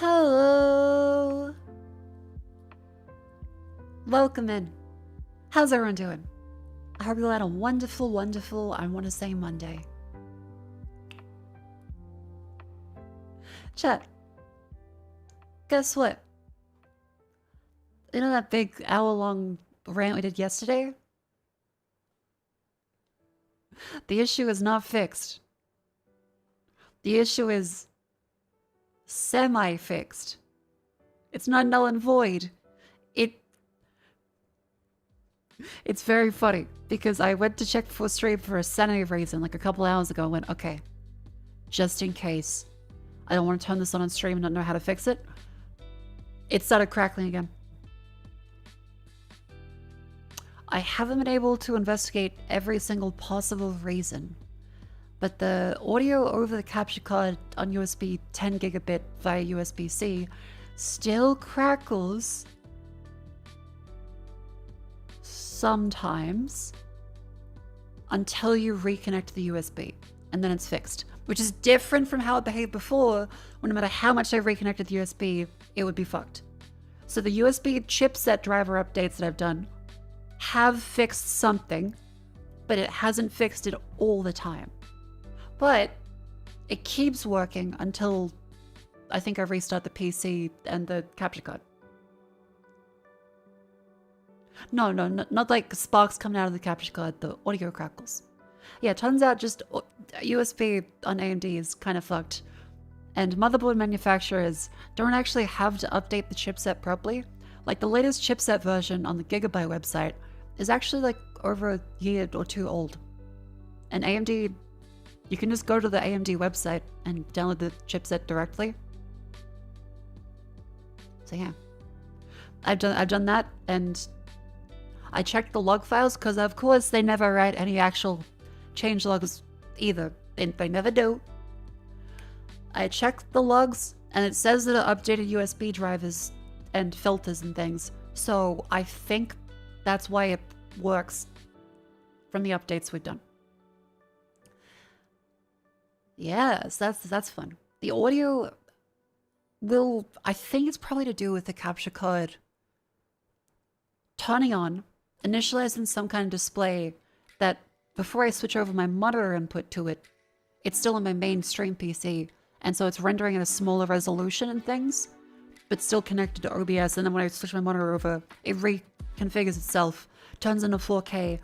Hello. Welcome in. How's everyone doing? I hope you had a wonderful, I want to say Monday. Chat. Guess what? You know that big hour-long rant we did yesterday? The issue is not fixed. The issue is semi-fixed. It's not null and void. It's very funny because I went to check before stream for a sanity reason like a couple hours ago. I went, okay, just in case. I don't want to turn this on stream and not know how to fix it. It started crackling again. I haven't been able to investigate every single possible reason, but the audio over the capture card on USB 10 gigabit via USB-C still crackles sometimes until you reconnect the USB, and then it's fixed, which is different from how it behaved before, when no matter how much I reconnected the USB, it would be fucked. So the USB chipset driver updates that I've done have fixed something, but it hasn't fixed it all the time. But it keeps working until I think I restart the PC and the capture card. No, not like sparks coming out of the capture card, the audio crackles. Yeah, turns out just USB on AMD is kind of fucked. And motherboard manufacturers don't actually have to update the chipset properly. Like the latest chipset version on the Gigabyte website is actually like over a year or two old. And AMD, you can just go to the AMD website and download the chipset directly. So yeah, I've done that, and I checked the log files because of course they never write any actual change logs either. They never do. I checked the logs and it says that it updated USB drivers and filters and things. So I think that's why it works from the updates we've done. Yes, that's fun. The audio will, I think it's probably to do with the capture card turning on, initializing some kind of display that before I switch over my monitor input to it, it's still on my main stream PC, and so it's rendering at a smaller resolution and things, but still connected to OBS, and then when I switch my monitor over, it reconfigures itself, turns into 4K,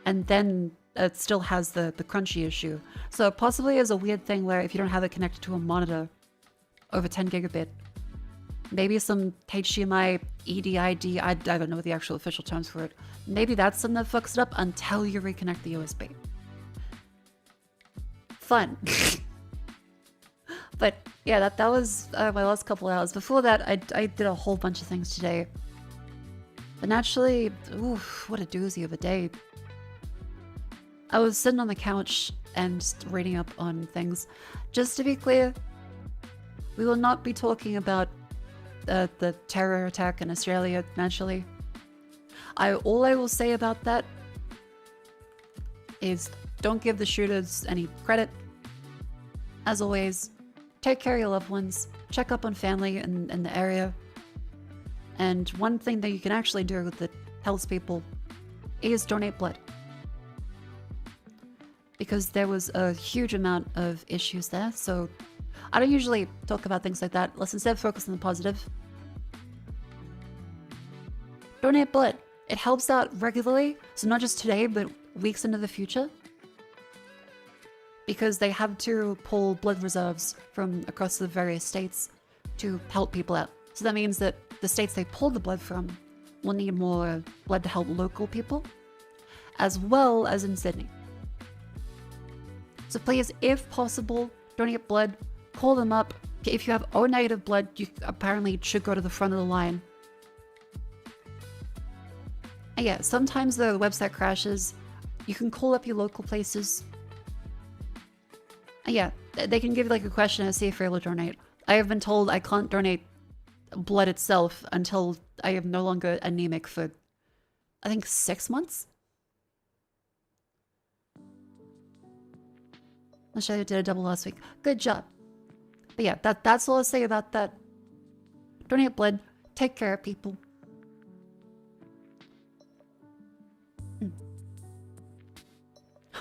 and then it still has the crunchy issue. So it possibly is a weird thing where if you don't have it connected to a monitor over 10 gigabit, maybe some HDMI, EDID, I don't know the actual official terms for it. Maybe that's something that fucks it up until you reconnect the USB. Fun. But yeah, that was my last couple hours. Before that, I did a whole bunch of things today. But naturally, oof, what a doozy of a day. I was sitting on the couch and reading up on things. Just to be clear, we will not be talking about the terror attack in Australia, naturally. All I will say about that is don't give the shooters any credit. As always, take care of your loved ones, check up on family in the area. And one thing that you can actually do that helps people is donate blood. Because there was a huge amount of issues there, so I don't usually talk about things like that. Let's instead focus on the positive. Donate blood. It helps out regularly, so not just today, but weeks into the future. Because they have to pull blood reserves from across the various states to help people out. So that means that the states they pull the blood from will need more blood to help local people, as well as in Sydney. So please, if possible, donate blood. Call them up. If you have O negative blood, you apparently should go to the front of the line. And yeah, sometimes the website crashes. You can call up your local places. And yeah, they can give you like a question and see if you're able to donate. I have been told I can't donate blood itself until I am no longer anemic for, I think, 6 months? I did a double last week. Good job. But yeah, that's all I'll say about that. Donate blood. Take care of people.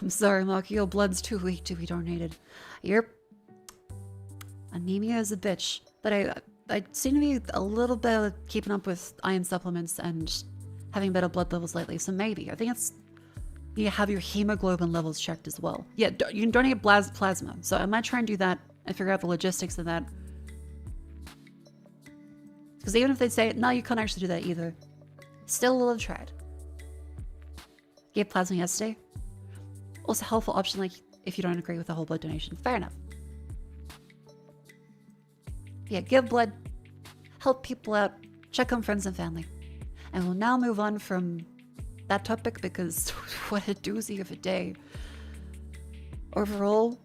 I'm sorry, Mako. Your blood's too weak to be donated. Yep. Anemia is a bitch. But I seem to be a little bit keeping up with iron supplements and having better blood levels lately, so maybe. I think it's... You have your hemoglobin levels checked as well. Yeah, you can donate plasma. So I might try and do that and figure out the logistics of that. Because even if they say, no, you can't actually do that either, still will have tried. Gave plasma yesterday. Also helpful option, like, if you don't agree with the whole blood donation. Fair enough. Yeah, give blood. Help people out. Check on friends and family. And we'll now move on from that topic because what a doozy of a day. Overall.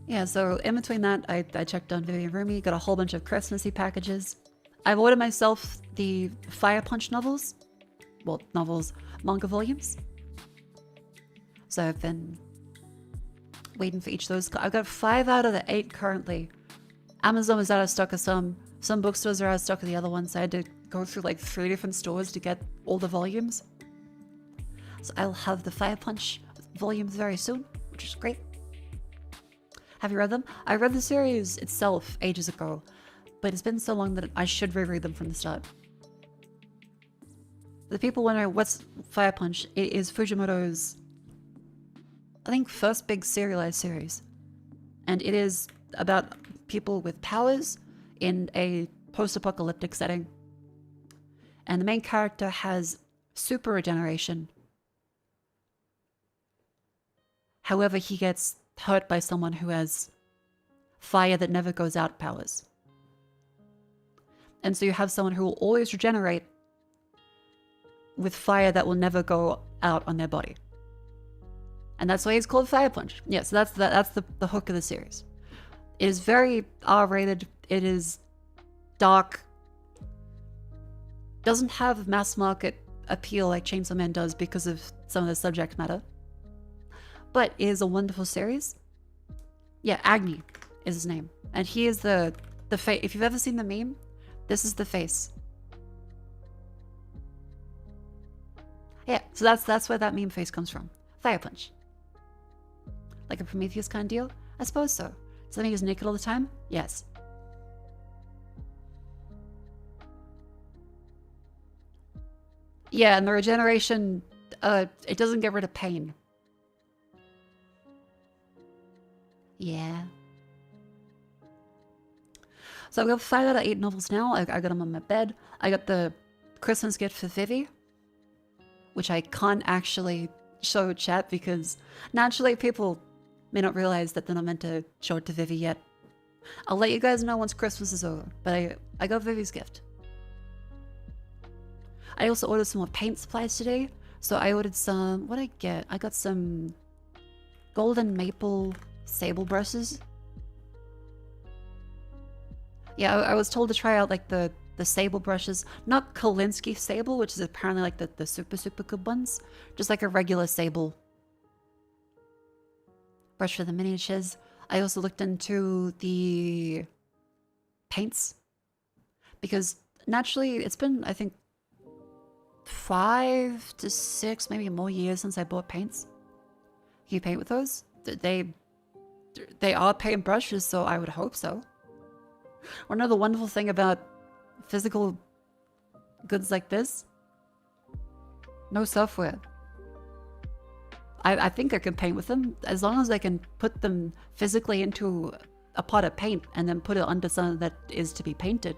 Yeah, so in between that, I checked on Vivian Rumi, got a whole bunch of Christmassy packages. I've ordered myself the Fire Punch novels. Well, novels, manga volumes. So I've been waiting for each of those. I've got 5 out of the 8 currently. Amazon was out of stock of some bookstores are out of stock of the other ones. So I had to go through like 3 different stores to get all the volumes. So I'll have the Fire Punch volumes very soon, which is great. Have you read them? I read the series itself ages ago, but it's been so long that I should reread them from the start. The people wondering what's Fire Punch, it is Fujimoto's, I think, first big serialized series. And it is about people with powers in a post-apocalyptic setting. And the main character has super regeneration. However, he gets hurt by someone who has fire that never goes out powers. And so you have someone who will always regenerate with fire that will never go out on their body. And that's why he's called Fire Punch. Yeah, so that's the hook of the series. It is very R-rated. It is dark. Doesn't have mass market appeal like Chainsaw Man does because of some of the subject matter. But it is a wonderful series. Yeah, Agni is his name. And he is the face. If you've ever seen the meme, this is the face. Yeah, so that's where that meme face comes from. Fire Punch. Like a Prometheus kind of deal? I suppose so. Does that mean he's naked all the time? Yes. Yeah, and the regeneration, it doesn't get rid of pain. Yeah. So I've got 5 out of 8 novels now. I got them on my bed. I got the Christmas gift for Vivi, which I can't actually show chat because naturally people may not realize that they're not meant to show it to Vivi yet. I'll let you guys know once Christmas is over, but I got Vivi's gift. I also ordered some more paint supplies today. So I ordered some, what'd I get? I got some golden maple sable brushes. Yeah, I was told to try out like the sable brushes. Not Kolinsky sable, which is apparently like the super good ones. Just like a regular sable brush for the miniatures. I also looked into the paints. Because naturally, it's been, I think, 5 to 6, maybe more years since I bought paints. Can you paint with those? They are paint brushes, so I would hope so. Another wonderful thing about physical goods like this, no software. I think I can paint with them as long as I can put them physically into a pot of paint and then put it onto something that is to be painted.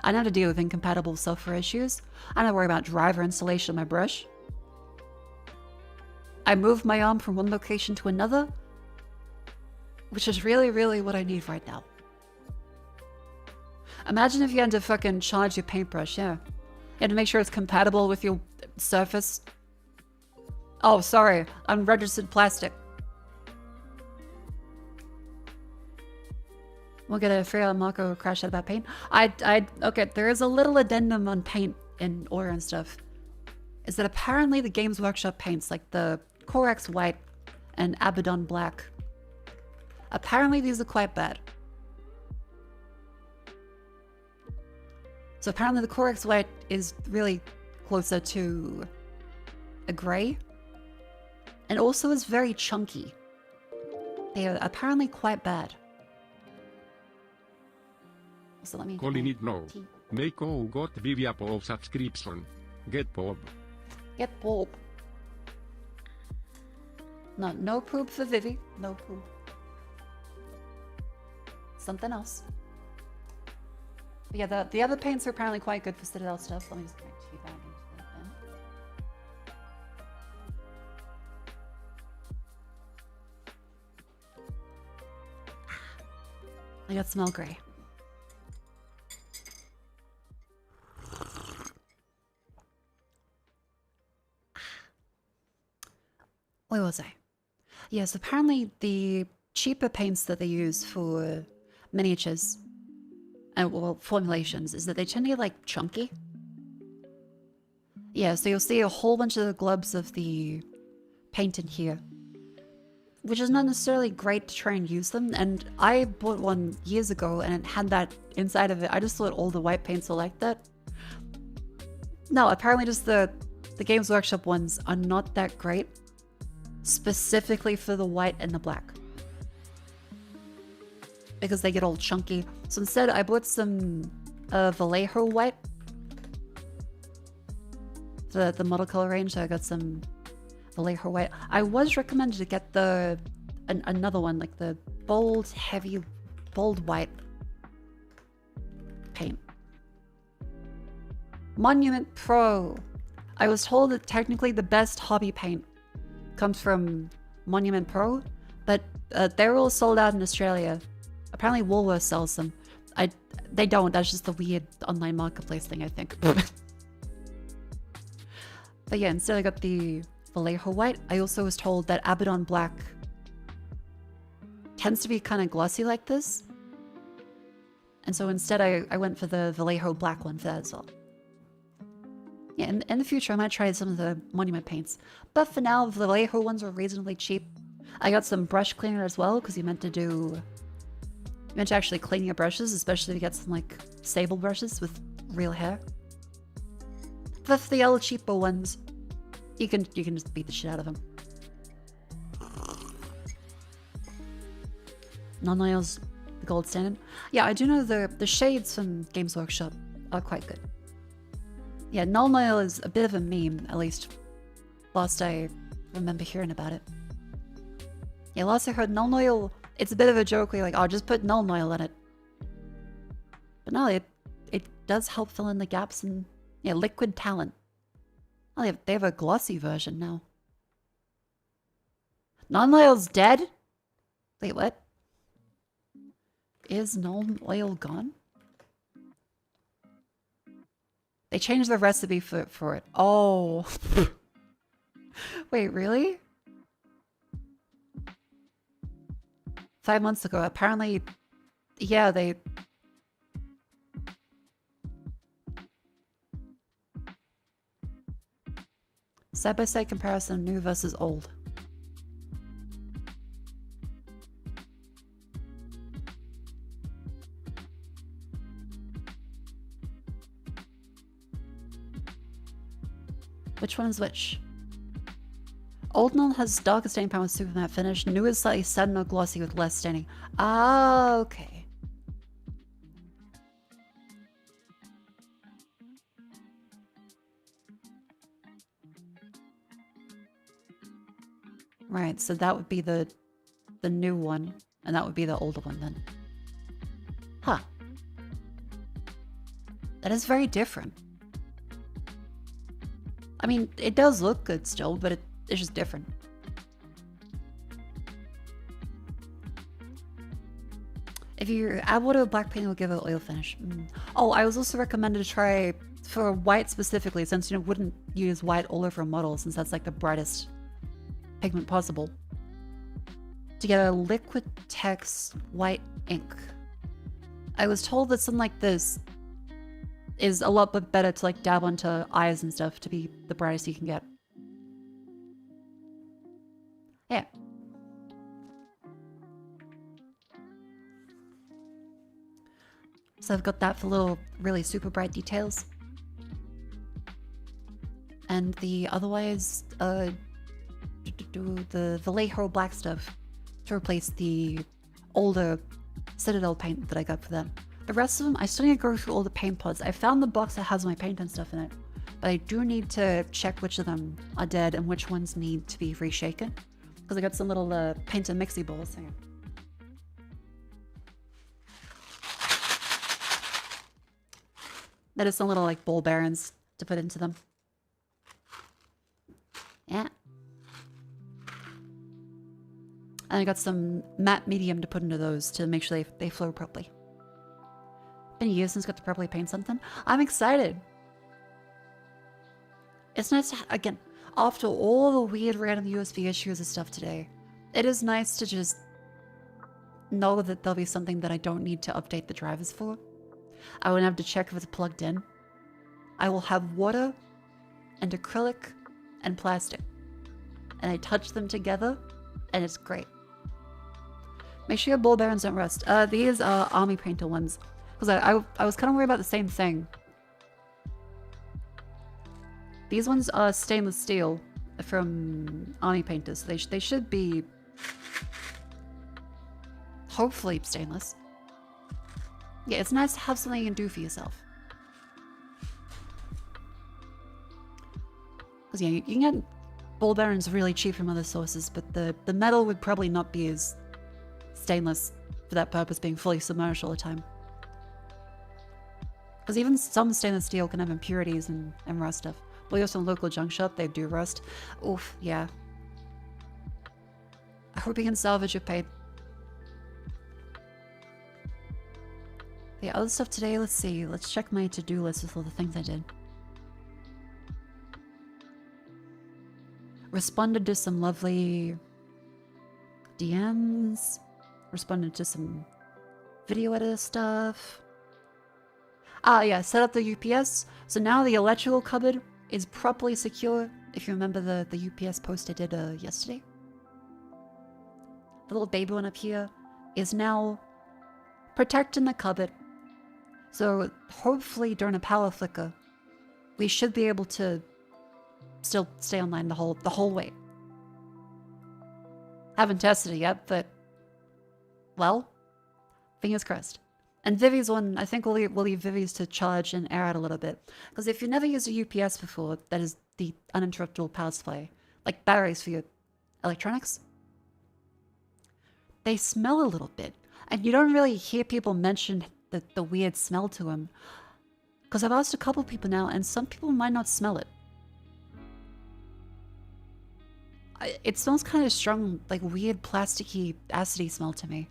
I know how to deal with incompatible software issues. I don't worry about driver installation of my brush. I moved my arm from one location to another, which is really what I need right now. Imagine if you had to fucking charge your paintbrush, yeah. You had to make sure it's compatible with your surface. Oh, sorry, unregistered plastic. We'll get a free Mako crash out about paint. Okay, there is a little addendum on paint in Aura and stuff. Is that apparently the Games Workshop paints, like the Corax White and Abaddon Black, apparently these are quite bad. So apparently the Corex white is really closer to a gray. And also is very chunky. They are apparently quite bad. So let me... Colin no. Mako got Viviapo subscription. Get Bob. Get Bob. No poop for Vivi. No poop. Something else. But yeah, the other paints are apparently quite good for Citadel stuff. Let me just get my tea bag into that then. I got smell gray. Where was I? Yes, apparently the cheaper paints that they use for miniatures and well, formulations is that they tend to get like chunky. Yeah, so you'll see a whole bunch of the globs of the paint in here, which is not necessarily great to try and use them. And I bought one years ago and it had that inside of it. I just thought all the white paints were like that. No, apparently just the Games Workshop ones are not that great, specifically for the white and the black, because they get all chunky. So instead I bought some Vallejo white, the model color range. So I got some Vallejo white. I was recommended to get another one, like the bold, heavy, bold white paint. Monument Pro. I was told that technically the best hobby paint comes from Monument Pro, but they're all sold out in Australia. Apparently Woolworths sells them. They don't, that's just the weird online marketplace thing, I think. But yeah, instead I got the Vallejo white. I also was told that Abaddon black tends to be kind of glossy like this. And so instead I went for the Vallejo black one for that as well. Yeah, in the future I might try some of the Monument paints. But for now, the Vallejo ones are reasonably cheap. I got some brush cleaner as well, because you meant to actually clean your brushes, especially to get some like sable brushes with real hair. But for the other cheaper ones, you can just beat the shit out of them. Non-oils, the gold standard. Yeah, I do know the shades from Games Workshop are quite good. Yeah, null oil is a bit of a meme, at least last I remember hearing about it. Yeah, last I heard null oil, it's a bit of a joke where you're like, oh, just put null oil in it. But no, it does help fill in the gaps in, yeah, liquid talent. Oh, they have a glossy version now. Null oil's dead? Wait, what? Is null oil gone? They changed the recipe for it. Oh. Wait, really? 5 months ago, apparently, yeah, they... Side-by-side comparison, new versus old. Which one is which? Old null has darker staining power with super matte finish. New is slightly satin or glossy with less staining. Ah, okay. Right, so that would be the new one, and that would be the older one then. Huh. That is very different. I mean, it does look good still, but it's just different. If you add water with black paint, it will give it oil finish. Oh, I was also recommended to try, for white specifically, since you wouldn't use white all over a model, since that's like the brightest pigment possible, to get a liquid text white ink. I was told that something like this is a lot better to like dab onto eyes and stuff to be the brightest you can get. Yeah. So I've got that for little, really super bright details. And the otherwise, the Vallejo black stuff to replace the older Citadel paint that I got for them. The rest of them, I still need to go through all the paint pods. I found the box that has my paint and stuff in it, but I do need to check which of them are dead and which ones need to be reshaken. Because I got some little paint and mixy balls. Hang on. That is some little like ball bearings to put into them. Yeah. And I got some matte medium to put into those to make sure they flow properly. Been years since I got to properly paint something. I'm excited. It's nice to, again, after all the weird random USB issues and stuff today, it is nice to just know that there'll be something that I don't need to update the drivers for. I won't have to check if it's plugged in. I will have water and acrylic and plastic. And I touch them together and it's great. Make sure your ball bearings don't rust. These are Army Painter ones. Because I was kind of worried about the same thing. These ones are stainless steel from Army Painters. They should be hopefully stainless. Yeah, it's nice to have something you can do for yourself. Because yeah, you can get ball bearings really cheap from other sources, but the metal would probably not be as stainless for that purpose, being fully submerged all the time. Because even some stainless steel can have impurities and rust stuff. Well, you're some local junk shop, they do rust. Oof, yeah. I hope you can salvage your paint. The other stuff today, let's see. Let's check my to-do list with all the things I did. Responded to some lovely DMs. Responded to some video editor stuff. Ah, yeah, set up the UPS. So now the electrical cupboard is properly secure. If you remember the UPS post I did yesterday. The little baby one up here is now protecting the cupboard. So hopefully during a power flicker, we should be able to still stay online the whole way. Haven't tested it yet, but well, fingers crossed. And Vivi's one, I think we'll leave Vivi's to charge and air out a little bit. Because if you've never used a UPS before, that is the uninterruptible power supply, like batteries for your electronics, they smell a little bit. And you don't really hear people mention the weird smell to them. Because I've asked a couple people now, and some people might not smell it. It smells kind of strong, like weird plasticky, acidy smell to me.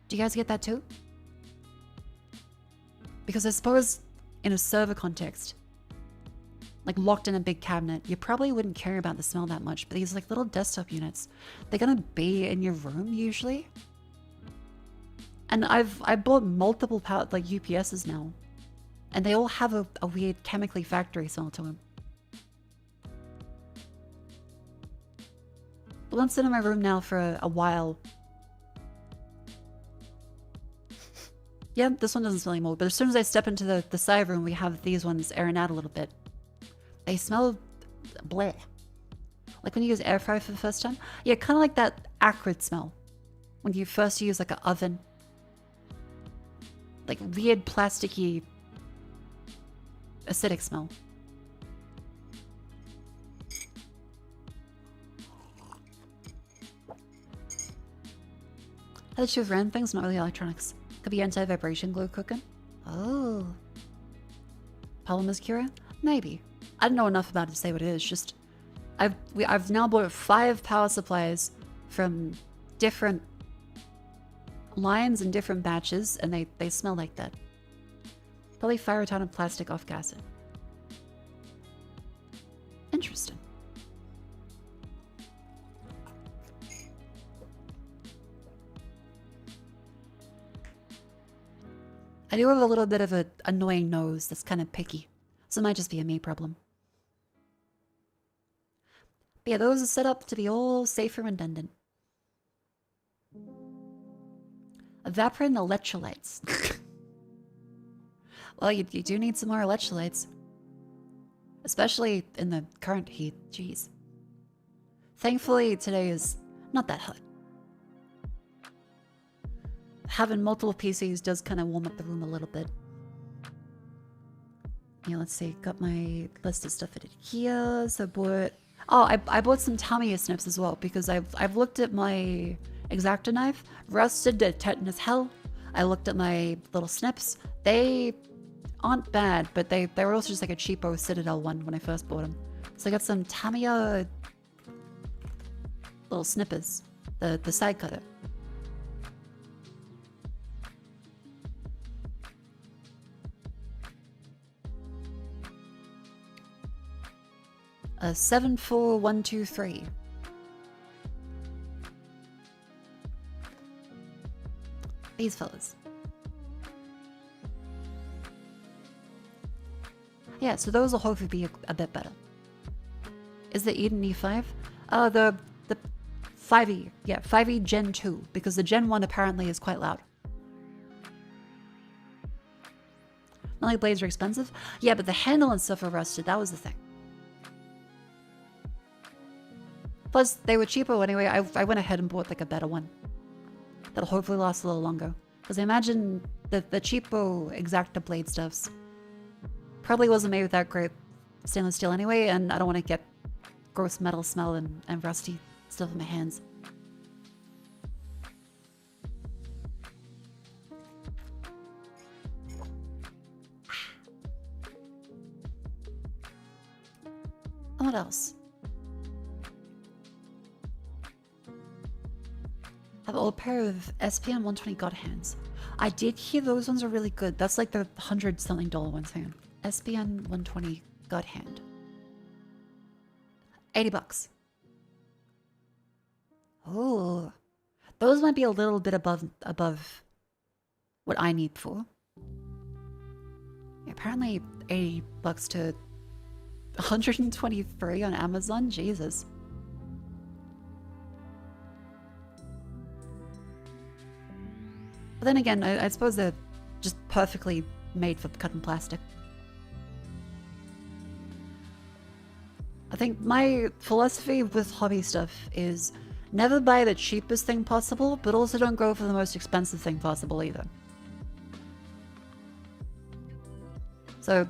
Do you guys get that too? Because I suppose in a server context, like locked in a big cabinet, you probably wouldn't care about the smell that much, but these like little desktop units, they're gonna be in your room usually. And I bought multiple like UPSs now, and they all have a weird chemically factory smell to them. But once in my room now for a while. Yeah, this one doesn't smell anymore, but as soon as I step into the side room, we have these ones airing out a little bit. They smell bleh. Like when you use air fryer for the first time. Yeah, kind of like that acrid smell. When you first use like an oven. Like weird plasticky acidic smell. How did you have random things? Not really electronics. Could be anti-vibration glue cooking. Oh. Polymer's cure? Maybe. I don't know enough about it to say what it is. Just I've now bought 5 power supplies from different lines and different batches, and they smell like that. Probably fire retardant plastic off gas. Interesting. I do have a little bit of an annoying nose that's kind of picky, so it might just be a me problem. But yeah, those are set up to be all safe and redundant. Evaporating electrolytes. Well, you do need some more electrolytes. Especially in the current heat. Jeez. Thankfully, today is not that hot. Having multiple PCs does kind of warm up the room a little bit. Yeah, let's see. Got my list of stuff I did here. So I bought... Oh, I bought some Tamiya snips as well because I've looked at my X-Acto knife. Rusted to tetanus hell. I looked at my little snips. They aren't bad, but they were also just like a cheapo Citadel one when I first bought them. So I got some Tamiya little snippers. The side cutter. A 74123. These fellas. Yeah, so those will hopefully be a bit better. Is the Eden E5? The 5E. Yeah, 5E Gen 2, because the Gen 1 apparently is quite loud. Not like blades are expensive. Yeah, but the handle and stuff are rusted. That was the thing. Plus, they were cheaper anyway. I went ahead and bought like a better one. That'll hopefully last a little longer. Because I imagine the cheapo X-Acto blade stuffs probably wasn't made with that great stainless steel anyway, and I don't want to get gross metal smell and rusty stuff in my hands. And what else? Have an old pair of SPN 120 God hands. I did hear those ones are really good. That's like the $100-something ones. Hang on. SPN 120 God hand. $80. Oh, those might be a little bit above what I need for. Yeah, apparently $80 to 123 on Amazon. Jesus. But then again, I suppose they're just perfectly made for cutting plastic. I think my philosophy with hobby stuff is never buy the cheapest thing possible, but also don't go for the most expensive thing possible either. So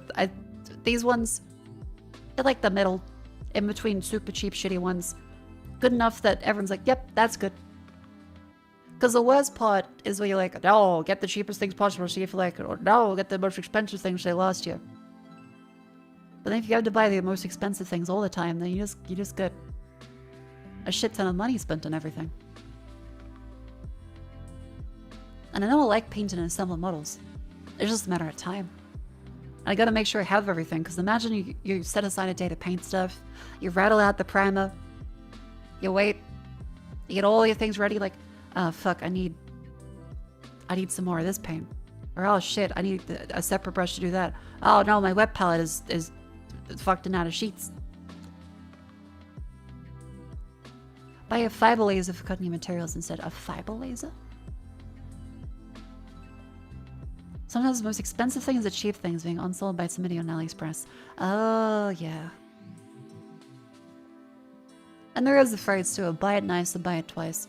these ones, they're like the middle, in between super cheap shitty ones. Good enough that everyone's like, yep, that's good. Because the worst part is where you're like, no, get the cheapest things possible, see if you like it, or no, get the most expensive things they lost you. But then if you have to buy the most expensive things all the time, then you just get a shit ton of money spent on everything. And I know I like painting and assembling models. It's just a matter of time. And I gotta make sure I have everything, because imagine you set aside a day to paint stuff, you rattle out the primer, you wait, you get all your things ready, like, oh fuck, I need some more of this paint. Or oh shit, I need a separate brush to do that. Oh no, my wet palette is fucked and out of sheets. Buy a fiber laser for cutting your materials instead. A fiber laser? Sometimes the most expensive things are cheap things being unsold by somebody on AliExpress. Oh yeah. And there is the phrase too, buy it nice or buy it twice.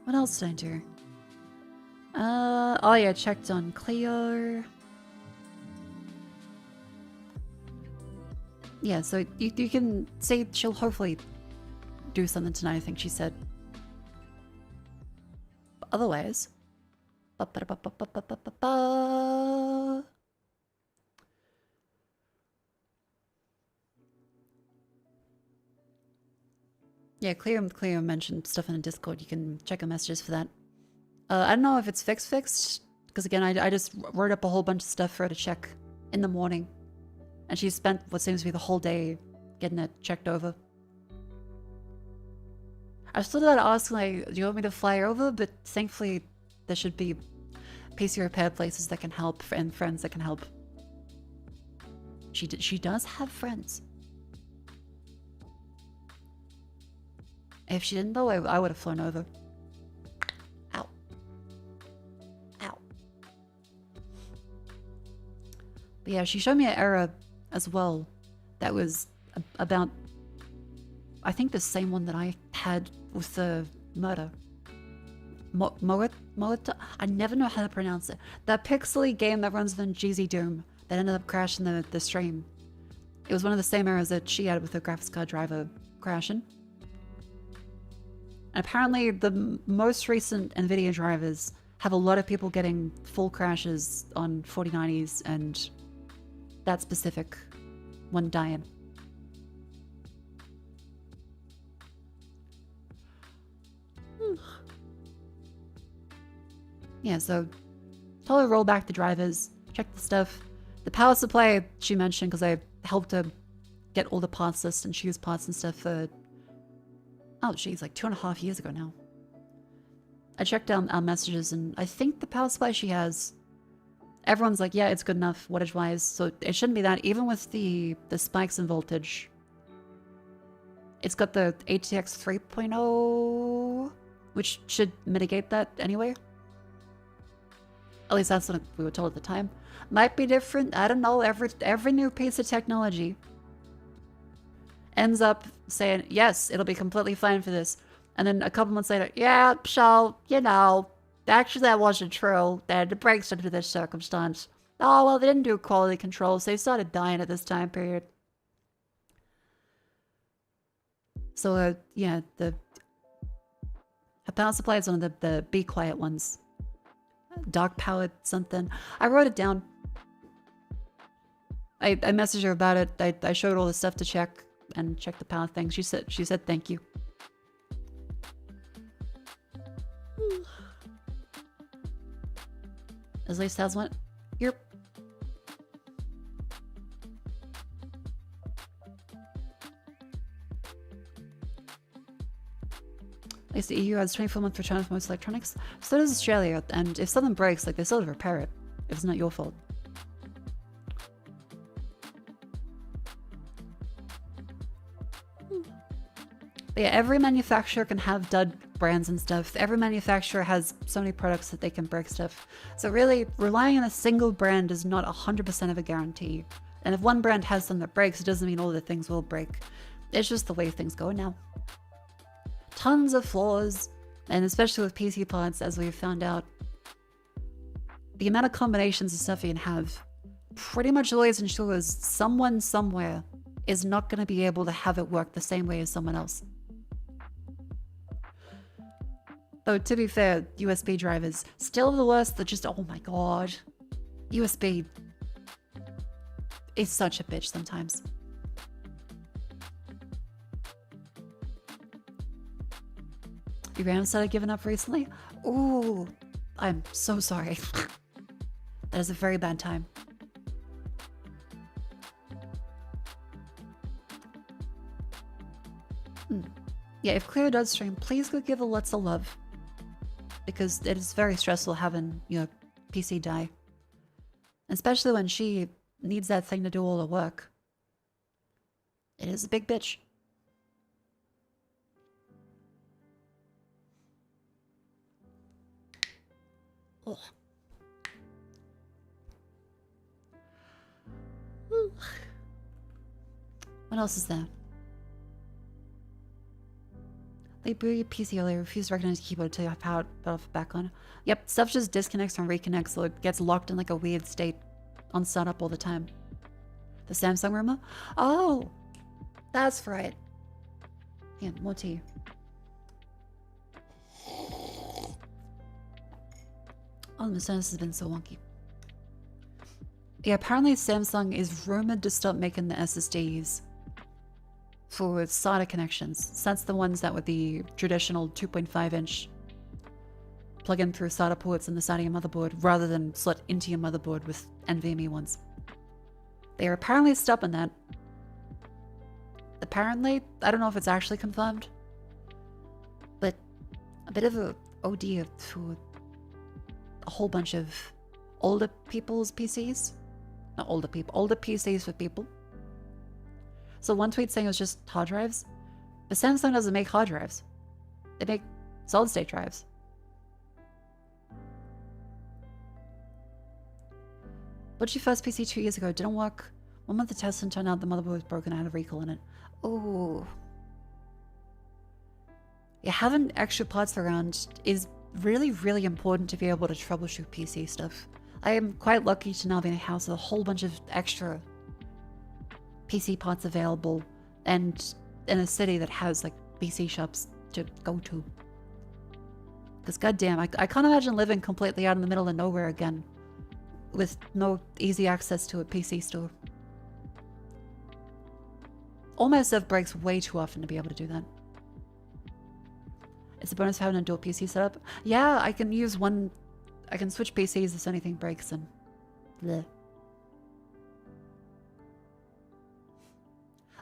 What else did I do? Oh yeah, checked on Cleo. Yeah, so you can say she'll hopefully do something tonight, I think she said. But otherwise... Yeah, Cleo mentioned stuff in the Discord. You can check her messages for that. I don't know if it's fixed, because again, I just wrote up a whole bunch of stuff for her to check in the morning. And she spent what seems to be the whole day getting it checked over. I still got to ask, like, do you want me to fly over? But thankfully, there should be PC repair places that can help and friends that can help. She does have friends. If she didn't though, I would have flown over. Ow. Ow. But yeah, she showed me an error as well that was about, I think the same one that I had with the murder. I never know how to pronounce it. That pixely game that runs on GZ Doom that ended up crashing the stream. It was one of the same errors that she had with the graphics card driver crashing. And apparently the most recent NVIDIA drivers have a lot of people getting full crashes on 4090s and that specific one dying. Yeah, so totally roll back the drivers, check the stuff. The power supply she mentioned because I helped her get all the parts list and choose parts and stuff for, oh geez, like 2.5 years ago now. I checked down our messages and I think the power supply she has, everyone's like, yeah, it's good enough wattage wise, so it shouldn't be that. Even with the spikes in voltage, it's got the ATX 3.0, which should mitigate that anyway. At least that's what we were told at the time. Might be different, I don't know. Every new piece of technology ends up saying, yes, it'll be completely fine for this. And then a couple months later, yeah, so, you know, actually that wasn't true. They had to break under this circumstance. Oh, well, they didn't do quality control, so they started dying at this time period. So, yeah, the power supply is one of the Be Quiet ones. Dark powered something. I wrote it down. I messaged her about it. I showed all the stuff to check and check the power thing. She said thank you. At least has one. Yep. At least the EU has 24-month return for most electronics. So does Australia, and if something breaks, like, they still have to repair it if it's not your fault. But yeah, every manufacturer can have dud brands and stuff. Every manufacturer has so many products that they can break stuff. So really, relying on a single brand is not 100% of a guarantee. And if one brand has something that breaks, it doesn't mean all the things will break. It's just the way things go now. Tons of flaws, and especially with PC parts, as we've found out, the amount of combinations of stuff you can have pretty much always ensures someone somewhere is not going to be able to have it work the same way as someone else. Though, to be fair, USB drivers, still the worst. That just, oh my god. USB is such a bitch sometimes. Your RAM started giving up recently? Ooh, I'm so sorry. That is a very bad time. Yeah, if Cleo does stream, please go give her lots of love. Because it is very stressful having your PC die. Especially when she needs that thing to do all the work. It is a big bitch. Oh. What else is there? They boot your PC earlier, refuse to recognize the keyboard until you have power back on. Yep, stuff just disconnects and reconnects, so it gets locked in like a weird state on startup all the time. The Samsung rumor? Oh, that's right. Yeah, more tea. Oh, the sinus has been so wonky. Yeah, apparently Samsung is rumored to stop making the SSDs for SATA connections. So that's the ones that would be traditional 2.5-inch plug in through SATA ports in the side of your motherboard rather than slot into your motherboard with NVMe ones. They are apparently stopping that. Apparently, I don't know if it's actually confirmed, but a bit of a OD for a whole bunch of older people's PCs. Not older people, older PCs for people. So one tweet saying it was just hard drives, but Samsung doesn't make hard drives. They make solid state drives. Bought your first PC 2 years ago. Didn't work. 1 month of testing turned out the motherboard was broken. I had a recall in it. Oh. Yeah, having extra parts around is really, really important to be able to troubleshoot PC stuff. I am quite lucky to now be in a house with a whole bunch of extra PC parts available and in a city that has like PC shops to go to. Because goddamn, I can't imagine living completely out in the middle of nowhere again with no easy access to a PC store. All my stuff breaks way too often to be able to do that. It's a bonus of having a dual PC setup. Yeah, I can use one. I can switch PCs if anything breaks and bleh.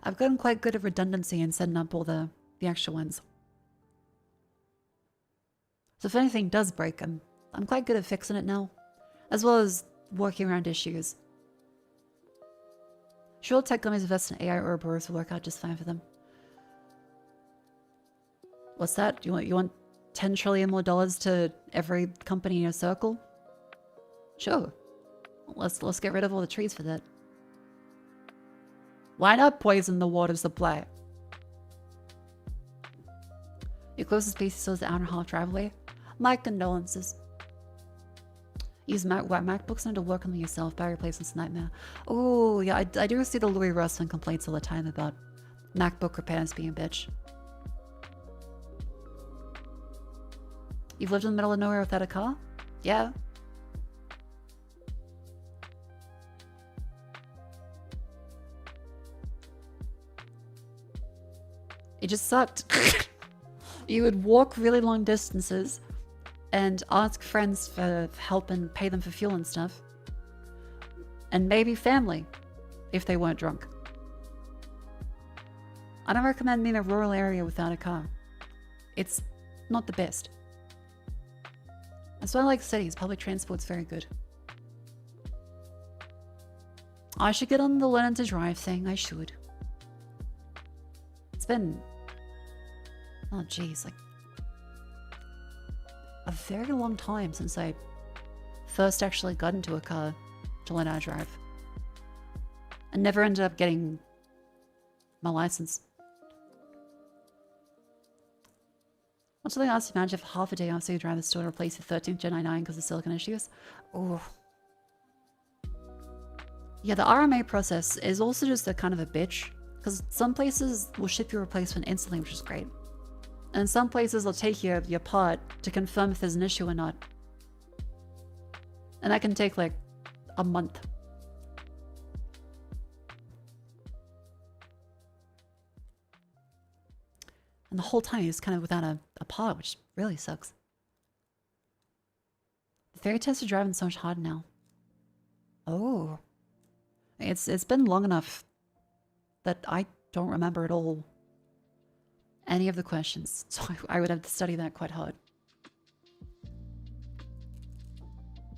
I've gotten quite good at redundancy and setting up all the extra ones. So if anything does break, I'm quite good at fixing it now, as well as working around issues. Sure, tech companies invest in AI Ouroboros will work out just fine for them. What's that? You want $10 trillion more to every company in your circle? Sure. Let's get rid of all the trees for that. Why not poison the water supply? Your closest PC store is an hour and a half drive away. My condolences. Use MacBooks and to work on them yourself. Battery replacement's a nightmare. Oh, yeah, I do see the Louis Russman complaints all the time about MacBook repairs being a bitch. You've lived in the middle of nowhere without a car? Yeah. It just sucked. You would walk really long distances and ask friends for help and pay them for fuel and stuff. And maybe family, if they weren't drunk. I don't recommend being in a rural area without a car. It's not the best. That's why I like cities. Public transport's very good. I should get on the learn to drive thing. I should. It's been... oh geez, like... a very long time since I first actually got into a car to learn how to drive. I never ended up getting my license. What's something else you manage if half a day after you drive the store to replace your 13th Gen i9 because of silicon issues? Oh. Yeah, the RMA process is also just a kind of a bitch, because some places will ship your replacement instantly, which is great. And some places will take your part to confirm if there's an issue or not. And that can take like a month. And the whole time he's kind of without a part, which really sucks. The theory tests are driving so much harder now. Oh. It's been long enough that I don't remember at all any of the questions, so I would have to study that quite hard.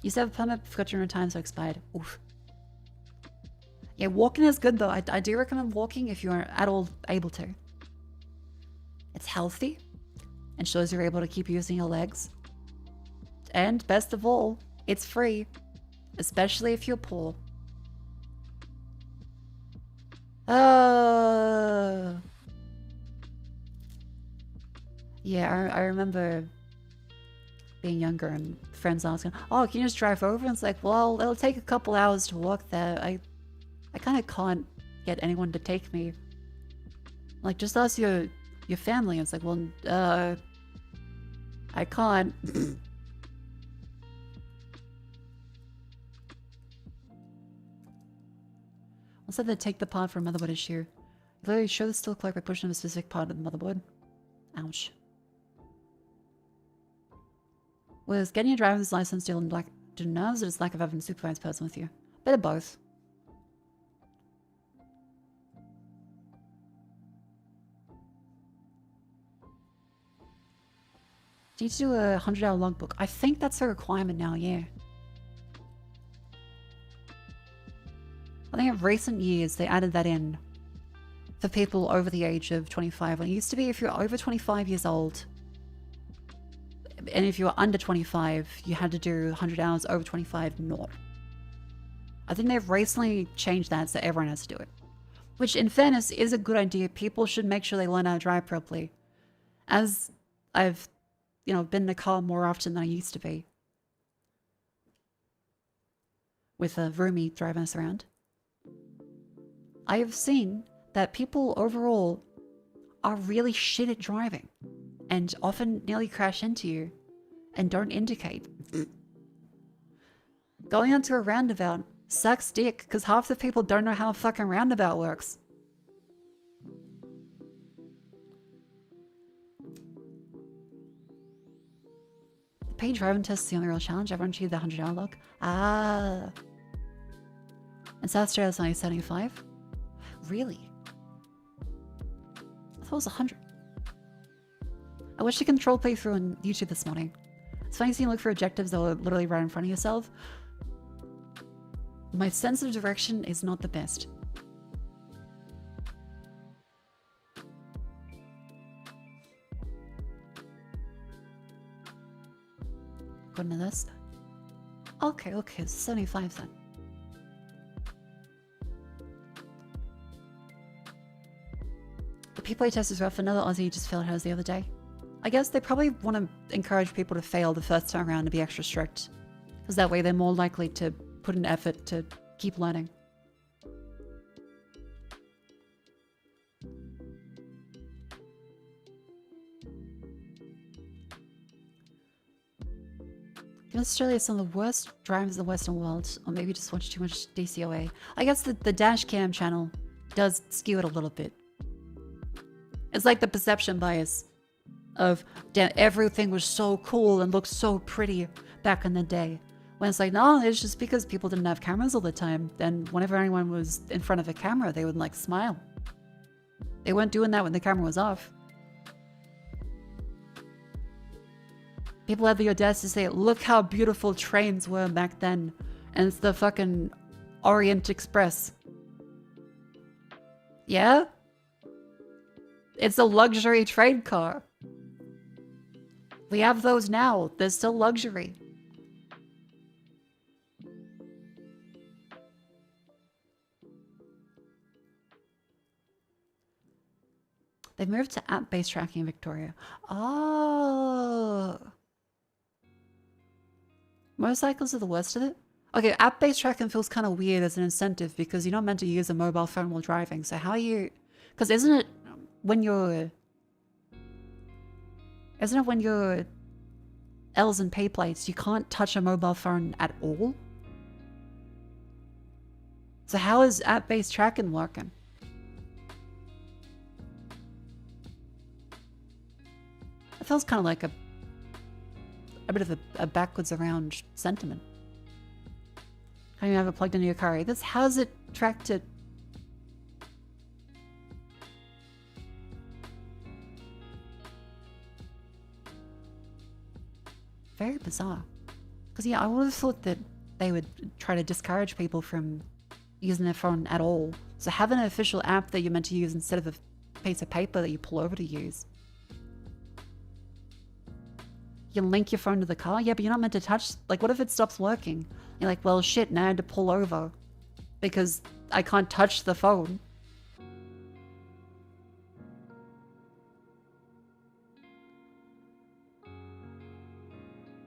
You said a permit, forgot your own time, so expired. Oof. Yeah, walking is good though. I do recommend walking if you're at all able to. It's healthy and shows you're able to keep using your legs. And best of all, it's free, especially if you're poor. Yeah, I remember being younger and friends asking, oh, can you just drive over? And it's like, well, it'll take a couple hours to walk there. I kind of can't get anyone to take me. Like, just ask your family. And it's like, well, I can't. I'll say they take the part for a motherboard issue. Literally show the still clock by pushing a specific part of the motherboard. Ouch. Was getting your driver's license deal in black to nerves or just lack of having a supervised person with you? Bit of both. Do you need to do a 100-hour logbook? I think that's a requirement now, yeah. I think in recent years they added that in for people over the age of 25. It used to be if you're over 25 years old, And if you were under 25, you had to do 100 hours, over 25, not. I think they've recently changed that so everyone has to do it. Which, in fairness, is a good idea. People should make sure they learn how to drive properly. As I've, been in a car more often than I used to be. With a roomie driving us around. I have seen that people overall are really shit at driving. And often nearly crash into you. And don't indicate. Going onto a roundabout sucks dick, because half the people don't know how a fucking roundabout works. The paid driving test is the only real challenge. Everyone achieved the 100-hour log. Ah. And South Australia's only 75. Really? I thought it was 100. I watched a control playthrough on YouTube this morning. It's funny seeing you look for objectives that are literally right in front of yourself. My sense of direction is not the best. According to this. Okay, it's 75 then. The P-play test is rough. Another Aussie just failed hers the other day. I guess they probably want to encourage people to fail the first time around to be extra strict. Because that way they're more likely to put an effort to keep learning. In Australia, some of the worst drivers in the Western world, or maybe just watch too much DCOA. I guess the dash cam channel does skew it a little bit. It's like the perception bias of, damn, everything was so cool and looked so pretty back in the day. When it's like, no, it's just because people didn't have cameras all the time. Then whenever anyone was in front of a camera, they would like smile. They weren't doing that when the camera was off. People had the audacity to say, look how beautiful trains were back then. And it's the fucking Orient Express. Yeah? It's a luxury train car. We have those now. They're still luxury. They've moved to app-based tracking in Victoria. Oh. Motorcycles are the worst of it? Okay, app-based tracking feels kind of weird as an incentive because you're not meant to use a mobile phone while driving. So how are you... Because isn't it when you're L's and pay plates, you can't touch a mobile phone at all? So how is app-based tracking working? It feels kind of like a bit of a backwards around sentiment. How do you have it plugged into your car? How's it tracked it? Very bizarre. Because yeah, I would have thought that they would try to discourage people from using their phone at all. So have an official app that you're meant to use instead of a piece of paper that you pull over to use. You can link your phone to the car? Yeah, but you're not meant to touch... Like, what if it stops working? You're like, well, shit, now I had to pull over because I can't touch the phone.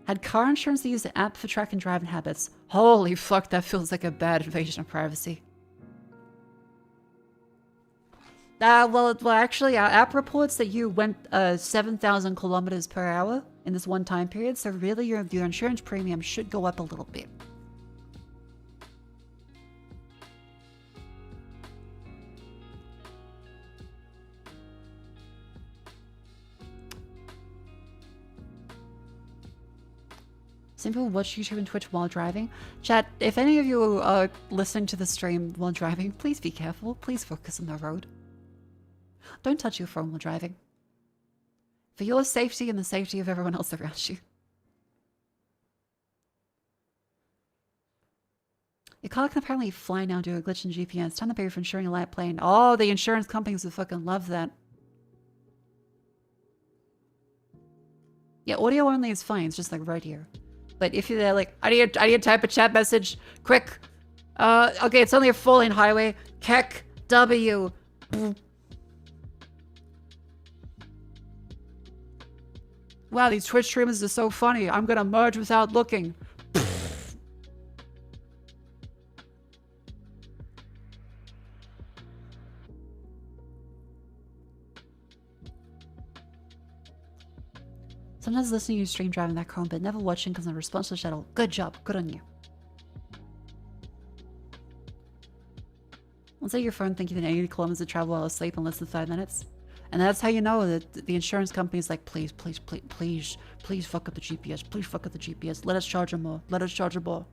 Had car insurance that used the app for tracking driving habits. Holy fuck, that feels like a bad invasion of privacy. Well, actually, our app reports that you went 7,000 kilometers per hour in this one time period, so really your insurance premium should go up a little bit. Some people watch YouTube and Twitch while driving. Chat, if any of you are listening to the stream while driving, please be careful. Please focus on the road. Don't touch your phone while driving. For your safety and the safety of everyone else around you. Your car can apparently fly now due to a glitch in GPS. Time to pay for insuring a light plane. Oh, the insurance companies would fucking love that. Yeah, audio only is fine. It's just like right here. But if you're there, like, I need to type a chat message, quick. Okay, it's only a 4-lane highway. Keck W. Wow, these Twitch streamers are so funny. I'm gonna merge without looking. Sometimes listening to you stream driving that home, but never watching because I'm responsible at all. Good job. Good on you. Let's say your phone thinking that 80 kilometers to travel while asleep in less than 5 minutes. And that's how you know that the insurance company is like, please, please, please, please, please fuck up the GPS. Please fuck up the GPS. Let us charge them more. Let us charge them more.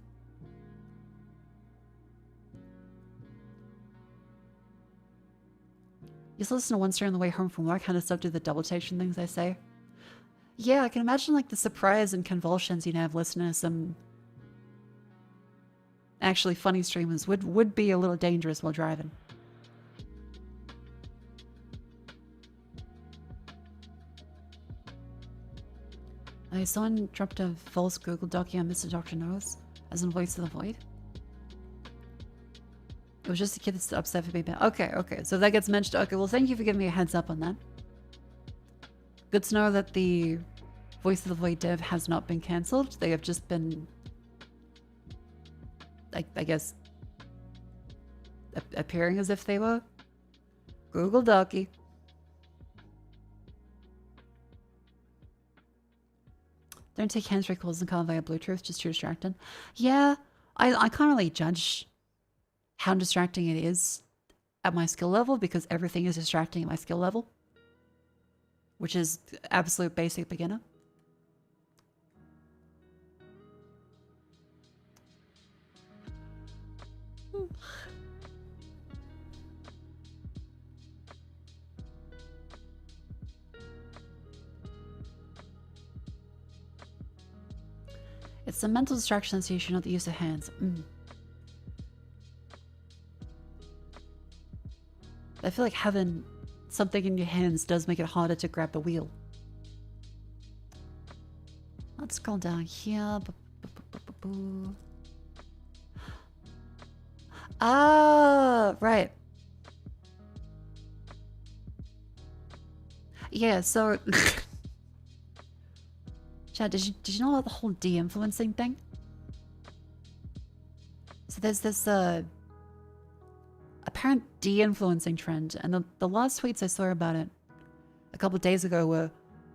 You just listen to one story on the way home from work, kind of stuff to the double takes things I say. Yeah, I can imagine like the surprise and convulsions you'd have listening to some actually funny streamers would be a little dangerous while driving. Someone dropped a false Google document on Mr. Dr. Knows as in Voice of the Void. It was just a kid that's upset for being bad. Okay, okay. So that gets mentioned. Okay, well, thank you for giving me a heads up on that. Good to know that the Voice of the Void dev has not been cancelled. They have just been, I guess, appearing as if they were. Google Docky. Don't take hands-free calls and call via Bluetooth, just too distracting. Yeah, I can't really judge how distracting it is at my skill level because everything is distracting at my skill level, which is absolute basic beginner. It's the mental distraction sensation, not the use of hands. I feel like having something in your hands does make it harder to grab the wheel. Let's scroll down here. Ah, right. Yeah, so... Chad, did you know about the whole de-influencing thing? So there's this apparent de-influencing trend, and the last tweets I saw about it a couple of days ago were,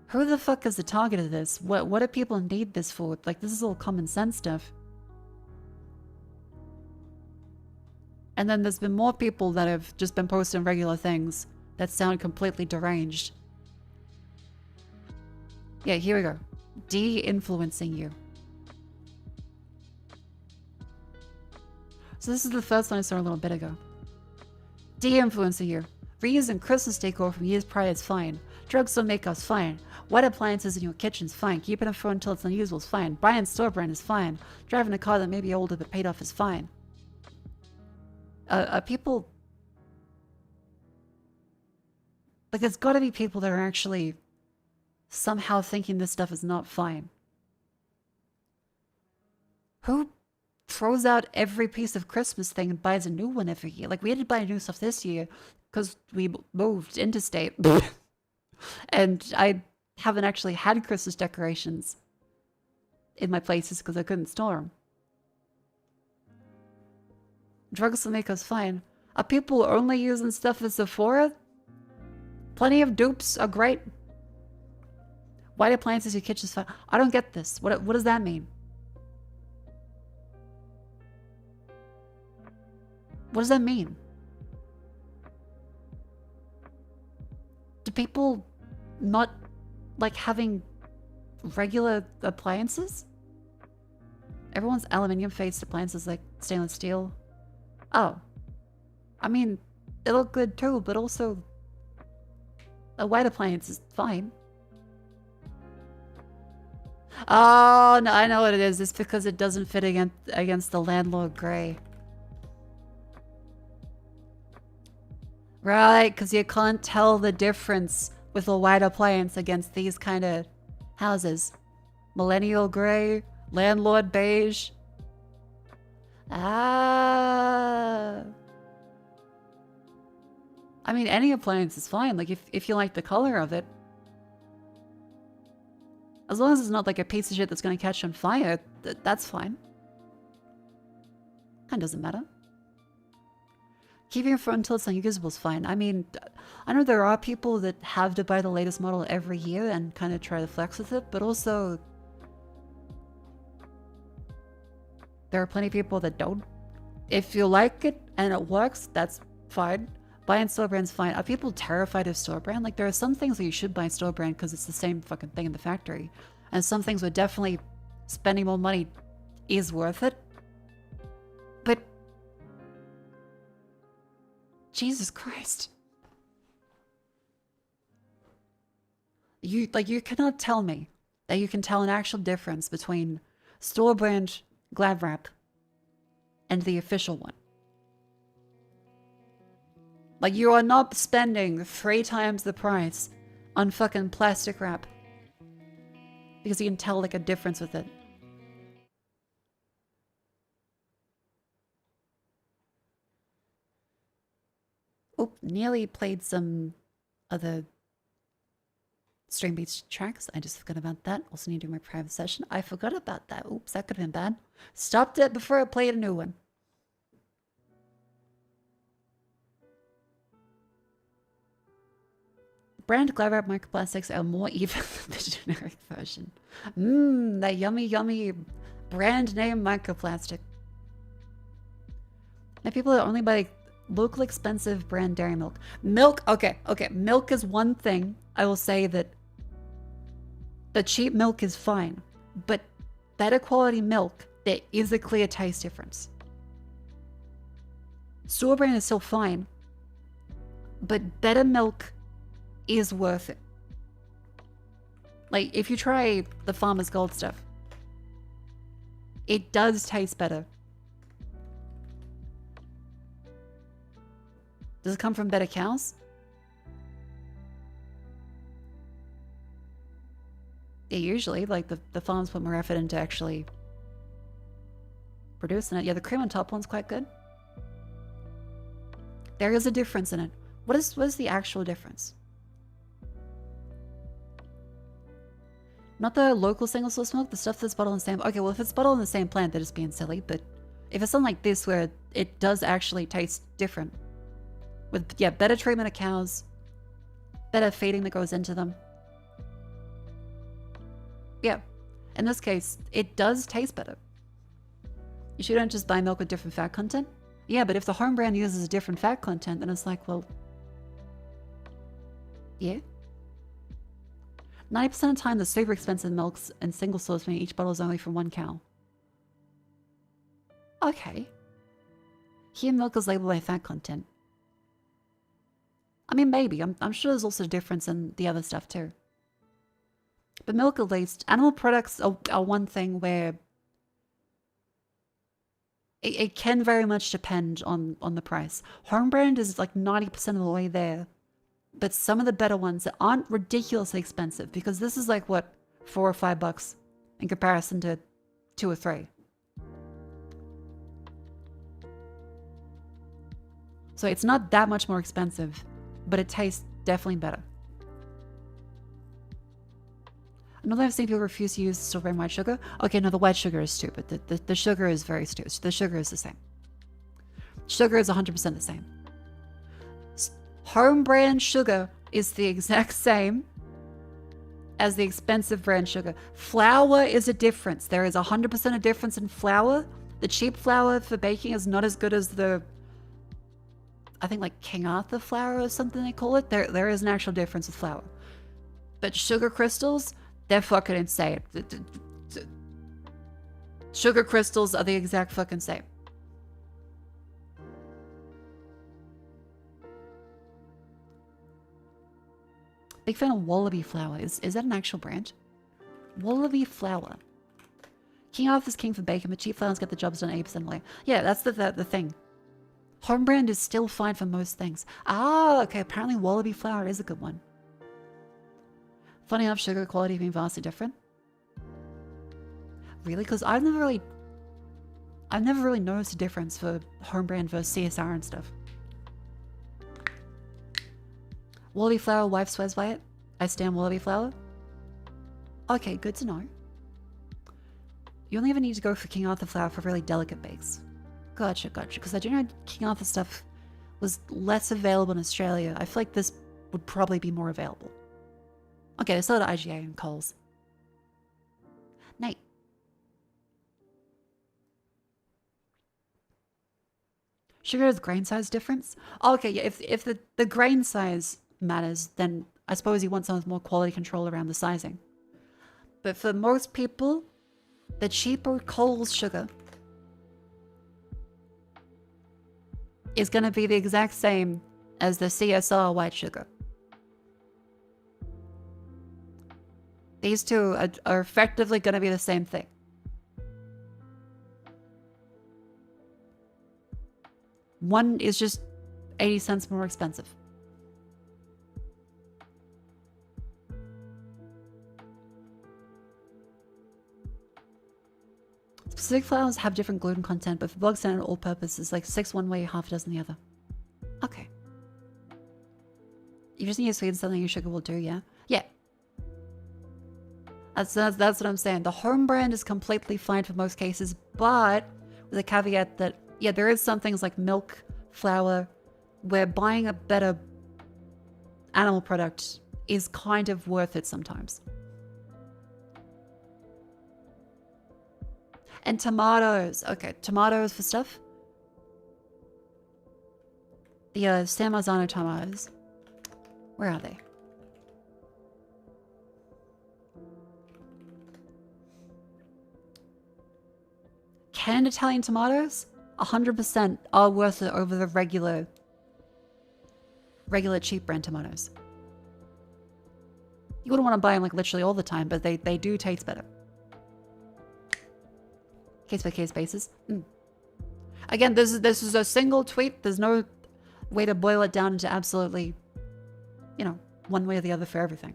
who the fuck is the target of this? What do people need this for? Like, this is all common sense stuff. And then there's been more people that have just been posting regular things that sound completely deranged. Yeah, here we go. De-influencing you. So this is the first one I saw a little bit ago. De-influencing you. Reusing Christmas decor from years prior is fine. Drugs don't make us fine. White appliances in your kitchen's fine. Keeping a phone until it's unusable is fine. Buying store brand is fine. Driving a car that may be older but paid off is fine. People... Like, there's gotta be people that are actually somehow thinking this stuff is not fine. Who throws out every piece of Christmas thing and buys a new one every year? Like, we had to buy new stuff this year because we moved interstate. And I haven't actually had Christmas decorations in my places because I couldn't store them. Drugs will make us fine. Are people only using stuff at Sephora? Plenty of dupes are great. White appliances, your kitchen's fine. I don't get this. What does that mean? What does that mean? Do people not like having regular appliances? Everyone's aluminium-faced appliances like stainless steel. Oh. I mean, they look good too, but also a white appliance is fine. Oh, no, I know what it is. It's because it doesn't fit against the landlord gray. Right, because you can't tell the difference with a white appliance against these kind of Houses. Millennial gray. Landlord beige. Ah. I mean, any appliance is fine. Like, if you like the color of it. As long as it's not like a piece of shit that's going to catch on fire, that's fine. Kind of doesn't matter. Keeping it front until it's unusable is fine. I mean, I know there are people that have to buy the latest model every year and kind of try to flex with it, but also there are plenty of people that don't. If you like it and it works, that's fine. Buying store brand's fine. Are people terrified of store brand? Like, there are some things that you should buy store brand because it's the same fucking thing in the factory. And some things where definitely spending more money is worth it. But Jesus Christ. You cannot tell me that you can tell an actual difference between store brand Glad wrap and the official one. Like, you are not spending 3 times the price on fucking plastic wrap because you can tell like a difference with it. Oop, nearly played some other Stream Beats tracks. I just forgot about that. Also need to do my private session. I forgot about that. Oops, that could have been bad. Stopped it before I played a new one. Brand Glad Wrap microplastics are more even than the generic version. That yummy, yummy brand name microplastic. Now people that only buy local expensive brand dairy milk. Milk, okay. Milk is one thing. I will say that the cheap milk is fine, but better quality milk, there is a clear taste difference. Store brand is still fine, but better milk is worth it. Like, if you try the Farmer's Gold stuff, it does taste better. Does it come from better cows? Yeah, usually, like, the farms put more effort into actually producing it. Yeah, the cream on top one's quite good. There is a difference in it. What is the actual difference? Not the local single source milk, the stuff that's bottled in the same... Okay, well, if it's bottled in the same plant, they're just being silly, but if it's something like this where it does actually taste different, with, yeah, better treatment of cows, better feeding that goes into them. Yeah, in this case, it does taste better. You shouldn't just buy milk with different fat content. Yeah, but if the home brand uses a different fat content, then it's like, well, yeah. 90% of the time, the super expensive milks and single source mean each bottle is only from one cow. Okay. Here, milk is labeled by fat content. I mean, maybe. I'm sure there's also a difference in the other stuff too. But milk, at least, animal products are one thing where it can very much depend on the price. Home brand is like 90% of the way there. But some of the better ones that aren't ridiculously expensive, because this is like, what, $4 or $5 in comparison to 2 or 3. So it's not that much more expensive, but it tastes definitely better. I know that I've seen people refuse to use store brand white sugar. Okay, no, the white sugar is stupid. The sugar is very stupid. The sugar is the same. Sugar is 100% the same. Home brand sugar is the exact same as the expensive brand sugar. Flour is a difference. There is 100% a difference in flour. The cheap flour for baking is not as good as the, I think, like King Arthur flour or something they call it. There is an actual difference with flour. But sugar crystals, they're fucking insane. Sugar crystals are the exact fucking same. Big fan of Wallaby flour. Is that an actual brand? Wallaby flour. King Arthur's king for bacon, but cheap flours get the jobs done 80% later. Yeah, that's the thing. Home brand is still fine for most things. Ah, okay. Apparently Wallaby flour is a good one. Funny enough, sugar quality being vastly different. Really? Because I've never really noticed a difference for home brand versus CSR and stuff. Wallaby flour, wife swears by it. I stand wallaby flour. Okay, good to know. You only ever need to go for King Arthur flour for really delicate bakes. Gotcha. Because I do know King Arthur stuff was less available in Australia. I feel like this would probably be more available. Okay, they sell it at IGA and Coles. Nate. Sugar has grain size difference? Oh, okay, yeah, if the grain size matters, then I suppose you want some with more quality control around the sizing. But for most people, the cheaper Coles sugar is going to be the exact same as the CSR white sugar. These two are effectively going to be the same thing. One is just 80 cents more expensive. Specific flours have different gluten content, but for bog standard all-purpose, it's like 6 one way, half a dozen the other. Okay. You just need to sweeten something your sugar will do, yeah? Yeah. That's what I'm saying. The home brand is completely fine for most cases, but with a caveat that, yeah, there is some things like milk, flour, where buying a better animal product is kind of worth it sometimes. And tomatoes. Okay, tomatoes for stuff. The San Marzano tomatoes. Where are they? Canned Italian tomatoes, 100% are worth it over the regular cheap brand tomatoes. You wouldn't want to buy them like literally all the time, but they do taste better. Case by case basis. Again, this is a single tweet. There's no way to boil it down into absolutely, you know, one way or the other for everything.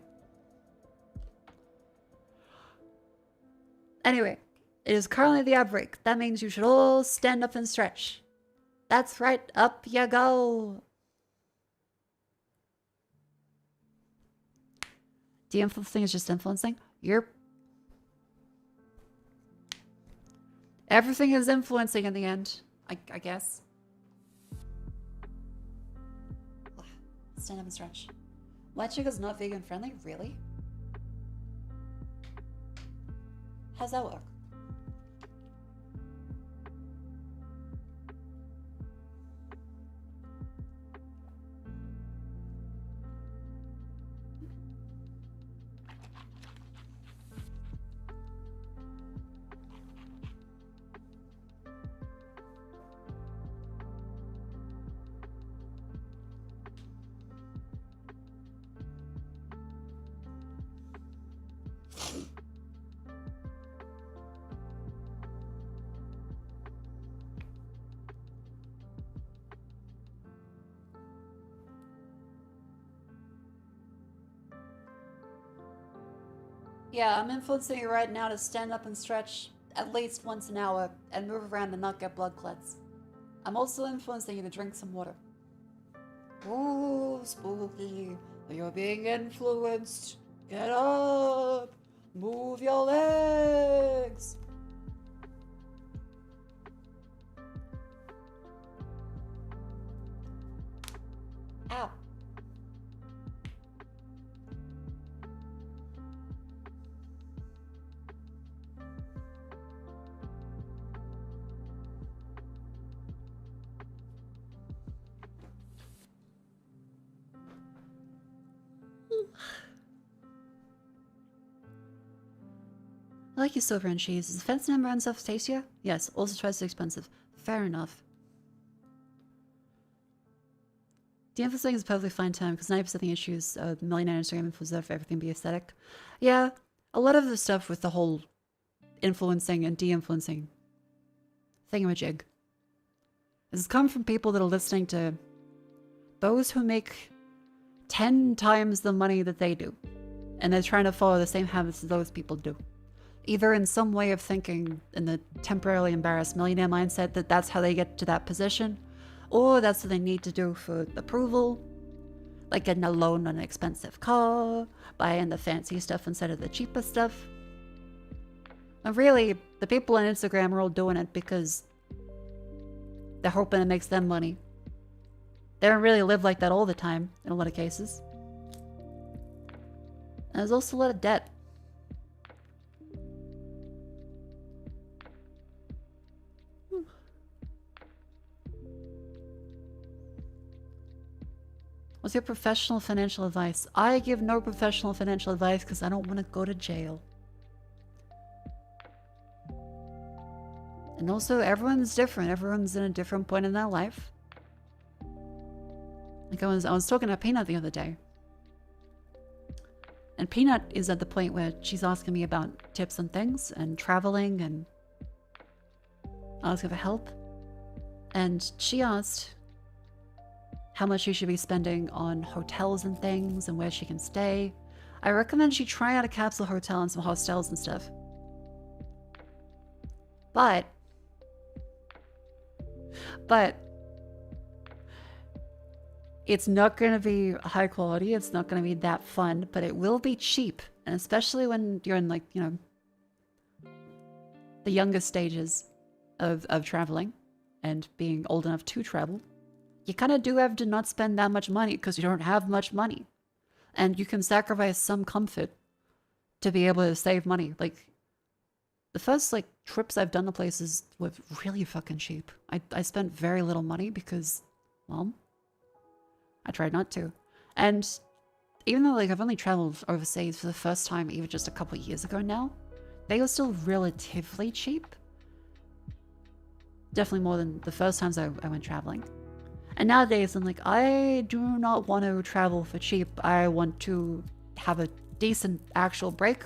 Anyway, it is currently the outbreak. That means you should all stand up and stretch. That's right, up you go. De-influencing is just influencing? You're... Everything is influencing in the end, I guess. Stand up and stretch. White sugar's not vegan friendly? Really? How's that work? Yeah, I'm influencing you right now to stand up and stretch at least once an hour and move around and not get blood clots. I'm also influencing you to drink some water. Ooh, spooky. You're being influenced. Get up. Move your legs. Ow. I like your silver and cheese. Is the fancy number on stuff tastier? Yes, also twice as expensive. Fair enough. De-emphasizing is a perfectly fine term because 90% of the issues of the millionaire Instagram influencers for everything be aesthetic. Yeah, a lot of the stuff with the whole influencing and de-influencing thingamajig has come from people that are listening to those who make 10 times the money that they do And they're trying to follow the same habits as those people do. Either in some way of thinking in the temporarily embarrassed millionaire mindset that that's how they get to that position, or that's what they need to do for approval, like getting a loan on an expensive car, buying the fancy stuff instead of the cheaper stuff. And really, the people on Instagram are all doing it because they're hoping it makes them money. They don't really live like that all the time, in a lot of cases. And there's also a lot of debt. What's your professional financial advice? I give no professional financial advice because I don't want to go to jail. And also, everyone's different. Everyone's in a different point in their life. Like I was talking to Peanut the other day. And Peanut is at the point where she's asking me about tips and things and traveling and asking for help. And she asked how much she should be spending on hotels and things and where she can stay. I recommend she try out a capsule hotel and some hostels and stuff. But it's not going to be high quality. It's not going to be that fun, but it will be cheap. And especially when you're in, like, you know, the younger stages of traveling and being old enough to travel, you kind of do have to not spend that much money because you don't have much money. And you can sacrifice some comfort to be able to save money. Like, the first, like, trips I've done to places were really fucking cheap. I spent very little money because, well, I tried not to. And even though, like, I've only traveled overseas for the first time even just a couple of years ago now, they were still relatively cheap. Definitely more than the first times I went traveling. And nowadays, I'm like, I do not want to travel for cheap. I want to have a decent actual break.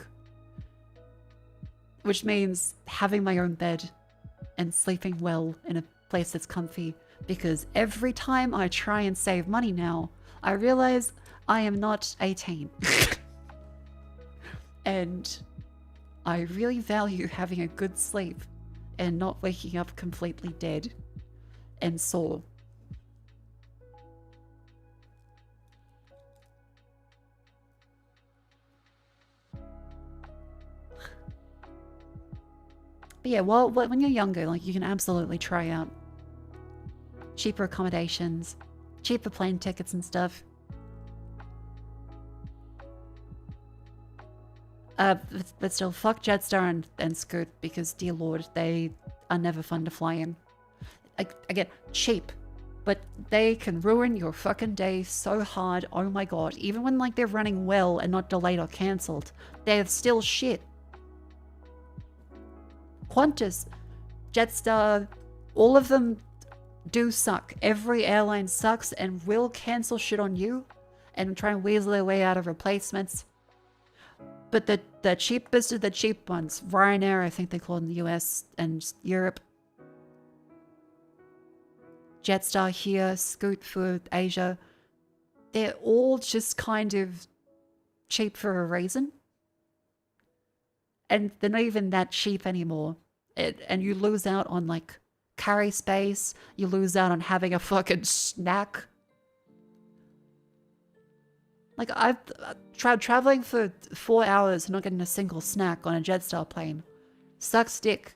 Which means having my own bed and sleeping well in a place that's comfy. Because every time I try and save money now, I realize I am not 18. And I really value having a good sleep and not waking up completely dead and sore. But yeah, well, when you're younger, like, you can absolutely try out cheaper accommodations, cheaper plane tickets and stuff. But still, fuck Jetstar and Scoot because, dear lord, they are never fun to fly in. Again, cheap, but they can ruin your fucking day so hard. Oh my god. Even when, like, they're running well and not delayed or cancelled, they're still shit. Qantas, Jetstar, all of them do suck. Every airline sucks and will cancel shit on you and try and weasel their way out of replacements. But the cheapest of the cheap ones, Ryanair, I think they call it in the US and Europe, Jetstar here, Scoot for Asia, they're all just kind of cheap for a reason. And they're not even that cheap anymore. And you lose out on, like, carry space. You lose out on having a fucking snack. Like, I've tried traveling for 4 hours and not getting a single snack on a Jetstar plane. Sucks dick.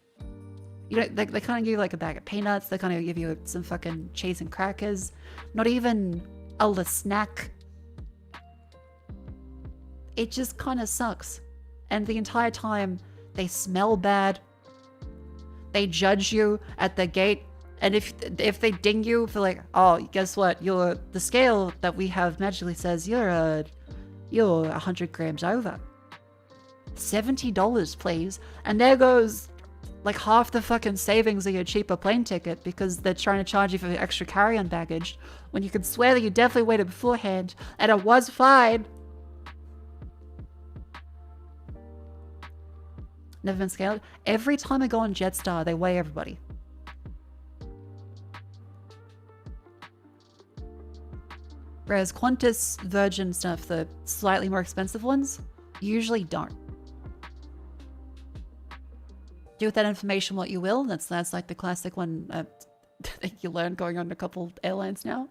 You know, they kind of give you, like, a bag of peanuts. They kind of give you some fucking cheese and crackers. Not even a snack. It just kind of sucks. And the entire time, they smell bad. They judge you at the gate. And if they ding you for, like, oh, guess what? The scale that we have magically says you're 100 grams over. $70, please. And there goes, like, half the fucking savings of your cheaper plane ticket because they're trying to charge you for extra carry-on baggage when you can swear that you definitely waited beforehand and it was fine. Never been scaled. Every time I go on Jetstar, they weigh everybody. Whereas Qantas, Virgin stuff, the slightly more expensive ones, You usually don't. Do with that information what you will. That's like the classic one that you learn going on a couple airlines now.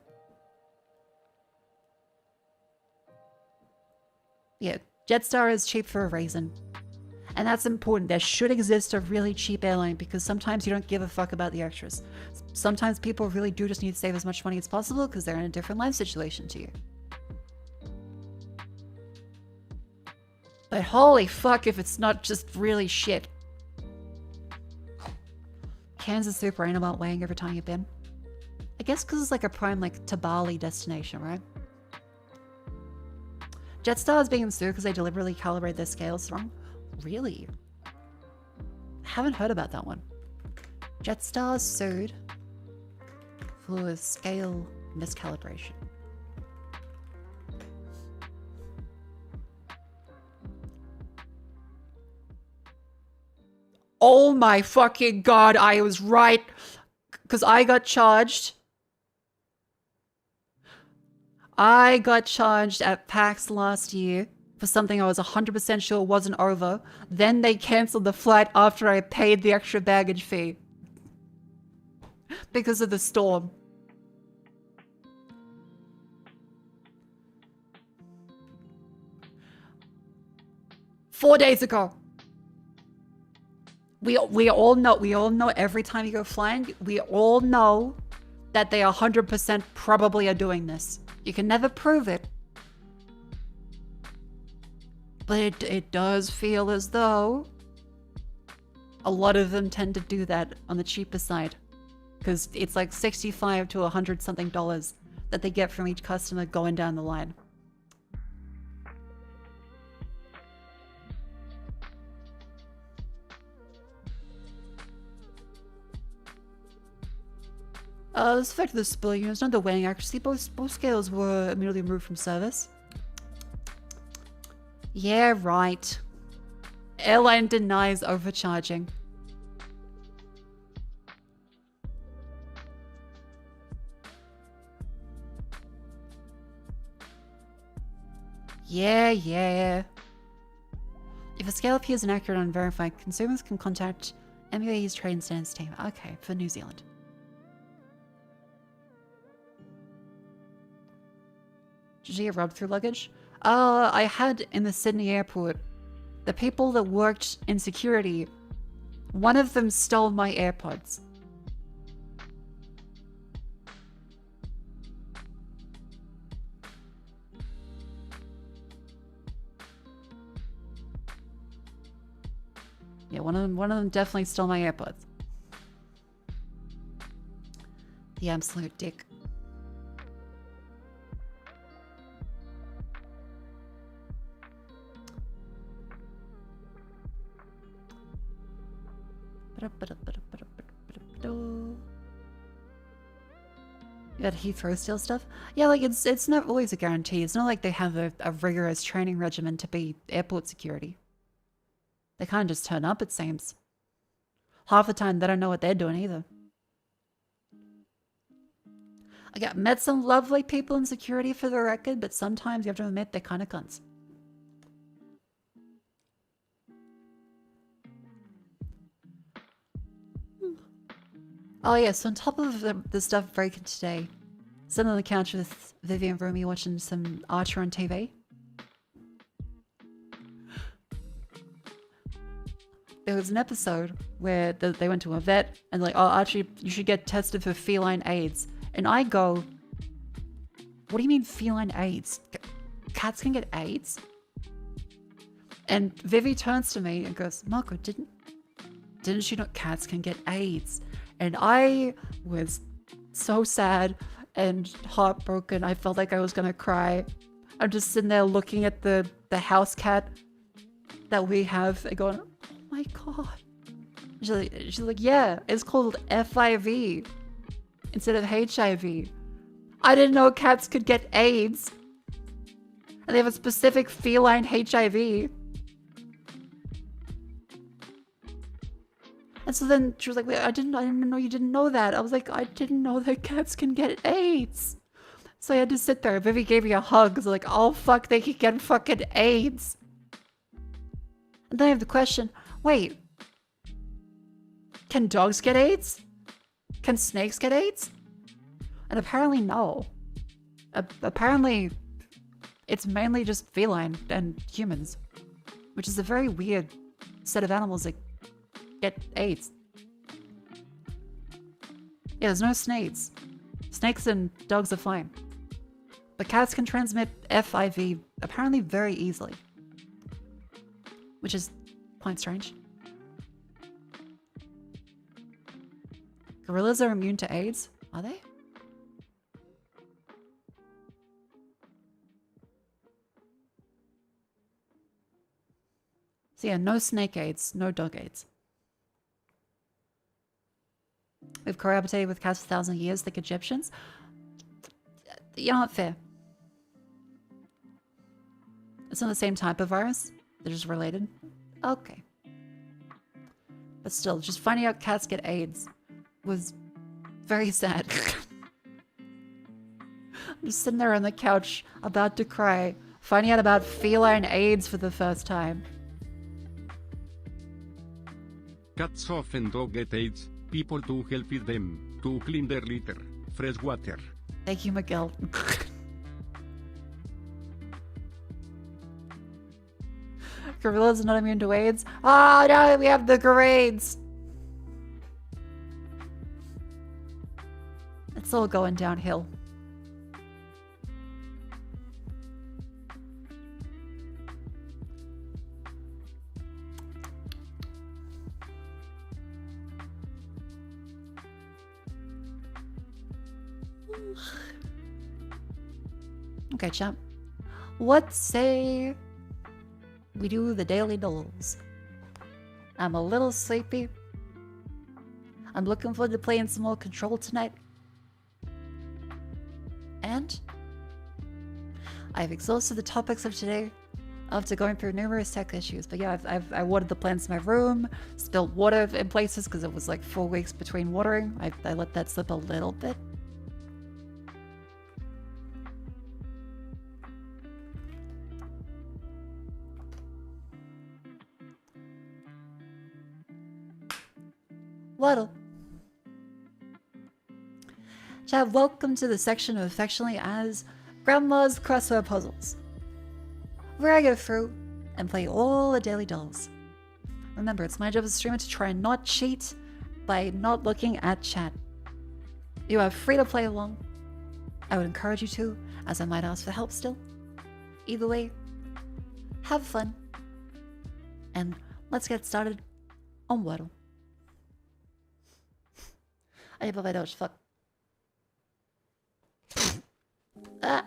Yeah, Jetstar is cheap for a reason. And that's important. There should exist a really cheap airline because sometimes you don't give a fuck about the extras. Sometimes people really do just need to save as much money as possible because they're in a different life situation to you. But holy fuck if it's not just really shit. Kansas super animal weighing every time you've been. I guess because it's like a prime like to Bali destination, right? Jetstar is being sued because they deliberately calibrate their scales wrong. Really? Haven't heard about that one. Jetstar sued for scale miscalibration. Oh my fucking god, I was right. Because I got charged. I got charged at PAX last year for something I was 100% sure wasn't over. Then they cancelled the flight after I paid the extra baggage fee. Because of the storm. Four days ago. We all know every time you go flying, we all know that they 100% probably are doing this. You can never prove it. But it does feel as though a lot of them tend to do that on the cheaper side. Because it's like $65 to $100 something that they get from each customer going down the line. This affected the spill units, not the weighing accuracy. Both scales were immediately removed from service. Yeah, right. Airline denies overcharging. Yeah. If a scale appears inaccurate or unverified, consumers can contact MUA's Trade and Standards team. Okay, for New Zealand. Did you get rubbed through luggage? I had in the Sydney airport. The people that worked in security, one of them stole my AirPods. Yeah, one of them definitely stole my AirPods. The absolute dick. You got Heathrow steal stuff? Yeah, like it's not always a guarantee. It's not like they have a rigorous training regimen to be airport security. They kind of just turn up, it seems. Half the time they don't know what they're doing either. I met some lovely people in security for the record, but sometimes you have to admit they're kind of cunts. Oh yeah, so on top of the stuff breaking today, sitting on the couch with Vivian and Rumi watching some Archer on TV. There was an episode where they went to a vet and like, oh, Archie, you should get tested for feline AIDS. And I go, what do you mean feline AIDS? Cats can get AIDS? And Vivi turns to me and goes, Mako, didn't you know cats can get AIDS? And I was so sad and heartbroken. I felt like I was gonna cry. I'm just sitting there looking at the house cat that we have and going, oh my god. She's like, yeah, it's called FIV instead of HIV. I didn't know cats could get AIDS. And they have a specific feline HIV. And so then she was like, wait, I didn't know you didn't know that. I was like, I didn't know that cats can get AIDS. So I had to sit there. Vivi gave me a hug. I was like, oh fuck, they can get fucking AIDS. Then I have the question, wait, can dogs get AIDS? Can snakes get AIDS? And apparently no. Apparently it's mainly just feline and humans, which is a very weird set of animals that get AIDS. Yeah, there's no snakes. Snakes and dogs are fine. But cats can transmit FIV apparently very easily, which is quite strange. Gorillas are immune to AIDS? Are they? So yeah, no snake AIDS, no dog AIDS. We've cohabitated with cats for 1,000 years, like Egyptians. You're not fair. It's not the same type of virus. They're just related. Okay. But still, just finding out cats get AIDS was very sad. I'm just sitting there on the couch, about to cry, finding out about feline AIDS for the first time. Cats often do get AIDS. People to help with them, to clean their litter, fresh water. Thank you, Miguel. Gorillas are not immune to AIDS? Oh no, we have the grades! It's all going downhill. Okay, champ. What say we do the daily dolls? I'm a little sleepy. I'm looking forward to playing some more Control tonight. And I've exhausted the topics of today after going through numerous tech issues. But yeah, I watered the plants in my room, spilled water in places because it was like 4 weeks between watering. I let that slip a little bit. Waddle. Chad, welcome to the section of affectionately as Grandma's Crossword Puzzles, where I go through and play all the daily dolls. Remember, it's my job as a streamer to try and not cheat by not looking at chat. You are free to play along. I would encourage you to, as I might ask for help still. Either way, have fun. And let's get started on Waddle. I need my nose, fuck. Ah.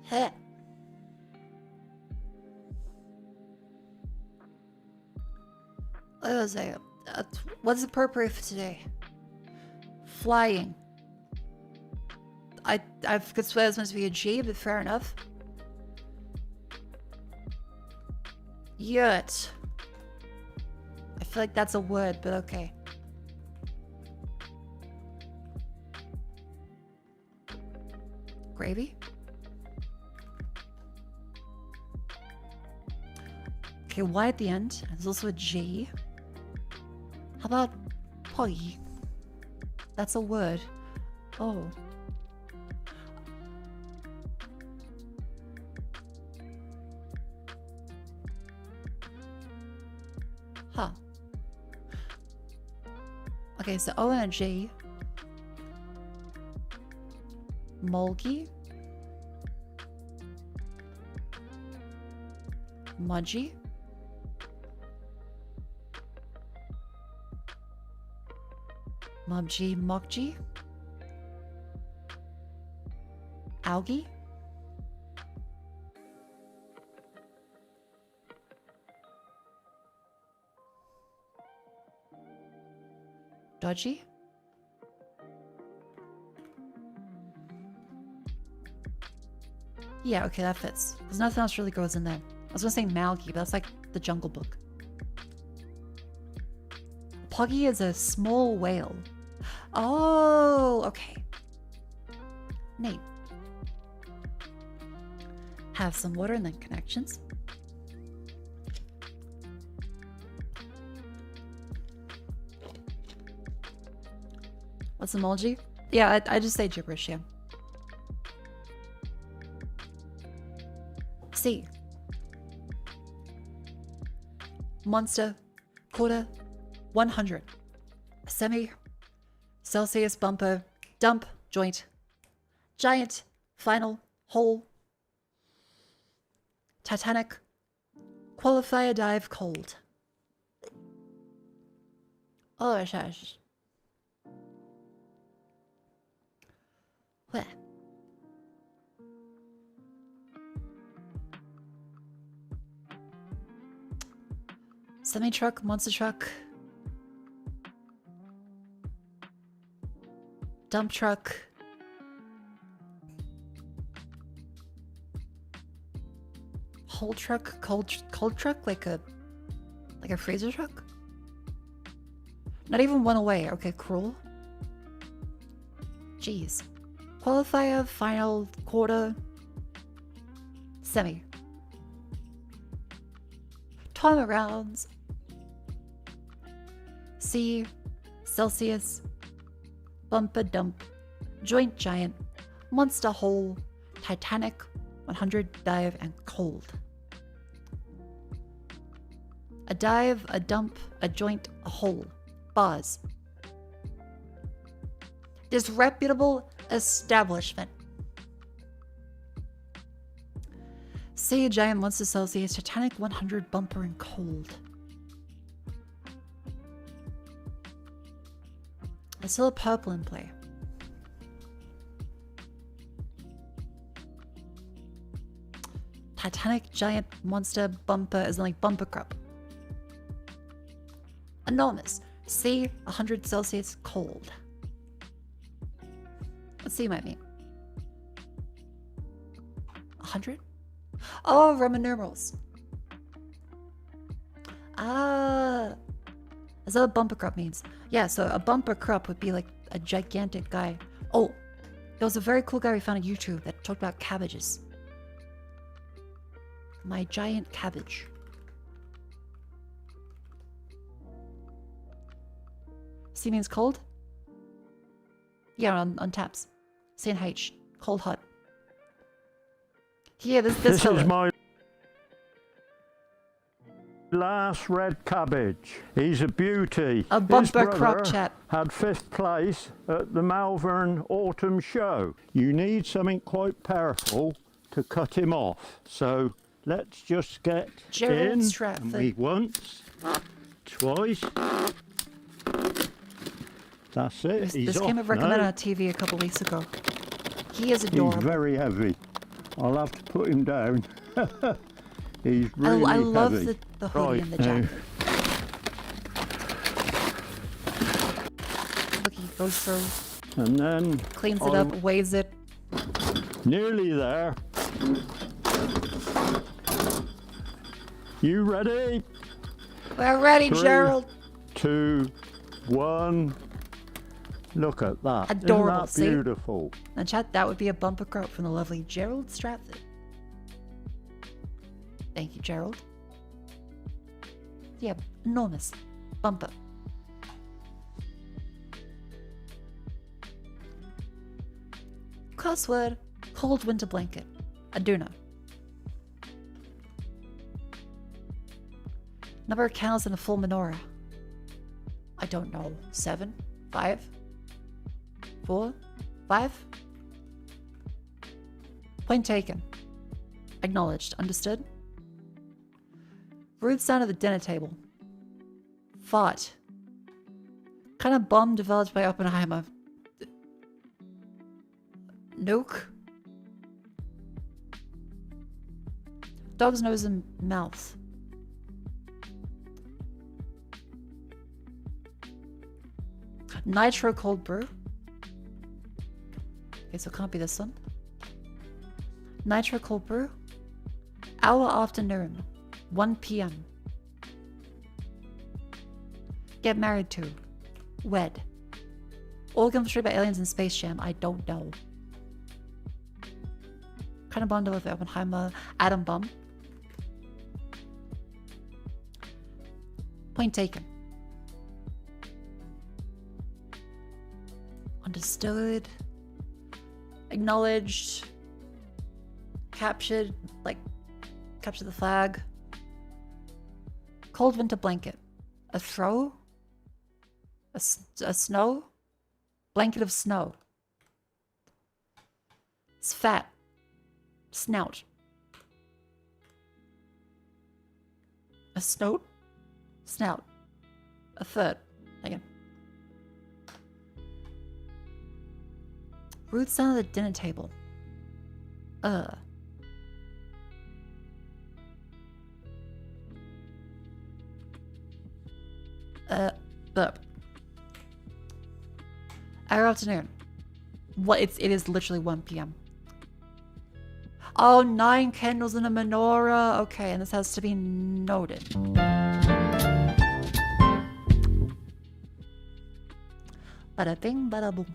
Heh. What was I? What's appropriate for today? Flying. I could swear it's meant to be a G, but fair enough. Yurt. I feel like that's a word, but okay. Gravy? Okay, Y at the end. There's also a G. How about poggy? That's a word. Oh. Huh. Okay, so O and a G. Mulgy. Mudgy. Mubgy, Mokgy. Algae. Dodgy. Yeah, okay, that fits. There's nothing else really goes in there. I was gonna say Malgi, but that's like the Jungle Book. Poggy is a small whale. Oh, okay. Neat. Have some water and then connections. What's emoji? Yeah, I just say gibberish, yeah. C. Monster, quarter, 100. Semi, Celsius, bumper, dump, joint, giant, final, whole, Titanic, qualifier, dive, cold. Oh, gosh. Where? Semi-truck, monster truck, dump truck, whole truck, cold truck, like a freezer truck? Not even one away. Okay, cruel. Jeez. Qualifier, final, quarter, semi. Timer rounds. C, Celsius, bumper dump, joint giant, monster hole, Titanic, 100, dive, and cold. A dive, a dump, a joint, a hole. Bars. Disreputable establishment. Say a giant monster Celsius, Titanic 100, bumper, and cold. There's still a purple in play. Titanic, giant, monster, bumper is like bumper crop. Enormous. C, 100 Celsius, cold. What C might mean? 100? Oh, Roman numerals. Ah. Is that what bumper crop means? Yeah, so a bumper crop would be like a gigantic guy. Oh, there was a very cool guy we found on YouTube that talked about cabbages. My giant cabbage. C means cold? Yeah, on taps. C and H. Cold, hot. Yeah, this is my last red cabbage. He's a beauty. A bumper His crop brother chat. had 5th place at the Malvern Autumn Show. You need something quite powerful to cut him off. So let's just get Gerald in. Stratford. And we once, twice. That's it. This came up recommended on TV a couple weeks ago. He is adorable. He's very heavy. I'll have to put him down. He's really I love heavy. the hoodie and the jacket. Look, he goes through, And then cleans it up, weighs it. Nearly there. You ready? We're ready, 3, Gerald. 2, 1. Look at that. Adorable. Isn't that beautiful? And chat, that would be a bumper crop from the lovely Gerald Stratford. Thank you, Gerald. Yeah, enormous. Bumper. Crossword. Cold winter blanket. I do know. Number of candles in a full menorah. I don't know. 7? 5? 4? 5? Point taken. Acknowledged. Understood? Rude sound at the dinner table. Fart. Kind of bomb developed by Oppenheimer. Nuke. Dog's nose and mouth. Nitro cold brew. Okay, so it can't be this one. Nitro cold brew. Hour afternoon. 1 p.m. Get married to. Wed. Organ destroyed by aliens in Space Jam. I don't know. Kind of bundle with Oppenheimer. Atom bomb. Point taken. Understood. Acknowledged. Captured. Like, capture the flag. Cold winter blanket. A throw? A snow? Blanket of snow. It's fat. Snout. A snout? Snout. A third. Again. Rude sound at the dinner table. Burp. Our afternoon. What? It is literally 1 p.m. Oh, 9 candles in a menorah. Okay, and this has to be noted. Bada bing, bada boom.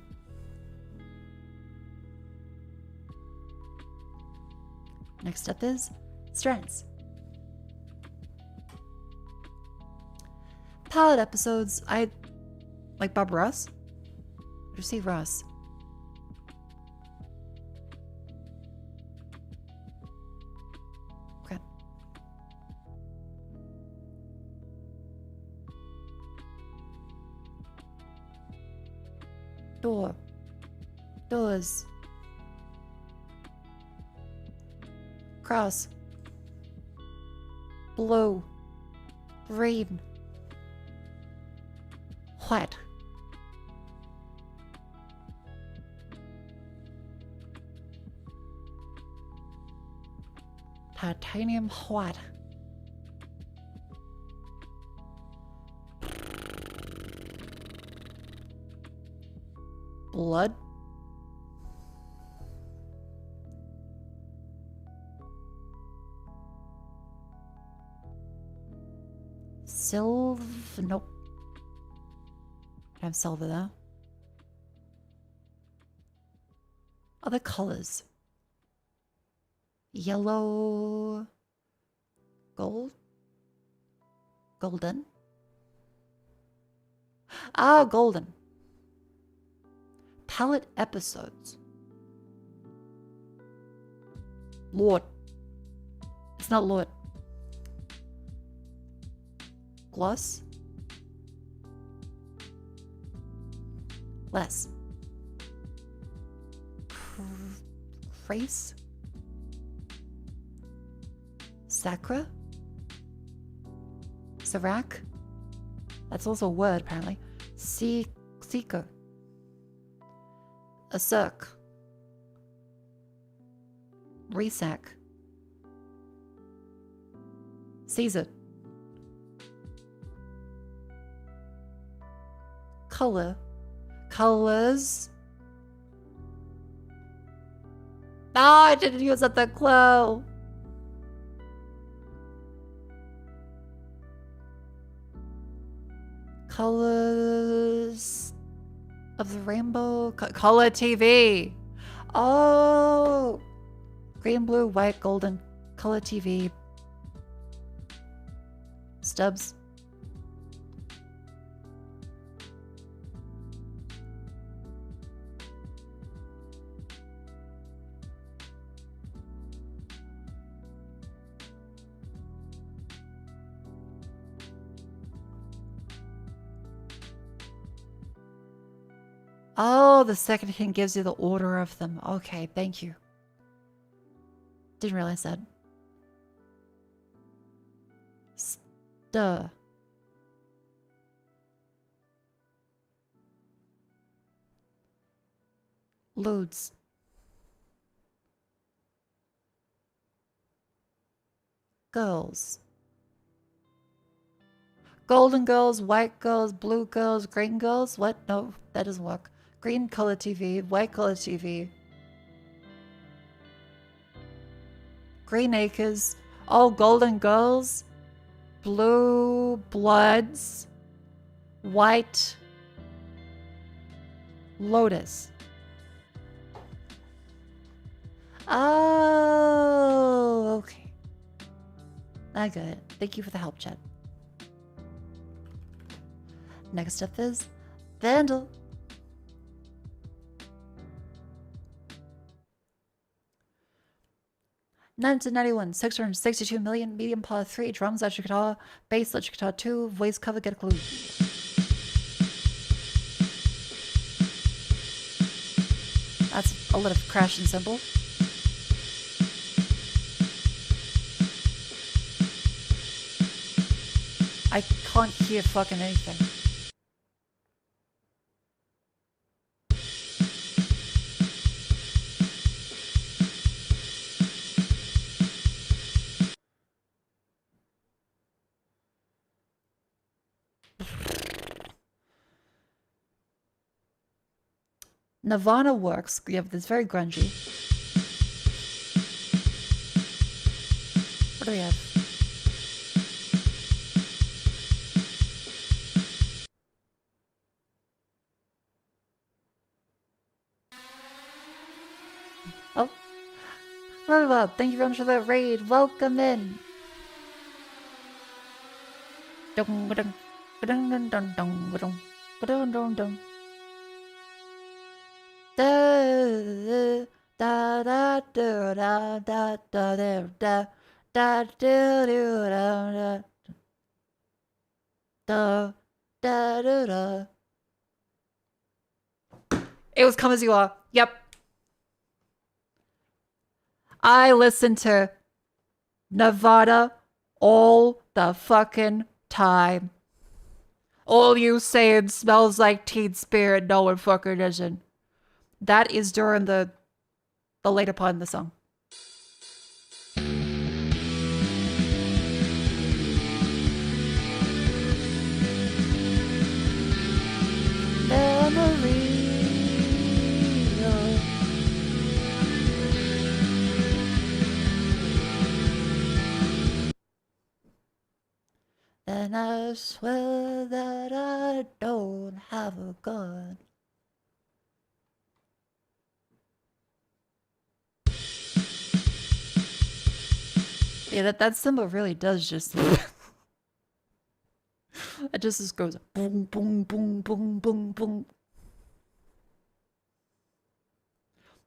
Next up is strengths. Pilot episodes. I like Bob Ross. Or see Ross. Okay. Door. Doors. Cross. Blue. Green. White. Titanium white. Blood. Silver. Nope. I have silver there. Other colors. Yellow. Gold. Golden. Ah, golden. Palette episodes. Lord. It's not Lord. Gloss. Less. Trace. Sacra. Sirac. That's also a word, apparently. Seeker. A circ. Resac. Caesar. Color. Colors. Oh, I didn't use up the clue. Colors of the rainbow. Color TV. Oh. Green, blue, white, golden. Color TV. Stubs. Oh, the second hint gives you the order of them. Okay, thank you. Didn't realize that. Stir. Loads. Girls. Golden girls, white girls, blue girls, green girls. What? No, that doesn't work. Green color TV, white color TV. Green acres. Oh, golden girls. Blue bloods. White. Lotus. Oh, okay. I got it. Thank you for the help, chat. Next up is Vandal. $1991, 662 million, medium part 3, drums, electric guitar, bass, electric guitar 2, voice cover, get a clue. That's a lot of crash and cymbal. I can't hear fucking anything. Nirvana works. Yeah, but it's very grungy. What do we have? Oh. Well, thank you very much for the raid. Welcome in. Dun, dun, dun, dun, dun, dun, dun, dun, dun, dun. Da da da da da da da da da da da da da da. It was Come As You Are. Yep. I listen to Nirvana all the fucking time. All you saying smells like Teen Spirit, no one fucking isn't. That is during the later part in the song. Memory. And I swear that I don't have a gun. Yeah, that symbol really does just... it just goes boom, boom, boom, boom, boom, boom.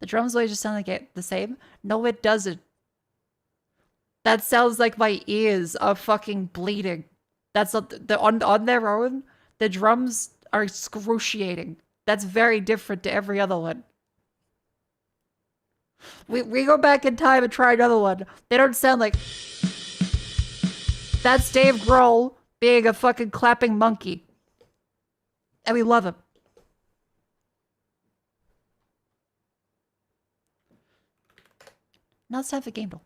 The drums always just sound like it the same. No, it doesn't. That sounds like my ears are fucking bleeding. That's not on their own. The drums are excruciating. That's very different to every other one. We go back in time and try another one. They don't sound like... That's Dave Grohl being a fucking clapping monkey. And we love him. Now it's time for Gamble.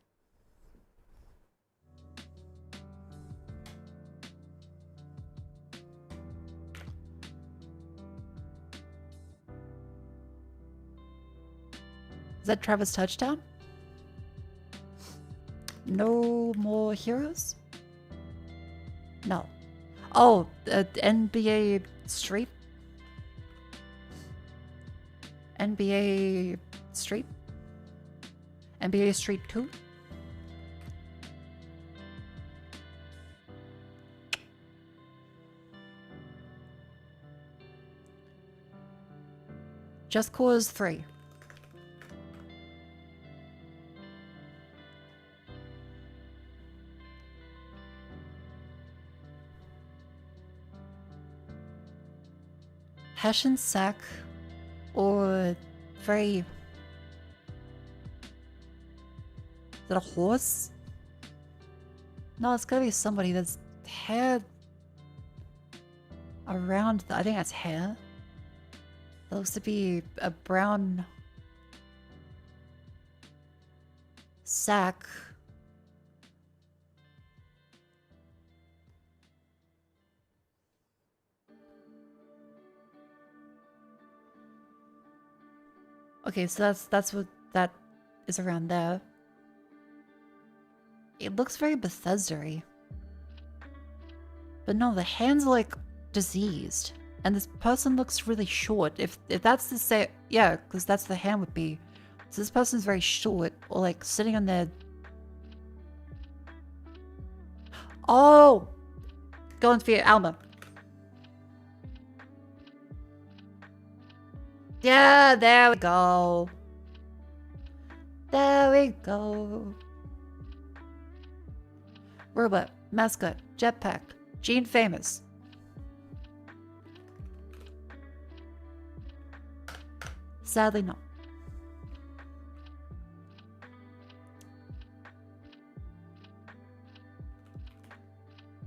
Is that Travis Touchdown? No more heroes? No. Oh, NBA Street? NBA Street? NBA Street 2? Just Cause 3. Hessian sack or very... Is that a horse? No, it's gotta be somebody that's hair around I think that's hair. That looks to be a brown sack. Okay, so that's what that is around there. It looks very Bethesda-y. But no, the hands are like diseased. And this person looks really short. If that's the same, yeah, because that's the hand would be. So this person's very short, or like sitting on their. Oh, going for your Alma. Yeah, there we go. There we go. Robot, mascot, jetpack, Gene famous. Sadly, no.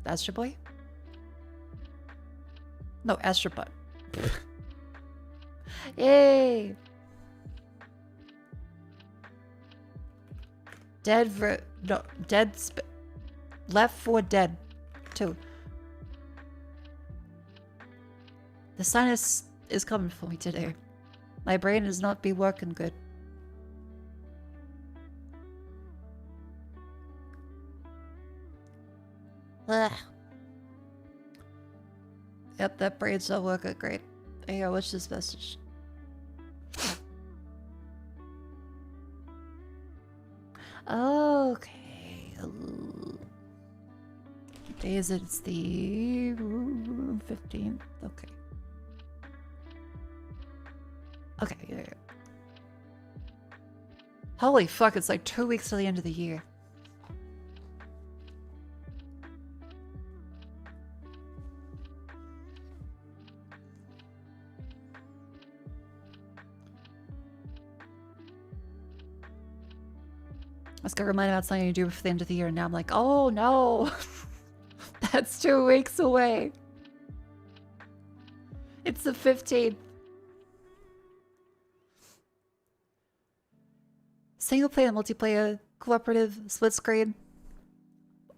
Astro Boy? No, Astrobot. Yay! Left 4 Dead 2. The sinus is coming for me today. My brain does not be working good. Ugh. Yep, that brain's not working great. Hey, what's this message? Okay. What day is it? It's the 15th. Okay. Okay, yeah. Holy fuck, it's like 2 weeks till the end of the year. I was gonna remind about something to do before the end of the year, and now I'm like, oh no, that's 2 weeks away. It's the 15th. Single player, multiplayer, cooperative, split screen.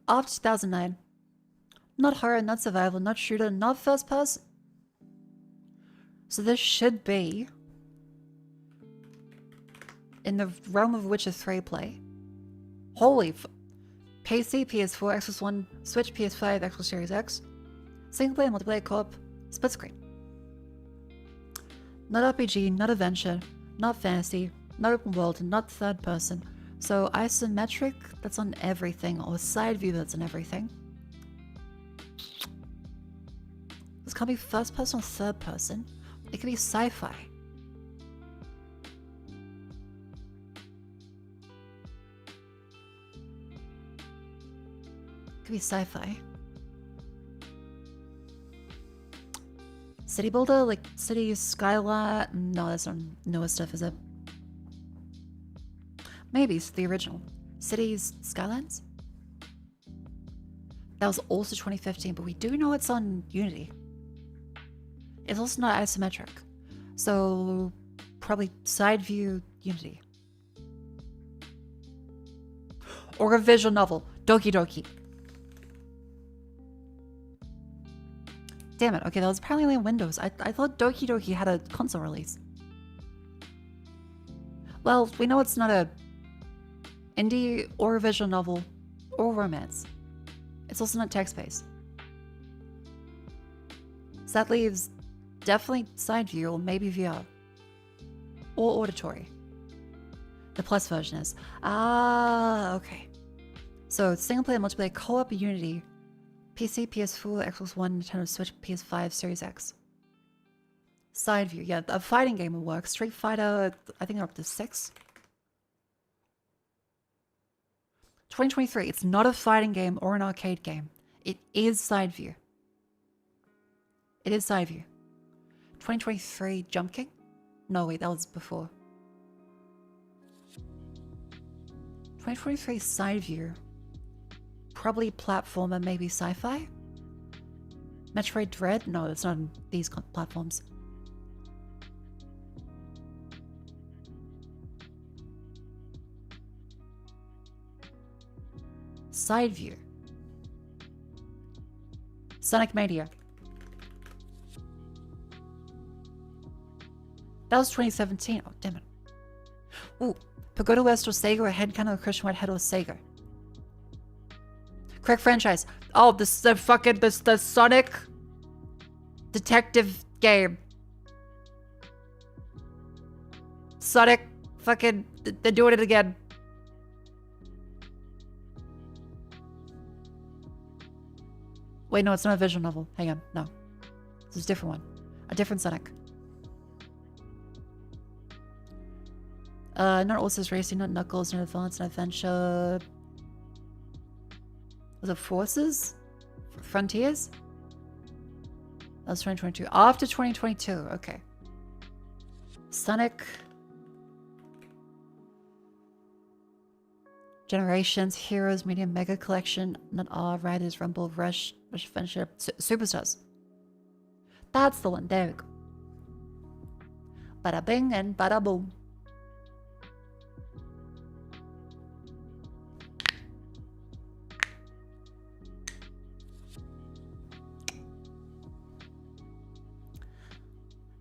Off 2009. Not horror, not survival, not shooter, not first person. So this should be in the realm of Witcher 3 play. Holy PC, PS4, Xbox One, Switch, PS5, Xbox Series X. Single player, multiplayer, co-op, split screen. Not RPG, not adventure, not fantasy, not open world, not third person. So isometric, that's on everything, or side view, that's on everything. This can't be first person or third person. It could be sci-fi. Could be sci-fi. City builder, like city skyline. No, that's not newer stuff, is it? Maybe it's the original. Cities Skylines? That was also 2015, but we do know it's on Unity. It's also not isometric. So probably side view Unity. Or a visual novel. Doki Doki. Damn it. Okay, that was apparently only on Windows. I thought Doki Doki had a console release. Well, we know it's not a indie or a visual novel or romance. It's also not text-based. So that leaves definitely side view or maybe VR. Or auditory. The plus version is. Ah, okay. So single player, multiplayer, co-op, Unity, PC, PS4, Xbox One, Nintendo Switch, PS5, Series X. Side view, yeah, a fighting game will work. Street Fighter, I think they're up to 6. 2023, it's not a fighting game or an arcade game. It is side view. It is side view. 2023, Jump King? No, wait, that was before. 2023, side view. Probably platformer, maybe sci-fi? Metroid Dread? No, it's not on these platforms. Side view. Sonic Mania. That was 2017. Oh, damn it. Ooh, Pagoda West or Sega or Headcanon or Christian Whitehead or Sega. Correct franchise. Oh, the Sonic Detective Game. Sonic. Fucking. They're doing it again. Wait, no, it's not a visual novel. Hang on. No. This is a different one. A different Sonic. Not Ulcer's Racing, not Knuckles, not Advance, not Adventure. Was it Forces? Frontiers? That was 2022. After 2022. Okay. Sonic. Generations, Heroes, Medium, Mega Collection, not R, Riders, Rumble, Rush, Rush Adventure, Superstars. That's the one. There we go. Bada bing and bada boom.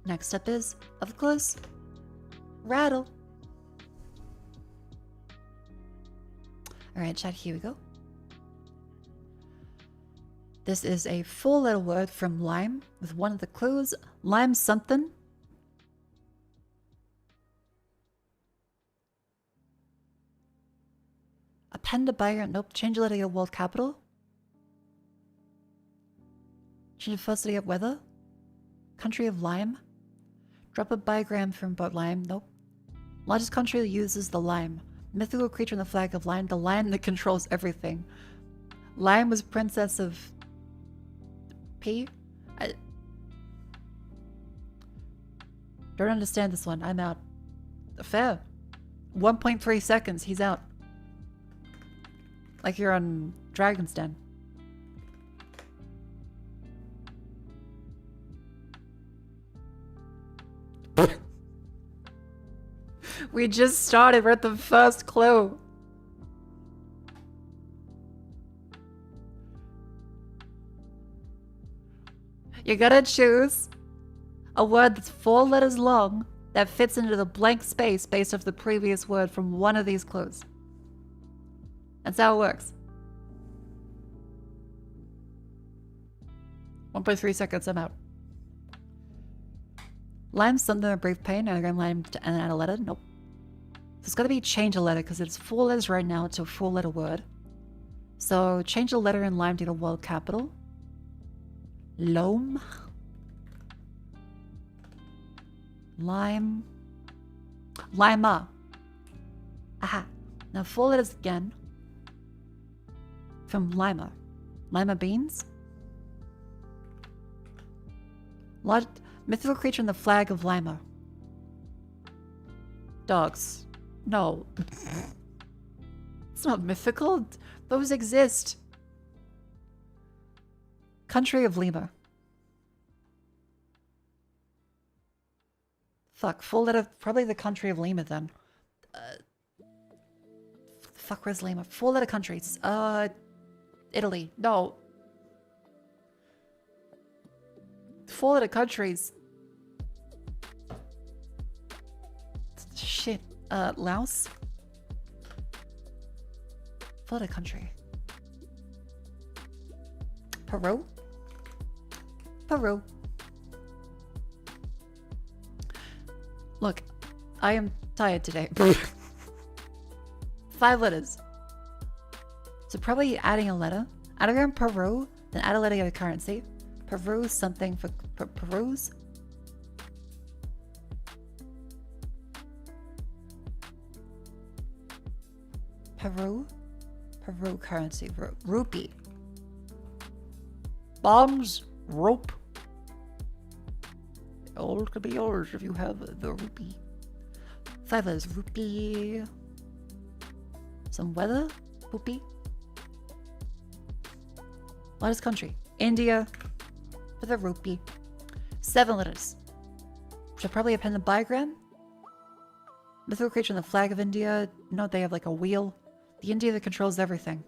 Next up is, of course, Rattle. Alright, chat, here we go. This is a 4-letter word from Lime with one of the clues. Lime something. Append a bigram. Nope. Change a letter to your world capital. Change the first letter of weather. Country of Lime. Drop a bigram from about Lime. Nope. Largest country that uses the lime. Mythical creature in the flag of Lime. The lion that controls everything. Lime was princess of P? I don't understand this one. I'm out. Fair. 1.3 seconds. He's out. Like you're on Dragon's Den. We just started. We're at the first clue. You gotta choose a word that's 4 letters long that fits into the blank space based off the previous word from one of these clues. That's how it works. 1.3 seconds, I'm out. Lime, something, a brief pain, anagram, lime, and add a letter. Nope. So it's gotta be change a letter because it's 4 letters right now. It's a 4-letter word. So change a letter in Lime to the world capital. Loam. Lime. Lima. Aha. Now 4 letters again. From Lima. Lima beans. Large mythical creature in the flag of Lima. Dogs. No. It's not mythical. Those exist. Country of Lima. Fuck, 4 letter, probably the country of Lima then. Fuck, where's Lima? 4 letter countries. Italy. No. 4 letter countries. Shit. Laos? 4 letter country. Peru? Peru. Look, I am tired today. 5 letters. So probably adding a letter. Anagram Peru, then add a letter to the currency. Peru something for Peru's. Peru? Peru currency. Rupee. Bombs. Rope. All could be yours if you have the rupee. 5 letters. Rupee. Some weather. Rupee. Largest country. India. For the rupee. 7 letters. Should probably append a bigram. Mythical creature in the flag of India. No, they have like a wheel. The India that controls everything.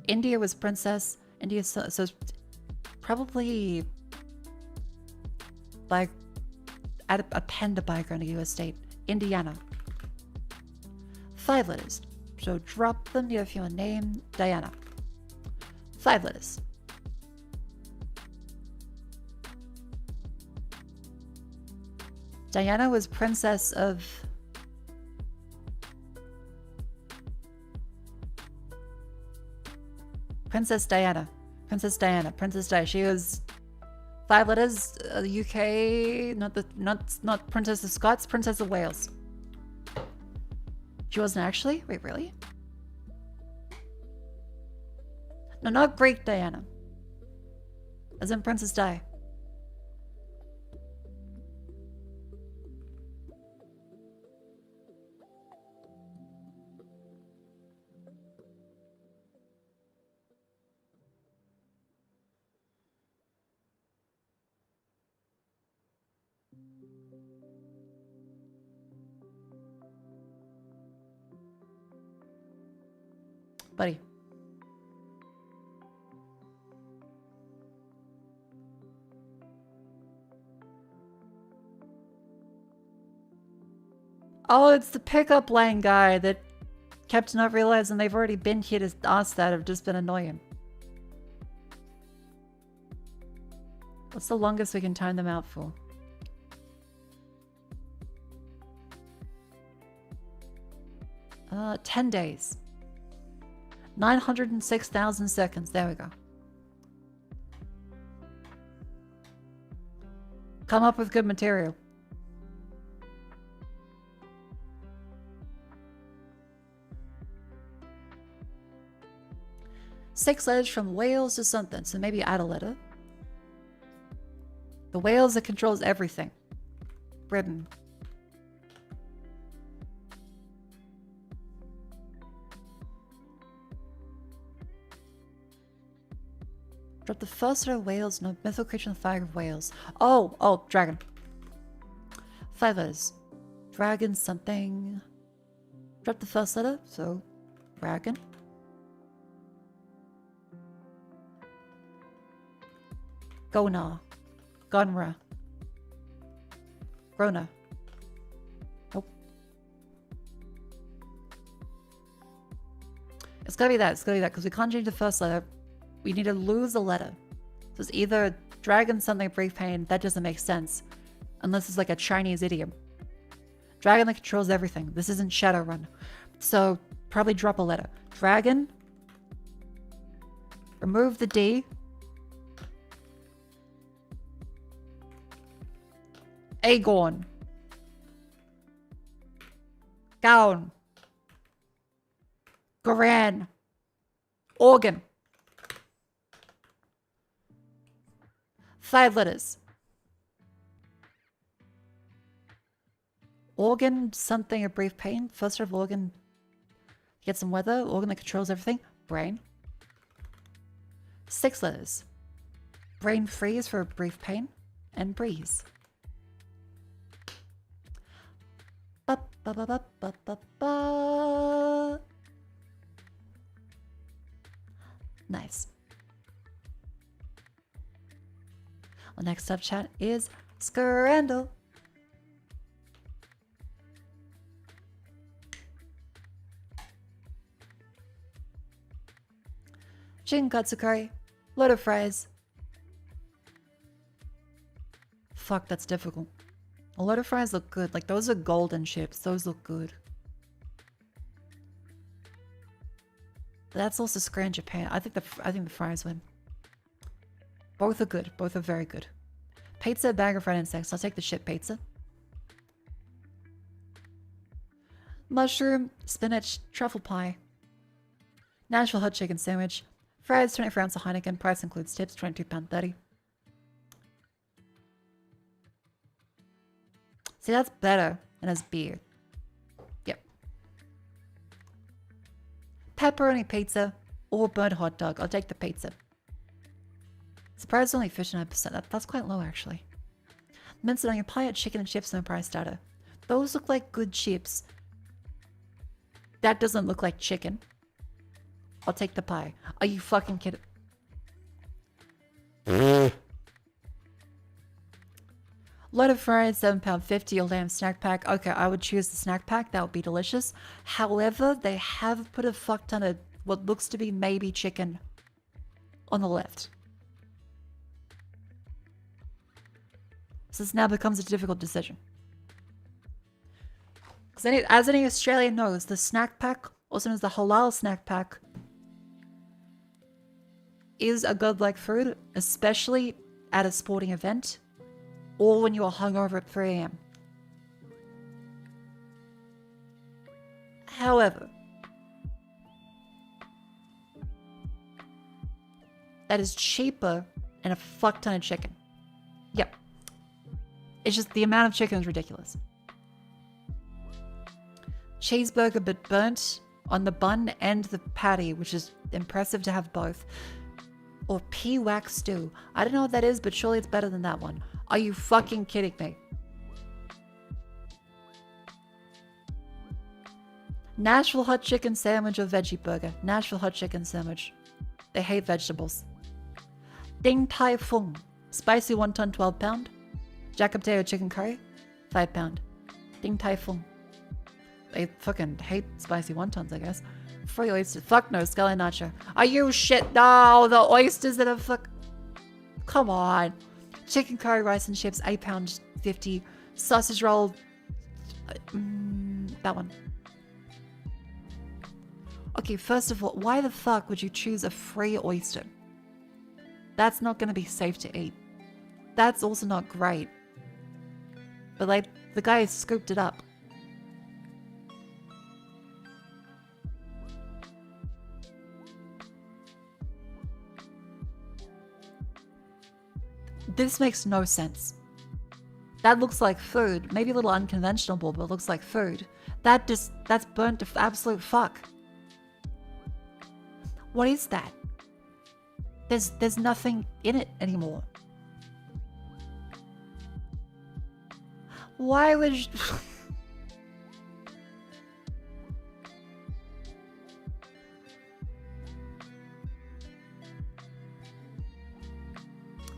India was princess. India, so probably like append a bigram to U.S. state. Indiana. 5 letters. So drop them if you want name Diana. 5 letters. Diana was princess of... Princess Diana. Princess Diana. Princess Di. She was 5 letters. UK. Not Princess of Scots. Princess of Wales. She wasn't actually? Wait, really? No, not Great Diana. As in Princess Di. Buddy. Oh, it's the pickup line guy that kept not realizing they've already been here to ask that. Have just been annoying. What's the longest we can time them out for? Uh, 10 days. 906,000 seconds. There we go. Come up with good material. Six letters from Wales to something, so maybe add a letter. The Wales that controls everything. Britain. Drop the first letter of Wales, no mythical creature in the fire of Wales. Oh, dragon. 5 letters. Dragon something. Drop the first letter, so dragon. Gona. Gunra. Grona. Nope. It's gotta be that, because we can't change the first letter. We need to lose a letter. So it's either dragon something brief pain, that doesn't make sense. Unless it's like a Chinese idiom. Dragon that controls everything. This isn't Shadowrun. So probably drop a letter. Dragon. Remove the D. Aegon. Gown. Garan. Organ. 5 letters. Organ, something, a brief pain. First of organ. Get some weather. Organ that controls everything. Brain. 6 letters. Brain freeze for a brief pain. And breeze. Ba, ba, ba, ba, ba, ba, ba. Nice. Well, next up, chat, is Scrandal. Chicken katsukari. Load of fries. Fuck, that's difficult. A lot of fries look good. Like, those are golden chips. Those look good. But that's also Scran Japan. I think the fries win. Both are good. Both are very good. Pizza, bag of fried insects. I'll take the shit pizza. Mushroom, spinach, truffle pie. Nashville hot chicken sandwich. Fries, 24 ounce of Heineken. Price includes tips, £22.30. See, that's better than as beer. Yep. Pepperoni pizza or burnt hot dog. I'll take the pizza. Surprised only 59%. That's quite low, actually. Minced onion pie, chicken and chips, no price starter. Those look like good chips. That doesn't look like chicken. I'll take the pie. Are you fucking kidding? Load of fries, £7.50, or lamb snack pack. Okay, I would choose the snack pack. That would be delicious. However, they have put a fuck ton of what looks to be maybe chicken on the left. So this now becomes a difficult decision. Because as any Australian knows, the snack pack, also known as the halal snack pack, is a godlike food, especially at a sporting event or when you are hungover at 3 a.m. However, that is cheaper than a fuck ton of chicken. Yep. It's just the amount of chicken is ridiculous. Cheeseburger but burnt on the bun and the patty, which is impressive to have both. Or pea wax stew. I don't know what that is, but surely it's better than that one. Are you fucking kidding me? Nashville hot chicken sandwich or veggie burger? Nashville hot chicken sandwich. They hate vegetables. Ding Tai Fung. Spicy wonton 12 pound. Jack potato chicken curry 5 pound. Ding Tai Fung. They fucking hate spicy wontons, I guess. Free oysters. Fuck no, Scully Nacho. Are you shit? No, the oysters that are fuck. Come on. Chicken curry, rice and chips, 8 pound 50. Sausage roll. That one. Okay, first of all, why the fuck would you choose a free oyster? That's not gonna be safe to eat. That's also not great. But like, the guy scooped it up. This makes no sense. That looks like food. Maybe a little unconventional, but it looks like food. That's burnt to absolute fuck. What is that? There's nothing in it anymore. Why would you...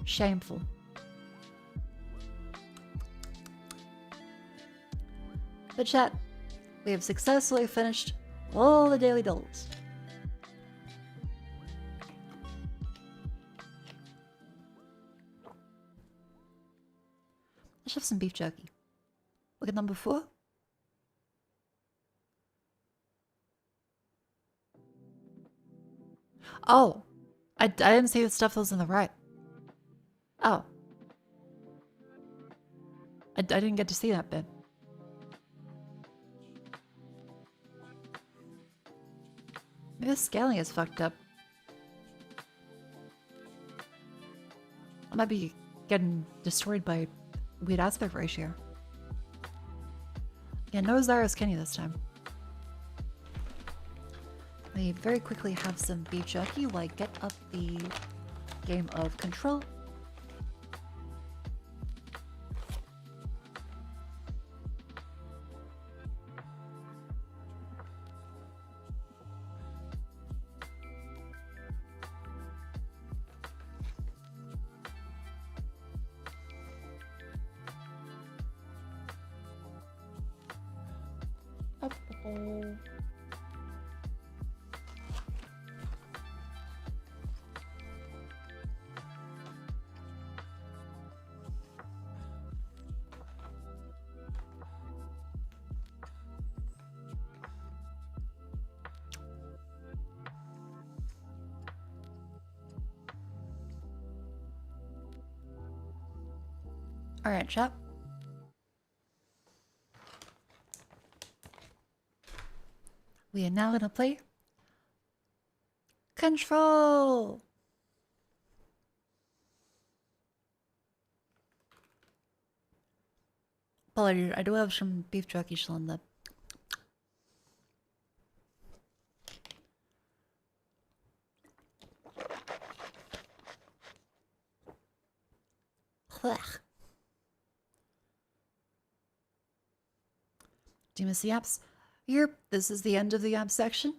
Shameful. But chat, we have successfully finished all the daily doubles. Let's have some beef jerky. Look at number 4. Oh, I didn't see the stuff that was on the right. Oh. I didn't get to see that bit. Maybe the scaling is fucked up. I might be getting destroyed by weird aspect ratio. Yeah, no Zara's Kenny this time. Let me very quickly have some beef jerky while I get up the game of Control. Alright, chat. We are now gonna play Control! Apologies, I do have some beef jerky still in the... Do you miss the apps? Here, this is the end of the app section.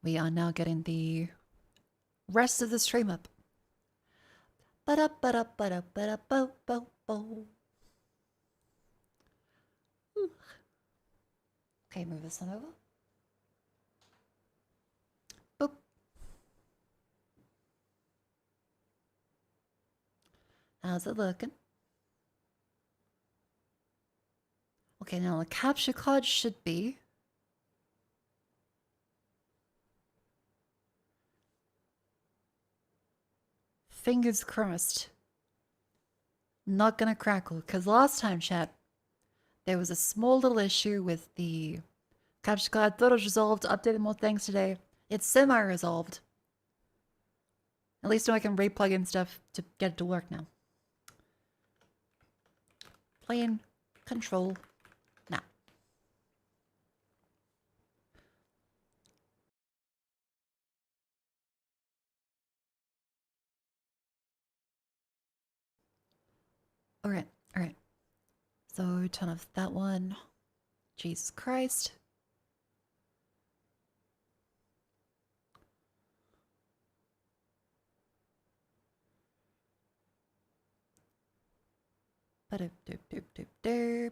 We are now getting the rest of the stream up. Okay, move this one over. Boop. How's it looking? Okay, now the capture card should be... Fingers crossed. Not gonna crackle, because last time, chat, there was a small little issue with the capture card. Thought it was resolved, updated more things today. It's semi-resolved. At least I can re-plug in stuff to get it to work now. Playing control now. Alright, alright. So turn off that one. Jesus Christ. Ba-doop, doop, doop, doop, doop.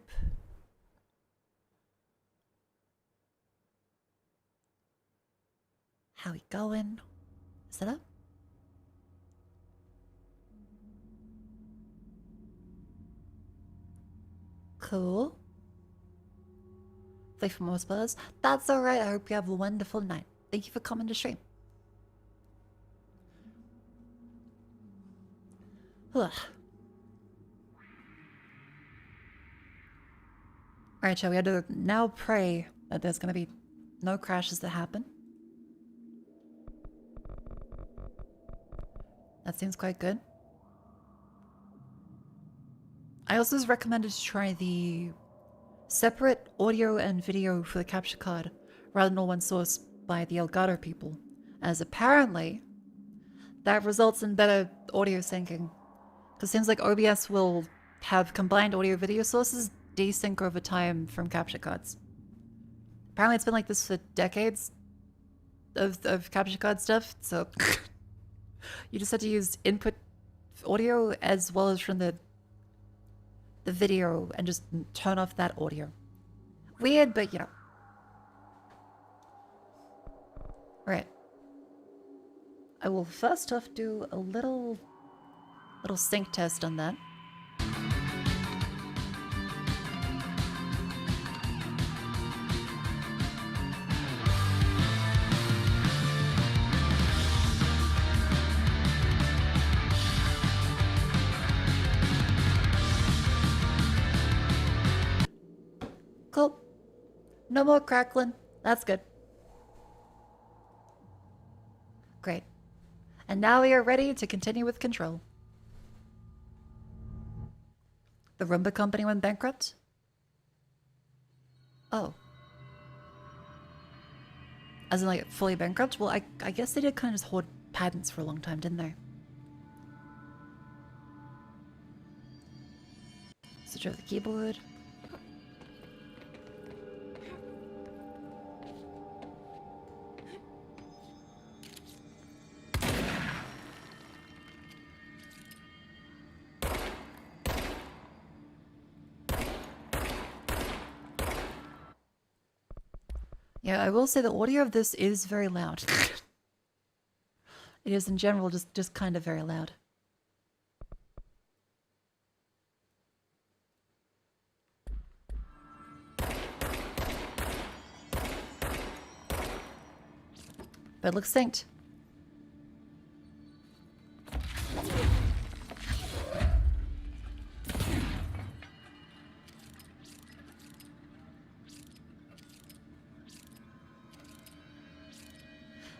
How we going? Is that up? Cool. Play for more spurs. That's alright. I hope you have a wonderful night. Thank you for coming to stream. Ugh. Alright, shall we have to now pray that there's gonna be no crashes that happen? That seems quite good. I also was recommended to try the separate audio and video for the capture card rather than all one source by the Elgato people, as apparently that results in better audio syncing. Because it seems like OBS will have combined audio video sources desync over time from capture cards. Apparently it's been like this for decades of capture card stuff, so you just have to use input audio as well as from the video and just turn off that audio. Weird, but you know. Alright. I will first off do a little sync test on that. Cool. No more crackling. That's good. Great. And now we are ready to continue with control. The Roomba company went bankrupt? Oh. As in like fully bankrupt? Well, I guess they did kind of just hoard patents for a long time, didn't they? Switch over the keyboard. Yeah, I will say the audio of this is very loud. It is in general just kind of very loud. But it looks synced.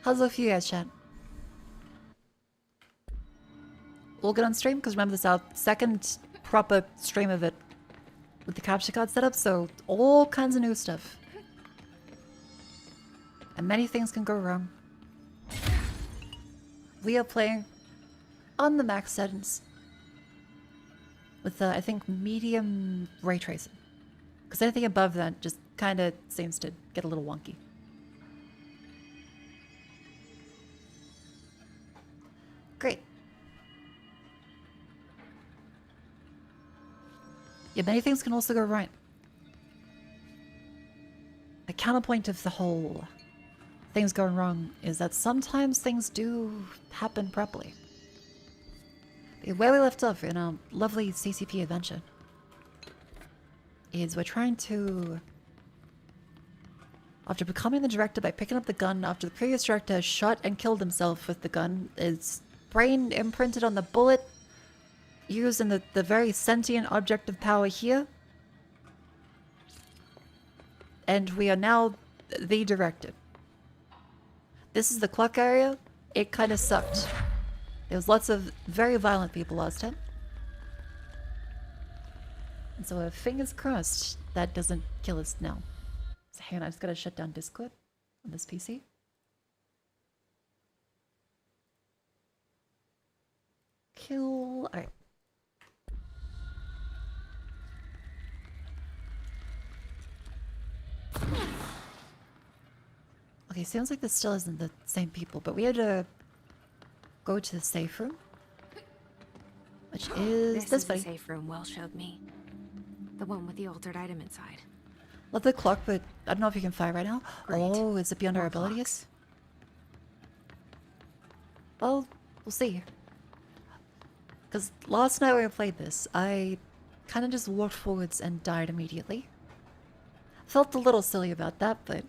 How's it for you guys, chat? All good on stream? Because remember, this is our second proper stream of it with the capture card setup, so all kinds of new stuff. And many things can go wrong. We are playing on the max settings with, I think, medium ray tracing. Because anything above that just kind of seems to get a little wonky. Great. Yeah, many things can also go right. The counterpoint of the whole things going wrong is that sometimes things do happen properly. Where we left off in our lovely CCP adventure is we're trying to... After becoming the director by picking up the gun after the previous director has shot and killed himself with the gun, his brain imprinted on the bullet, used in the very sentient object of power here. And we are now the director. This is the clock area. It kind of sucked. There was lots of very violent people last time. And so fingers crossed that doesn't kill us now. So hang on, I just gotta shut down Discord on this PC. Kill... Alright. Okay, sounds like this still isn't the same people, but we had to go to the safe room. Which is this is way. the safe room Will showed me. The one with the altered item inside. Love the clock, but I don't know if you can fire right now. Great. Oh, is it beyond our More abilities? Well, we'll see. Because last night when I played this, I kind of just walked forwards and died immediately. Felt a little silly about that, but...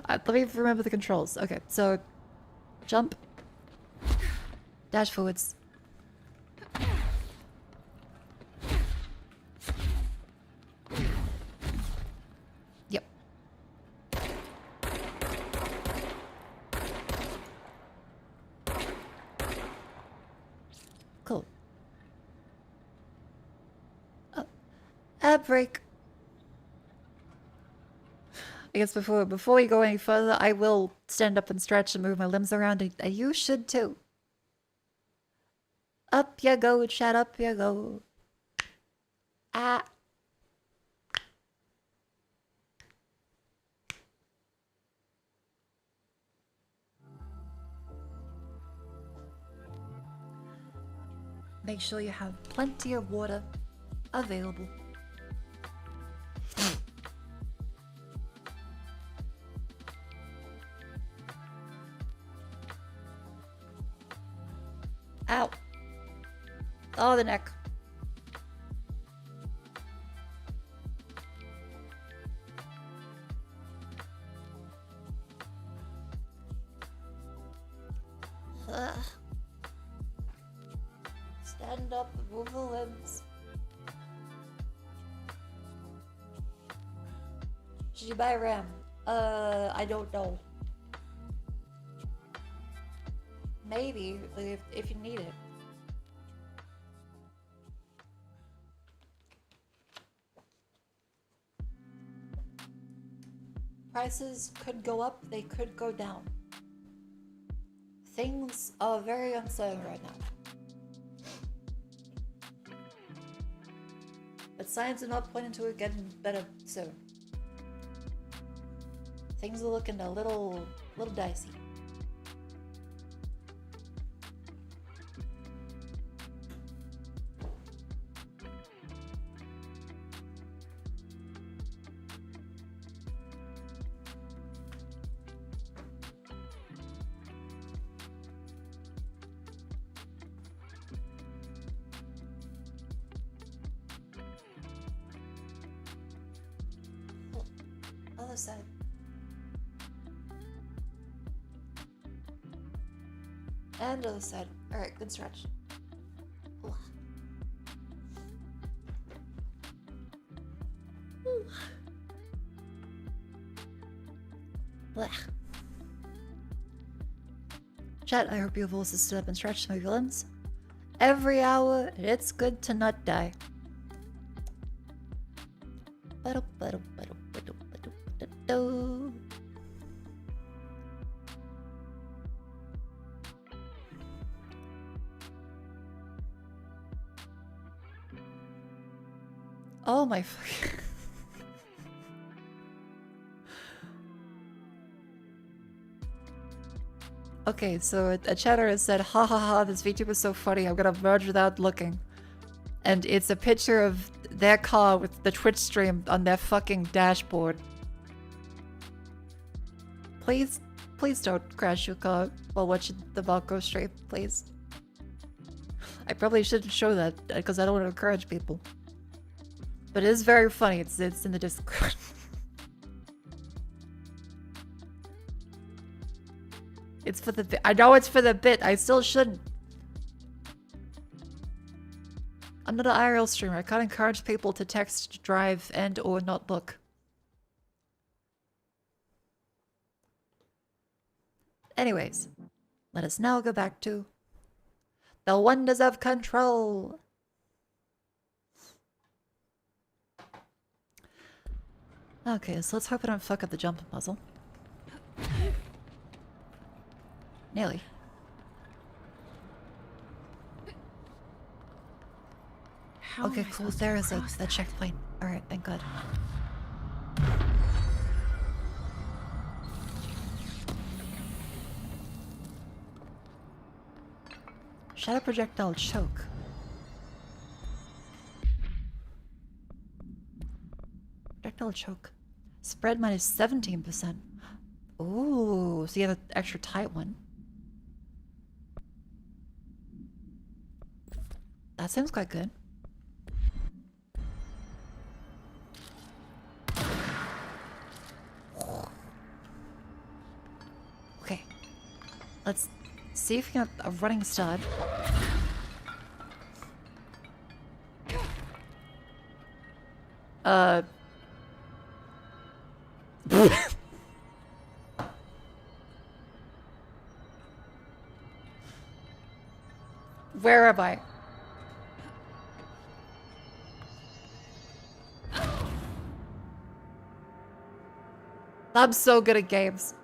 let me remember the controls. Okay, so... Jump. Dash forwards. Yep. Cool. Oh. Ad break. I guess before we go any further, I will stand up and stretch and move my limbs around, and you should too. Up you go, chat, up you go. Ah. Make sure you have plenty of water available. Ow. Oh, the neck. Ugh. Stand up and move the limbs. Should you buy RAM? I don't know. Maybe, if you need it. Prices could go up, they could go down. Things are very uncertain right now. But signs are not pointing to it getting better soon. Things are looking a little dicey. Other side. And other side. Alright, good stretch. Ooh. Ooh. Blech. Chat, I hope you have also stood up and stretched some of your limbs. Every hour, it's good to not die. Oh my fucking... Okay, so a chatter has said, ha ha ha, this VTuber is so funny, I'm gonna merge without looking. And it's a picture of their car with the Twitch stream on their fucking dashboard. Please don't crash your car while watching the Mako stream, please. I probably shouldn't show that because I don't want to encourage people. But it is very funny. It's in the Discord. It's for the bit. I know it's for the bit. I still shouldn't. I'm not an IRL streamer. I can't encourage people to text, drive, and or not look. Anyways, let us now go back to the wonders of control. Okay, so let's hope I don't fuck up the jumping puzzle. Nearly. Okay, cool. There is a checkpoint. Alright, thank God. Shadow projectile choke. Projectile choke. Spread minus 17%. Ooh, so you have an extra tight one. That seems quite good. Okay. Let's see if we can get a running start. Where am I? I'm so good at games.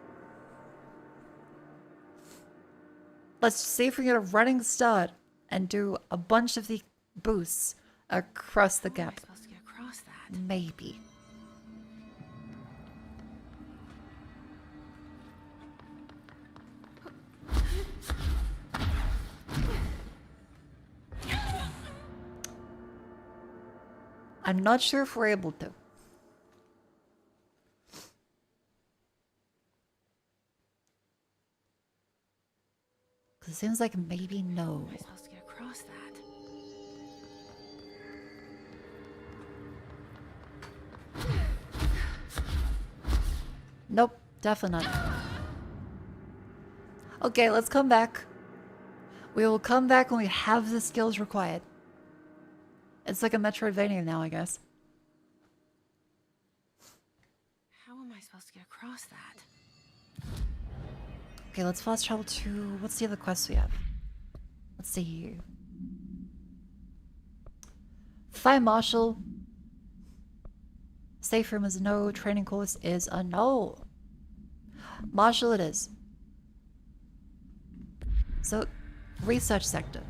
Let's see if we get a running start and do a bunch of the boosts across the gap. Supposed to get across that. Maybe. I'm not sure if we're able to. Because it seems like maybe no. Am I supposed to get across that? Nope, definitely not. Okay, let's come back. We will come back when we have the skills required. It's like a Metroidvania now, I guess. How am I supposed to get across that? Okay, let's fast travel to... What's the other quests we have? Let's see. Find Marshall. Safe room is a no. Training course is a no. Marshall it is. So, research sector.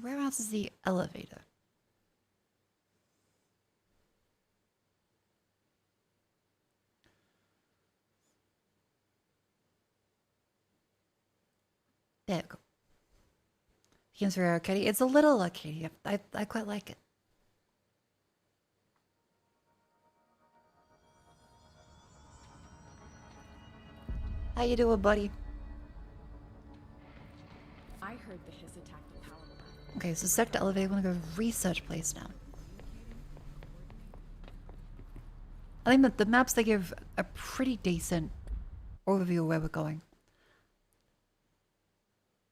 Whereabouts is the elevator? There we go. Game's very arcadey. It's a little arcadey. I quite like it. How you doing, buddy? I heard the hiss attack the power line. Okay, so sector elevator. I'm gonna go research place now. I think that the maps they give a pretty decent overview of where we're going.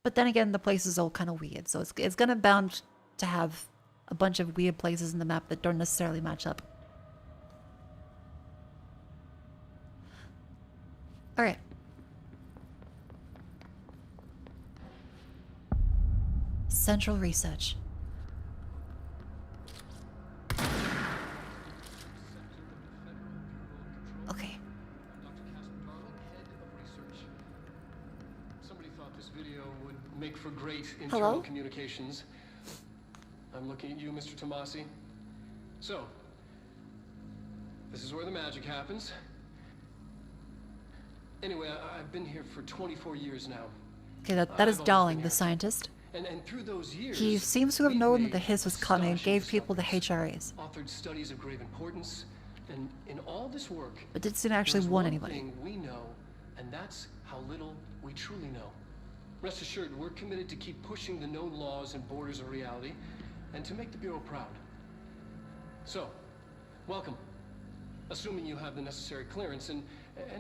But then again, the place is all kind of weird, so it's gonna bound to have a bunch of weird places in the map that don't necessarily match up. Alright. Central research. Okay. Somebody thought this video would make for great Hello? internal communications. I'm looking at you, Mr. Tomasi. So, this is where the magic happens. Anyway, I've been here for 24 years now. Okay, that is Darling, the scientist. And through those years, He seems to have we've known that made the hiss was coming and astonishing gave people the discoveries. HRAs. Authored studies of grave importance, And in all this work, But didn't seem to actually there's want one anybody. thing we know, and that's how little we truly know. Rest assured, we're committed to keep pushing the known laws and borders of reality, and to make the Bureau proud. So, welcome. Assuming you have the necessary clearance, and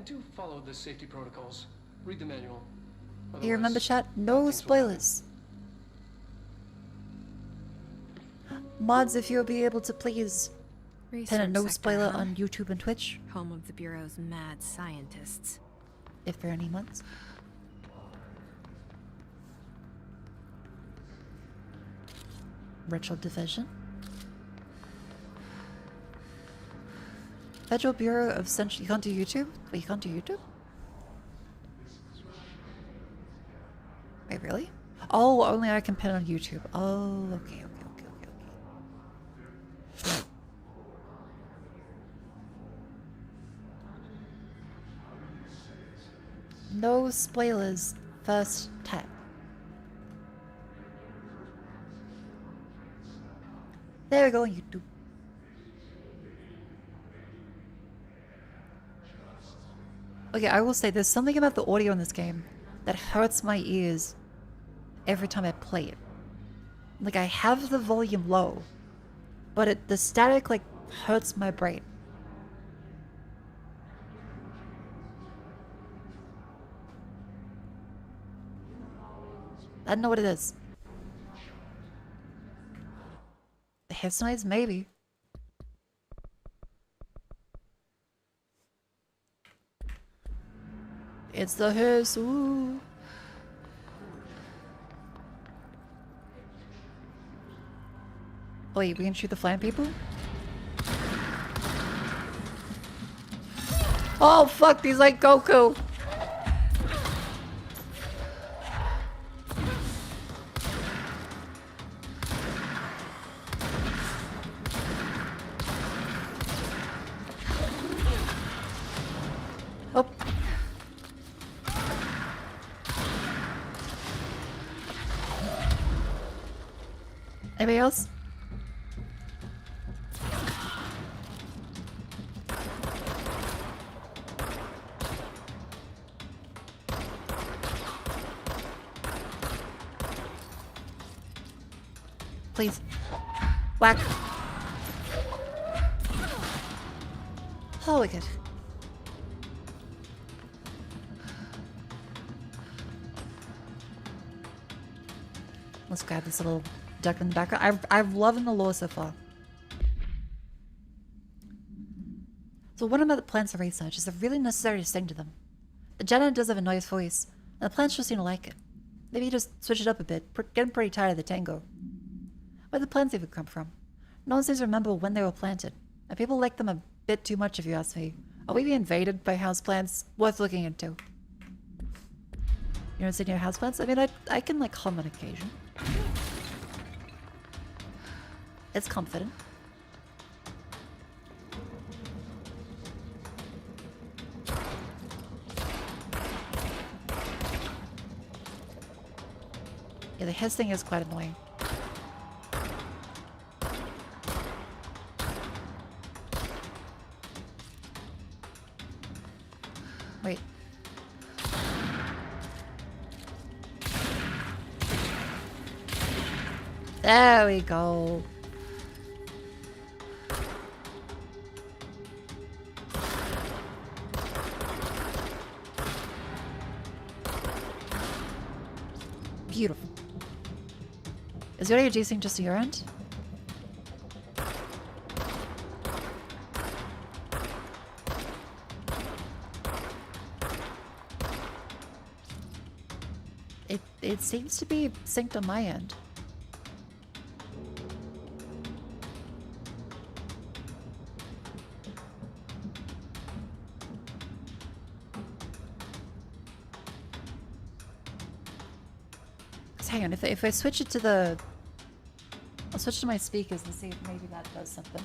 do follow the safety protocols. Read the manual. You remember, Otherwise, chat? bad No things will happen. spoilers. Mods, if you'll be able to please pin a Research no sector, spoiler huh? on YouTube and Twitch, Home of the Bureau's mad scientists. if there are any mods. Retro Division. Federal Bureau of Central... You can't do YouTube? Wait, you can't do YouTube? Wait, really? Oh, only I can pin on YouTube. Oh, okay. No spoilers. First tap. There we go on YouTube. Okay, I will say there's something about the audio in this game that hurts my ears every time I play it. Like, I have the volume low, but the static, like, hurts my brain. I don't know what it is. The hiss noise? Maybe. It's the hiss, ooh. Wait, we can shoot the flying people? Oh fuck, he's like Goku! Oh. Anybody else? Please. Whack. Oh, we good. Let's grab this little duck in the background. I'm loving the lore so far. So what about the plants of research? Is it really necessary to sing to them? The janitor does have a nice voice, and the plants just seem to like it. Maybe you just switch it up a bit. Getting pretty tired of the tango. Where did the plants even come from? No one seems to remember when they were planted, and people like them a bit too much if you ask me. Are we being invaded by houseplants? Worth looking into. You know what's in your houseplants? I mean, I can like hum on occasion. It's confident. Yeah, the hiss thing is quite annoying. Wait. There we go. Beautiful. Is your AG sync just to your end? It seems to be synced on my end. Hang on, if I switch it to the... I'll switch to my speakers and see if maybe that does something.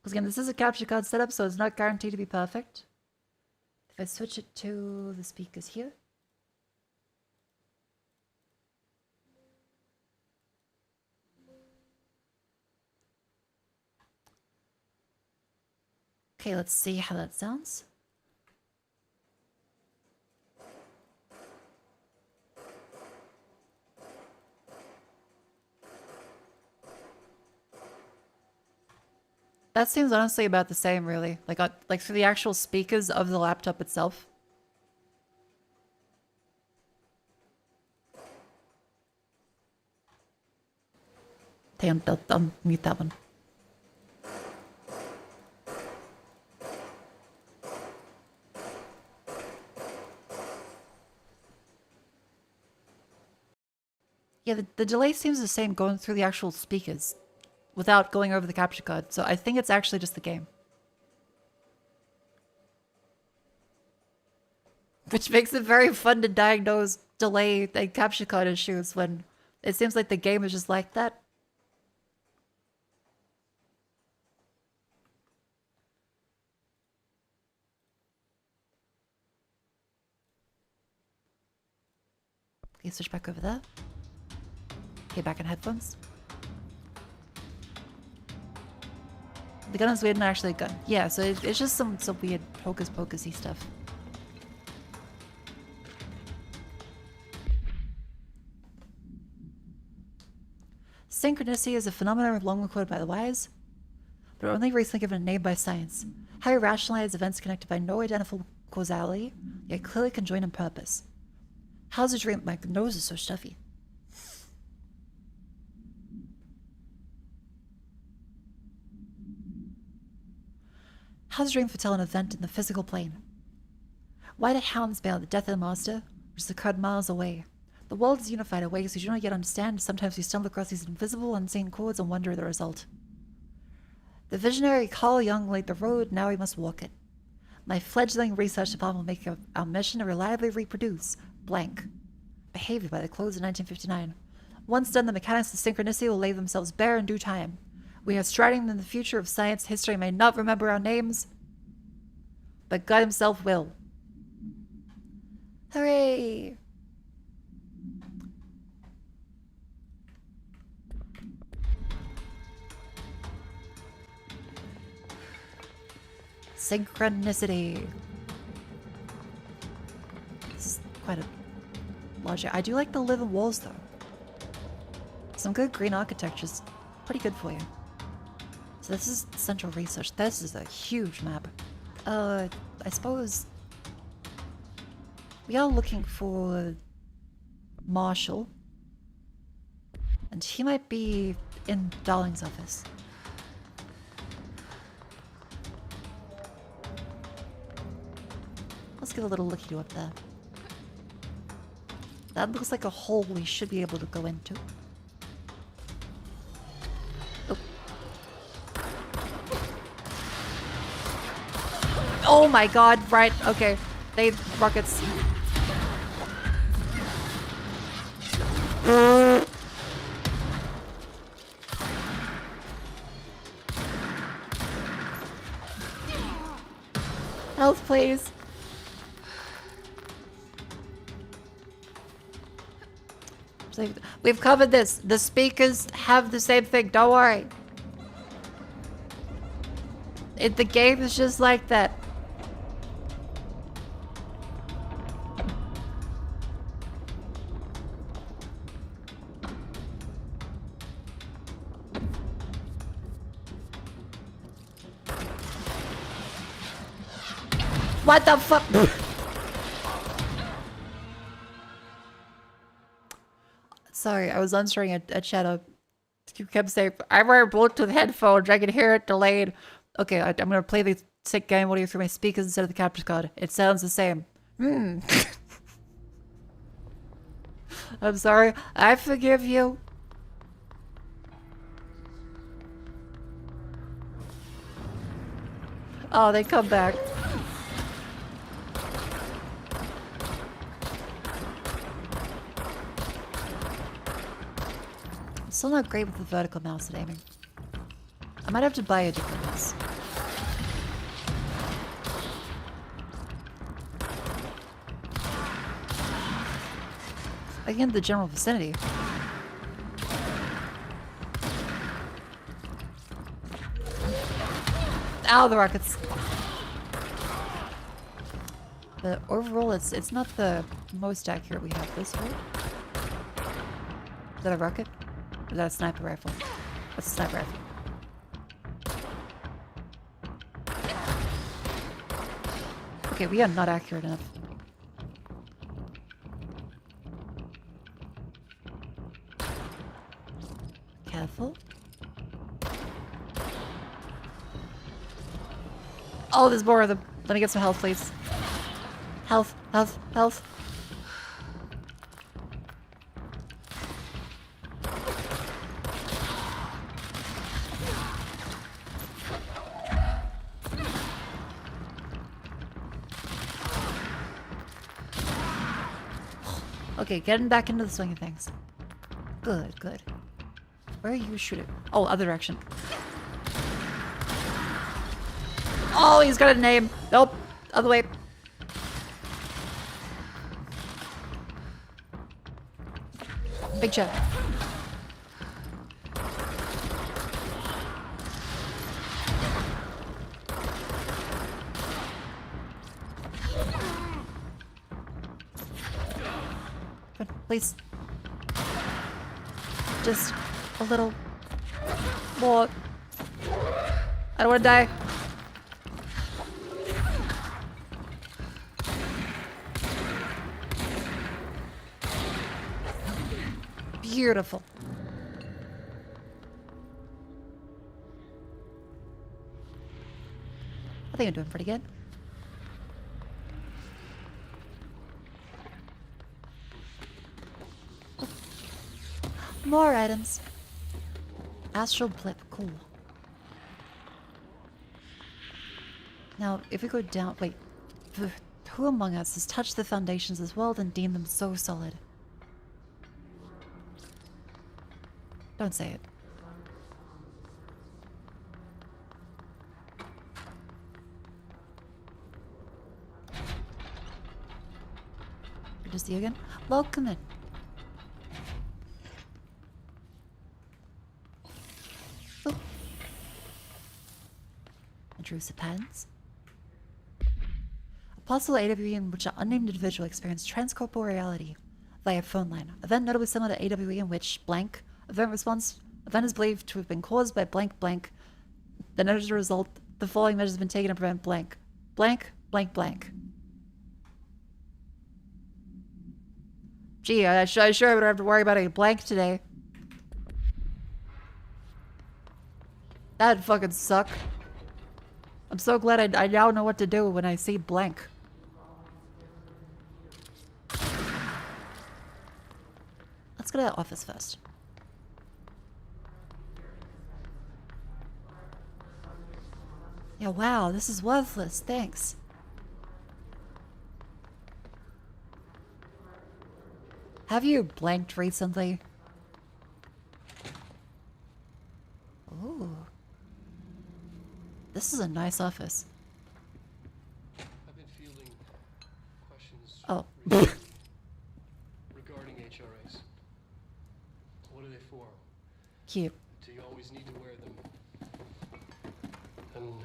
Because again, this is a capture card setup, so it's not guaranteed to be perfect. If I switch it to the speakers here... Okay, let's see how that sounds. That seems honestly about the same, really. Like for the actual speakers of the laptop itself. Damn, I'll mute that one. Yeah, the delay seems the same going through the actual speakers without going over the capture card. So I think it's actually just the game. Which makes it very fun to diagnose delay and capture card issues when it seems like the game is just like that. Okay, switch back over there. Okay, back in headphones. The gun is weird and actually a gun. Yeah, so it's just some weird hocus-pocusy stuff. Synchronicity is a phenomenon long recorded by the wise, but only recently given a name by science. How you rationalize events connected by no identifiable causality, yet clearly conjoined in purpose. How's a dream? My nose is so stuffy. How's a dream foretell an event in the physical plane? Why did hounds bail the death of the master, which occurred miles away? The world is unified in ways we do not yet understand. Sometimes we stumble across these invisible, unseen chords and wonder the result. The visionary Carl Jung laid the road, now we must walk it. My fledgling research department will make our mission to reliably reproduce blank behavior by the close of 1959. Once done, the mechanics of synchronicity will lay themselves bare in due time. We are striding in the future of science. History may not remember our names, but God himself will. Hooray! Synchronicity. This is quite a large. I do like the living walls though. Some good green architecture's pretty good for you. So this is central research. This is a huge map. I suppose we are looking for Marshall, and he might be in Darling's office. Let's give a little looky up there. That looks like a hole we should be able to go into. Oh. Oh my god, right, okay. They rockets. Health, please. We've covered this. The speakers have the same thing. Don't worry. The game is just like that. What the fuck? Sorry, I was answering a chat. You kept saying, I wear Bluetooth headphones. I can hear it delayed. Okay, I'm going to play the sick game audio through my speakers instead of the capture card. It sounds the same. I'm sorry. I forgive you. Oh, they come back. Still not great with the vertical mouse at aiming. I might have to buy a different mouse. Again, the general vicinity. Ow, the rockets. But overall, it's not the most accurate we have this way. Is that a rocket? Or is that a sniper rifle? That's a sniper rifle. Okay, we are not accurate enough. Careful. Oh, there's more of them. Let me get some health, please. Health, health, health. Okay, getting back into the swing of things. Good, good. Where are you shooting? Oh, other direction. Oh, he's got a name. Nope. Other way. Big chest. Please. Just a little more. I don't want to die. Beautiful. I think I'm doing pretty good. More items. Astral blip, cool. Now, if we go down, wait. Who among us has touched the foundations of this world and deemed them so solid? Don't say it. Good to see you again. Welcome in. Oh. Intrusive patterns. A possible AWE in which an unnamed individual experienced transcorporeality via phone line. Event notably similar to AWE in which blank. Event is believed to have been caused by blank blank. Then as a result, the following measures have been taken to prevent blank. Blank, blank, blank. Gee, I sure don't have to worry about a blank today. That'd fucking suck. I'm so glad I now know what to do when I see blank. Let's go to the office first. Yeah, wow, this is worthless. Thanks. Have you blanked recently? Ooh. This is a nice office. I've been fielding questions Oh. regarding HRAs. What are they for? Cute. Do you always need to wear them? And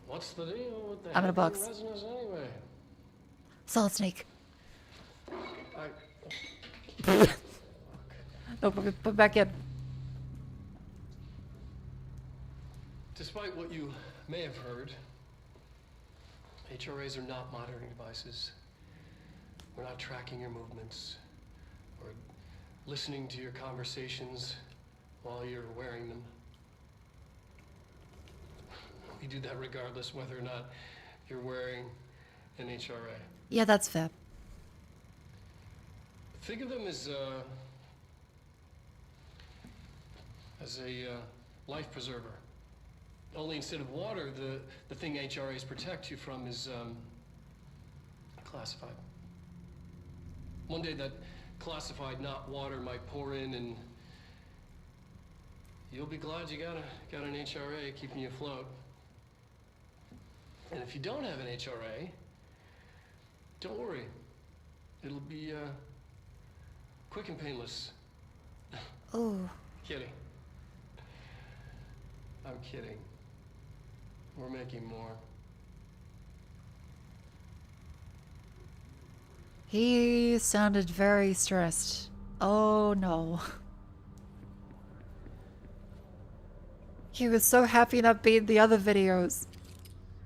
what's the deal with the I'm in a heavy box. resonance anyway? Solid snake. I No, put back in. Despite what you may have heard, HRAs are not monitoring devices. We're not tracking your movements or listening to your conversations while you're wearing them. We do that regardless whether or not you're wearing an HRA. Yeah, that's fair. Think of them as a life preserver. Only instead of water, the thing HRAs protect you from is classified. One day that classified, not water, might pour in, and you'll be glad you got an HRA keeping you afloat. And if you don't have an HRA, don't worry. It'll be quick and painless. Oh. Kidding. I'm kidding. We're making more. He sounded very stressed. Oh no. He was so happy not being in the other videos.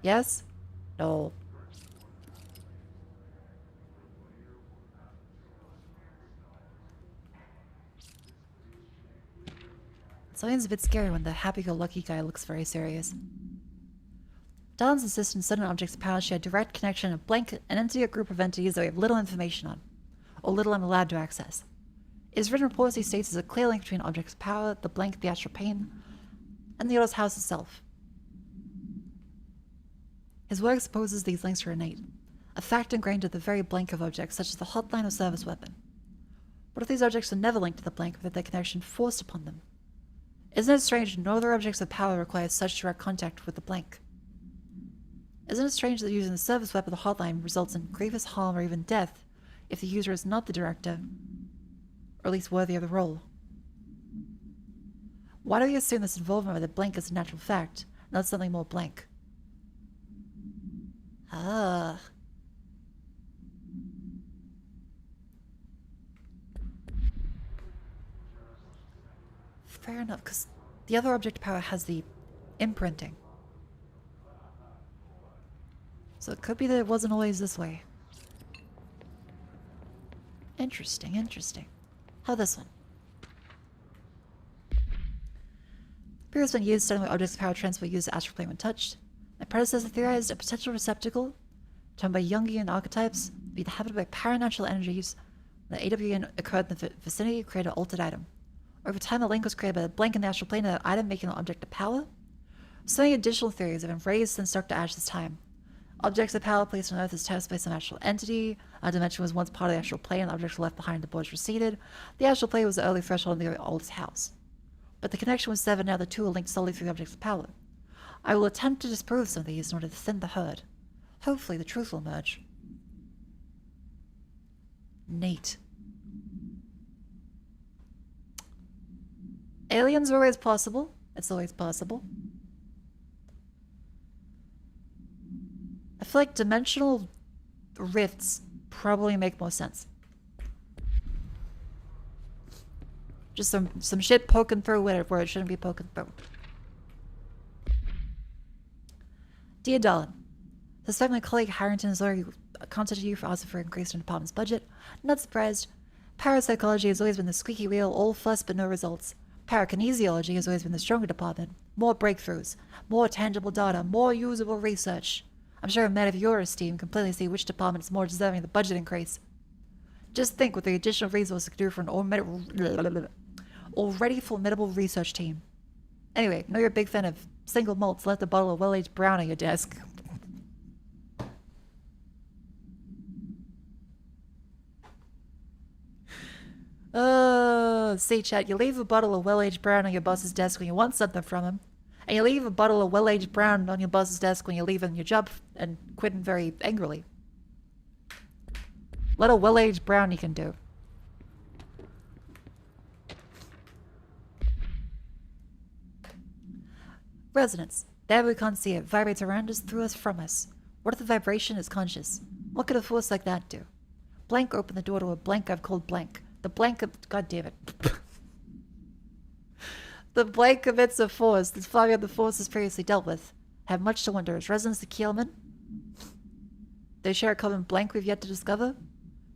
Yes? No. Something's a bit scary when the happy-go-lucky guy looks very serious. Dawn's insistent sudden objects of power share direct connection of blank an entity or group of entities that we have little information on, or little I'm allowed to access. It is written reportedly states there's a clear link between objects of power, the blank, the astral plane, and the other's house itself. His work supposes these links are innate, a fact ingrained in the very blank of objects, such as the hotline or service weapon. What if these objects are never linked to the blank, but their connection forced upon them? Isn't it strange no other objects of power require such direct contact with the blank? Isn't it strange that using the service weapon or the hotline results in grievous harm or even death if the user is not the director, or at least worthy of the role? Why do we assume this involvement with the blank is a natural fact, not something more blank? Ah. Fair enough, because the other object of power has the imprinting. So it could be that it wasn't always this way. Interesting, interesting. How this one? Appears when used, suddenly objects of power transfer used the astral plane when touched. My predecessor theorized a potential receptacle, termed by Jungian archetypes, be inhabited by paranatural energies. When the AWN occurred in the vicinity, created an altered item. Over time, a link was created by the blank in the astral plane of that item, making an object of power. So many additional theories have been raised since Dr. Ash's time. Objects of power placed on Earth is tested by some astral entity. Our dimension was once part of the astral plane, and objects were left behind, the borders receded. The astral plane was the early threshold in the oldest house. But the connection was severed, now the two are linked solely through the objects of power. I will attempt to disprove some of these in order to thin the herd. Hopefully the truth will emerge. Neat. Aliens are always possible. It's always possible. I feel like dimensional rifts probably make more sense. Just some shit poking through where it shouldn't be poking through. Dear Dolan, suspect my colleague Harrington has already contacted you for asking for an increase in the department's budget. Not surprised. Parapsychology has always been the squeaky wheel, all fuss but no results. Parakinesiology has always been the stronger department. More breakthroughs, more tangible data, more usable research. I'm sure a man of your esteem can plainly see which department is more deserving of the budget increase. Just think what the additional resources could do for an already formidable research team. Anyway, know you're a big fan of single malts. Left a bottle of well-aged brown on your desk. See chat, you leave a bottle of well-aged brown on your boss's desk when you want something from him. And you leave a bottle of well-aged brown on your boss's desk when you're leaving your job and quitting very angrily. What a well-aged brown you can do. Resonance. There we can't see it. Vibrates around us, through us, from us. What if the vibration is conscious? What could a force like that do? Blank opened the door to a blank I've called blank. The blank of... God damn it. The blank emits a force. This far beyond the forces previously dealt with. I have much to wonder. Is resonance the key element? They share a common blank we've yet to discover?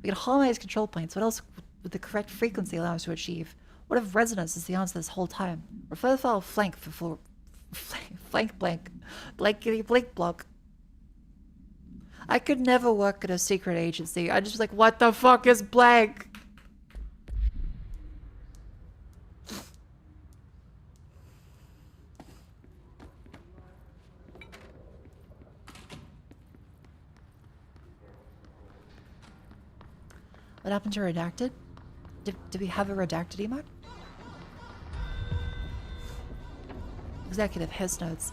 We can harmonize control points. What else would the correct frequency allow us to achieve? What if resonance is the answer this whole time? Refer the file flank for flank blank. Blankety blank block. I could never work at a secret agency. I just was like, what the fuck is blank? What happened to redacted? Did we have a redacted emote? Executive his notes.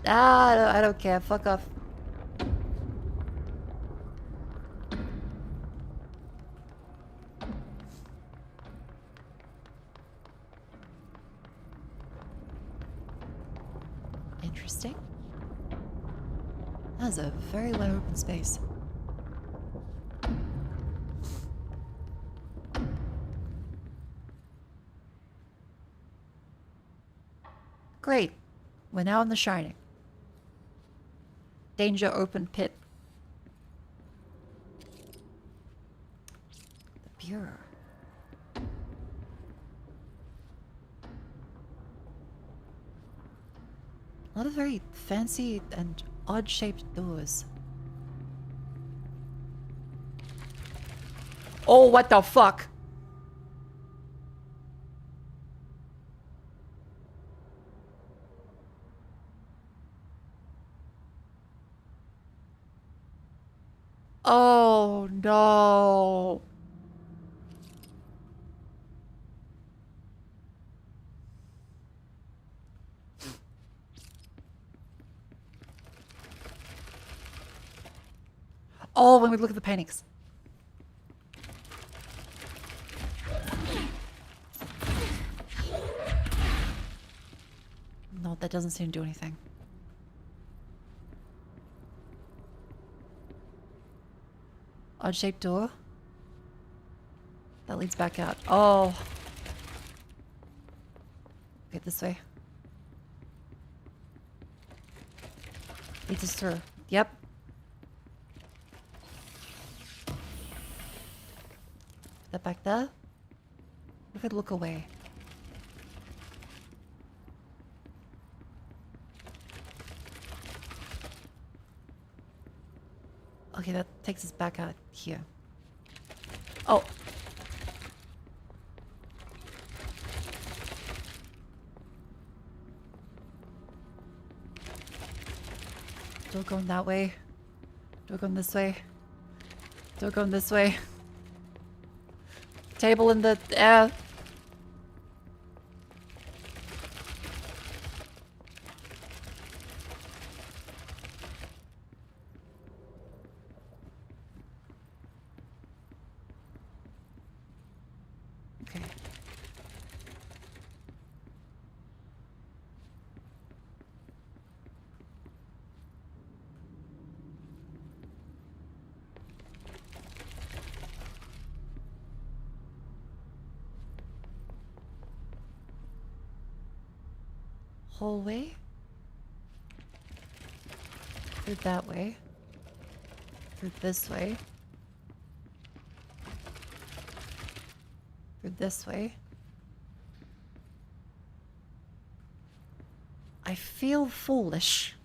Ah, I don't care. Fuck off. Interesting. That's a very wide open space. great. We're now in the Shining. Danger open pit. The bureau. A lot of very fancy and odd-shaped doors. Oh, what the fuck? Oh, no. Oh, when we look at the paintings. No, that doesn't seem to do anything. Odd-shaped door. That leads back out. Oh. Okay, this way. Leads us through. Yep. That back there? We could look away. Okay, that takes us back out here. Oh. Door going that way. Door going this way. Door going this way. Table in the air. Okay. Hallway. Through that way. Through this way. Through this way. I feel foolish.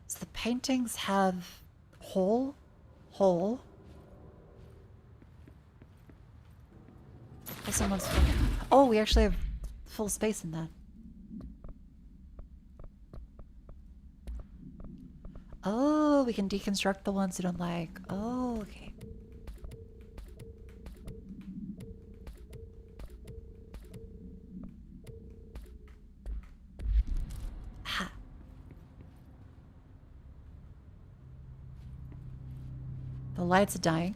So the paintings have hole. Someone's full. Oh, we actually have full space in that. Oh, we can deconstruct the ones we don't like. Oh, okay. Ha. The lights are dying.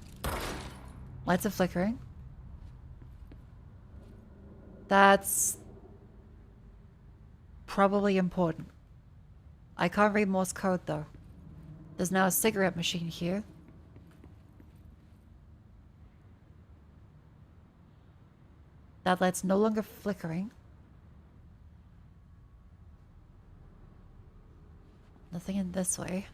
Lights are flickering. That's probably important. I can't read Morse code though. There's now a cigarette machine here. That light's no longer flickering. Nothing in this way.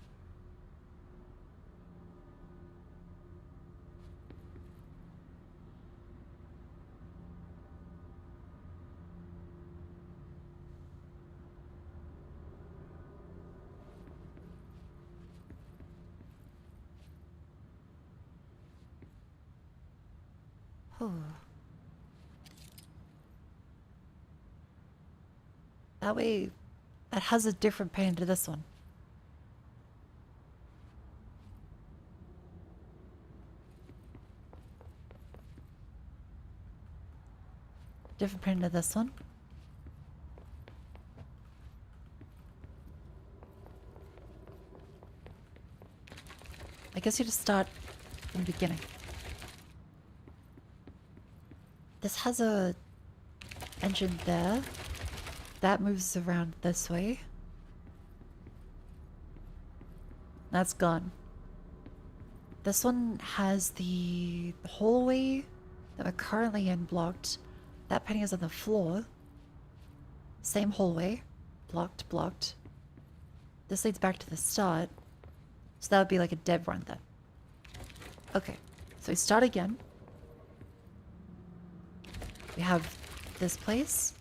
That way, that has a different pain to this one. Different pain to this one. I guess you just start from the beginning. This has a engine there. That moves around this way. That's gone. This one has the hallway that we're currently in blocked. That painting is on the floor. Same hallway. Blocked, blocked. This leads back to the start. So that would be like a dead run then. Okay. So we start again. We have this place.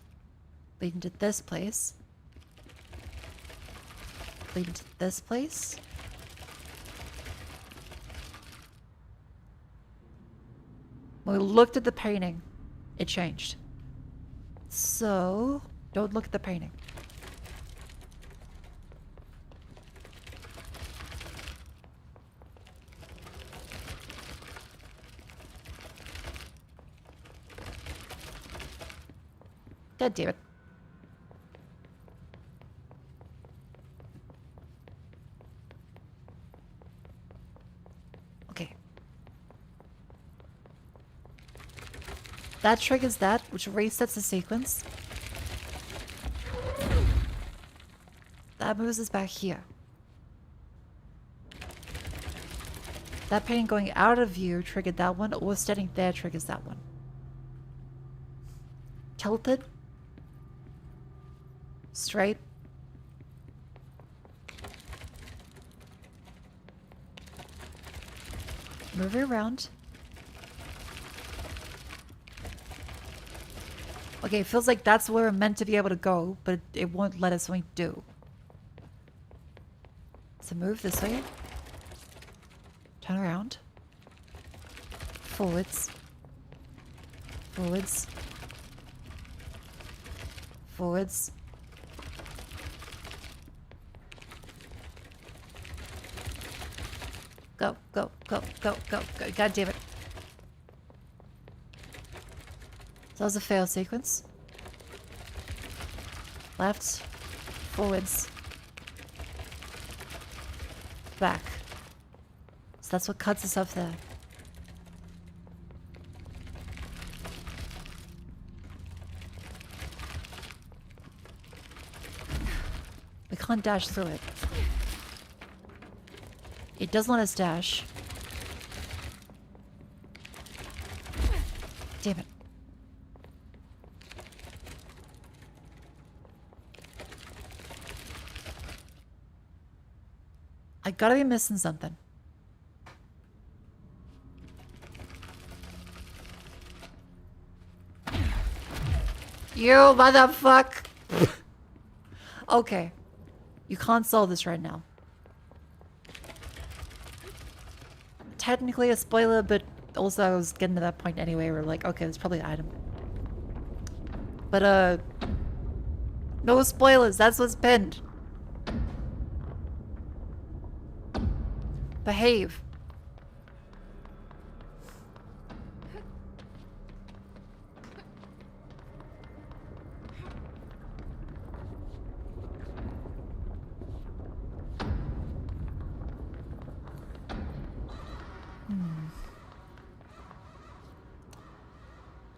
Leading to this place. Leading to this place. When we looked at the painting, it changed. So, don't look at the painting. God damn it. Okay. That triggers that, which resets the sequence. That moves us back here. That painting going out of view triggered that one, or standing there triggers that one. Tilted. Straight. Moving around. Okay, it feels like that's where we're meant to be able to go, but it won't let us when we do. So move this way. Turn around. Forwards. Forwards. Forwards. Go, go, go, go, go, go. God damn it. So that was a fail sequence. Left. Forwards. Back. So that's what cuts us off there. We can't dash through it. It doesn't let us dash. Damn it. I gotta be missing something. You motherfuck! Okay. You can't solve this right now. Technically a spoiler, but also I was getting to that point anyway where like, okay, it's probably an item. But no spoilers, that's what's pinned. Behave.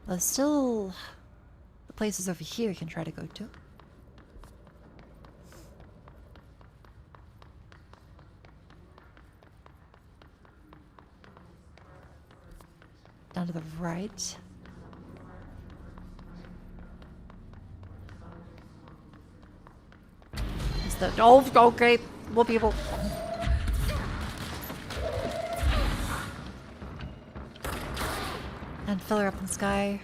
There's still the places over here we can try to go to. Down to the right. Is the okay, more people. And fill her up in the sky.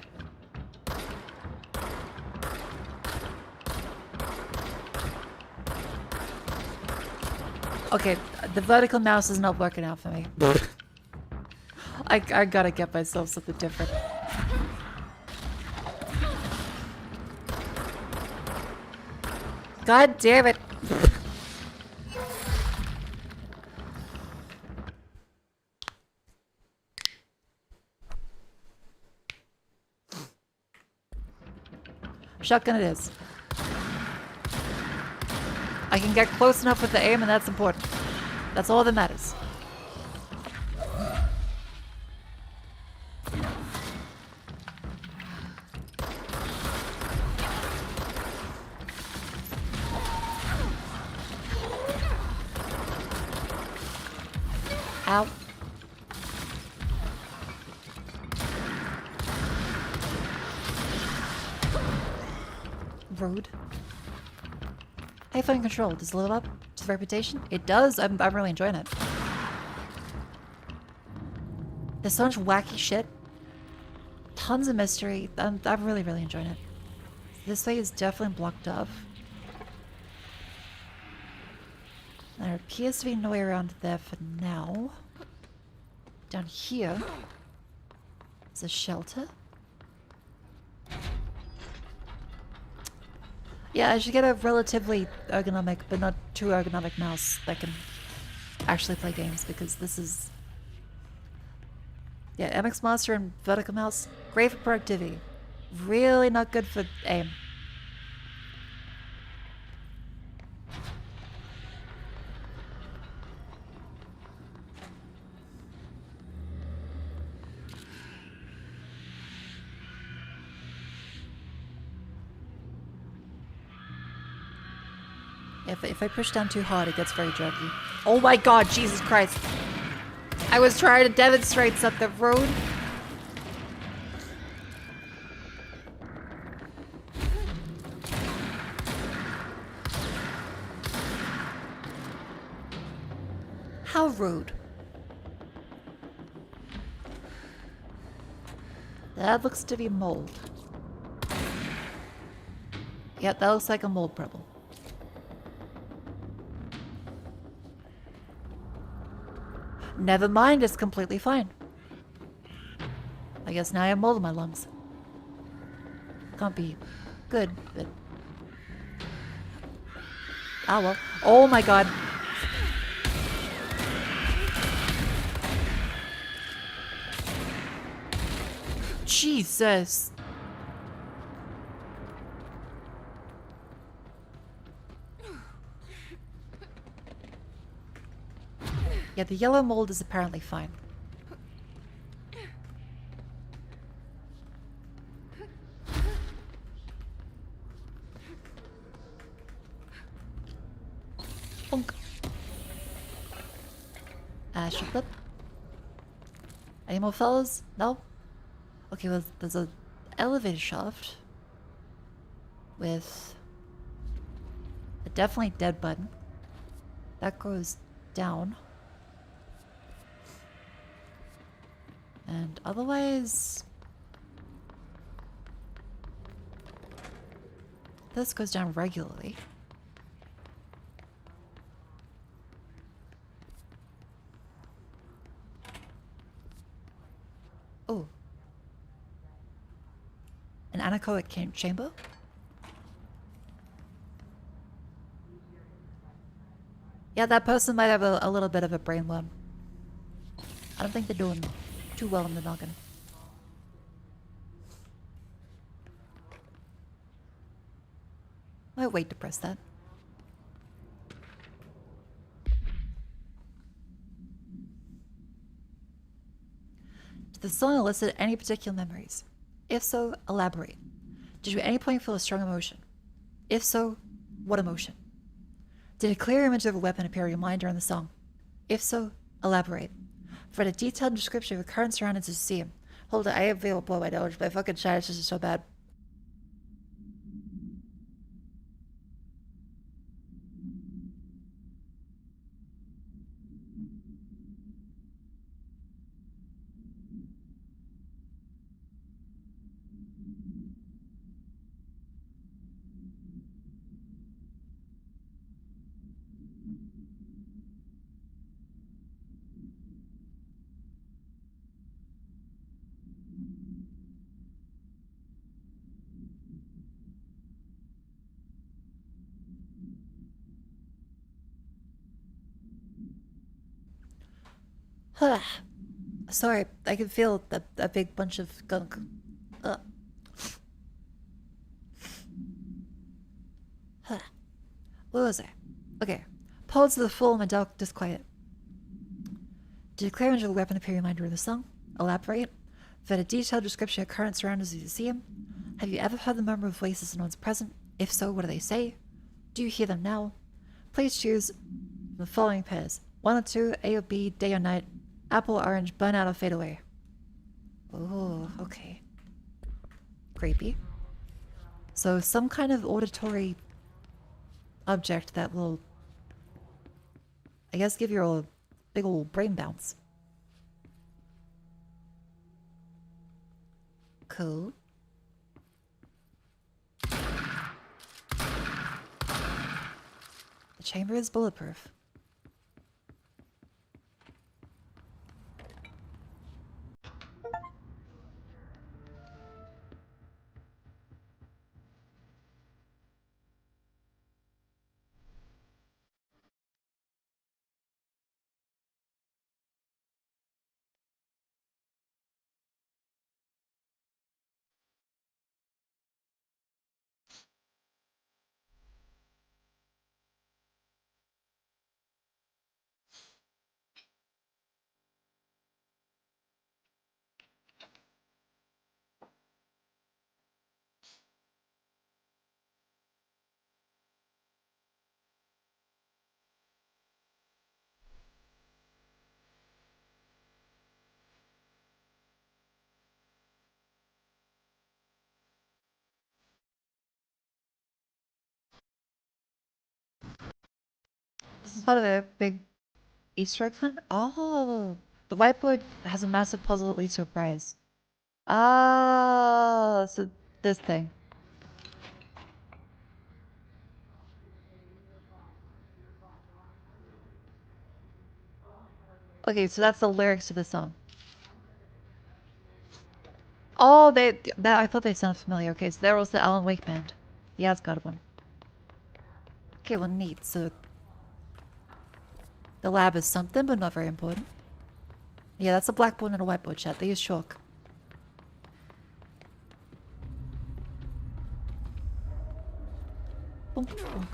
Okay, the vertical mouse is not working out for me. I gotta get myself something different. God damn it. Shotgun it is. I can get close enough with the aim, and that's important. That's all that matters. Ow. Rude. How you find control? Does it live up to the reputation? It does. I'm really enjoying it. There's so much wacky shit. Tons of mystery. I'm really enjoying it. This way is definitely blocked off. There appears to be no way around there for now. Down here is a shelter. Yeah, I should get a relatively ergonomic, but not too ergonomic mouse that can actually play games, because this is... Yeah, MX Master and vertical mouse, great for productivity. Really not good for aim. If I push down too hard, it gets very jerky. Oh my god, Jesus Christ. I was trying to demonstrate something rude. How rude. That looks to be mold. Yep, that looks like a mold problem. Never mind, it's completely fine. I guess now I have mold in my lungs. Can't be good, but... Ah well. Oh my god. Jesus. Yeah, the yellow mold is apparently fine. Bonk. Chocolate. Any more fellas? No? Okay, well, there's an elevator shaft with a definitely dead button. That goes down. And otherwise... this goes down regularly. Oh. An anechoic chamber? Yeah, that person might have a little bit of a brain worm. I don't think they're doing too well in the noggin. Might wait to press that. Did the song elicit any particular memories? If so, elaborate. Did you at any point feel a strong emotion? If so, what emotion? Did a clear image of a weapon appear in your mind during the song? If so, elaborate. Read a detailed description of the current surroundings as you see him. Hold on, I have to blow my nose. My fucking sinus is so bad. Sorry, I can feel a big bunch of gunk. What was I? Okay. Pause to the full and dark disquiet. Did a clear image of a weapon appear in your mind during the song? Elaborate. Read a detailed description of current surroundings as you see him. Have you ever heard the murmur of voices in one's present? If so, what do they say? Do you hear them now? Please choose the following pairs. 1 or 2, A or B, day or night. Apple or orange, burn out or fade away. Oh, okay. Creepy. So some kind of auditory object that will, I guess, give you a big old brain bounce. Cool. The chamber is bulletproof. This is part of a big Easter egg hunt? Oh, the whiteboard has a massive puzzle that leads to a prize. Ah, so this thing. Okay, so that's the lyrics to the song. Oh, that I thought they sounded familiar. Okay, so there was the Alan Wake band. Yeah, it's got one. Okay, well, neat. So the lab is something, but not very important. Yeah, that's a blackboard and a whiteboard, chat. They use chalk. Bonk, bonk.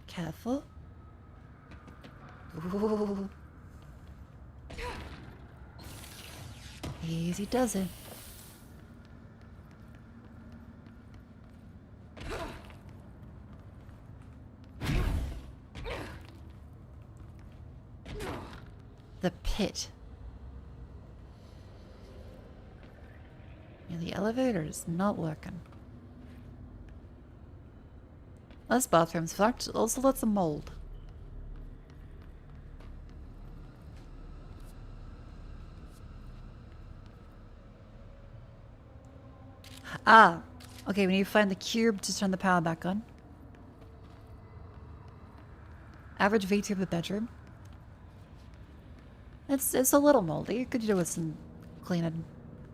Careful. Ooh. Easy does it. The pit. Yeah, the elevator is not working. This bathroom's fucked. Also lots of mold. Ah, okay, we need to find the cube to turn the power back on. Average vtuber bedroom. It's a little moldy. You could do with some cleaning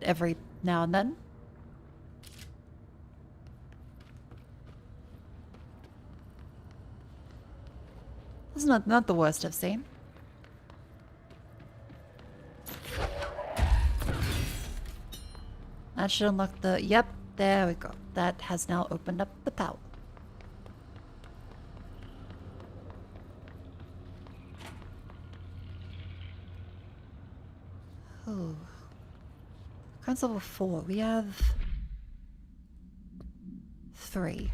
every now and then. This is not the worst I've seen. That should unlock the... Yep, there we go. That has now opened up the power. Oh. Current level 4. We have... 3.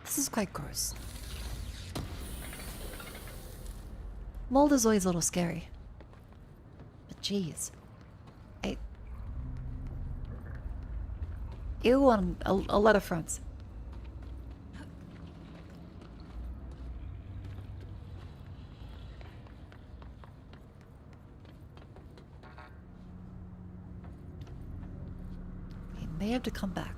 This is quite gross. Mold is always a little scary. But jeez. Ew on a lot of fronts. We may have to come back.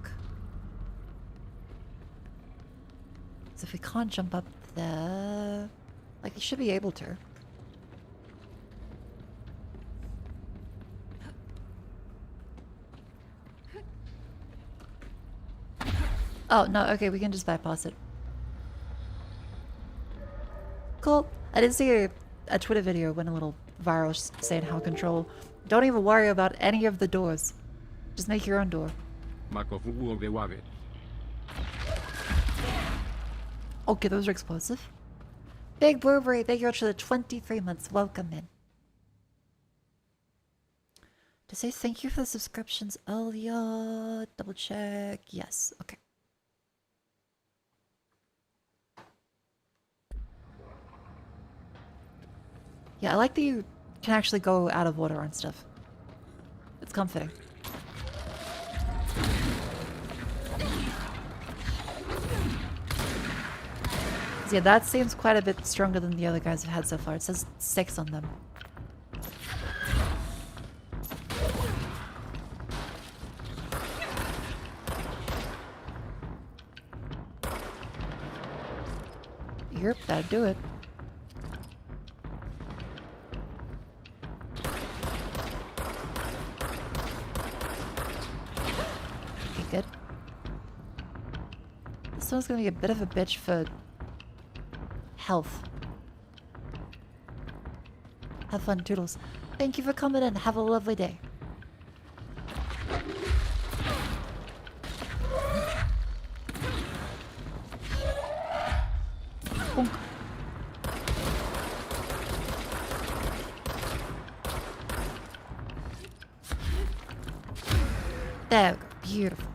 So if we can't jump up there... Like, you should be able to. Oh, no, okay, we can just bypass it. Cool. I did see a Twitter video went a little viral saying how control... Don't even worry about any of the doors. Just make your own door. Mako. Okay, those are explosive. Big Burberry, thank you for the 23 months. Welcome in. To say thank you for the subscriptions, Elliot. Double check. Yes. Okay. Yeah, I like that you can actually go out of water on stuff. It's comforting. Yeah, that seems quite a bit stronger than the other guys I've had so far. It says 6 on them. Yep, that'd do it. Okay, good. This one's gonna be a bit of a bitch for health. Have fun, Toodles. Thank you for coming in. Have a lovely day. Bonk. There we go. Beautiful.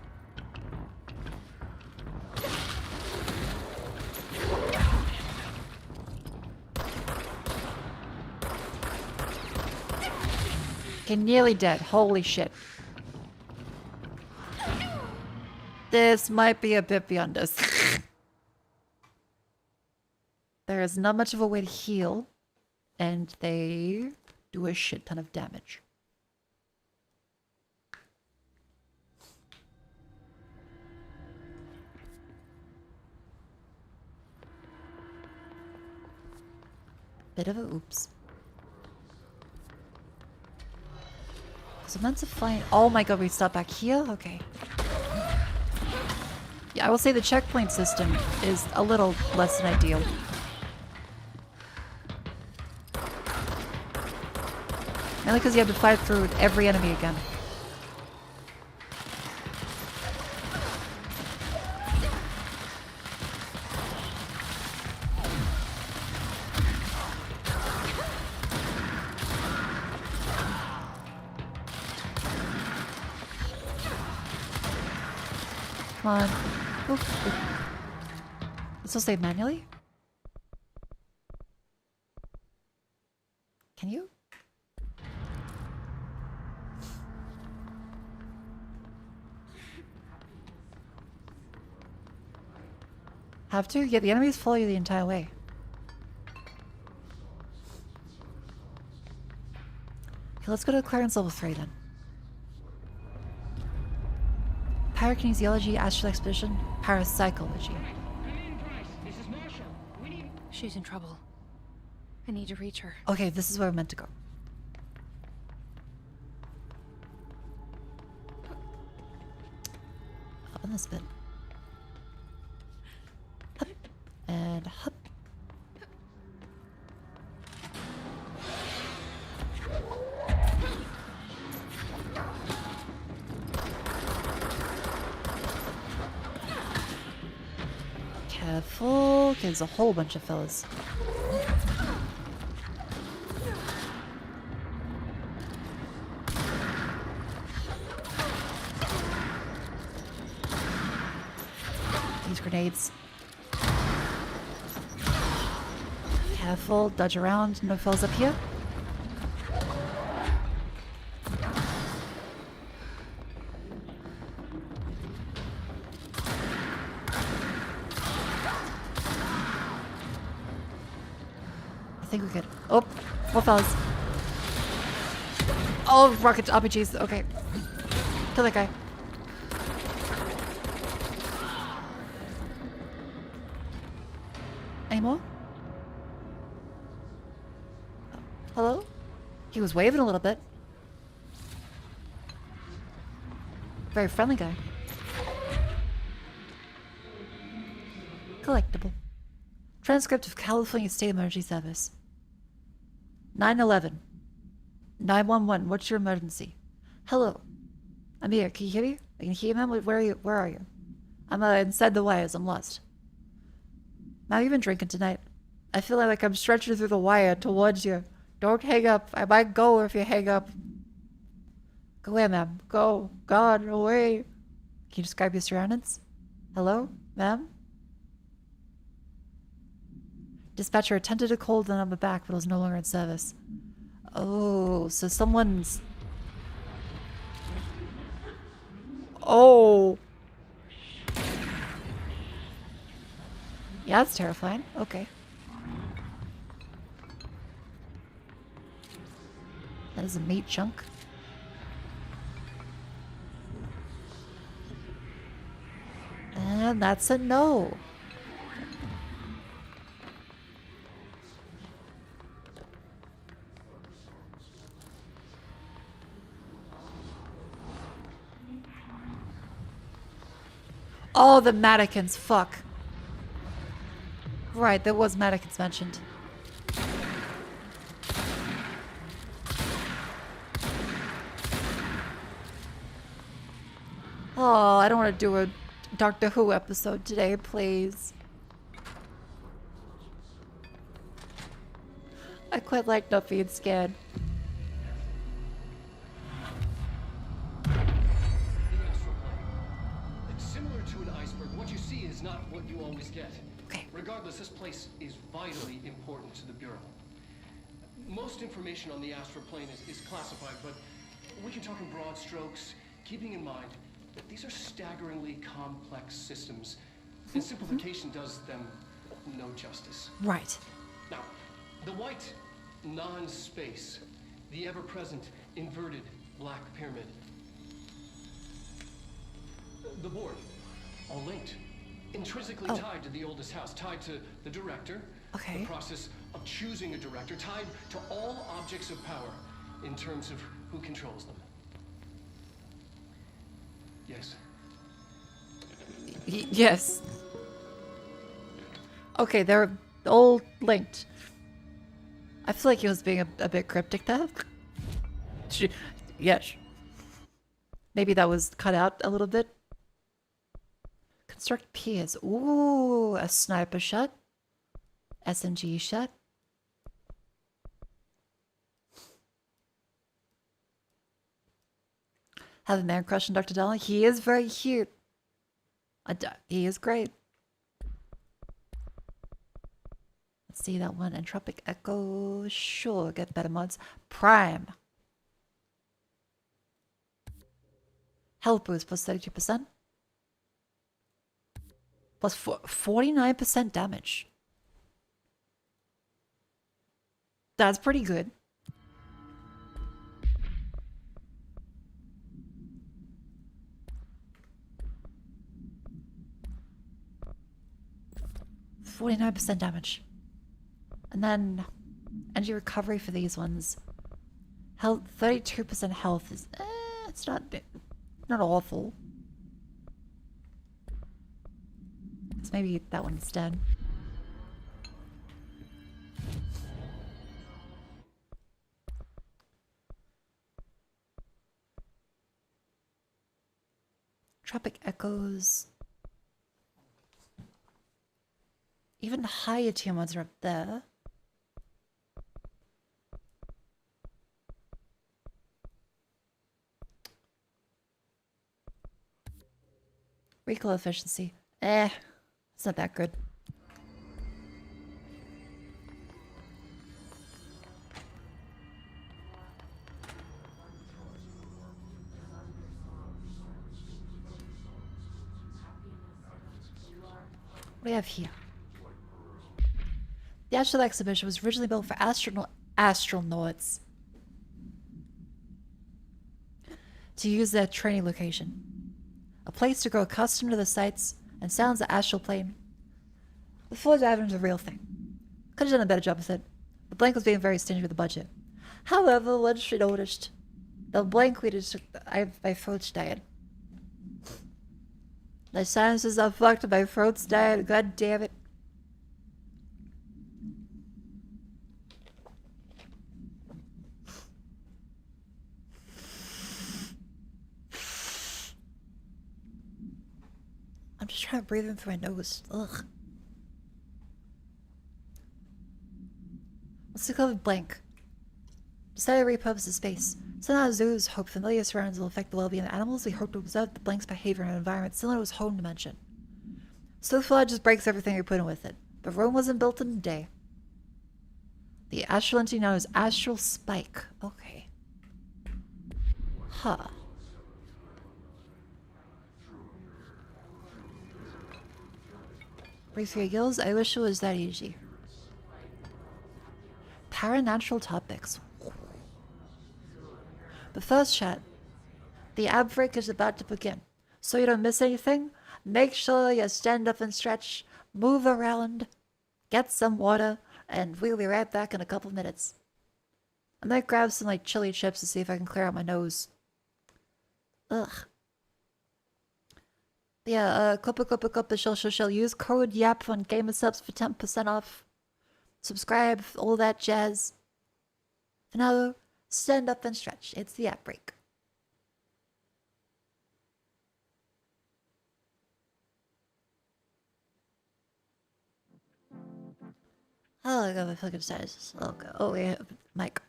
Okay, nearly dead. Holy shit. This might be a bit beyond us. There is not much of a way to heal, and they do a shit ton of damage. Bit of a oops. So meant to find. Oh my god, we stop back here? Okay. Yeah, I will say the checkpoint system is a little less than ideal. Mainly because you have to fight through every enemy again. Come on. Oof, oof. This will save manually? Can you? Have to? Yeah, the enemies follow you the entire way. Okay, let's go to clearance level 3 then. Parakinesiology, astral expedition, parapsychology. She's in trouble. I need to reach her. Okay, this is where we're meant to go. Up on this bit. Hup. And hup. Careful. Okay, there's a whole bunch of fellas. These grenades. Careful, dodge around, no fellas up here. I think we're good. Oh, more fellas. Oh, rocket RPGs. Okay. Kill that guy. Any more? Hello? He was waving a little bit. Very friendly guy. Collectible. Transcript of California State Emergency Service. 911. 911, what's your emergency? Hello. I'm here. Can you hear me? I can hear you, ma'am. Where are you? Where are you? I'm inside the wires. I'm lost. Ma'am, you've been drinking tonight. I feel like I'm stretching through the wire towards you. Don't hang up. I might go if you hang up. Go away, ma'am. Go. God, away. Can you describe your surroundings? Hello, ma'am? Dispatcher attended a call, then number back, but was no longer in service. Oh, so someone's... Oh. Yeah, that's terrifying. Okay. That is a meat chunk. And that's a no. Oh, the mannequins. Fuck. Right, there was mannequins mentioned. Oh, I don't want to do a Doctor Who episode today, please. I quite like not being scared. The astral plane. It's similar to an iceberg. What you see is not what you always get. Okay. Regardless, this place is vitally important to the Bureau. Most information on the astral plane is classified, but we can talk in broad strokes, keeping in mind that these are staggeringly complex systems, and simplification does them no justice. Right. Now, the white non-space, the ever-present inverted black pyramid, the board, all linked, intrinsically tied to the oldest house, tied to the director, Okay. the process of choosing a director, tied to all objects of power in terms of who controls them. Yes. Yes. Okay, they're all linked. I feel like he was being a bit cryptic there. Yes. Maybe that was cut out a little bit. Construct piers. Ooh, a sniper shot. SMG shot. Have a man crush on Dr. Dolly. He is very cute. He is great. Let's see that one. Entropic Echo. Sure, get better mods. Prime. Health boost plus 32%. Plus 49% damage. That's pretty good. %49 damage. And then energy recovery for these ones. Health 32% health is it's not awful. So maybe that one instead. Tropic Echoes. Even higher tier mods are up there. Recoil efficiency. It's not that good. What do we have here? The Astral Exhibition was originally built for astronauts to use their training location. A place to grow accustomed to the sights and sounds of the astral plane. Before diving into the real thing. Could have done a better job with it. The blank was being very stingy with the budget. However, the legislature noticed the blank we just my throat's dying. My sinuses are fucked and my throat's dying. God damn it. I'm just trying to breathe in through my nose. Ugh. What's the color blank? Decided to repurpose the space. So now zoos hope familiar surroundings will affect the well-being of animals. We hope to observe the blank's behavior in an environment similar to its home dimension. So the flood just breaks everything you're putting with it. But Rome wasn't built in a day. The astral entity known as astral spike. Okay. Huh. Break through your gills? I wish it was that easy. Paranatural topics. But first, chat. The ab break is about to begin. So you don't miss anything, make sure you stand up and stretch, move around, get some water, and we'll be right back in a couple minutes. I might grab some like chili chips to see if I can clear out my nose. Ugh. Yeah, Copa, shall use code YAP on Gamer Subs for 10% off. Subscribe, all that jazz. For now, stand up and stretch. It's the app break. Oh, I got my fucking sizes. Okay. Oh, we have Mike.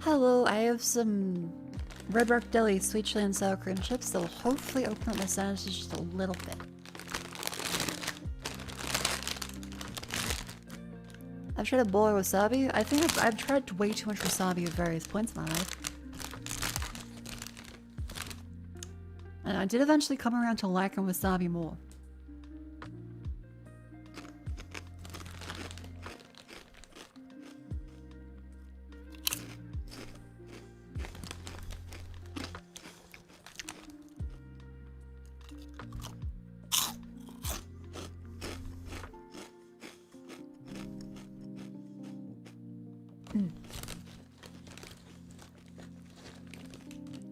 Hello, I have some Red Rock Deli sweet chili and sour cream chips that will hopefully open up my sinuses just a little bit. I've tried a bowl of wasabi. I think I've tried way too much wasabi at various points in my life. And I did eventually come around to liking wasabi more.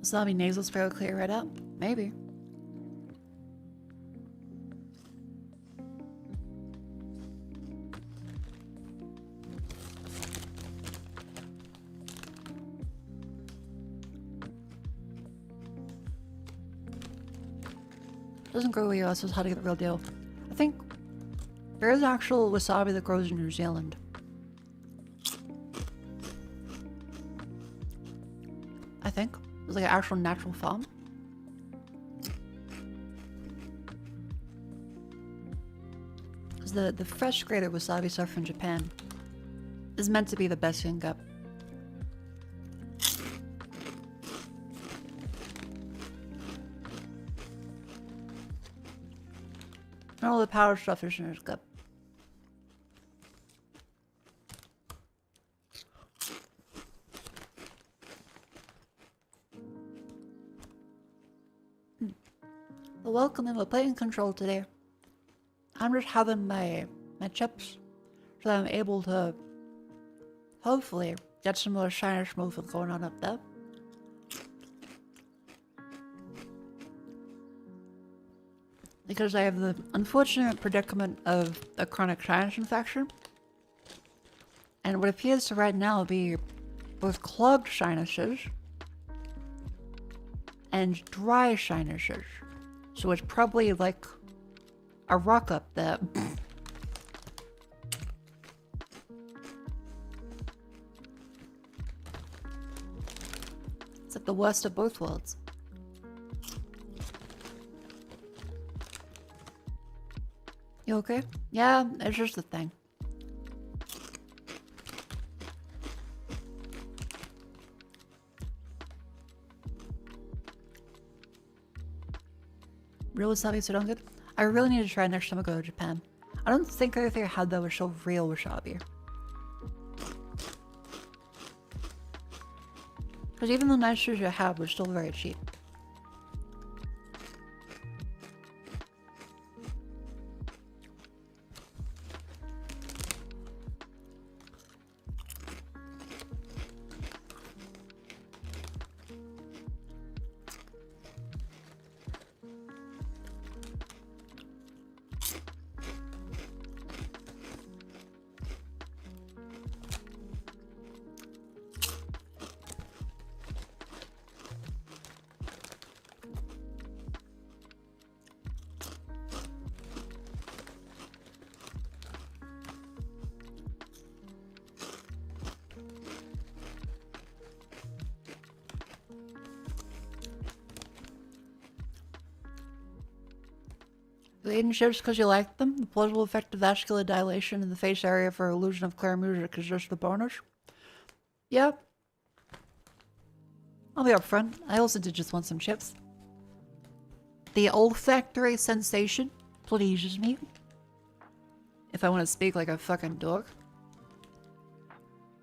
Wasabi nasal spray will clear right up? Maybe. Doesn't grow where US is how to get the real deal. I think there is actual wasabi that grows in New Zealand. I think. It's like an actual natural farm. Because the fresh grated wasabi stuff from Japan is meant to be the best you can get. And all the powder stuff is good. Well, welcome in. We're playing control today. I'm just having my chips so that I'm able to hopefully get some more sinus movement going on up there. Because I have the unfortunate predicament of a chronic sinus infection. And what appears to right now be both clogged sinuses and dry sinuses. So it's probably like a rock up there. It's like the worst of both worlds. You okay? Yeah, it's just a thing. Real wasabi so don't good? I really need to try next time I go to Japan. I don't think everything I had though was so real wasabi. Because even the nice sushi I had was still very cheap. You eating chips because you like them? The plausible effect of vascular dilation in the face area for illusion of clear music is just the bonus? Yeah. I'll be upfront. I also did just want some chips. The olfactory sensation pleases me. If I want to speak like a fucking dog.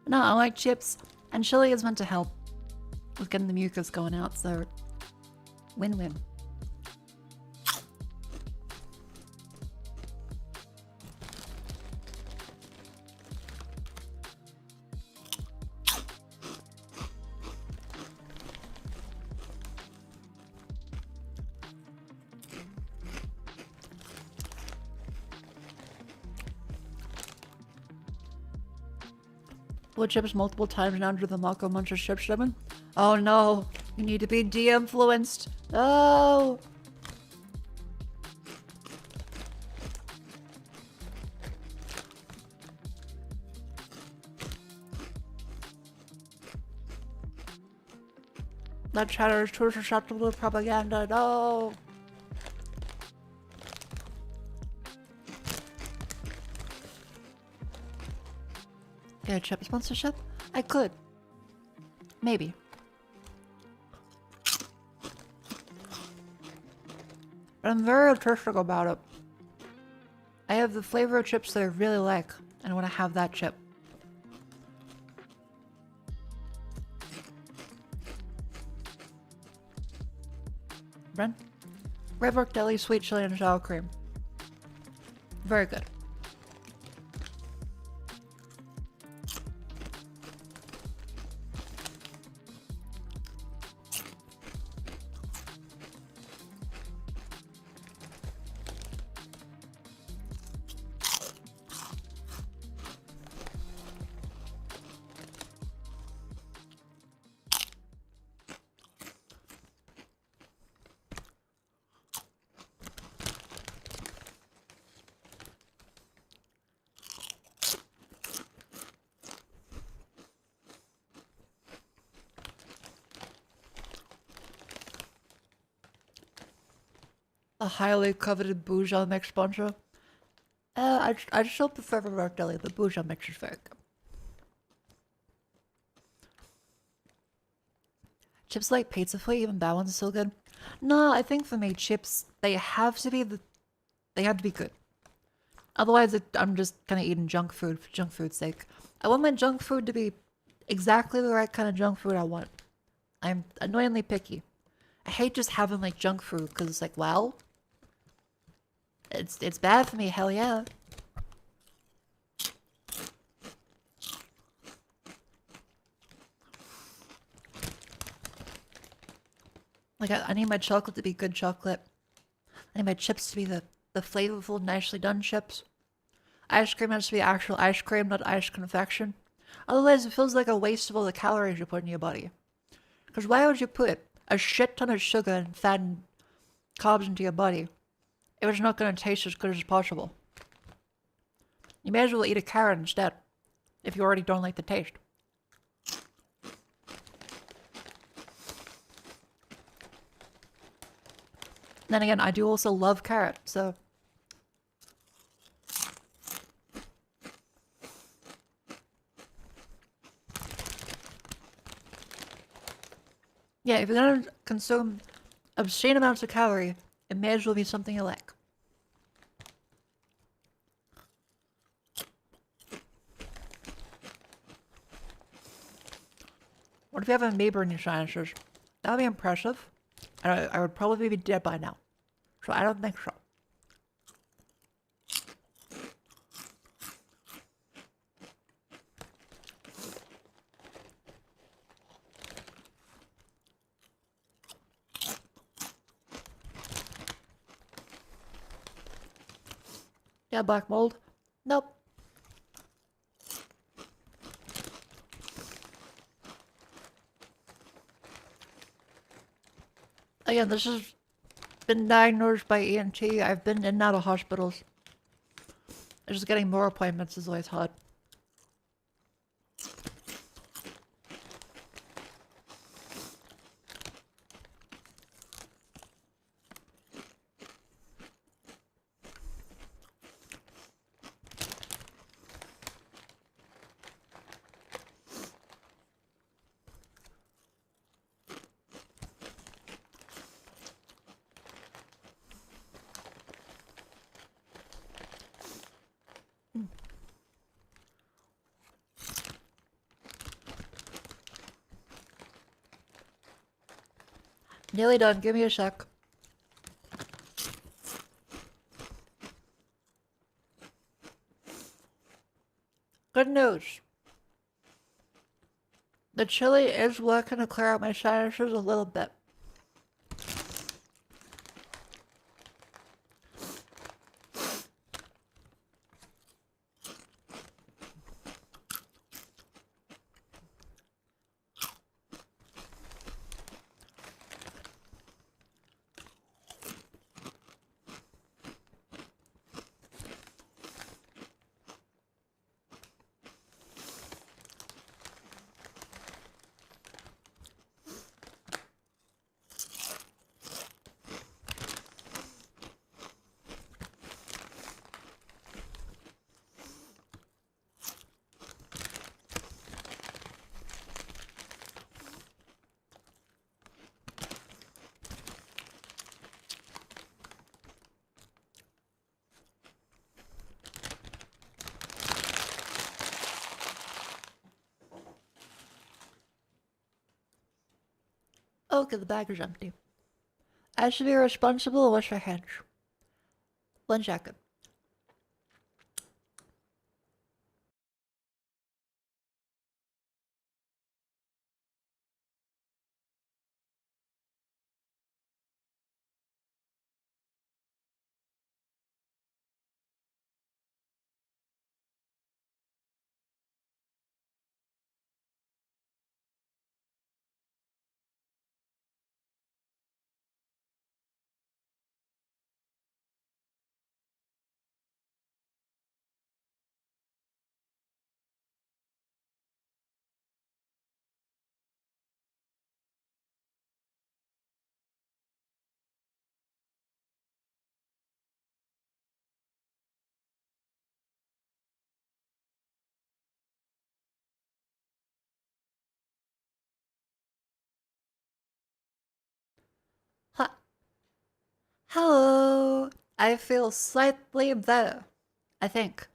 No, I like chips. And chili is meant to help with getting the mucus going out, so win-win. Blood chips multiple times now under the Mako Muncher chip shoving. Oh no, you need to be de-influenced. Oh! That chatter is too susceptible to propaganda. No! Get a chip sponsorship? I could. Maybe. But I'm very artistic about it. I have the flavor of chips that I really like, and I want to have that chip. Ren? Red Rock Deli sweet chili and sour cream. Very good. A highly coveted Bourgeois mix sponsor. I still prefer the red deli. The Bourgeois mix is very good. Chips like pizza flake, even bad ones are still good. No, I think for me, chips, they have to be good. Otherwise, I'm just kind of eating junk food for junk food's sake. I want my junk food to be exactly the right kind of junk food I want. I'm annoyingly picky. I hate just having like junk food because it's like, well, it's bad for me. Hell yeah. Like I need my chocolate to be good chocolate. I need my chips to be the flavorful, nicely done chips. Ice cream has to be actual ice cream, not ice confection. Otherwise, it feels like a waste of all the calories you put in your body. Because why would you put a shit ton of sugar and fat and carbs into your body if it's not going to taste as good as possible? You may as well eat a carrot instead, if you already don't like the taste. Then again, I do also love carrot, so... Yeah, if you're gonna consume obscene amounts of calorie, it may as well be something you like. What if you have an amoeba in your sinuses? That would be impressive. And I would probably be dead by now. So I don't think so. Yeah, black mold. Nope. Again, this has been diagnosed by ENT. I've been in and out of hospitals. Just getting more appointments is always hard. Nearly done. Give me a sec. Good news. The chili is working to clear out my sinuses a little bit. Okay, the bag is empty. I should be responsible and wash my hands. 1 second. Hello. I feel slightly better. I think.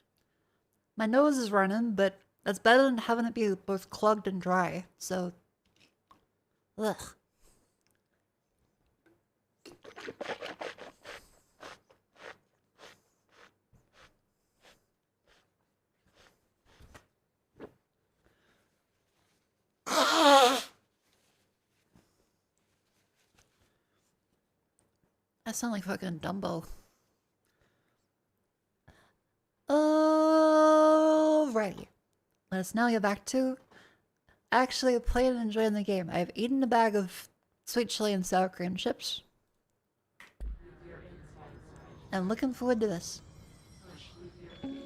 My nose is running, but that's better than having it be both clogged and dry. So, ugh. I sound like fucking Dumbo. Alrighty. Let us now get back to actually playing and enjoying the game. I have eaten a bag of sweet chili and sour cream chips. I'm looking forward to this. An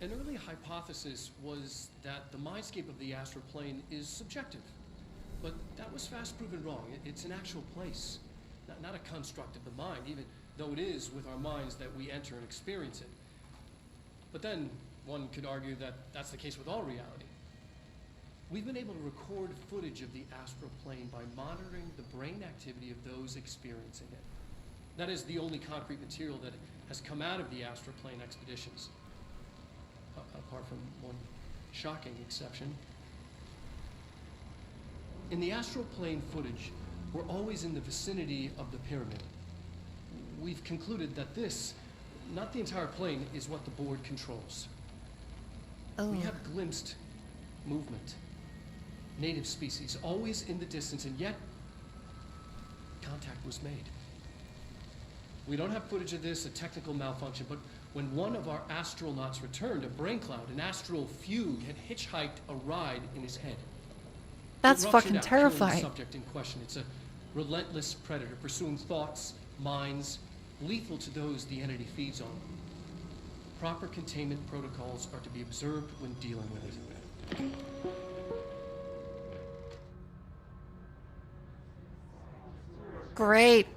early hypothesis was that the mindscape of the astral plane is subjective. But that was fast proven wrong. It's an actual place, not a construct of the mind, even though it is with our minds that we enter and experience it. But then one could argue that that's the case with all reality. We've been able to record footage of the astral plane by monitoring the brain activity of those experiencing it. That is the only concrete material that has come out of the astral plane expeditions. Apart from one shocking exception. In the astral plane footage, we're always in the vicinity of the pyramid. We've concluded that this, not the entire plane, is what the board controls. Oh. We have glimpsed movement, native species, always in the distance, and yet contact was made. We don't have footage of this, a technical malfunction, but when one of our astronauts returned, a brain cloud, an astral fugue, had hitchhiked a ride in his head. That's It ruptured fucking out, killing terrifying. the subject in question. It's a relentless predator pursuing thoughts, minds, lethal to those the entity feeds on. Proper containment protocols are to be observed when dealing with it. Great.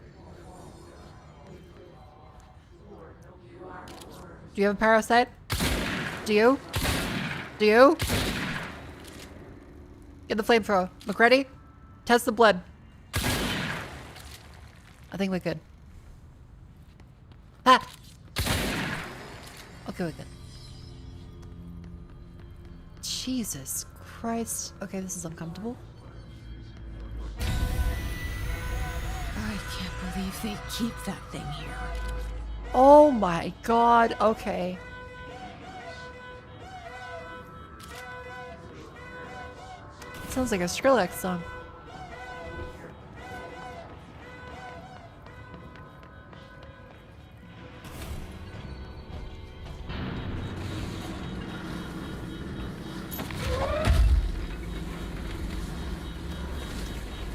Do you have a parasite? Do you? Do you? Get the flamethrower. Look ready? Test the blood. I think we're good. Ah! Okay, we're good. Jesus Christ. Okay, this is uncomfortable. I can't believe they keep that thing here. Oh my god, okay. Sounds like a Skrillex song.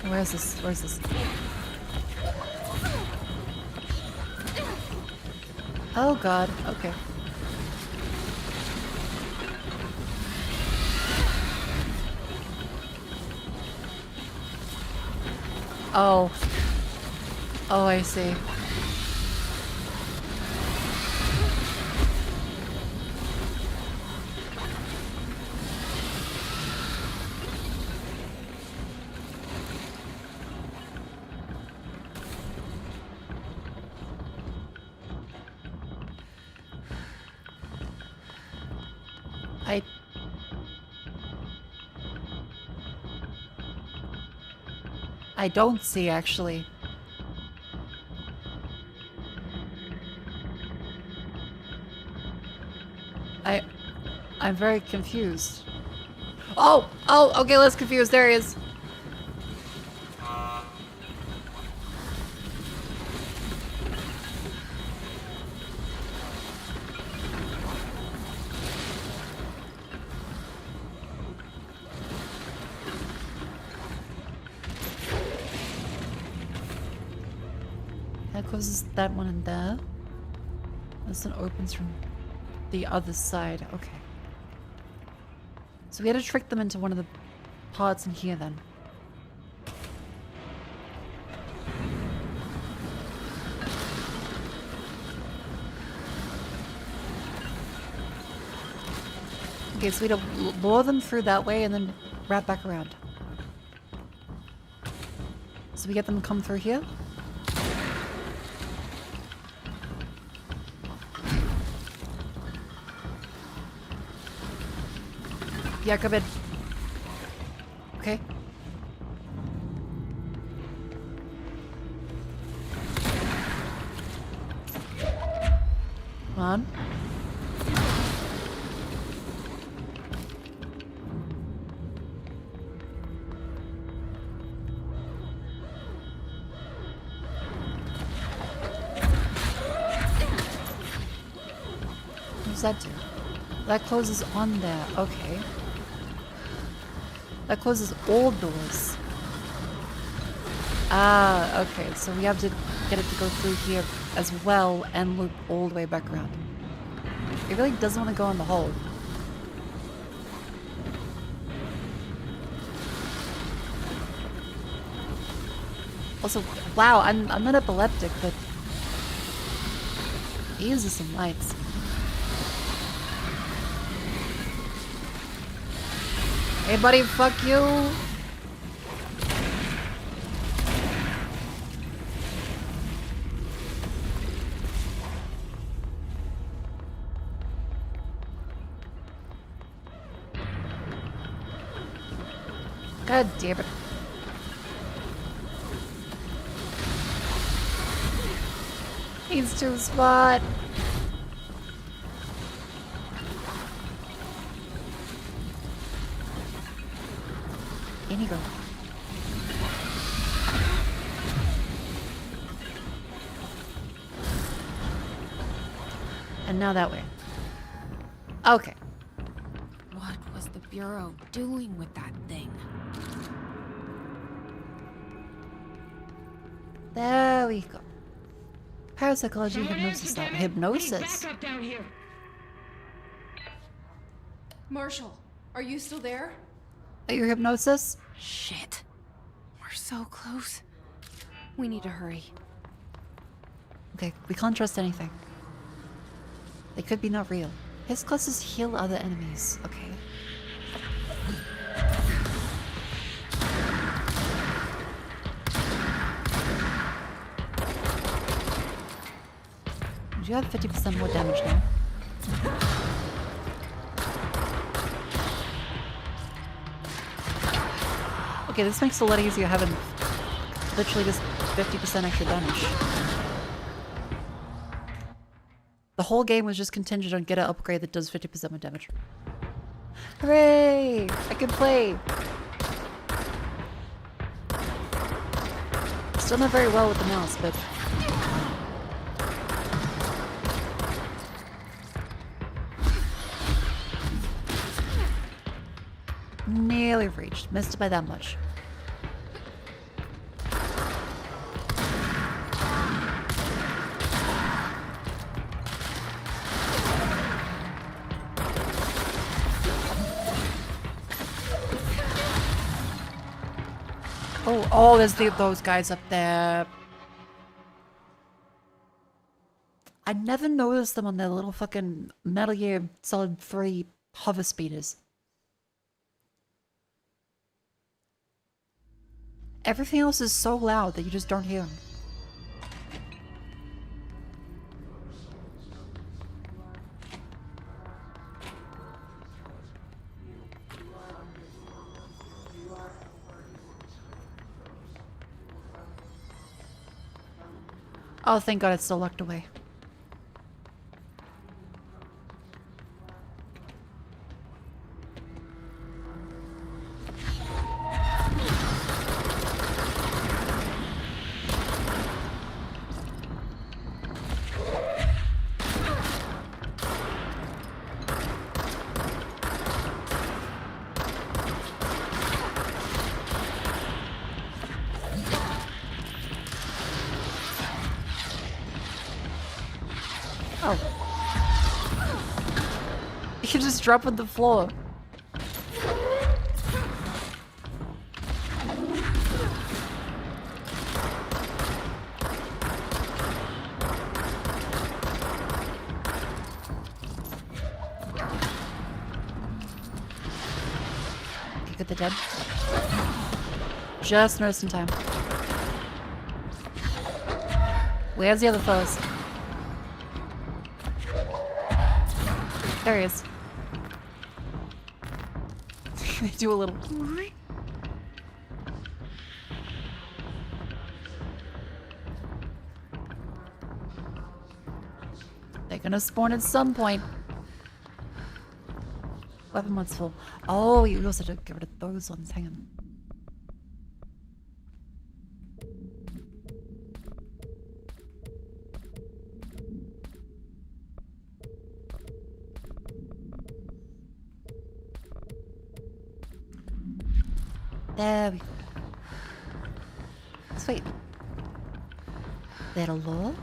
Where's this? Where's this? Oh god, okay. Oh. Oh, I see. I don't see, actually. I'm very confused. Oh! Oh, okay, less confused. There he is. That closes that one in there. This one opens from the other side. Okay. So we had to trick them into one of the pods in here then. Okay, so we had to lure them through that way and then wrap back around. So we get them to come through here. Yeah, come in. Okay. Come on. What does that do? That closes on there. Okay. That closes all doors. Ah, okay. So we have to get it to go through here as well and loop all the way back around. It really doesn't want to go in the hole. Also, wow, I'm not epileptic, but these are some lights. Hey buddy, fuck you! God damn it. He's too smart. In you go. And now that way. Okay. What was the Bureau doing with that thing? There we go. Parapsychology, hypnosis. Hypnosis. Marshall, are you still there? Your hypnosis? Shit. We're so close. We need to hurry. Okay, we can't trust anything. They could be not real. His classes heal other enemies. Okay. You have 50% more damage now. Okay, this makes it a lot easier having literally just 50% extra damage. The whole game was just contingent on get an upgrade that does 50% more damage. Hooray! I can play! Still not very well with the mouse, but... Nearly reached. Missed it by that much. Oh, there's those guys up there. I never noticed them on their little fucking Metal Gear Solid 3 hover speeders. Everything else is so loud that you just don't hear them. Oh, thank God it's still locked away. Oh. You just drop on the floor. You get the dead? Just noticed in time. Where's the other fellas? There he is. They do a little... They're gonna spawn at some point. Weapon mod's full. Oh, you also have to get rid of those ones. Hang on. There we go. Sweet. That'll load.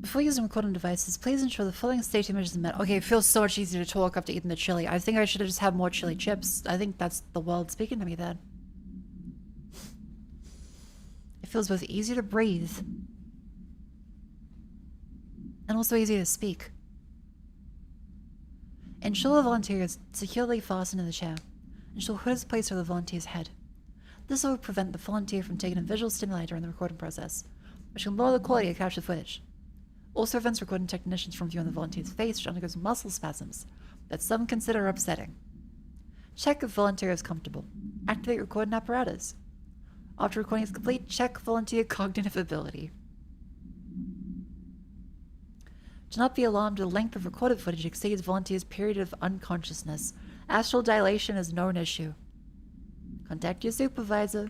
Before using recording devices, please ensure the following state images are met. Okay, it feels so much easier to talk after eating the chili. I think I should have just had more chili chips. I think that's the world speaking to me then. It feels both easier to breathe and also easier to speak. Ensure the volunteer is securely fastened in the chair. Ensure the hood is placed over the volunteer's head. This will prevent the volunteer from taking in visual stimuli during the recording process, which can lower the quality of captured footage. Also prevents recording technicians from viewing the volunteer's face, which undergoes muscle spasms that some consider upsetting. Check if volunteer is comfortable. Activate recording apparatus. After recording is complete, check volunteer cognitive ability. Do not be alarmed if the length of recorded footage exceeds volunteer's period of unconsciousness. Astral dilation is no issue. Contact your supervisor.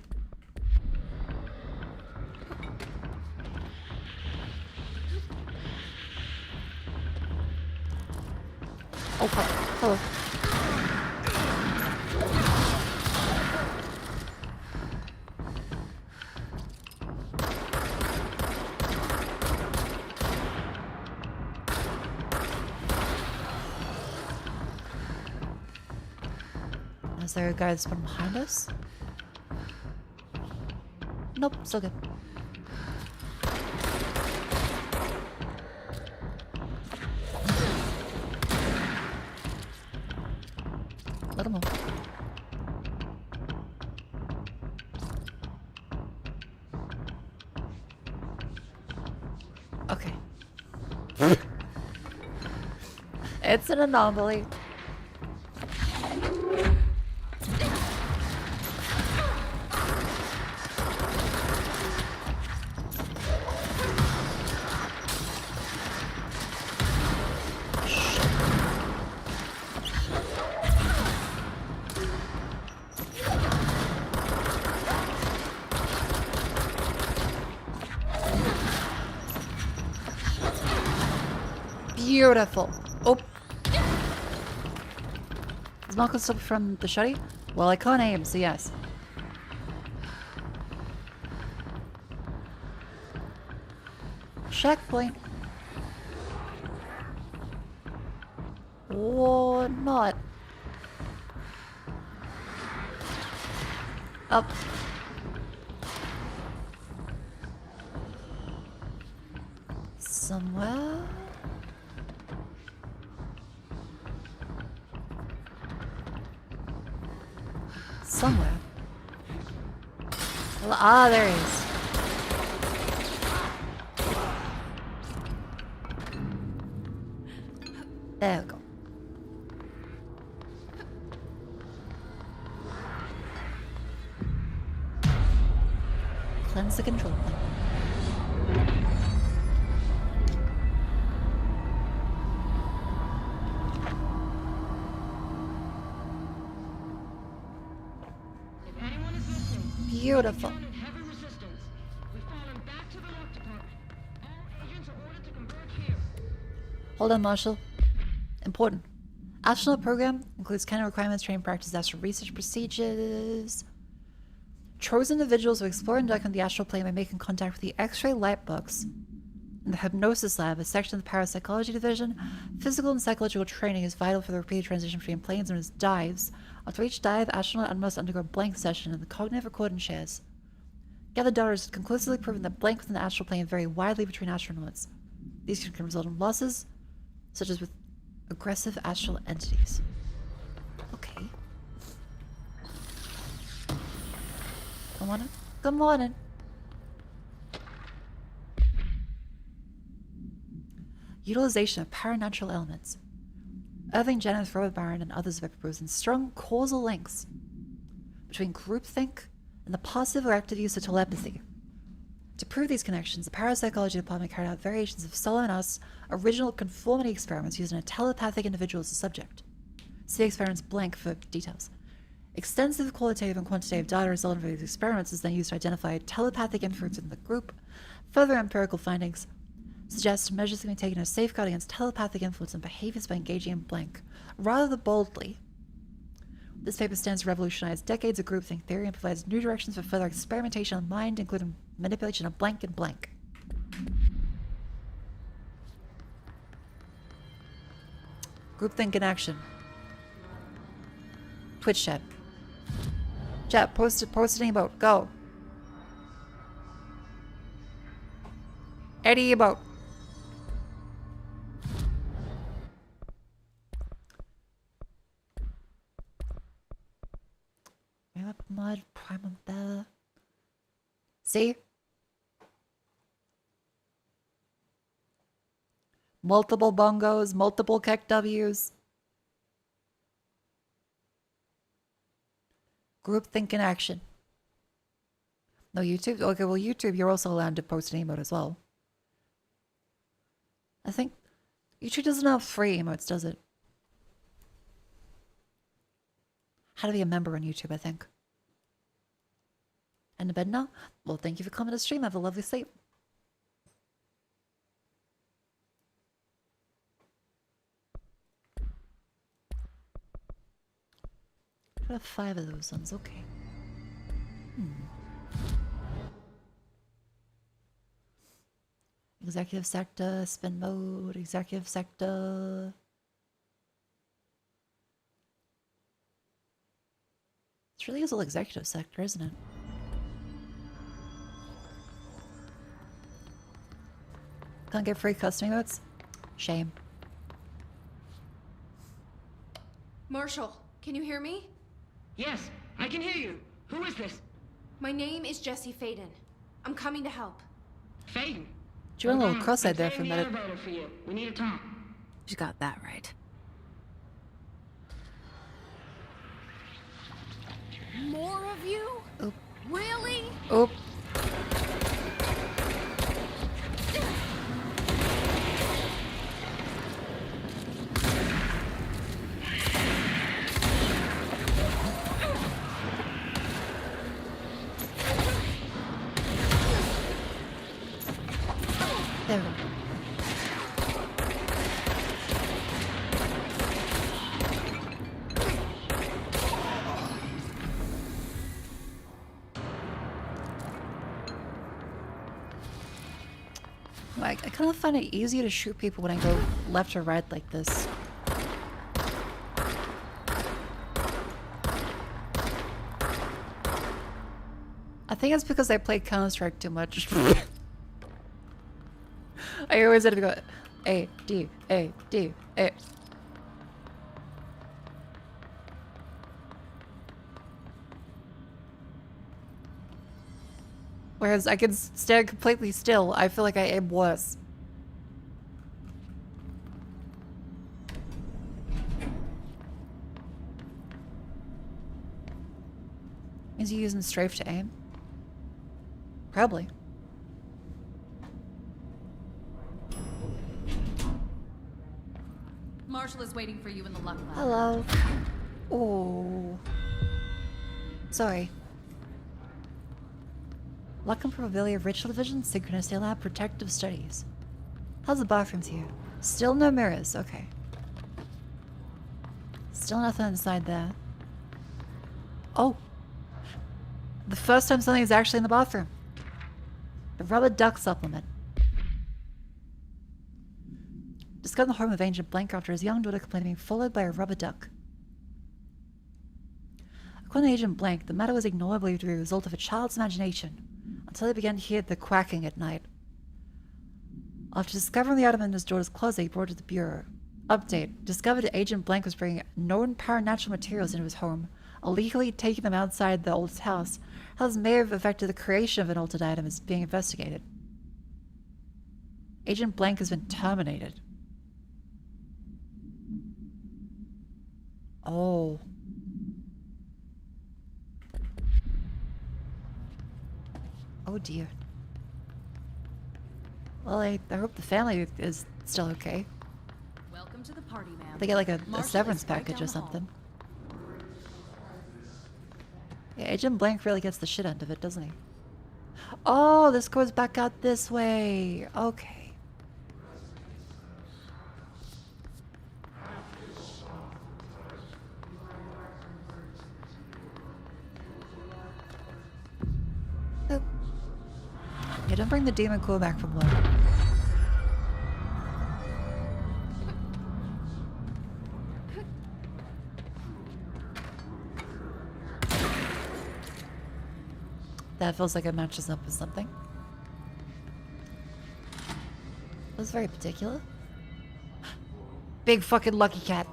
Oh, hello. Is there a guy that's been behind us? Nope, still good. Let him move. Okay. It's an anomaly. Beautiful. Oh. Is Mako still from the shutty? Well, I can't aim, so yes. Checkpoint. Or not. Up. Somewhere. Somewhere. Well, ah, there he is. There we go. Cleanse the control plane. Beautiful. Hold on, Marshall. Important. Astronaut program includes canon requirements, training practice, astral research procedures. Chosen individuals who explore and document the astral plane by making contact with the X-ray light books in the hypnosis lab, a section of the parapsychology division. Physical and psychological training is vital for the repeated transition between planes known as dives. After each dive, the astronaut must undergo a blank session in the cognitive recording chairs. Gathered data has conclusively proven that blank within the astral plane vary widely between astronauts. These can result in losses, such as with aggressive astral entities. Okay. Come on in. Come on in. Utilization of paranatural elements. Irving Jenner's Robert Barron and others have proposed strong causal links between groupthink and the positive or active use of telepathy. To prove these connections, the parapsychology department carried out variations of Solomon's original conformity experiments using a telepathic individual as a subject. See experiments blank for details. Extensive qualitative and quantitative data resulting from these experiments is then used to identify telepathic influence in the group. Further empirical findings suggest measures can be taken to safeguard against telepathic influence and behaviors by engaging in blank, rather boldly. This paper stands to revolutionize decades of groupthink theory and provides new directions for further experimentation on mind, including manipulation of blank and blank. Groupthink in action. Twitch chat. Chat, post an emote. Go. Eddie emote. Mud, primal there. See? Multiple bongos, multiple Keck W's. Groupthink in action. No, YouTube? Okay, well, YouTube, you're also allowed to post an emote as well. I think YouTube doesn't have free emotes, does it? How to be a member on YouTube, I think. And to bed now? Well, thank you for coming to stream. Have a lovely sleep. I have 5 of those ones, okay. Executive sector, spin mode, executive sector. It's really is all executive sector, isn't it? Can't get free custom emotes? Shame. Marshall, can you hear me? Yes, I can hear you. Who is this? My name is Jesse Faden. I'm coming to help. Faden. You went a little cross-eyed there for a minute. For you. We need to talk. You got that right. More of you? Oop. Really? Oop. There we go. I kind of find it easier to shoot people when I go left or right like this. I think it's because I play Counter-Strike too much. I always had to go A, D, A, D, A. Whereas I can stand completely still, I feel like I aim worse. Is he using strafe to aim? Probably. Marshall is waiting for you in the luck lab. Hello. Oh. Sorry. Luck and probability of ritual division, synchronicity lab, protective studies. How's the bathrooms here? Still no mirrors, okay. Still nothing inside there. Oh. The first time something is actually in the bathroom. The rubber duck supplement. Discovered in the home of Agent Blank after his young daughter complained of being followed by a rubber duck. According to Agent Blank, the matter was ignored believed to be a result of a child's imagination, until they began to hear the quacking at night. After discovering the item in his daughter's closet, he brought it to the bureau. Update. Discovered that Agent Blank was bringing known paranatural materials into his home, illegally taking them outside the old house. How this may have affected the creation of an altered item is being investigated. Agent Blank has been terminated. Oh. Oh dear. Well, I hope the family is still okay. Welcome to the party, ma'am. They get like a Marshall severance is right package down or the hall. something. Yeah, Agent Blank really gets the shit end of it, doesn't he? Oh, this goes back out this way. Okay. Oop. Yeah, don't bring the demon cool back from low. That feels like it matches up with something. That was very particular. Big fucking lucky cat.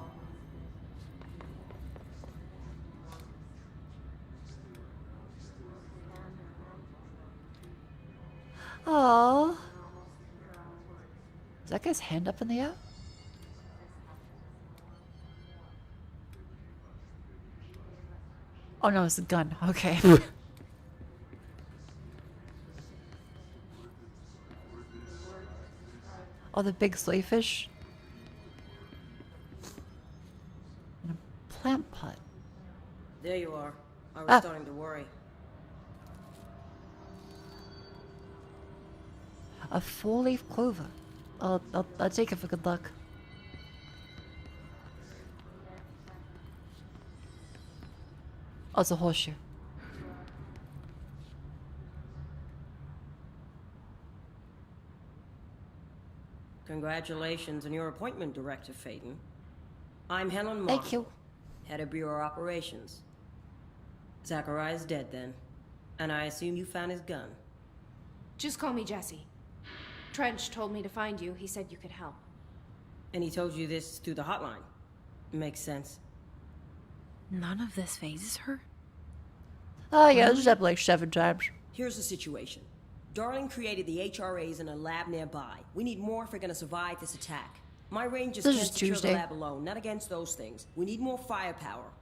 Oh. Is that guy's hand up in the air? Oh no, it's a gun. Okay. Oh, the big slayfish. And a plant pot. There you are. I was Ah. starting to worry. A four-leaf clover. I'll take it for good luck. Oh, it's a horseshoe. Congratulations on your appointment, Director Faden. I'm Helen Marshall, Thank you. Head of Bureau Operations. Zachariah's dead then, and I assume you found his gun. Just call me Jesse. Trench told me to find you. He said you could help. And he told you this through the hotline. Makes sense. None of this phases her? Oh yeah, this is up like 7 times. Here's the situation. Darling created the HRAs in a lab nearby. We need more if we're gonna survive this attack. My rangers This can't is secure Tuesday. the lab alone, not against those things. We need more firepower.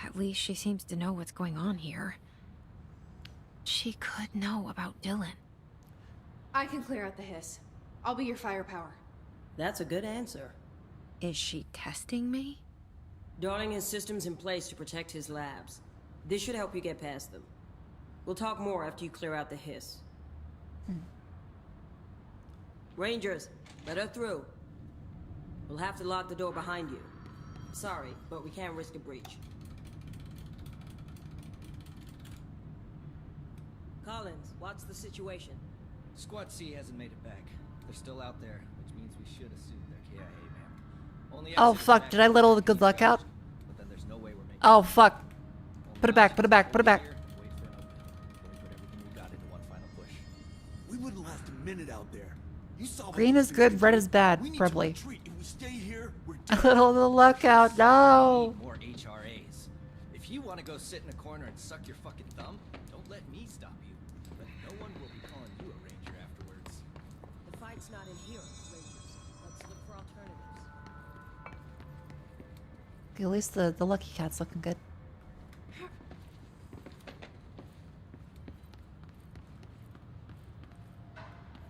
At least she seems to know what's going on here. She could know about Dylan. I can clear out the hiss. I'll be your firepower. That's a good answer. Is she testing me? Darling has systems in place to protect his labs. This should help you get past them. We'll talk more after you clear out the hiss. Rangers, let her through. We'll have to lock the door behind you. Sorry, but we can't risk a breach. Collins, what's the situation? Squad C hasn't made it back. They're still out there, which means we should assume they're KIA, ma'am. Only Oh exit is fuck, back did I let all the good luck out? But then there's no way we're making Oh fuck. Only Put it back, option put it is back, to put it back. here, wait for an opening. Before we put everything we got into one final push. We wouldn't last a minute out there. You saw what Green those is things good, can red do. is bad, We need probably. To retreat. If we stay here, we're I dead. let all the luck out, no. Need more HRAs. If you want to go sit in a corner and suck your fucking thumb, don't let me stop you. But no one will be calling you a ranger afterwards. The fight's not in here, Rangers. Let's look for alternatives. Okay, at least the lucky cat's looking good.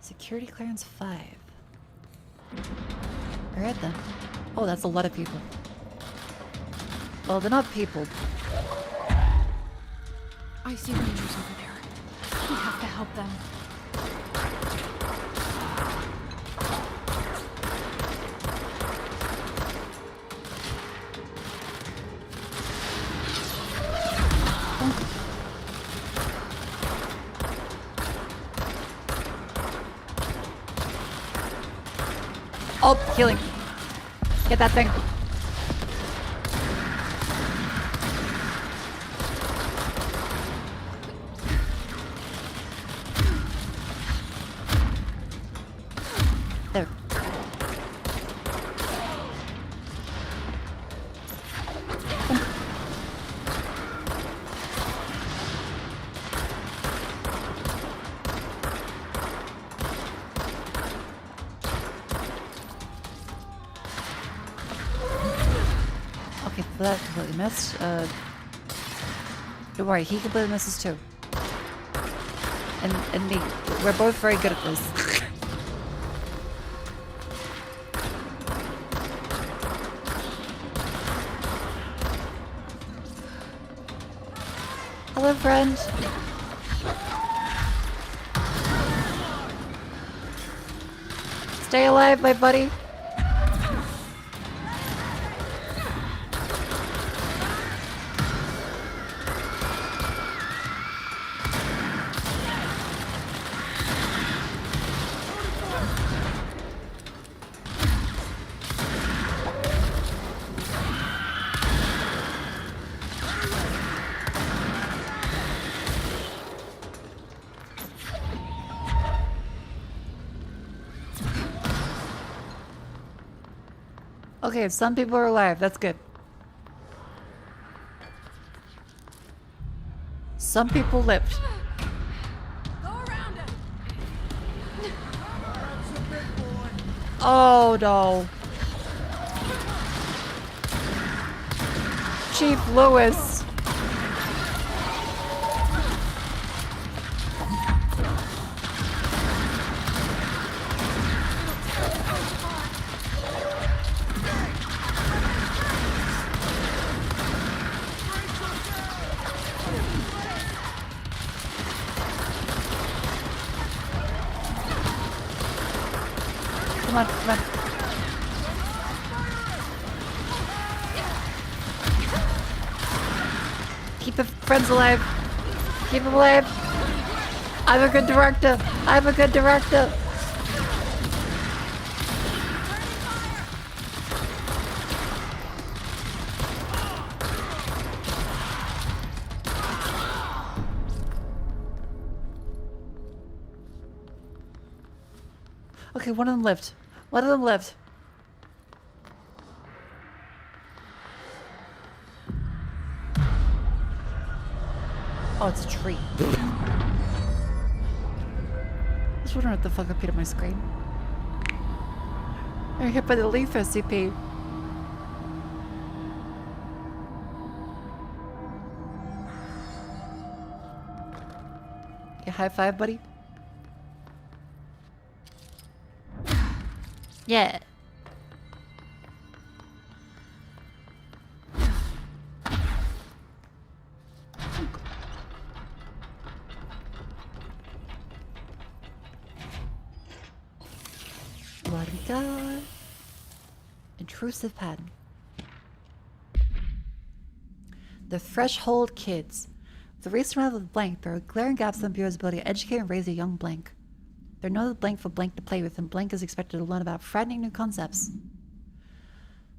Security clearance 5. Alright then. Oh, that's a lot of people. Well, they're not people. I see rangers over there. We have to help them. Oh, healing. Get that thing. There. Okay, that completely missed. Don't worry, he completely misses too. And me. We're both very good at this. Hello, friend. Stay alive, my buddy. Okay, some people are alive. That's good. Some people lived. Oh no. Chief Lewis. Come on, come on. Keep the friends alive. Keep them alive. I'm a good director. I'm a good director. Okay, one of them lived. One of them lived. Oh, it's a tree. I was wondering what the fuck appeared on my screen. I'm hit by the leaf SCP. Okay, high five, buddy. Yeah. What do we got? Intrusive pattern. The threshold kids. With the recent arrival of the blank, there are glaring gaps in the Bureau's ability to educate and raise a young blank. There are no blank for blank to play with, and blank is expected to learn about frightening new concepts.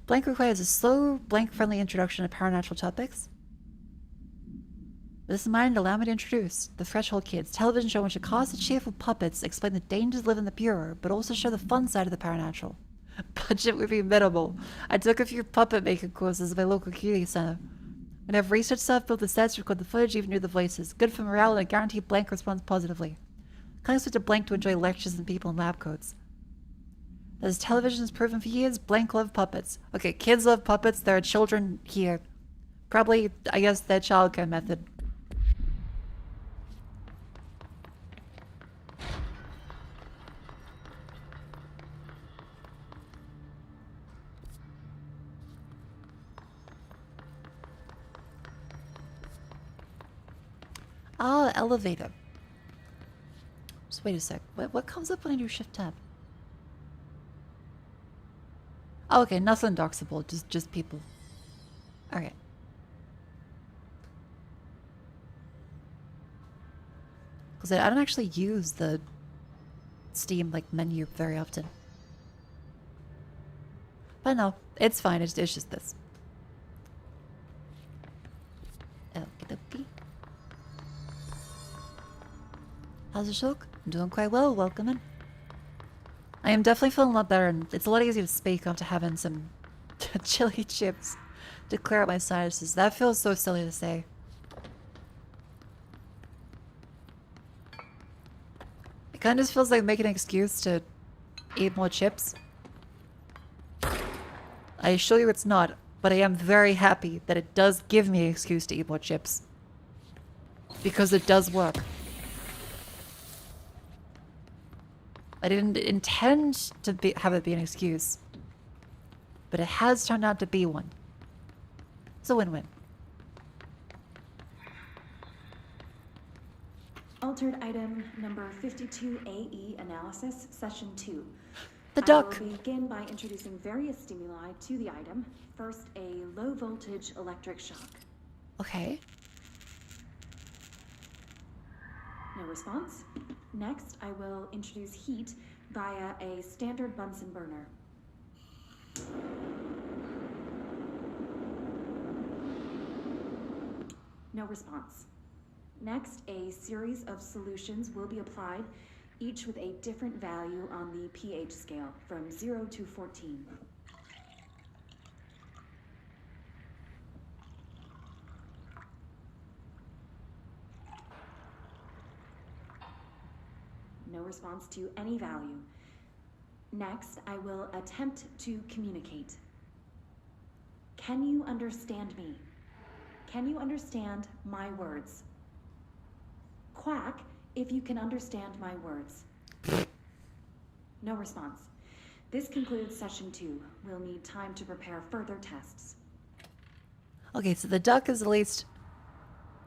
Blank requires a slow, blank-friendly introduction to paranatural topics. With this in mind, allow me to introduce the Threshold Kids, television show in which a cast of cheerful puppets explain the dangers that live in the Bureau, but also show the fun side of the paranatural. Budget would be minimal. I took a few puppet making courses at my local community center. When I have research staff build the sets, record the footage, even do the voices. Good for morale, and I guarantee blank responds positively. Can't expect a blank to enjoy lectures and people in lab coats. As television has proven for years, blank love puppets. Okay, kids love puppets. There are children here. Probably, I guess, their childcare method. Ah, elevator. Just wait a sec. What comes up when I do shift tab? Oh, okay, nothing doxable, just people. Alright. Because I don't actually use the Steam like menu very often. But no, it's fine, it's just this. Okie dokie. How's the shock? I'm doing quite well, welcome in. I am definitely feeling a lot better, and it's a lot easier to speak after having some chili chips to clear out my sinuses. That feels so silly to say. It kind of just feels like making an excuse to eat more chips. I assure you it's not. But I am very happy that it does give me an excuse to eat more chips. Because it does work. I didn't intend to have it be an excuse. But it has turned out to be one. It's a win-win. Altered item number 52AE analysis, session 2. The duck. I will begin by introducing various stimuli to the item. First, a low voltage electric shock. Okay. No response. Next, I will introduce heat via a standard Bunsen burner. No response. Next, a series of solutions will be applied, each with a different value on the pH scale, from 0 to 14. No response to any value. Next, I will attempt to communicate. Can you understand me? Can you understand my words? Quack if you can understand my words. No response. This concludes session 2. We'll need time to prepare further tests. Okay, so the duck is at least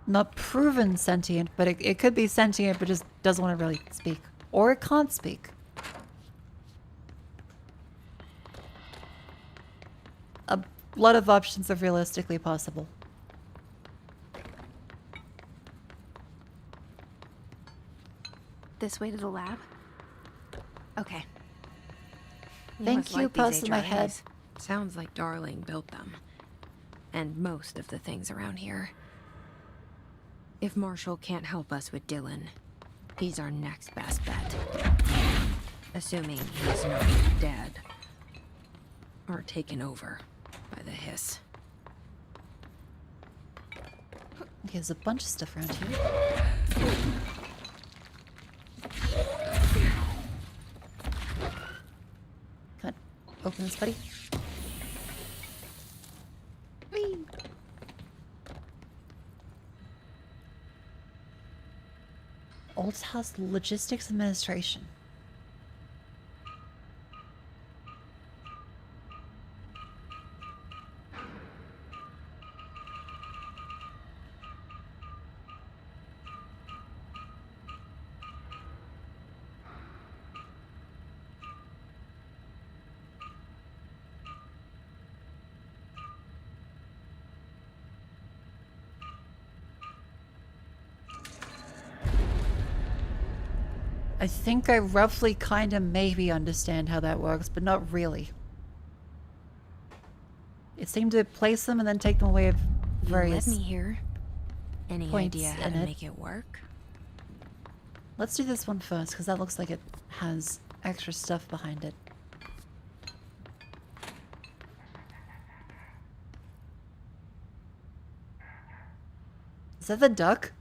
not proven sentient, but it could be sentient, but just doesn't want to really speak. Or it can't speak. A lot of options are realistically possible. This way to the lab? Okay. Thank must you, like these pulse in my head. HRAs. Sounds like Darling built them. And most of the things around here. If Marshall can't help us with Dylan, he's our next best bet. Assuming he's not dead. Or taken over by the hiss. Okay, there's a bunch of stuff around here. Come on, open this, buddy. Whee! Old House Logistics Administration. I think I roughly kind of maybe understand how that works, but not really. It seemed to place them and then take them away of various You let me hear. Any points idea how in to it. make it work? Let's do this one first, because that looks like it has extra stuff behind it. Is that the duck?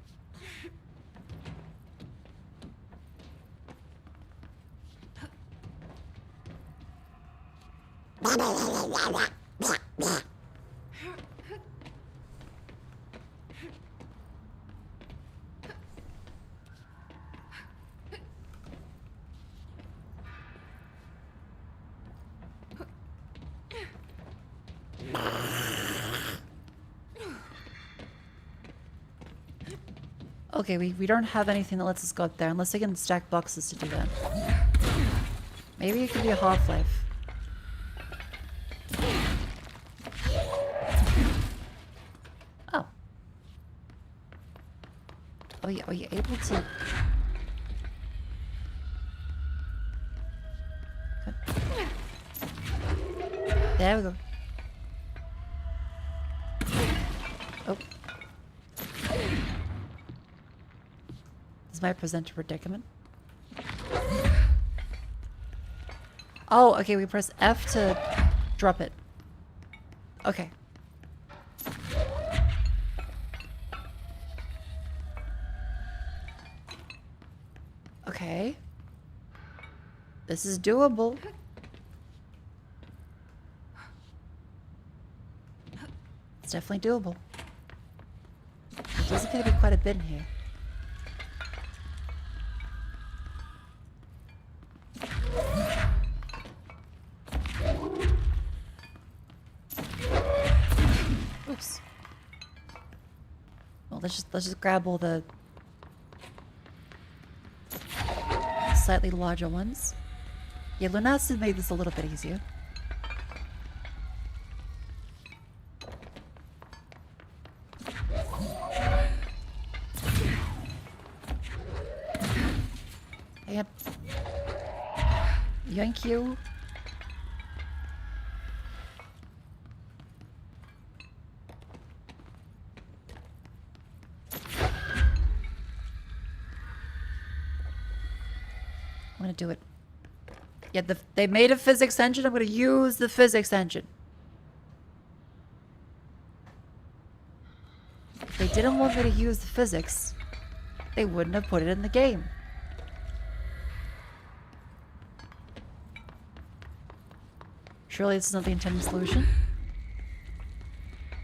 Okay, we don't have anything that lets us go up there, unless I can stack boxes to do that. Maybe it could be a half-life. Oh. Are you able to... Good. There we go. Oh. This might present a predicament. Oh, okay, we press F to drop it. Okay. Okay. This is doable. definitely doable. It does appear to be quite a bit in here. Oops. Well, let's just grab all the slightly larger ones. Yeah, Lunas has made this a little bit easier. Yep. Thank you. I'm gonna do it. Yeah, they made a physics engine. I'm gonna use the physics engine. If they didn't want me to use the physics, they wouldn't have put it in the game. Surely this is not the intended solution.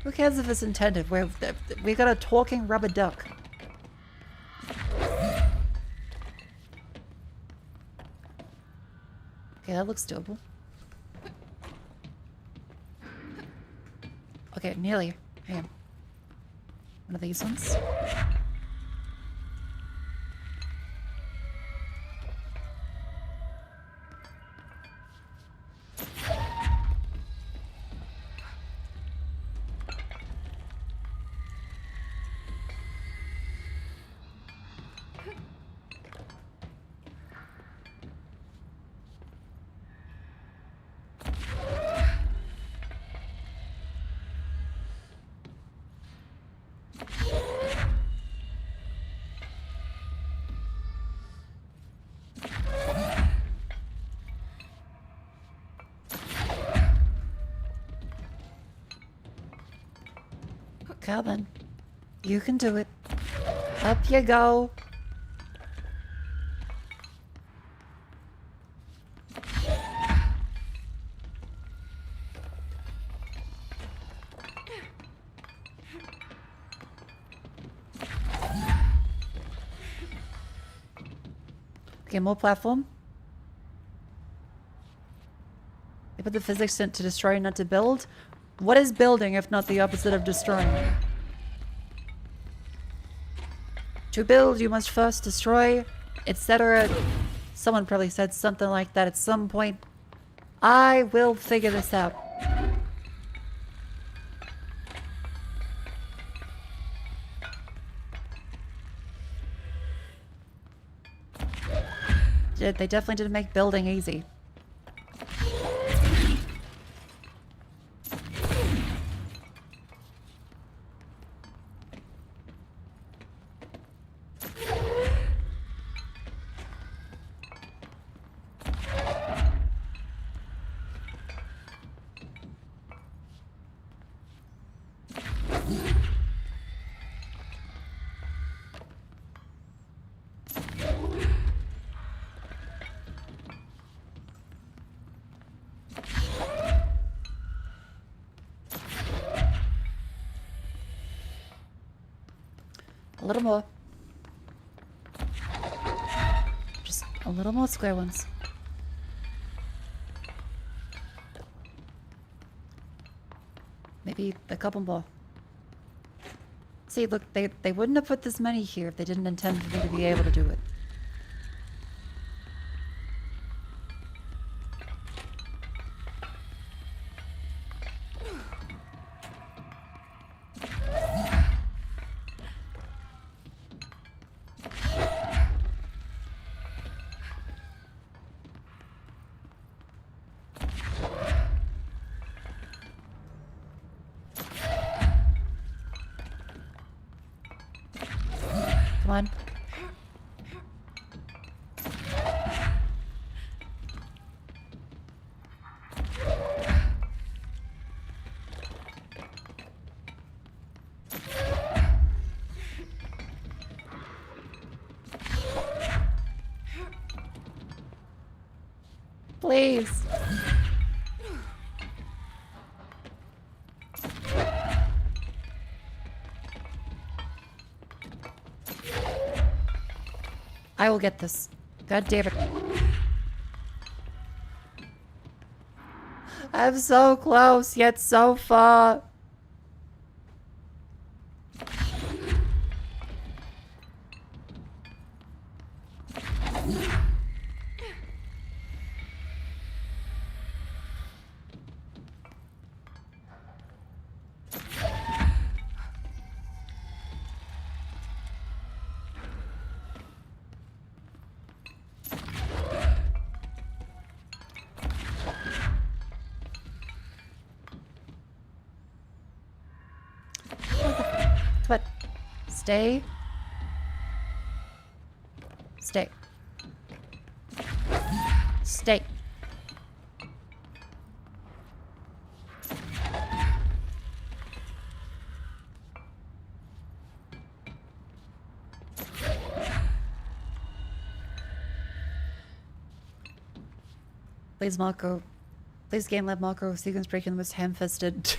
Who cares if it's intended? We got a talking rubber duck. Okay, that looks doable. Okay, nearly. Hang on. One of these ones. Calvin, you can do it. Up you go. Okay, more platform. They put the physics in to destroy, not to build. What is building if not the opposite of destroying? To build, you must first destroy, etc. Someone probably said something like that at some point. I will figure this out. They definitely didn't make building easy. A little more. Just a little more square ones. Maybe a couple more. See, look, they wouldn't have put this many here if they didn't intend for me to be able to do it. Come on. Please. I will get this. God damn it. I'm so close, yet so far. But stay. Stay. Stay. Please, Mako. Please, game lab Mako. Sequence breaking the most ham-fisted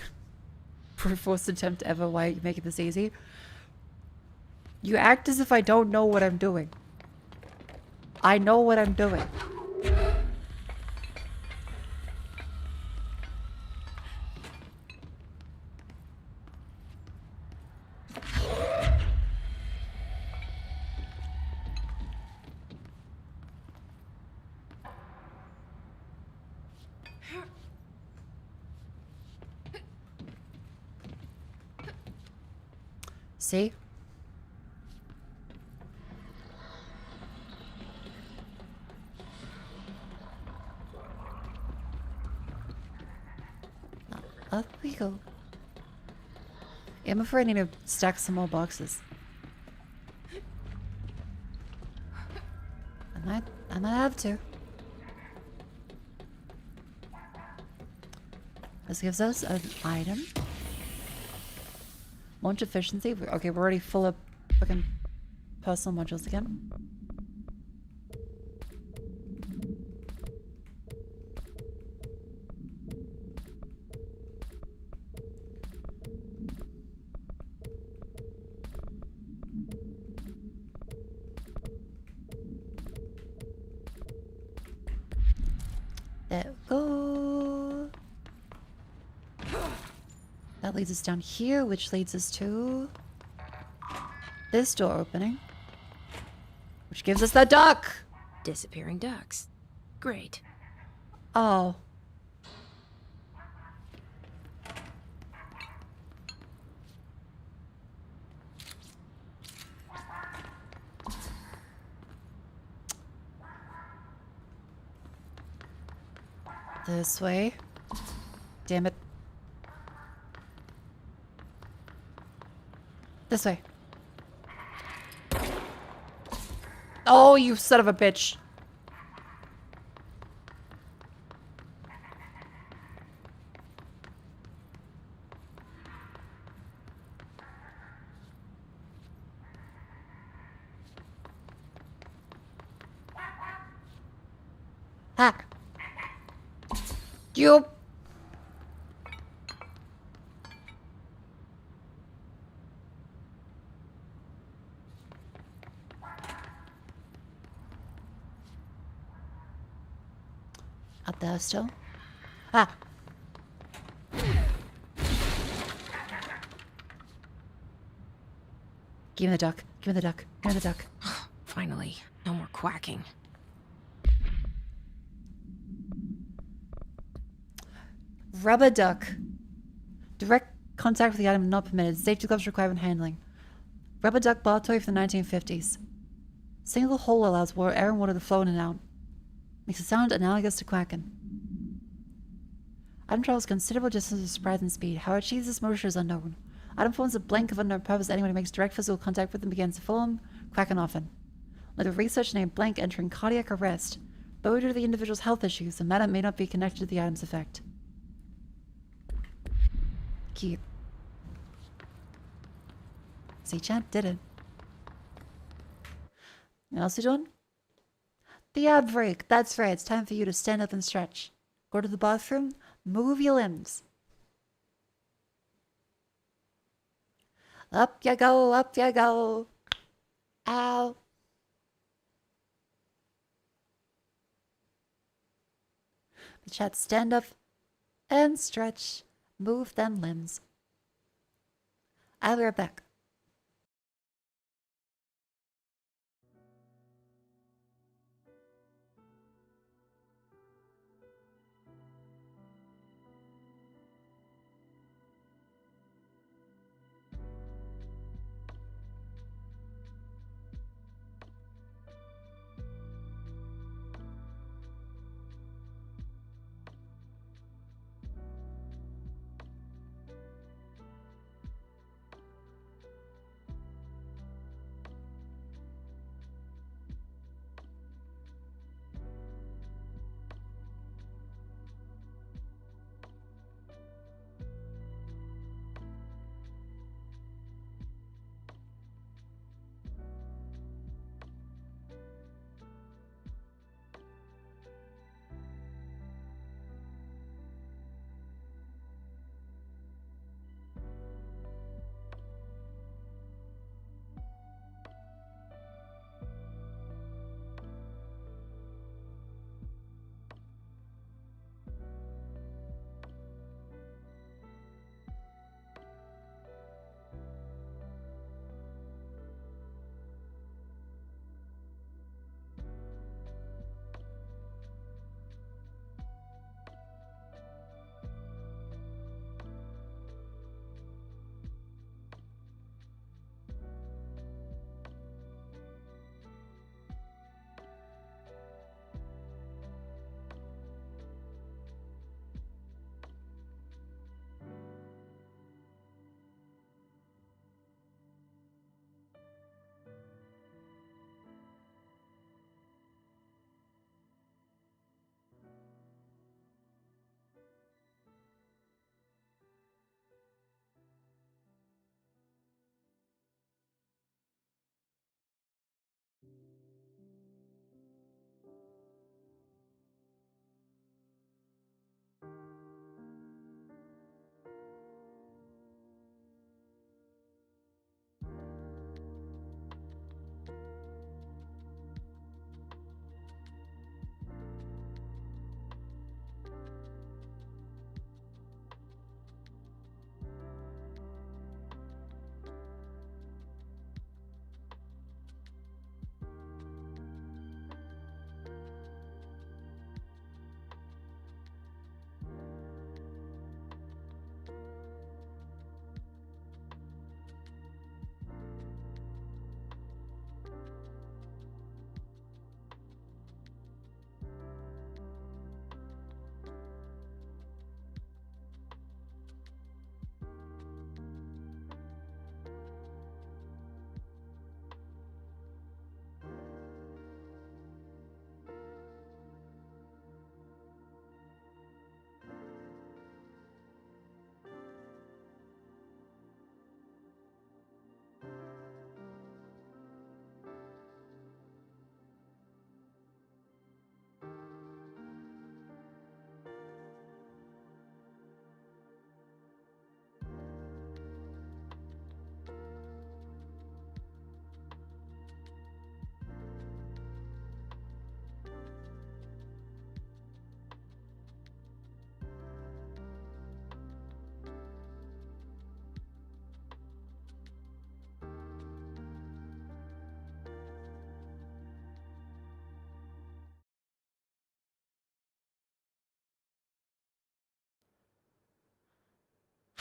forced attempt ever. Why are you making this easy? You act as if I don't know what I'm doing. I know what I'm doing. See? Up we go. Yeah, I'm afraid I need to stack some more boxes. I might have to. This gives us an item. Launch efficiency. Okay, we're already full of fucking personal modules again. There we go. That leads us down here, which leads us to this door opening, which gives us the duck. Disappearing ducks. Great. Oh. This way. Damn it. This way. Oh, you son of a bitch. Ha. You. Up there still. Ah. Give me the duck. Give me the duck. Give me the duck. Finally, no more quacking. Rubber duck. Direct contact with the item not permitted. Safety gloves required when handling. Rubber duck bar toy from the 1950s. Single hole allows air and water to flow in and out. Makes a sound analogous to quacking. Item travels considerable distance with surprising speed. How it achieves this motion is unknown. Item forms a blank of unknown purpose. Anyone who makes direct physical contact with them begins to follow them, quacking often. Like a research named blank entering cardiac arrest. But due to the individual's health issues, the matter may not be connected to the item's effect. Cute. See, chat did it. What else you doing? The ab break. That's right. It's time for you to stand up and stretch. Go to the bathroom. Move your limbs. Up you go. Up you go. Ow. The chat, stand up and stretch. Move them limbs. I'll be right back.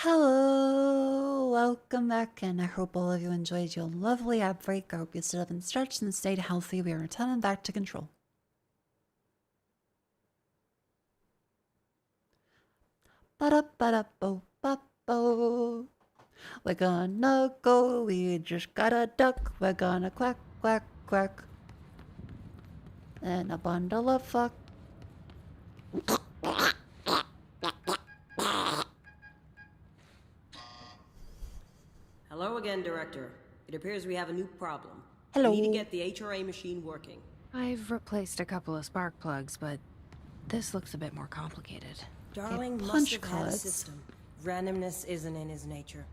Hello, welcome back, and I hope all of you enjoyed your lovely ad break. I hope you stood up and stretched and stayed healthy. We are returning back to control. Ba-da-ba-da-bo-ba-bo. We're gonna go, we just got a duck. We're gonna quack, quack, quack. And a bundle of fuck. Hello again, Director. It appears we have a new problem. Hello. We need to get the HRA machine working. I've replaced a couple of spark plugs, but this looks a bit more complicated. Darling must punch have had a cards. system. Randomness isn't in his nature.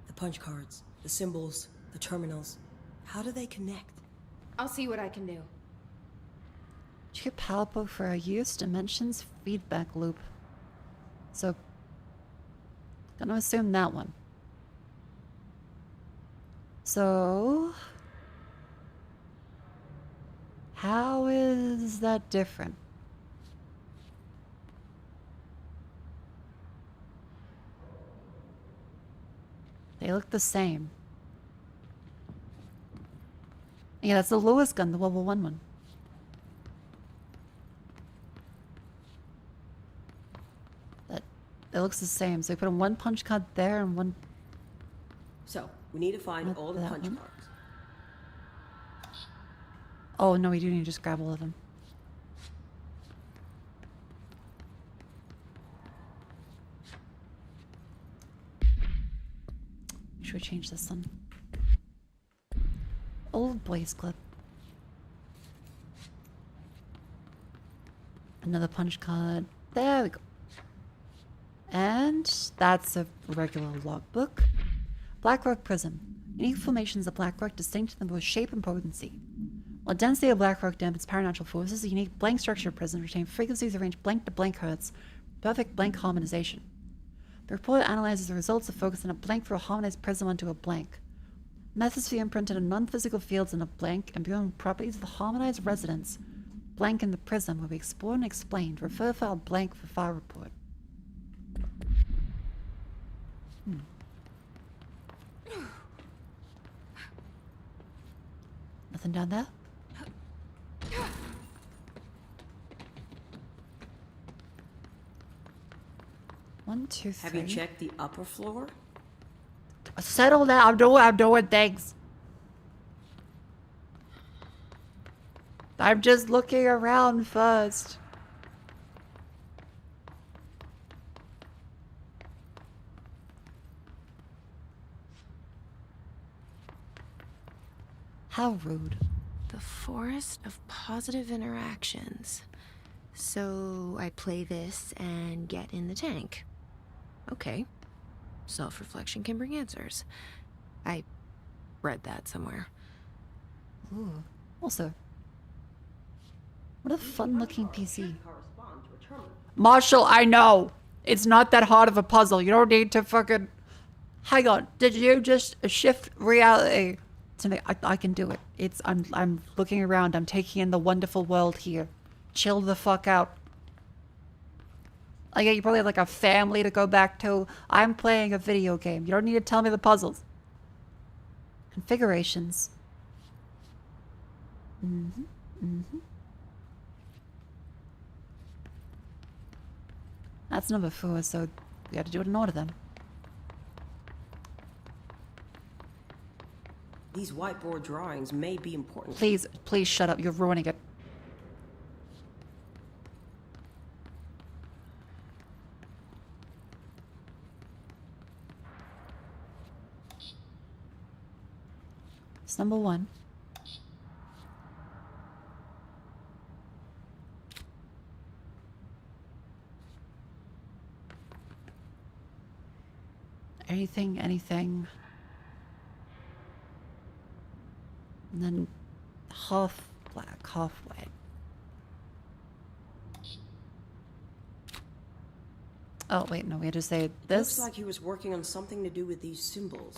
The punch cards, the symbols, the terminals. How do they connect? I'll see what I can do. Check palpable for a use dimensions feedback loop. So, gonna assume that one. So, how is that different? They look the same. Yeah, that's the lowest gun, the level 1 one. It looks the same. So we put a 1 punch card there and one. So, we need to find Not all the that punch one. cards. Oh no, we do need to just grab all of them. Should we change this one? Old boys club. Another punch card. There we go. And that's a regular logbook. Blackrock Prism. Unique formations of Blackrock distinct in both shape and potency. While density of Blackrock dampens paranatural forces, a unique blank structure of prisms retain frequencies arranged blank to blank hertz, perfect blank harmonization. The report analyzes the results of focus on a blank through a harmonized prism onto a blank. Methods for imprinted on non-physical fields in a blank and beyond properties of the harmonized resonance blank in the prism will be explored and explained. Refer file blank for file report. Nothing down there? One, two, three. Have you checked the upper floor? Settle down. I'm doing things. I'm just looking around first. How rude. The forest of positive interactions. So I play this and get in the tank. Okay. Self-reflection can bring answers. I read that somewhere. Ooh. Also, what a fun-looking PC. Marshall, I know. It's not that hard of a puzzle. You don't need to fucking... Hang on. Did you just shift reality to me? I can do it. I'm looking around. I'm taking in the wonderful world here. Chill the fuck out. Like, you probably have like a family to go back to. I'm playing a video game. You don't need to tell me the puzzles. Configurations. That's number 4, so we have to do it in order then. These whiteboard drawings may be important. Please shut up. You're ruining it. It's number 1. Anything. And then half black, half white. Oh, wait, no, we had to say this. Looks like he was working on something to do with these symbols.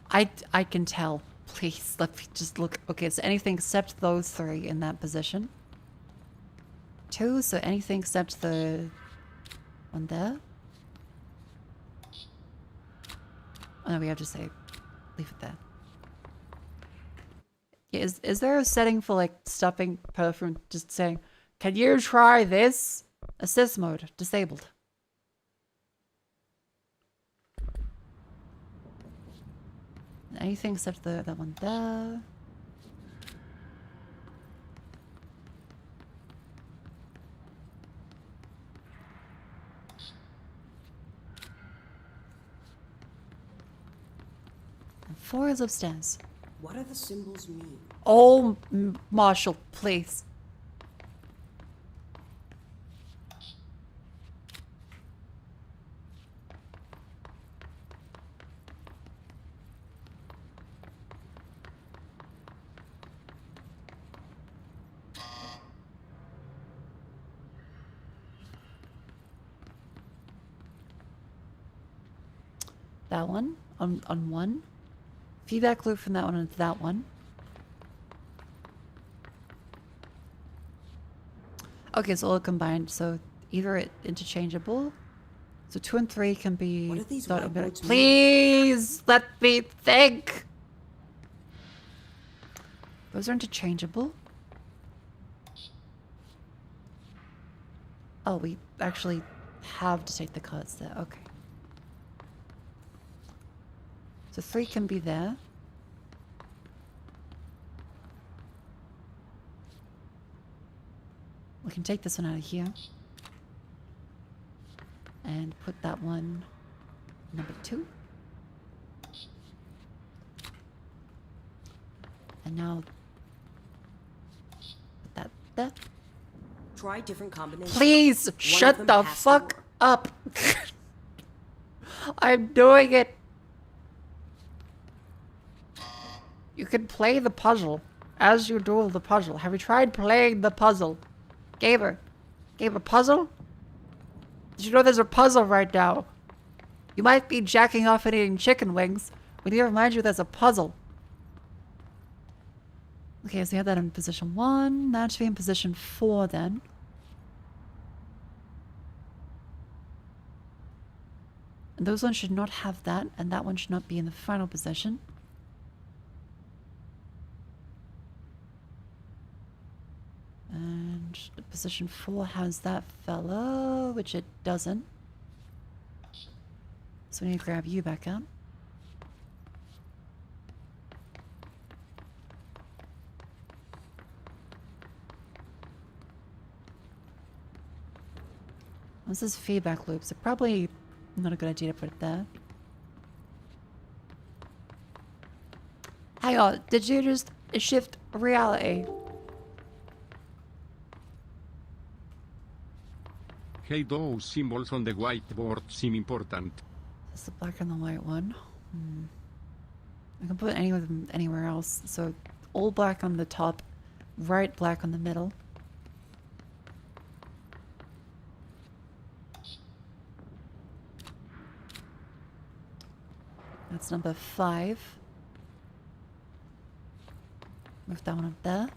I can tell. Please, let me just look. Okay, so anything except those 3 in that position. 2, so anything except the one there. Oh, no, we have to say, leave it there. Yeah, is there a setting for like stopping perfume, just saying, can you try this? Assist mode, disabled. Anything except that one there. And 4 is upstairs. What do the symbols mean? Oh, Marshall, please. that one on one. Feedback loop from that one into that one. Okay, so all combined. So either interchangeable. So 2 and 3 can be. What are these thought white about. words mean? Please let me think. Those are interchangeable. Oh, we actually have to take the cards there. Okay. So 3 can be there. We can take this one out of here. And put that one number 2. And now put that there. Try different combinations. Please One shut of them the has to fuck work. up. I'm doing it. You can play the puzzle as you do the puzzle. Have you tried playing the puzzle? Gamer, puzzle? Did you know there's a puzzle right now? You might be jacking off and eating chicken wings. We need to remind you there's a puzzle. Okay, so we have that in position 1. That should be in position 4 then. And those ones should not have that, and that one should not be in the final position. And position 4 has that fella, which it doesn't. So we need to grab you back out. This is feedback loops. So probably not a good idea to put it there. Hang on, did you just shift reality? Hey, those symbols on the whiteboard seem important. That's the black and the white one. I can put any of them anywhere else. So all black on the top, right black on the middle. That's number 5. Move that one up there.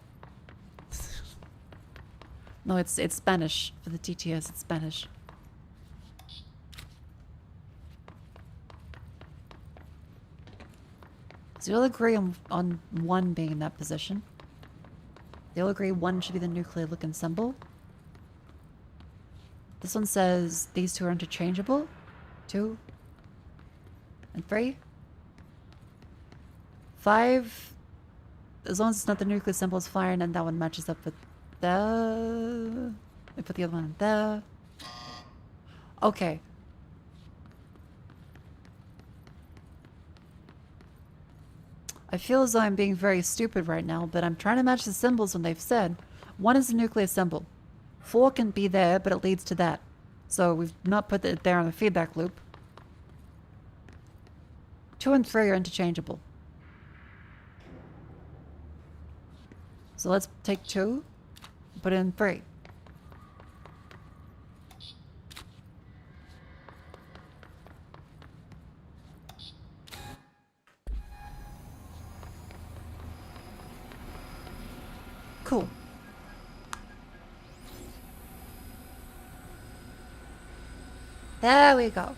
No, it's Spanish. For the TTS, it's Spanish. So you'll agree on 1 being in that position. They'll agree 1 should be the nuclear looking symbol. This one says these 2 are interchangeable. 2 and 3. 5, as long as it's not the nuclear symbol, is fine, and that one matches up with there. I put the other one in there. Okay. I feel as though I'm being very stupid right now, but I'm trying to match the symbols when they've said 1 is the nuclear symbol. 4 can be there, but it leads to that. So we've not put it there on the feedback loop. 2 and 3 are interchangeable. So let's take 2, put it in 3. Cool. There we go.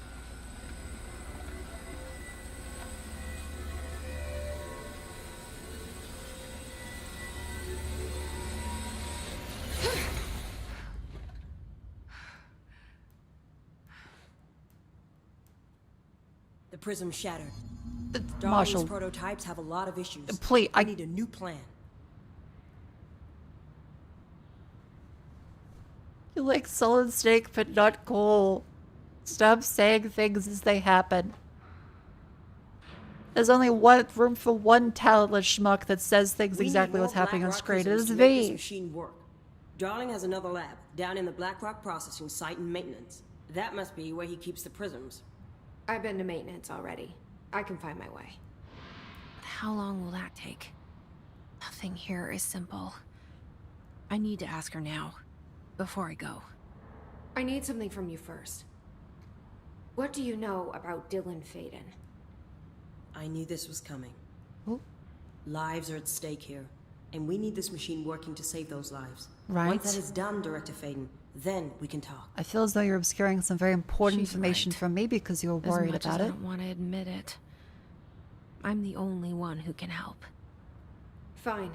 The prism shattered. Marshall, Darwin's prototypes have a lot of issues. please, I need a new plan. You like solid snake, but not coal. Stop saying things as they happen. There's only room for 1 talentless schmuck that says things We need exactly more what's happening on Blackrock screen. It prisms is to make this me. machine work. Darling has another lab down in the Blackrock processing site in maintenance. That must be where he keeps the prisms. I've been to maintenance already. I can find my way. How long will that take? Nothing here is simple. I need to ask her now, before I go. I need something from you first. What do you know about Dylan Faden? I knew this was coming. Oh. Lives are at stake here, and we need this machine working to save those lives. Right. Once that is done, Director Faden, then we can talk. I feel as though you're obscuring some very important She's information right. from me because you're worried as much about as it. I don't want to admit it. I'm the only one who can help. Fine.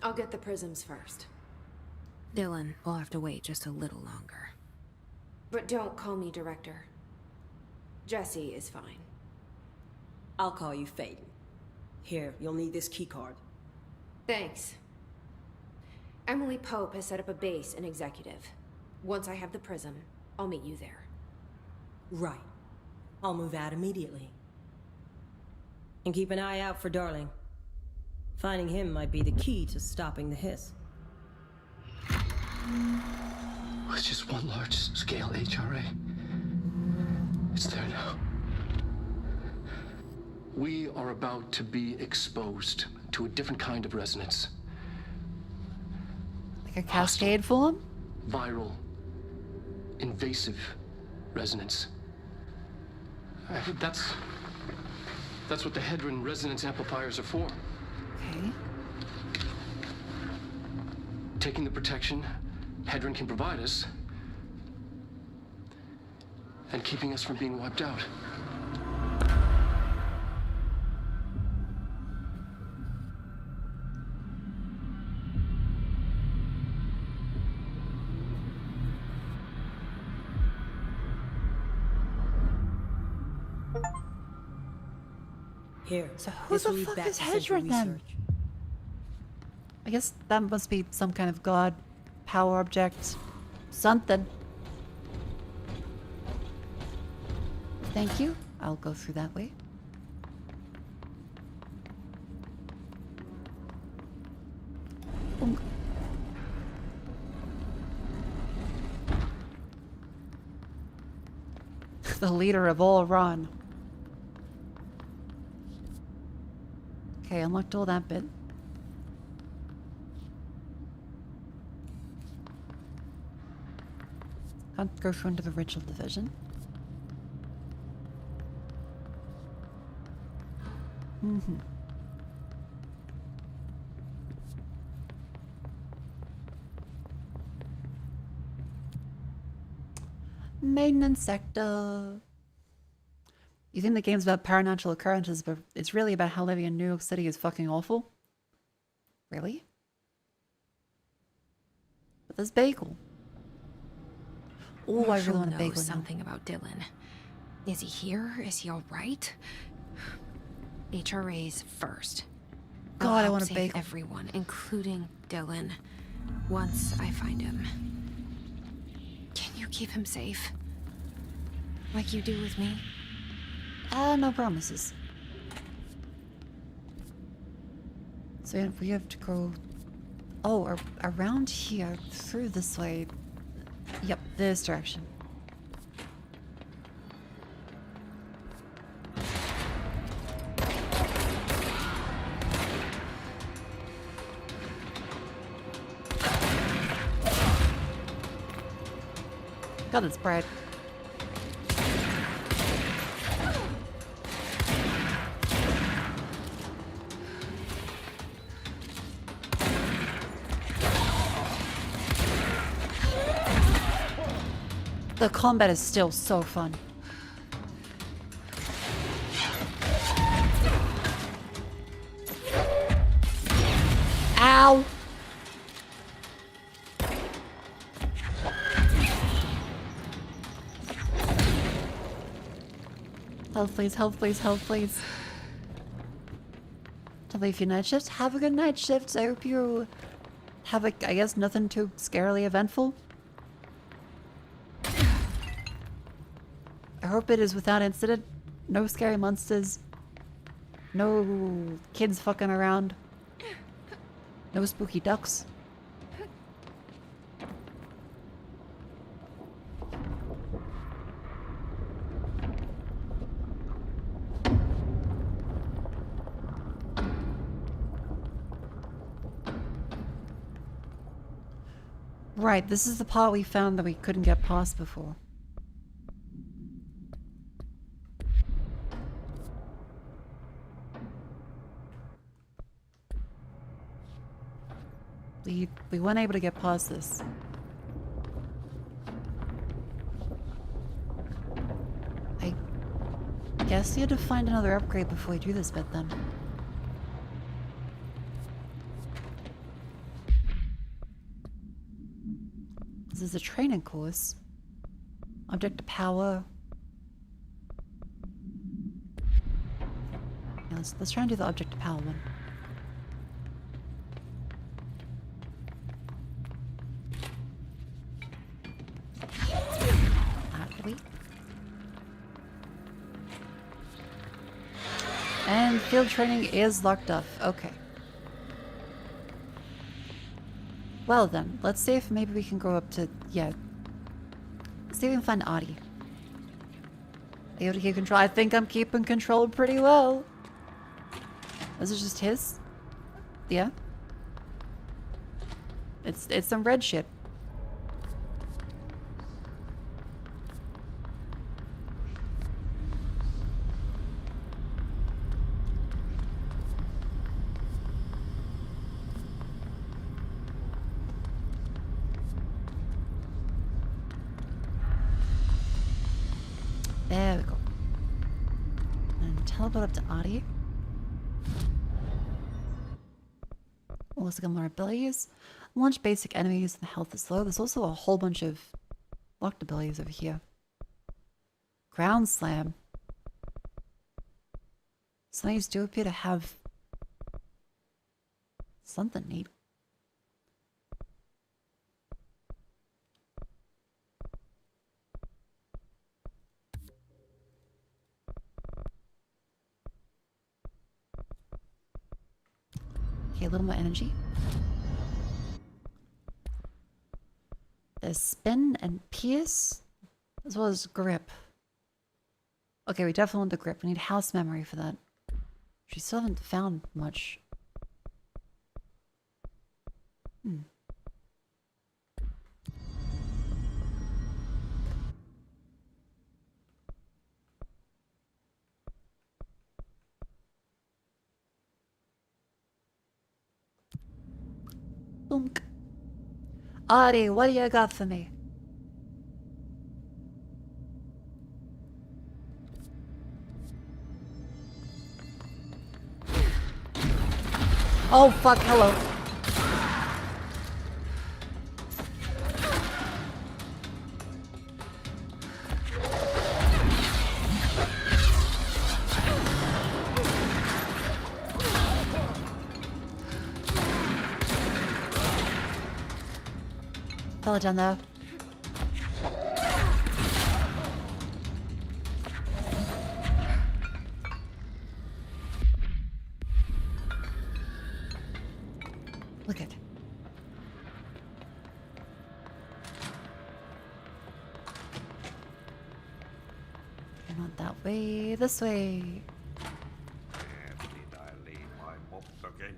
I'll get the prisms first. Dylan will have to wait just a little longer. But don't call me Director. Jesse is fine. I'll call you Faden. Here, you'll need this keycard. Thanks. Emily Pope has set up a base in Executive. Once I have the prism, I'll meet you there. Right. I'll move out immediately. And keep an eye out for Darling. Finding him might be the key to stopping the hiss. It's just one large-scale HRA. It's there now. We are about to be exposed to a different kind of resonance. Like a cascade form? Viral, invasive resonance. That's what the Hedron resonance amplifiers are for. Okay. Taking the protection Hedron can provide us, and keeping us from being wiped out. Here. So who this the will lead fuck back is to central Hedron then? research. I guess that must be some kind of god, power object, something. Thank you. I'll go through that way. Boom. The leader of all Ron. Okay, unlocked all that bit. Can't go through into the ritual division. Mm-hmm. Maintenance sector. You think the game's about paranormal occurrences, but it's really about how living in New York City is fucking awful? Really? But there's bagel. Oh, I really want a bagel now. Something about Dylan. Is he here? Is he all right? HRAs first. God, I'll I help want a save bagel. everyone, including Dylan. Once I find him. Can you keep him safe? Like you do with me? No promises. So we have to go... Oh, around here, through this way. Yep, this direction. God, it's bright. The combat is still so fun. Ow! Health please, health please, health please. To leave your night shift. Have a good night shift. I hope you have I guess nothing too scarily eventful. I hope it is without incident. No scary monsters. No kids fucking around. No spooky ducks. Right, this is the part we found that we couldn't get past before. We weren't able to get past this. I guess you had to find another upgrade before we do this bit then. This is a training course. Object to power. Yeah, let's try and do the object to power one. Wait. And field training is locked off. Okay. Well then, let's see if maybe we can go up to, yeah. Let's see if we can find Adi. Able to keep control. I think I'm keeping control pretty well. This is just his? Yeah. It's some red shit. There we go. And teleport up to Adi. Let's get more abilities. Launch basic enemies and the health is low. There's also a whole bunch of locked abilities over here. Ground slam. Some of these do appear to have something neat. Okay, a little more energy. There's spin and pierce, as well as grip. Okay, we definitely want the grip. We need house memory for that. We still haven't found much. Boom. Adi, what do you got for me? Oh fuck, hello. Fella down there. Look at. Not that way, this way. Did I leave my mops again?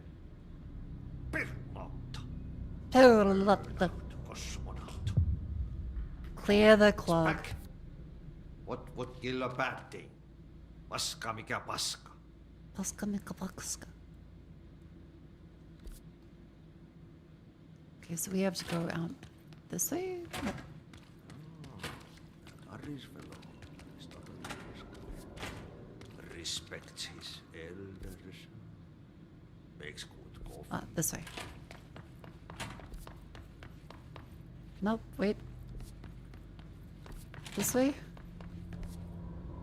Cosmonaut. Clear the clog. Back. What killer bad thing? Paska mikä paska. Paska mikä paska. Okay, so we have to go out this way? Yep. Respects his elders. Makes good coffee. This way. Nope, wait. This way?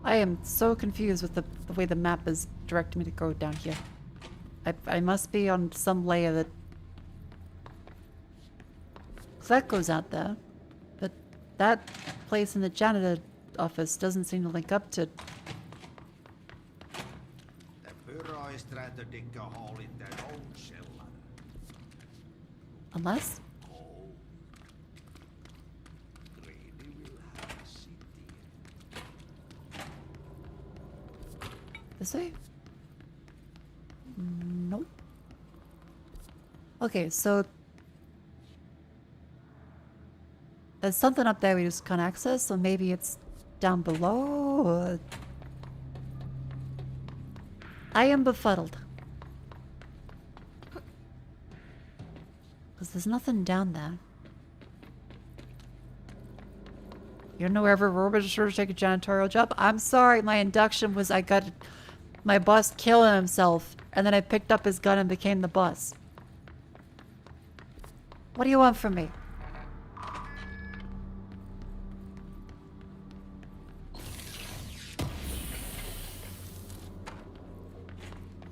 I am so confused with the way the map is directing me to go down here. I must be on some layer that... Cause that goes out there. But that place in the janitor office doesn't seem to link up to... The bureau is trying to dig a hole in their own cellar. Unless? This way? Nope. Okay, so there's something up there we just can't access, so maybe it's down below, or... I am befuddled. Because there's nothing down there. You don't know wherever Robert is sure to take a janitorial job? I'm sorry, my induction was I got my boss killing himself, and then I picked up his gun and became the boss. What do you want from me?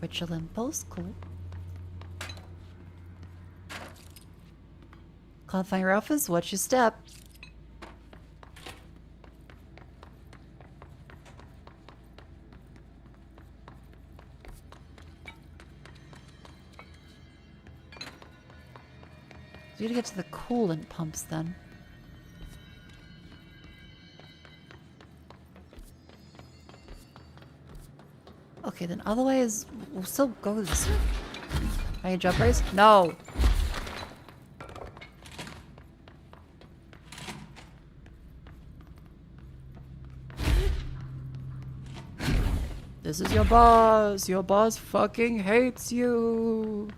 Ritual impulse, cool. Can't find your office? Watch your step. So we need to get to the coolant pumps then. Okay, then otherwise we'll still go this way. Are you jump race? No! This is your boss! Your boss fucking hates you!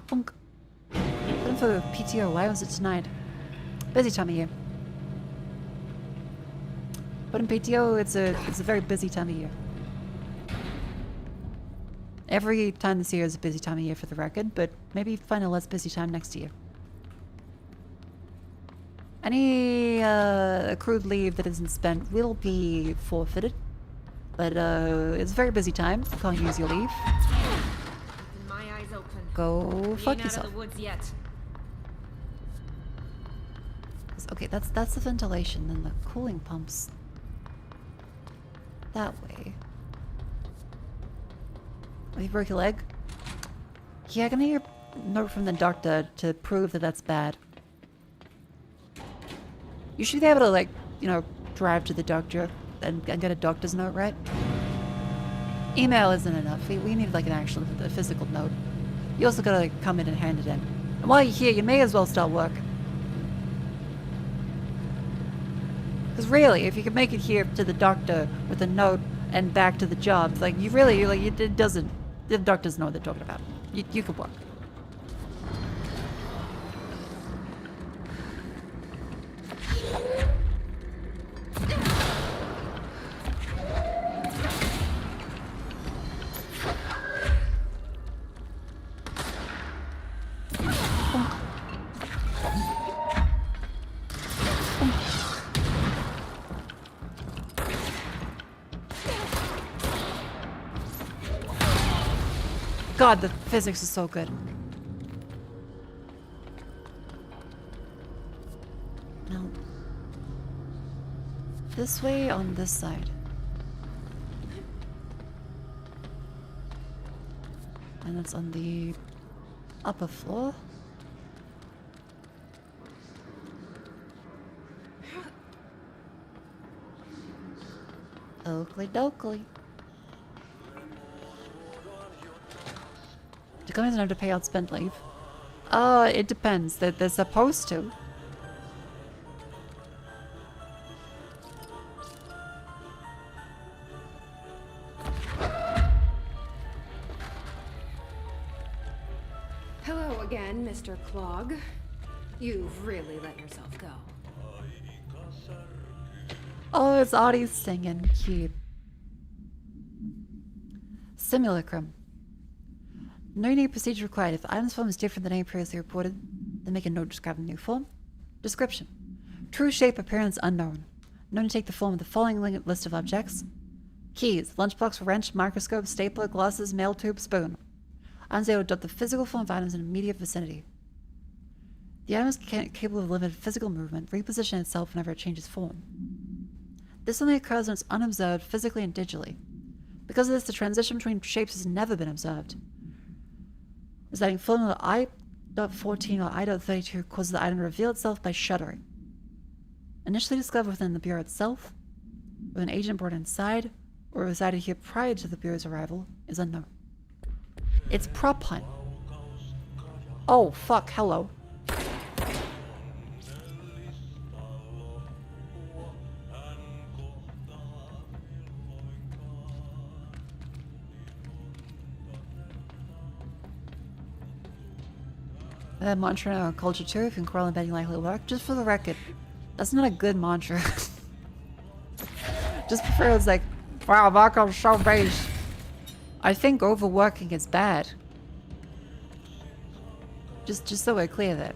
Funk. Looking for PTO. Why was it tonight? Busy time of year. But in PTO, it's a very busy time of year. Every time this year is a busy time of year for the record, but maybe find a less busy time next year. Any accrued leave that isn't spent will be forfeited, but it's a very busy time. You can't use your leave. My eyes open. Go fuck yourself. Out of the woods yet. Okay, that's the ventilation, then the cooling pumps. That way. Oh, you broke your leg? Yeah, I'm gonna need a note from the doctor to prove that that's bad. You should be able to, like, you know, drive to the doctor and get a doctor's note, right? Email isn't enough. We need, like, a physical note. You also gotta, like, come in and hand it in. And while you're here, you may as well start work. Because really, if you can make it here to the doctor with a note and back to the job, like, it doesn't, the doctors know what they're talking about. You can work. God, the physics is so good. Now, this way on this side. And it's on the upper floor. Oakley dokley. Do companies have to pay out spent leave? It depends. They're supposed to. Hello again, Mr. Clog. You've really let yourself go. Oh, it's Audie singing. Cute. Simulacrum. No unique procedure required. If the item's form is different than any previously reported, then make a note describing the new form. Description. True shape appearance unknown. Known to take the form of the following list of objects. Keys. Lunchbox, wrench, microscope, stapler, glasses, mail tube, spoon. Items able to adopt the physical form of items in immediate vicinity. The item is capable of limited physical movement, repositioning itself whenever it changes form. This only occurs when it's unobserved physically and digitally. Because of this, the transition between shapes has never been observed. Residing formula I.14 or I.32 causes the item to reveal itself by shuddering. Initially discovered within the Bureau itself, with an agent brought inside, or resided here prior to the Bureau's arrival, is unknown. It's prop hunt. Oh, fuck, hello. That mantra in our culture too, if you can crawl in bed, you likely work. Just for the record, that's not a good mantra. Just before it was like, wow, Mako's so base. I think overworking is bad. Just so we're clear there.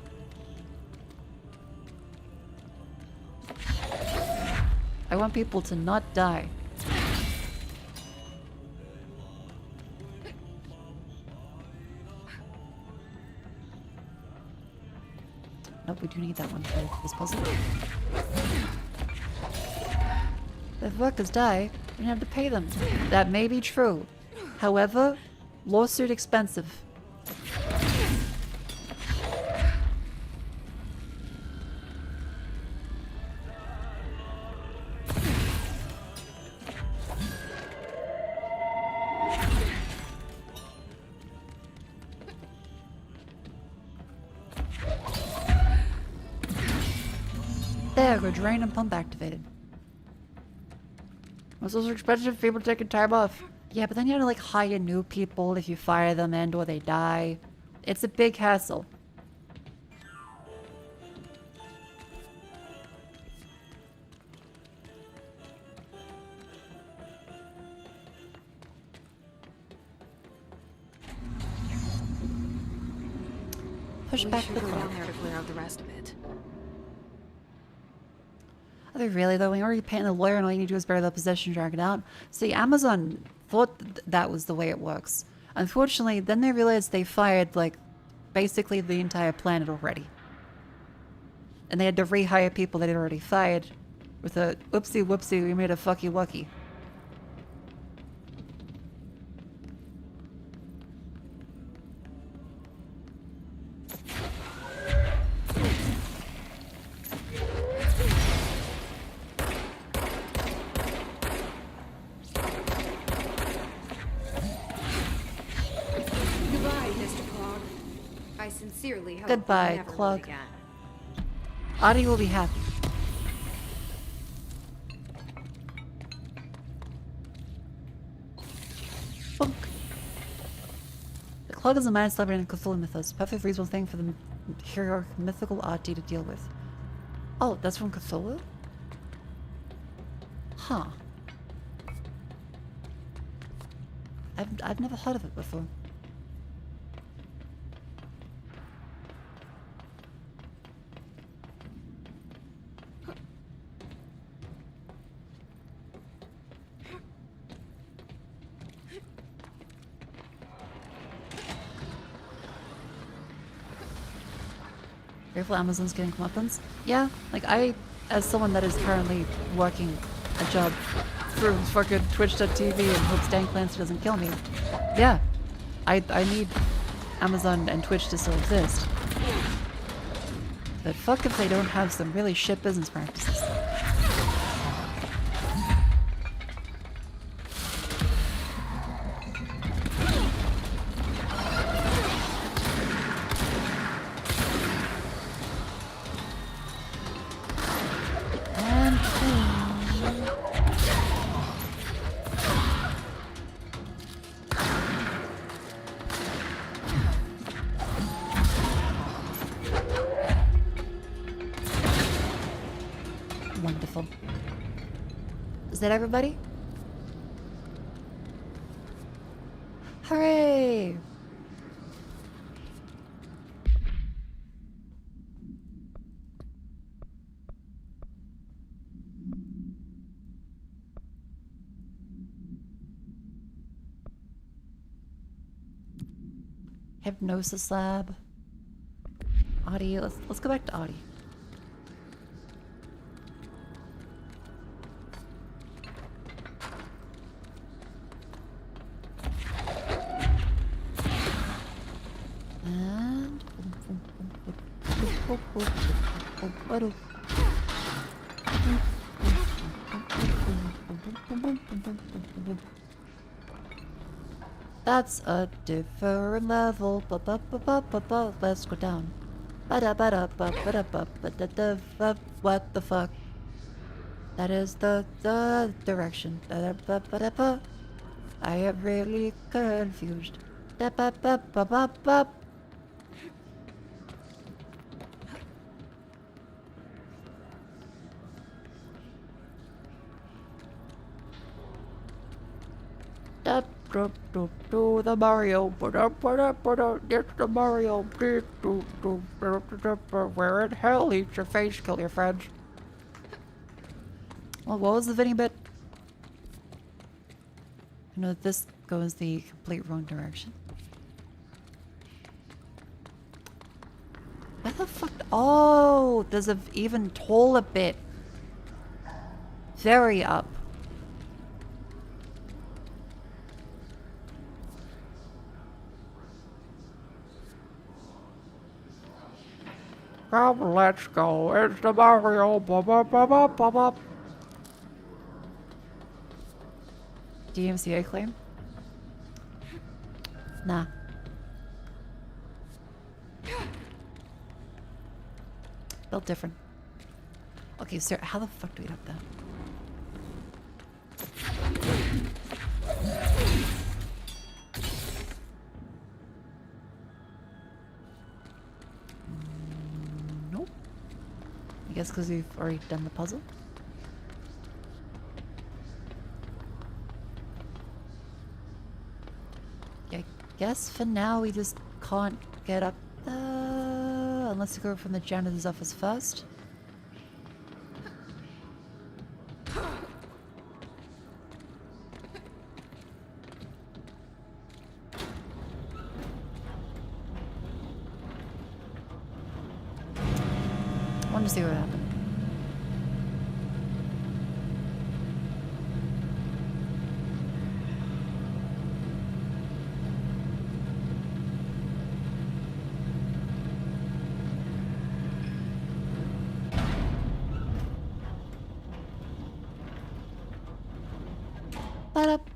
I want people to not die. Nope, we do need that one for this puzzle. If workers die, we don't have to pay them. That may be true. However, lawsuit expensive. There, go drain and pump activated. Was those expensive people taking time off? Yeah, but then you have to like hire new people if you fire them and or they die. It's a big hassle. Push back the go car. down there to clear out the rest of it. Are they really though? When you're already paying the lawyer and all you need to do is bury the possession and drag it out. See, Amazon thought that was the way it works. Unfortunately, then they realized they fired like basically the entire planet already. And they had to rehire people that had already fired with a oopsie whoopsie, we made a fucky wucky. Goodbye, Mr. Clog. I sincerely hope Goodbye, we never meet Clog. again. Audie will be happy. Bonk. The Clog is a man celebrating in Cthulhu mythos. Perfect reasonable thing for the heroic mythical oddity to deal with. Oh, that's from Cthulhu? Huh. I've never heard of it before. Grateful Amazon's getting comeuppance? Yeah, like as someone that is currently working a job through fucking Twitch.tv and hopes Dan Clancy doesn't kill me. Yeah, I need Amazon and Twitch to still exist. But fuck if they don't have some really shit business practices. And wonderful. Is that everybody? Hooray! Hypnosis lab. Audie, let's go back to Audie. And That's a different level. Let's go down. What the fuck? That is the direction. I am really confused. The Mario. It's the Mario. Where in hell eat your face, kill your friends. Well, what was the video bit? I know that this goes the complete wrong direction. Where the fuck? Oh, there's an even taller bit. Very up. Come, let's go. It's the Mario. DMCA claim? Nah. Built different. Okay, sir, how the fuck do we get up there? Nope. I guess because we've already done the puzzle. I guess for now we just can't get up there unless we go from the janitor's office first. I want to see what happens.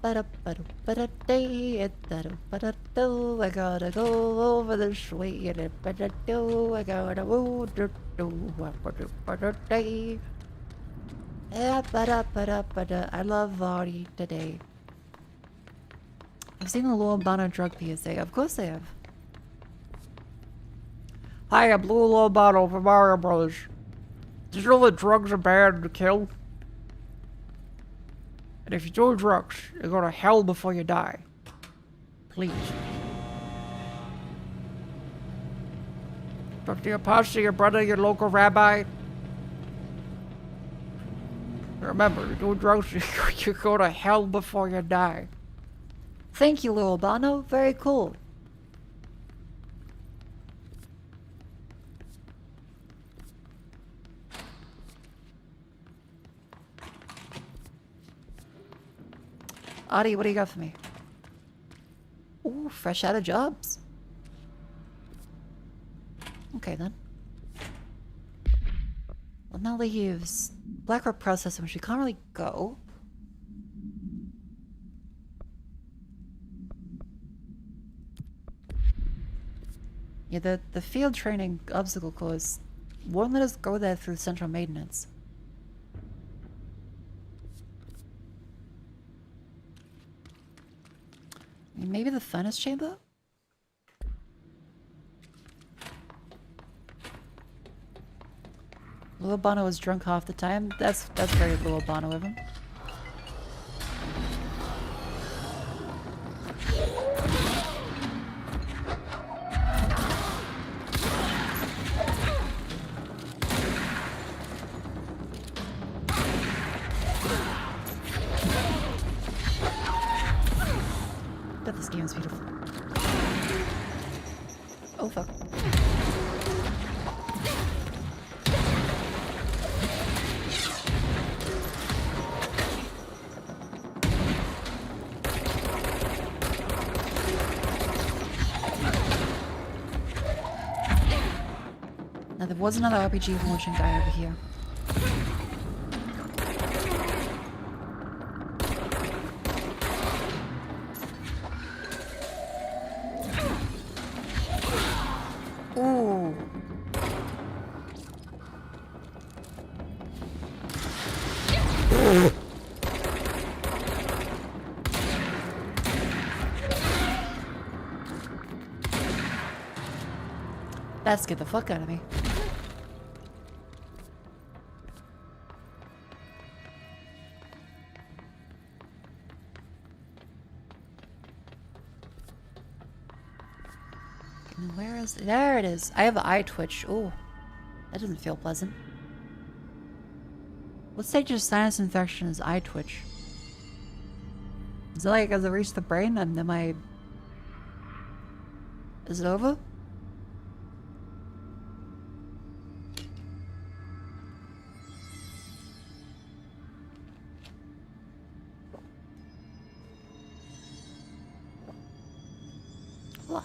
I gotta go over this way and I gotta I love Vardy today. I've seen the Lord Bono drug PSA. Of course I have. Hi, I'm Blue Lord Bono from Mario Brothers. Did you know that drugs are bad to kill? And if you do drugs, you go to hell before you die. Please. Talk to your pastor, your brother, your local rabbi. Remember, you do drugs, you go to hell before you die. Thank you, Lil Bono. Very cool. Adi, what do you got for me? Ooh, fresh out of jobs. Okay then. Well, now leaves Blackrock processing, which we can't really go. Yeah, the field training obstacle course won't let us go there through central maintenance. Maybe the furnace chamber? Lil Bono was drunk half the time. That's very Lil Bono of him. God, this game is beautiful. Oh fuck. Now there was another RPG launching guy over here. That scared the fuck out of me. Where is it? There it is. I have an eye twitch. Oh, that doesn't feel pleasant. What stage of sinus infection is eye twitch? Is it like as it reached the brain and am I... Is it over? Blah.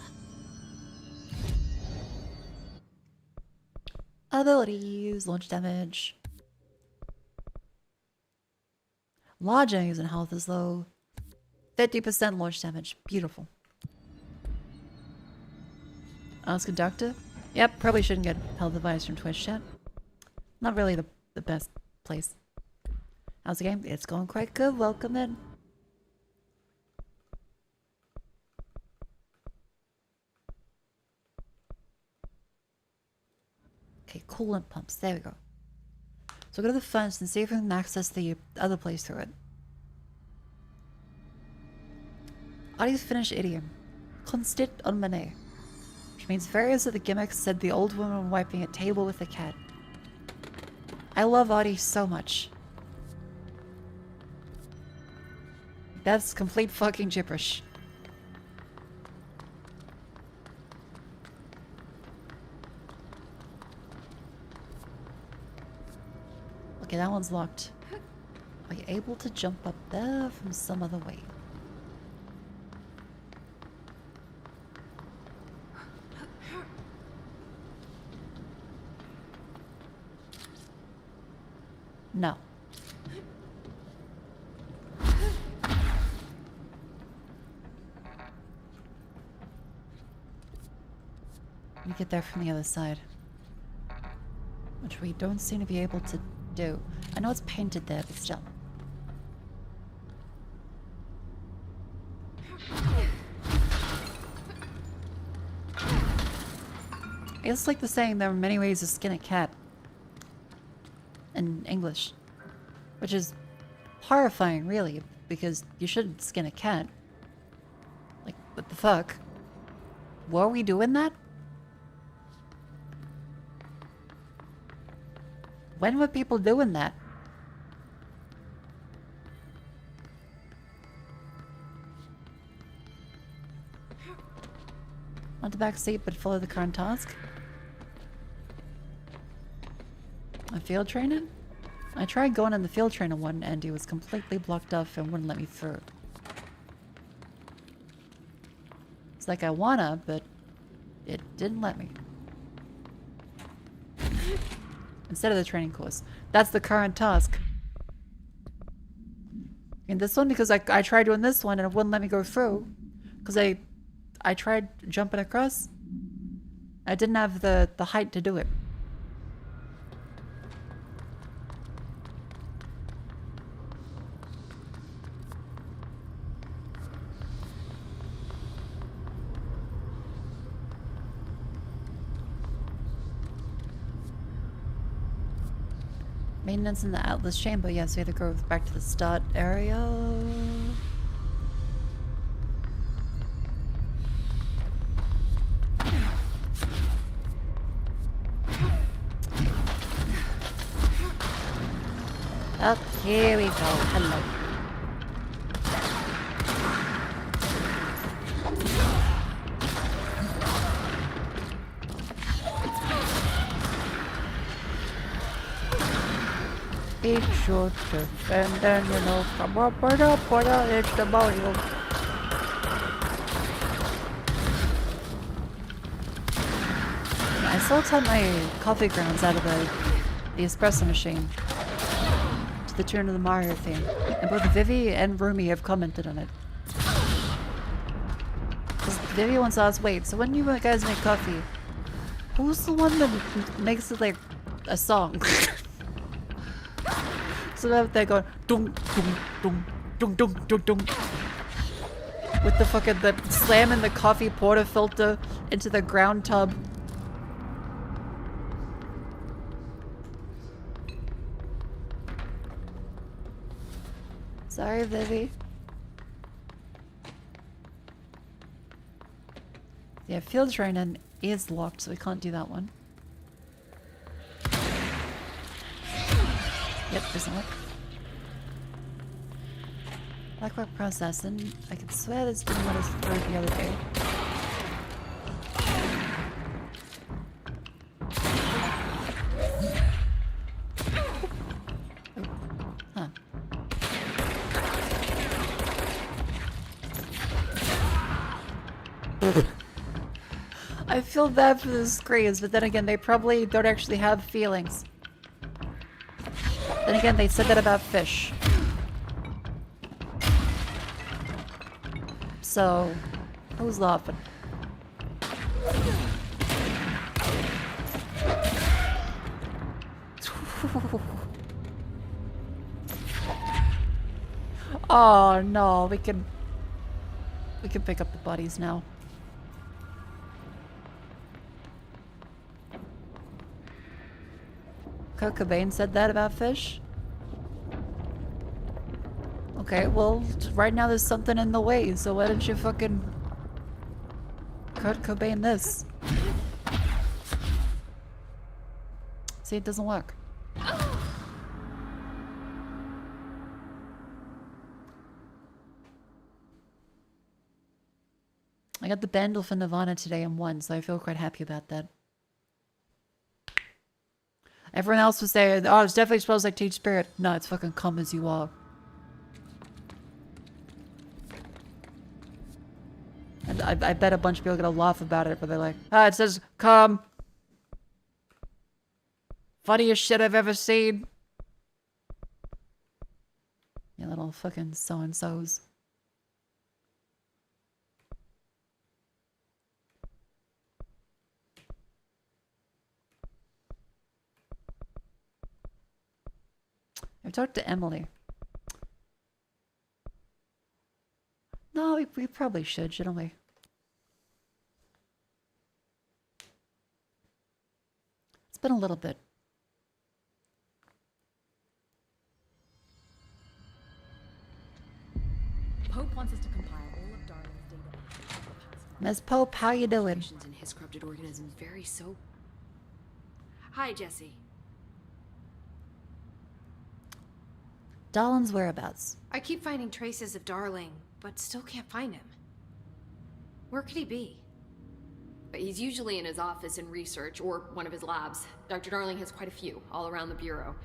Abilities, launch damage. Lodging and health is low. 50% launch damage. Beautiful. Ask conductor? Yep, probably shouldn't get health advice from Twitch chat. Not really the best place. How's the game? It's going quite good. Welcome in. Okay, coolant pumps. There we go. So go to the furnace and see if we can access the other place through it. Audio's Finnish idiom. Konstigt on mané. Which means various of the gimmicks said the old woman wiping a table with a cat. I love Audie so much. That's complete fucking gibberish. Okay, that one's locked. Are you able to jump up there from some other way? No. You get there from the other side. Which we don't seem to be able to do. I know it's painted there, but still. It's like the saying there are many ways to skin a cat. In English. Which is horrifying, really, because you shouldn't skin a cat. Like, what the fuck? Were we doing that? When were people doing that? On the back seat, but follow the current task? A field training? I tried going on the field trainer one and it was completely blocked off and wouldn't let me through. It's like I wanna, but it didn't let me. Instead of the training course. That's the current task. In this one, because I tried doing this one and it wouldn't let me go through. Because I tried jumping across. I didn't have the height to do it. Maintenance in the Atlas chamber. Yes, we have to go back to the start area. Up here we go. Hello. Be sure to defend and you know come up and up it's the volume. I still have my coffee grounds out of the espresso machine to the tune of the Mario theme, and both Vivi and Rumi have commented on it. Because Vivi once asked, wait, so when you guys make coffee, who's the one that makes it like a song? So they're going dum dum dum dum dum dum dum with the fucking slamming the coffee porter filter into the ground tub. Sorry, Vivi. Yeah, field training is locked, so we can't do that one. Yep, doesn't work. Blackrock processing. I can swear this didn't let us through the other day. Huh. I feel bad for the screens, but then again, they probably don't actually have feelings. Then again, they said that about fish. So, who's laughing? Oh no, we can pick up the bodies now. Kurt Cobain said that about fish? Okay, well, right now there's something in the way, so why don't you fucking Kurt Cobain this? See, it doesn't work. I got the bundle for Nirvana today in one, so I feel quite happy about that. Everyone else was saying, oh, it's definitely smells like Teen Spirit. No, it's fucking come as you are. And I bet a bunch of people are gonna laugh about it, but they're like, ah, it says come. Funniest shit I've ever seen. You little fucking so-and-sos. I've talked to Emily. No, we probably should, shouldn't we? It's been a little bit. Pope wants us to compile all of Darling's data. Ms. Pope, how you doing? In his corrupted organism very so. Hi, Jesse. Darlin's whereabouts. I keep finding traces of Darling, but still can't find him. Where could he be? He's usually in his office in research, or one of his labs. Dr. Darling has quite a few, all around the Bureau.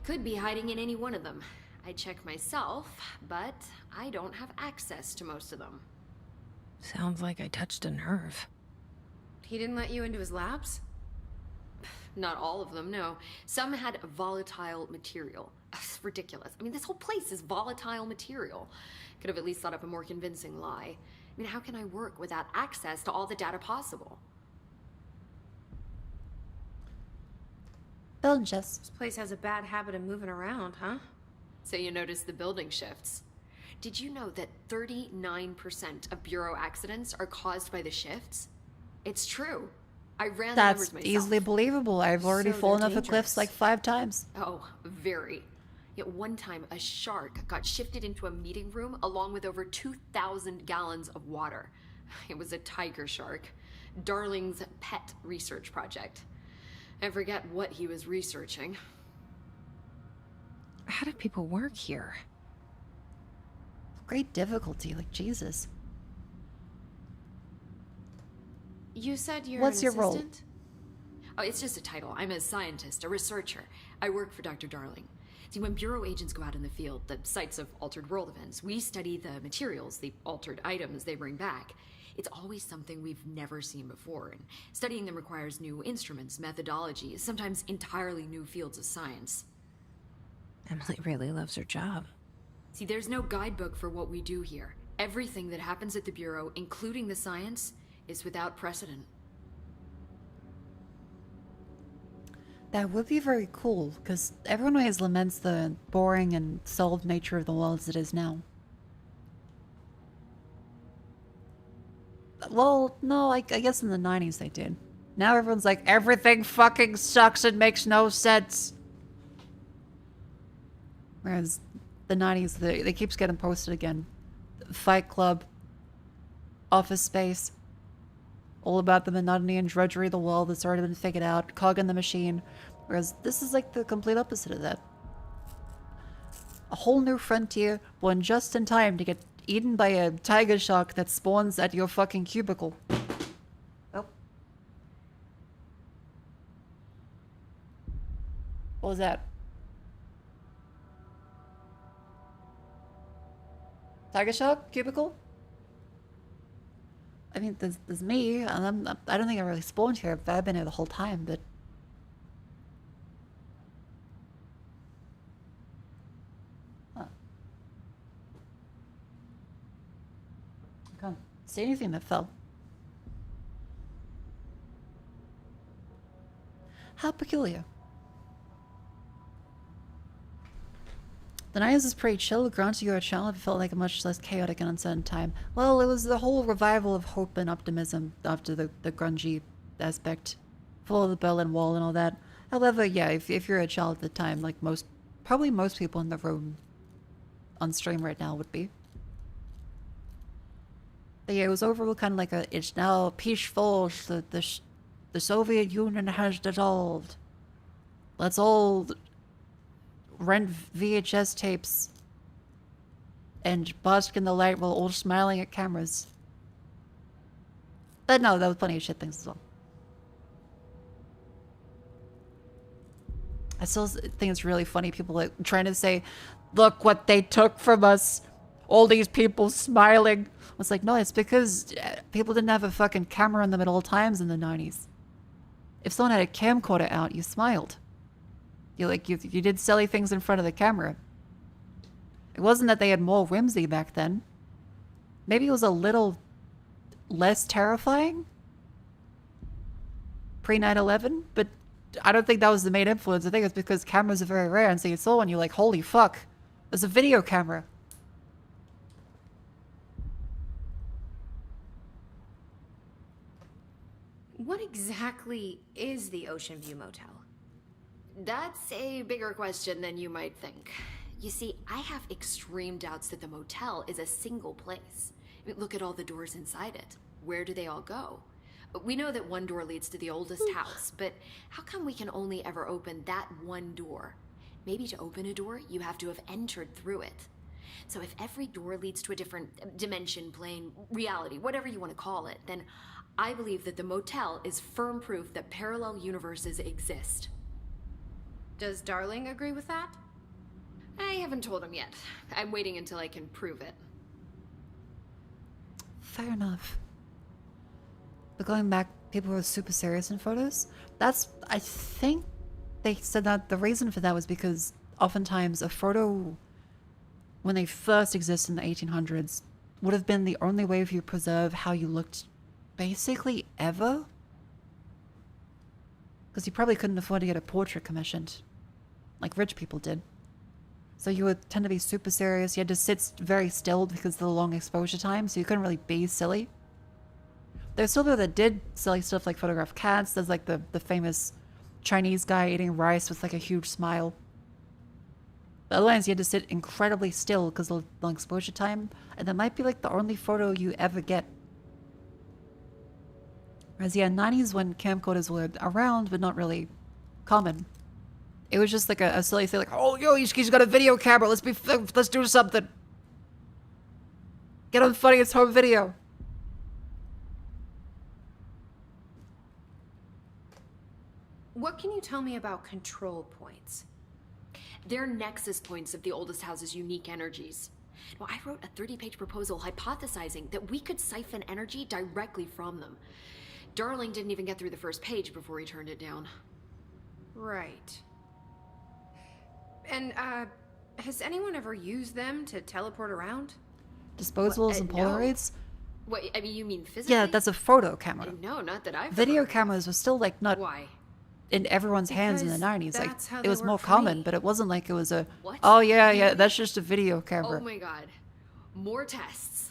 Could be hiding in any one of them. I check myself, but I don't have access to most of them. Sounds like I touched a nerve. He didn't let you into his labs? Not all of them, no. Some had volatile material. It's ridiculous. I mean, this whole place is volatile material. Could have at least thought up a more convincing lie. I mean, how can I work without access to all the data possible? Building shifts. This place has a bad habit of moving around, huh? So you notice the building shifts. Did you know that 39% of Bureau accidents are caused by the shifts? It's true. I ran the numbers That's myself. easily believable. I've already So fallen they're off a cliff dangerous. like 5 times. Oh, very. Yet one time, a shark got shifted into a meeting room along with over 2,000 gallons of water. It was a tiger shark. Darling's pet research project. I forget what he was researching. How do people work here? Great difficulty, like Jesus. You said you're What's an your role? assistant? Oh, it's just a title. I'm a scientist, a researcher. I work for Dr. Darling. See, when Bureau agents go out in the field, the sites of altered world events, we study the materials, the altered items they bring back. It's always something we've never seen before, and studying them requires new instruments, methodologies, sometimes entirely new fields of science. Emily really loves her job. See, there's no guidebook for what we do here. Everything that happens at the Bureau, including the science, is without precedent. That would be very cool, because everyone always laments the boring and solved nature of the world as it is now. Well, no, I guess in the 90s they did. Now everyone's like, everything fucking sucks and makes no sense. Whereas the 90s, they keeps getting posted again. Fight Club, Office Space, all about the monotony and drudgery of the world that's already been figured out, cog in the machine, whereas this is like the complete opposite of that. A whole new frontier, born just in time to get eaten by a tiger shark that spawns at your fucking cubicle. Oh. What was that? Tiger shark? Cubicle? I mean, there's me, and I don't think I really spawned here, but I've been here the whole time, but... Huh. I can't see anything that fell. How peculiar. The 90s is pretty chill. Granted, you were a child, it felt like a much less chaotic and uncertain time. Well, it was the whole revival of hope and optimism after the grungy aspect. Fall of the Berlin Wall and all that. However, yeah, if you're a child at the time, like probably most people in the room on stream right now would be. But yeah, it was overall kind of like it's now peaceful, the Soviet Union has dissolved. Let's all rent VHS tapes and bask in the light while all smiling at cameras. But no, there was plenty of shit things as well. I still think it's really funny, people like trying to say, look what they took from us. All these people smiling. It's like, no, it's because people didn't have a fucking camera in them at all times in the 90s. If someone had a camcorder out, you smiled. You did silly things in front of the camera. It wasn't that they had more whimsy back then. Maybe it was a little less terrifying pre 9/11, but I don't think that was the main influence. I think it's because cameras are very rare, and so you saw one, you're like, holy fuck, there's a video camera. What exactly is the Ocean View Motel? That's a bigger question than you might think. You see, I have extreme doubts that the motel is a single place. I mean, look at all the doors inside it. Where do they all go? We know that one door leads to the oldest house, but how come we can only ever open that one door? Maybe to open a door, you have to have entered through it. So if every door leads to a different dimension, plane, reality, whatever you want to call it, then I believe that the motel is firm proof that parallel universes exist. Does Darling agree with that? I haven't told him yet. I'm waiting until I can prove it. Fair enough. But going back, people were super serious in photos. I think they said that the reason for that was because oftentimes a photo, when they first existed in the 1800s, would have been the only way for you to preserve how you looked basically ever. Because you probably couldn't afford to get a portrait commissioned, like rich people did. So you would tend to be super serious. You had to sit very still because of the long exposure time, so you couldn't really be silly. There's still people that did silly stuff like photograph cats. There's like the famous Chinese guy eating rice with like a huge smile. But otherwise, you had to sit incredibly still because of the long exposure time, and that might be like the only photo you ever get. Whereas, yeah, 90s when camcorders were around, but not really common. It was just like a silly thing, like, oh, yo, he's got a video camera, let's do something. Get on funniest home video. What can you tell me about control points? They're nexus points of the oldest house's unique energies. Now, I wrote a 30-page proposal hypothesizing that we could siphon energy directly from them. Darling didn't even get through the first page before he turned it down. Right. And, has anyone ever used them to teleport around? Disposables and Polaroids? No. Wait, I mean, you mean physically? Yeah, that's a photo camera. No, not that I've Video ever... cameras were still like not Why? in everyone's hands in the Because 90s. Like that's how it they was more work for common, me. but it wasn't like it was a What? oh yeah, that's just a video camera. Oh my god. More tests.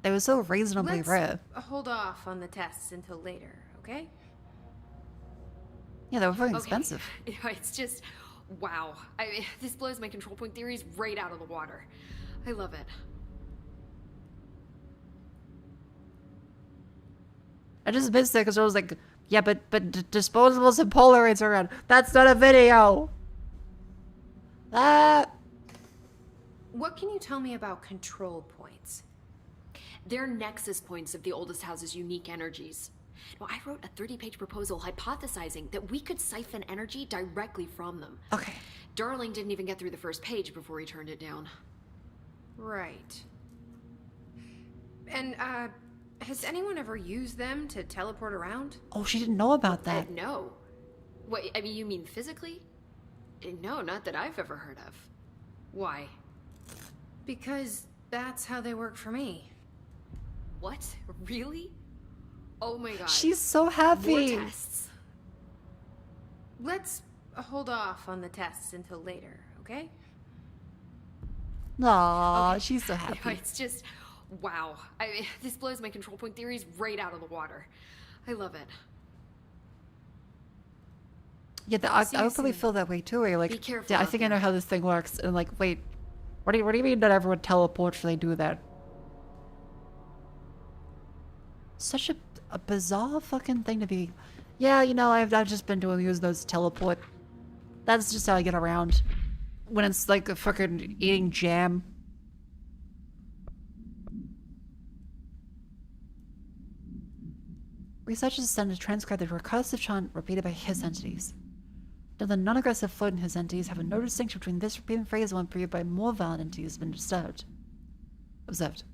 They were so reasonably Let's rare. hold off on the tests until later, okay? Yeah, they were very Okay. expensive. It's just, Wow. This blows my control point theories right out of the water. I love it. I just missed it because I was like, yeah, but disposables and Polaroids are around. That's not a video. What can you tell me about control points? They're nexus points of the oldest house's unique energies. Now, I wrote a 30-page proposal hypothesizing that we could siphon energy directly from them. Okay. Darling didn't even get through the first page before he turned it down. Right. And, has anyone ever used them to teleport around? Oh, she didn't know about that. No. What, I mean, you mean physically? No, not that I've ever heard of. Why? Because that's how they work for me. What? Really? Oh my god. She's so happy. More tests. Let's hold off on the tests until later, okay? Aw, Okay. she's so happy. It's just, wow. This blows my control point theories right out of the water. I love it. Yeah, I would probably feel that way too. Where you're like, Be careful yeah, I out think I know how this thing works. And like, wait, what do you mean that everyone teleports when they do that? Such a bizarre fucking thing to be. Yeah, you know, I've just been using those to teleport. That's just how I get around. When it's like a fucking eating jam. Researchers tend to transcribe the recursive chant repeated by his entities. Now, the non-aggressive floating his entities have a no distinction between this repeating phrase and one period by more valid entities have been observed.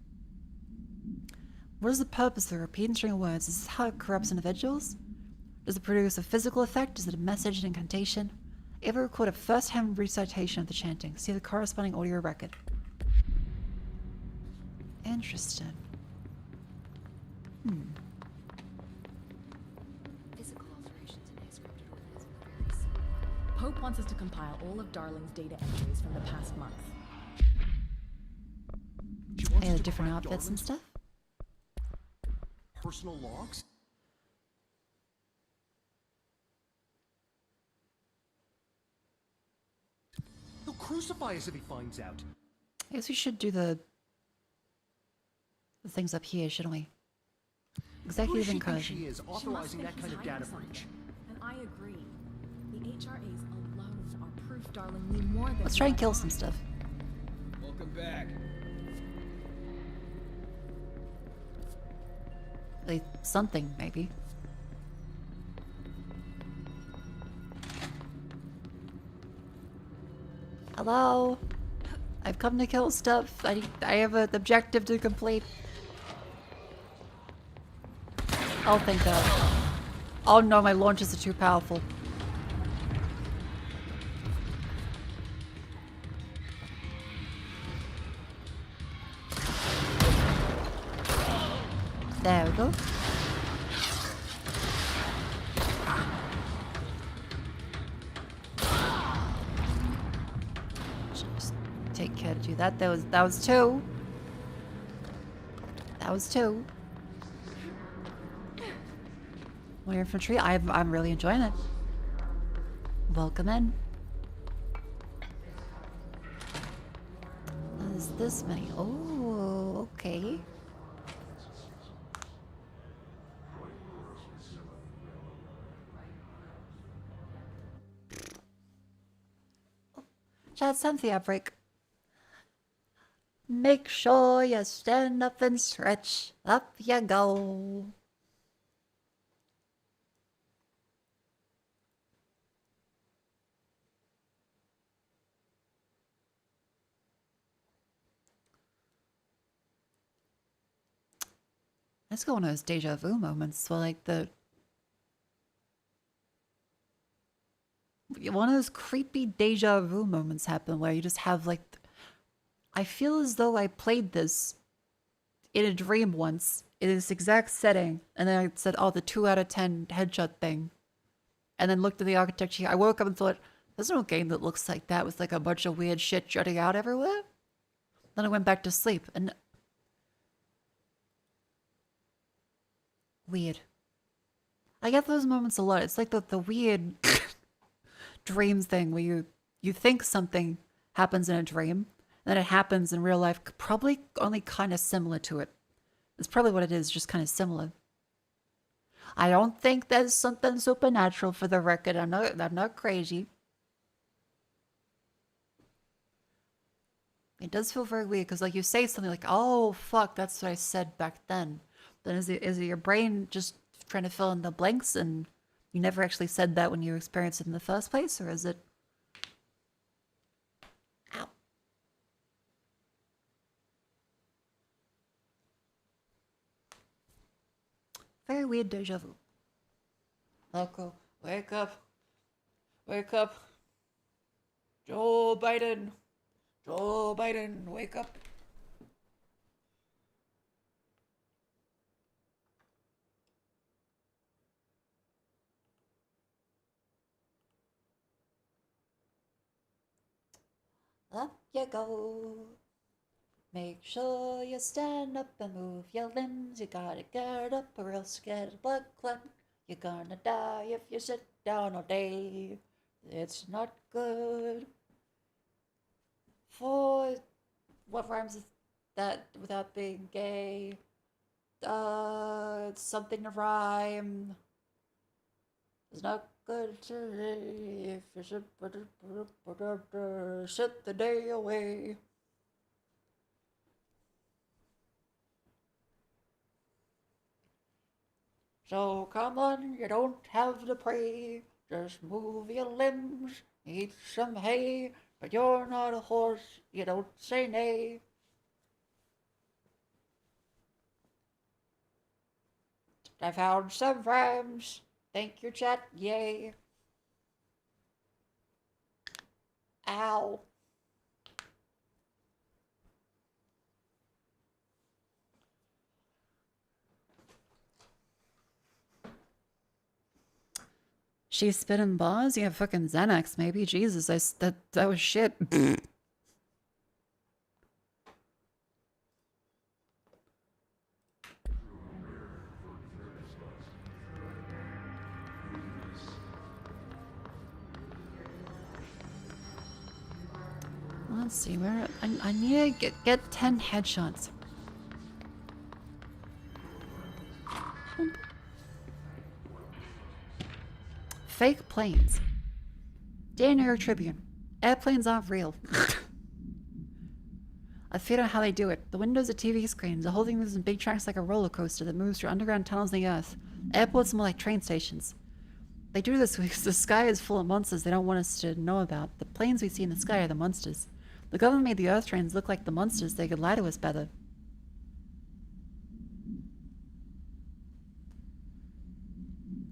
What is the purpose of the repeating string of words? Is this how it corrupts individuals? Does it produce a physical effect? Is it a message, an incantation? Ever record a first-hand recitation of the chanting? See the corresponding audio record. Interesting. Physical alterations in his scripted organism are very simple. Pope wants us to compile all of Darling's data entries from the past month. And the different outfits and stuff? Personal logs? He'll crucify us if he finds out. I guess we should do the things up here, shouldn't we? Executive Who does she think encouraging. she is authorizing that kind of data breach? And I agree. The HRAs alone are proof Darling knew more than Let's try and he kill let some on. stuff. Welcome back. Like, something, maybe. Hello? I've come to kill stuff. I have an objective to complete. Oh, thank God. Oh no, my launches are too powerful. There we go. Just take care to do that. That was two. That was two. More infantry. I'm really enjoying it. Welcome in. There's this many. Oh, okay. Chat sense the outbreak. Make sure you stand up and stretch. Up you go. Let's go one of those deja vu moments where like one of those creepy deja vu moments happen where you just have like, I feel as though I played this in a dream once in this exact setting, and then I said, oh, the 2 out of 10 headshot thing, and then looked at the architecture. I woke up and thought, there's no game that looks like that with like a bunch of weird shit jutting out everywhere. Then I went back to sleep and weird. I get those moments a lot. It's like the weird dreams thing where you think something happens in a dream, and then it happens in real life, probably only kind of similar to it. It's probably what it is, just kind of similar. I don't think there's something supernatural, for the record. I'm not crazy. It does feel very weird because, like, you say something like, "Oh fuck, that's what I said back then." Then is it your brain just trying to fill in the blanks, and you never actually said that when you experienced it in the first place, or is it? Ow. Very weird deja vu. Mako, wake up. Wake up. Joe Biden. Joe Biden, wake up. Up you go. Make sure you stand up and move your limbs. You gotta get up or else get a blood clot. You're gonna die if you sit down all day. It's not good. For what rhymes with that without being gay? It's something to rhyme. It's not good to if you should sit the day away. So come on, you don't have to pray. Just move your limbs, eat some hay. But you're not a horse, you don't say nay. I found some rhymes. Thank you, chat. Yay. Ow. She's spitting bars? Yeah, fucking Xanax, maybe. Jesus, that was shit. Let's see, where I need to get 10 headshots. Fake planes. January Tribune. Airplanes aren't real. I figured out how they do it. The windows are TV screens. The whole thing moves in big tracks like a roller coaster that moves through underground tunnels in the earth. Airports are more like train stations. They do this because the sky is full of monsters they don't want us to know about. The planes we see in the sky are the monsters. The government made the earth trains look like the monsters. They could lie to us better.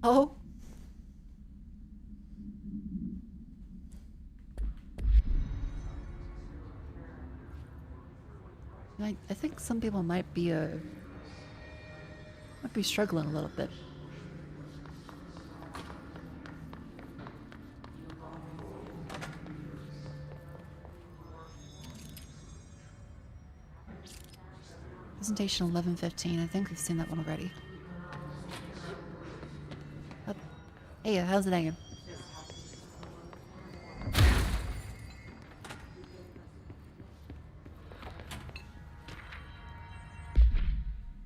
Oh. I think some people might be struggling a little bit. Presentation 11:15. I think we've seen that one already. Oh. Hey, how's it hanging?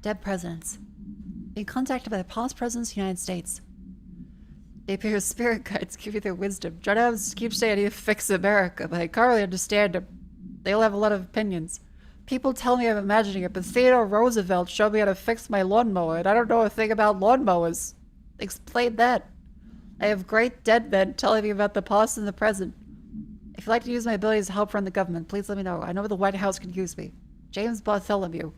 Dead presidents. Being contacted by the past presidents of the United States. They appear as spirit guides, give you their wisdom. John Adams keeps saying he fix America, but I can't really understand him. They all have a lot of opinions. People tell me I'm imagining it, but Theodore Roosevelt showed me how to fix my lawnmower, and I don't know a thing about lawnmowers. Explain that. I have great dead men telling me about the past and the present. If you'd like to use my abilities to help run the government, please let me know. I know the White House can use me. James Bartholomew.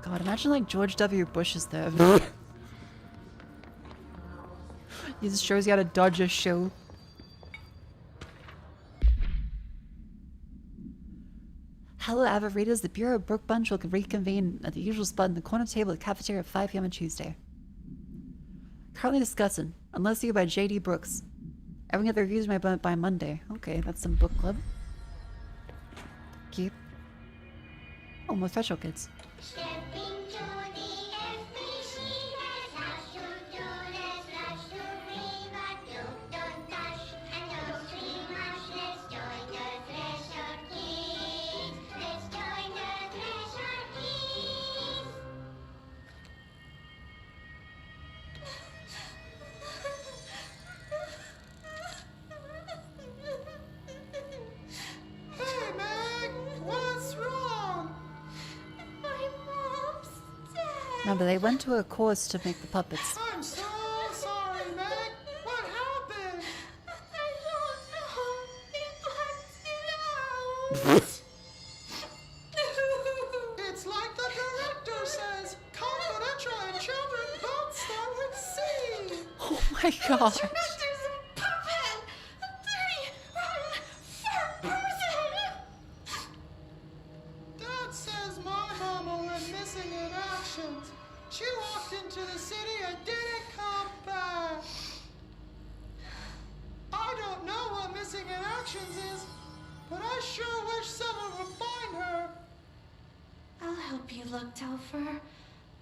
God, imagine like George W. Bush is there. He just shows you how to dodge a shoe. Hello, avid readers. The Bureau of Book Bunch will reconvene at the usual spot in the corner table at the cafeteria at 5 p.m. on Tuesday. Currently discussing Unless You by J.D. Brooks. I will get the reviews by Monday. Okay, that's some book club. Keep. Oh, more special kids. Remember, they went to a course to make the puppets. I'm so sorry, Meg. What happened? I don't know. It blacked out. It's like the director says. Confidential and children don't start with C. Oh my god. There's a puppet. A dirty, rotten, fat person. Dad says my mama went missing in actions. She walked into the city and didn't come back. I don't know what missing in actions is, but I sure wish someone would find her. I'll help you look, Topher.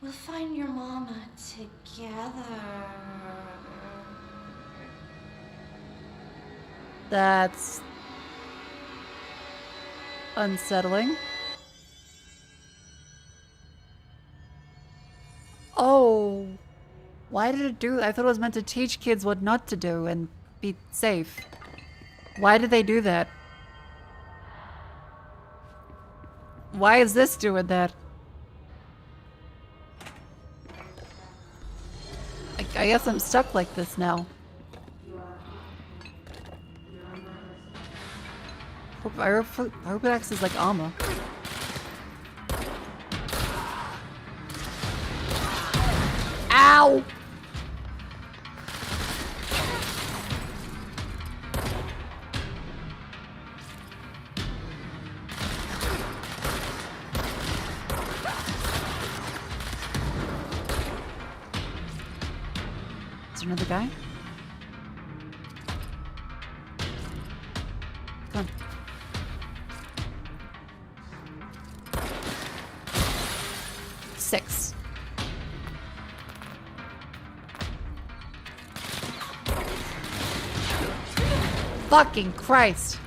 We'll find your mama together. That's unsettling. Oh, why did it do? I thought it was meant to teach kids what not to do and be safe. Why did they do that? Why is this doing that? I guess I'm stuck like this now. I hope it acts as like armor. Ow! Is there another guy? Come on. Six. Fucking Christ.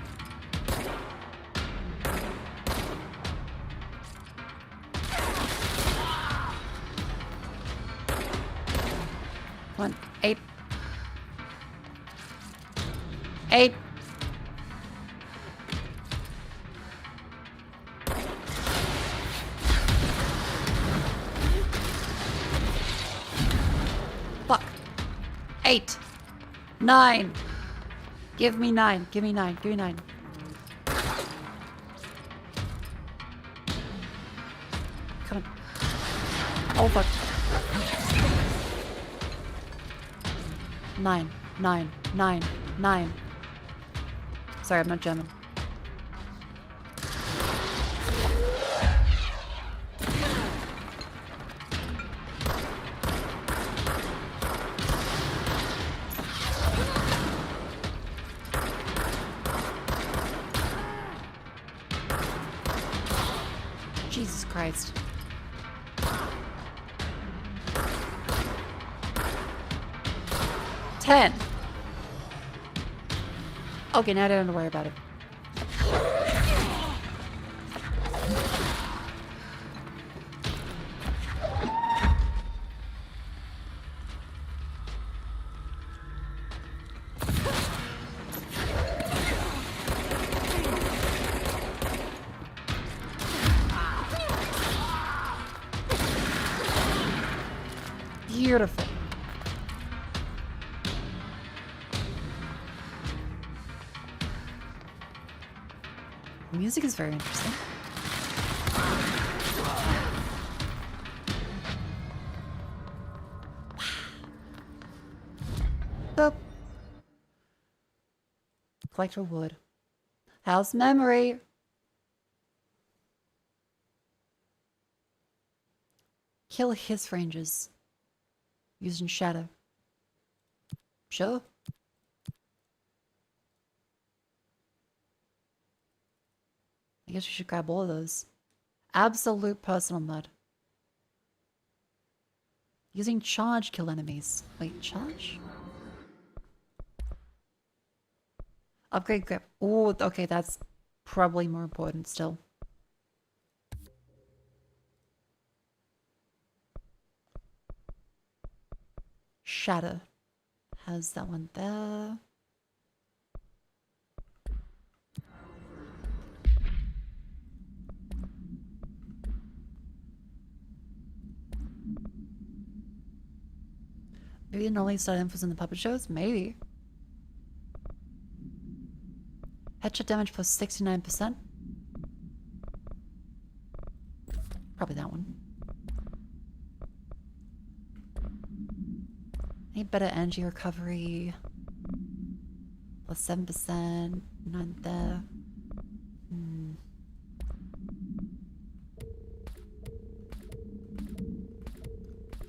Come on, 8. 8. Fuck. 8. 9. Give me 9. Give me 9. Give me 9. Come on. Oh, fuck. 9. 9. 9. 9. Sorry, I'm not German. Jesus Christ. Ten. Okay, now I don't have to worry about it. Beautiful. The music is very interesting. Boop. Collect reward. House memory. Kill his rangers. Using shadow. Sure. I guess we should grab all of those. Absolute personal mode. Using charge kill enemies. Wait, charge? Upgrade grip. Oh, okay, that's probably more important still. Shadow. Has that one there. Maybe the only side infos in the puppet shows? Maybe. Headshot damage plus 69%. Probably that one. Need better energy recovery. Plus 7%. None there.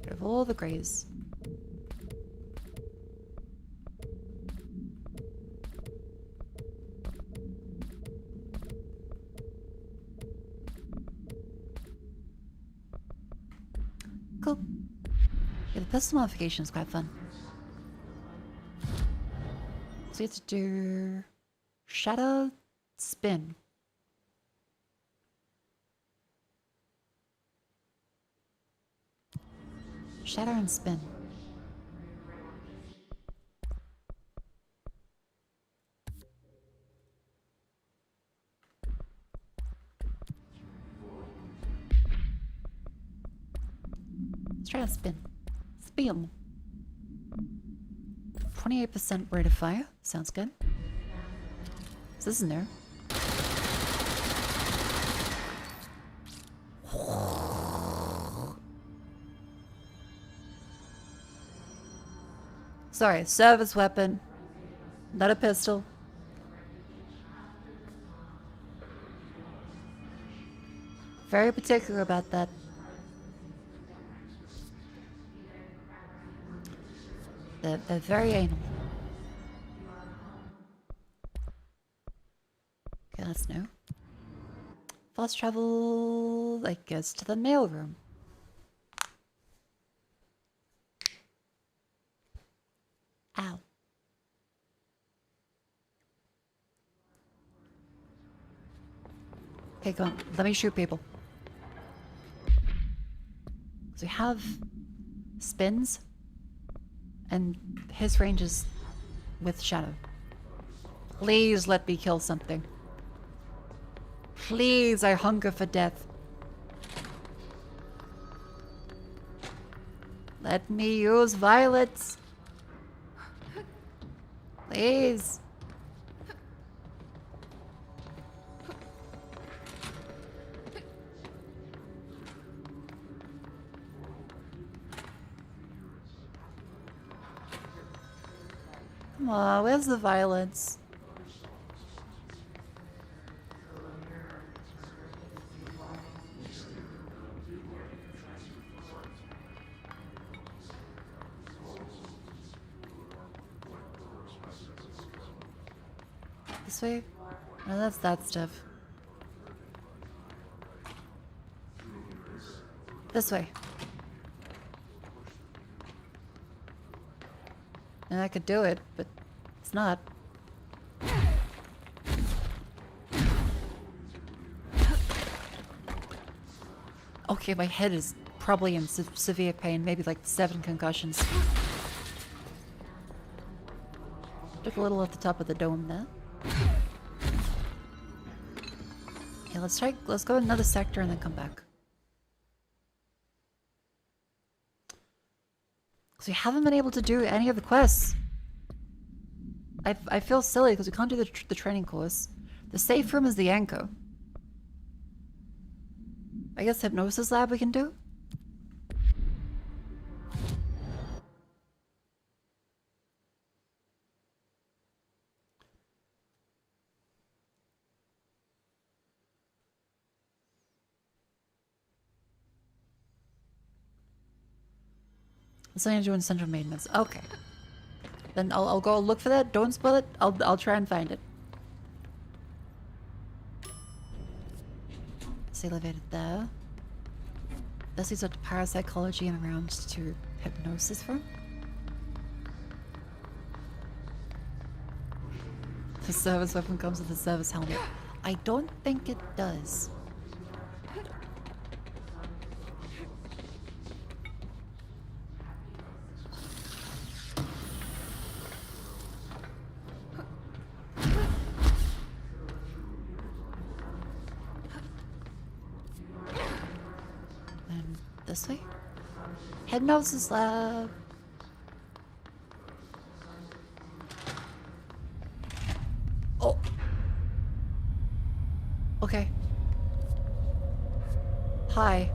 Get rid of all the grays. Cool. Yeah, the pistol modification is quite fun. So you have to do shadow spin. Shadow and spin. Let's try to spin. Spin. 28% rate of fire. Sounds good. So this is new. Sorry, service weapon. Not a pistol. Very particular about that. They're very anal. Okay, that's new. Fast travel, I guess, to the mailroom. Ow. Okay, go on. Let me shoot people. So we have spins, and his range is with shadow. Please let me kill something. Please, I hunger for death. Let me use violets. Please. Come on, where's the violence? This way? No, that's that stuff. This way. And I could do it, but it's not. Okay, my head is probably in severe pain, maybe like 7 concussions. Took a little off the top of the dome there. Okay, let's go another sector and then come back. Because we haven't been able to do any of the quests. I feel silly because we can't do the training course. The safe room is the anchor. I guess hypnosis lab we can do? Something to do in central maintenance. Okay. Then I'll go look for that. Don't spoil it. I'll try and find it. It's elevated there. This leads up to parapsychology and around to hypnosis from. The service weapon comes with the service helmet. I don't think it does. This way? Hypnosis lab. Oh. Okay. Hi.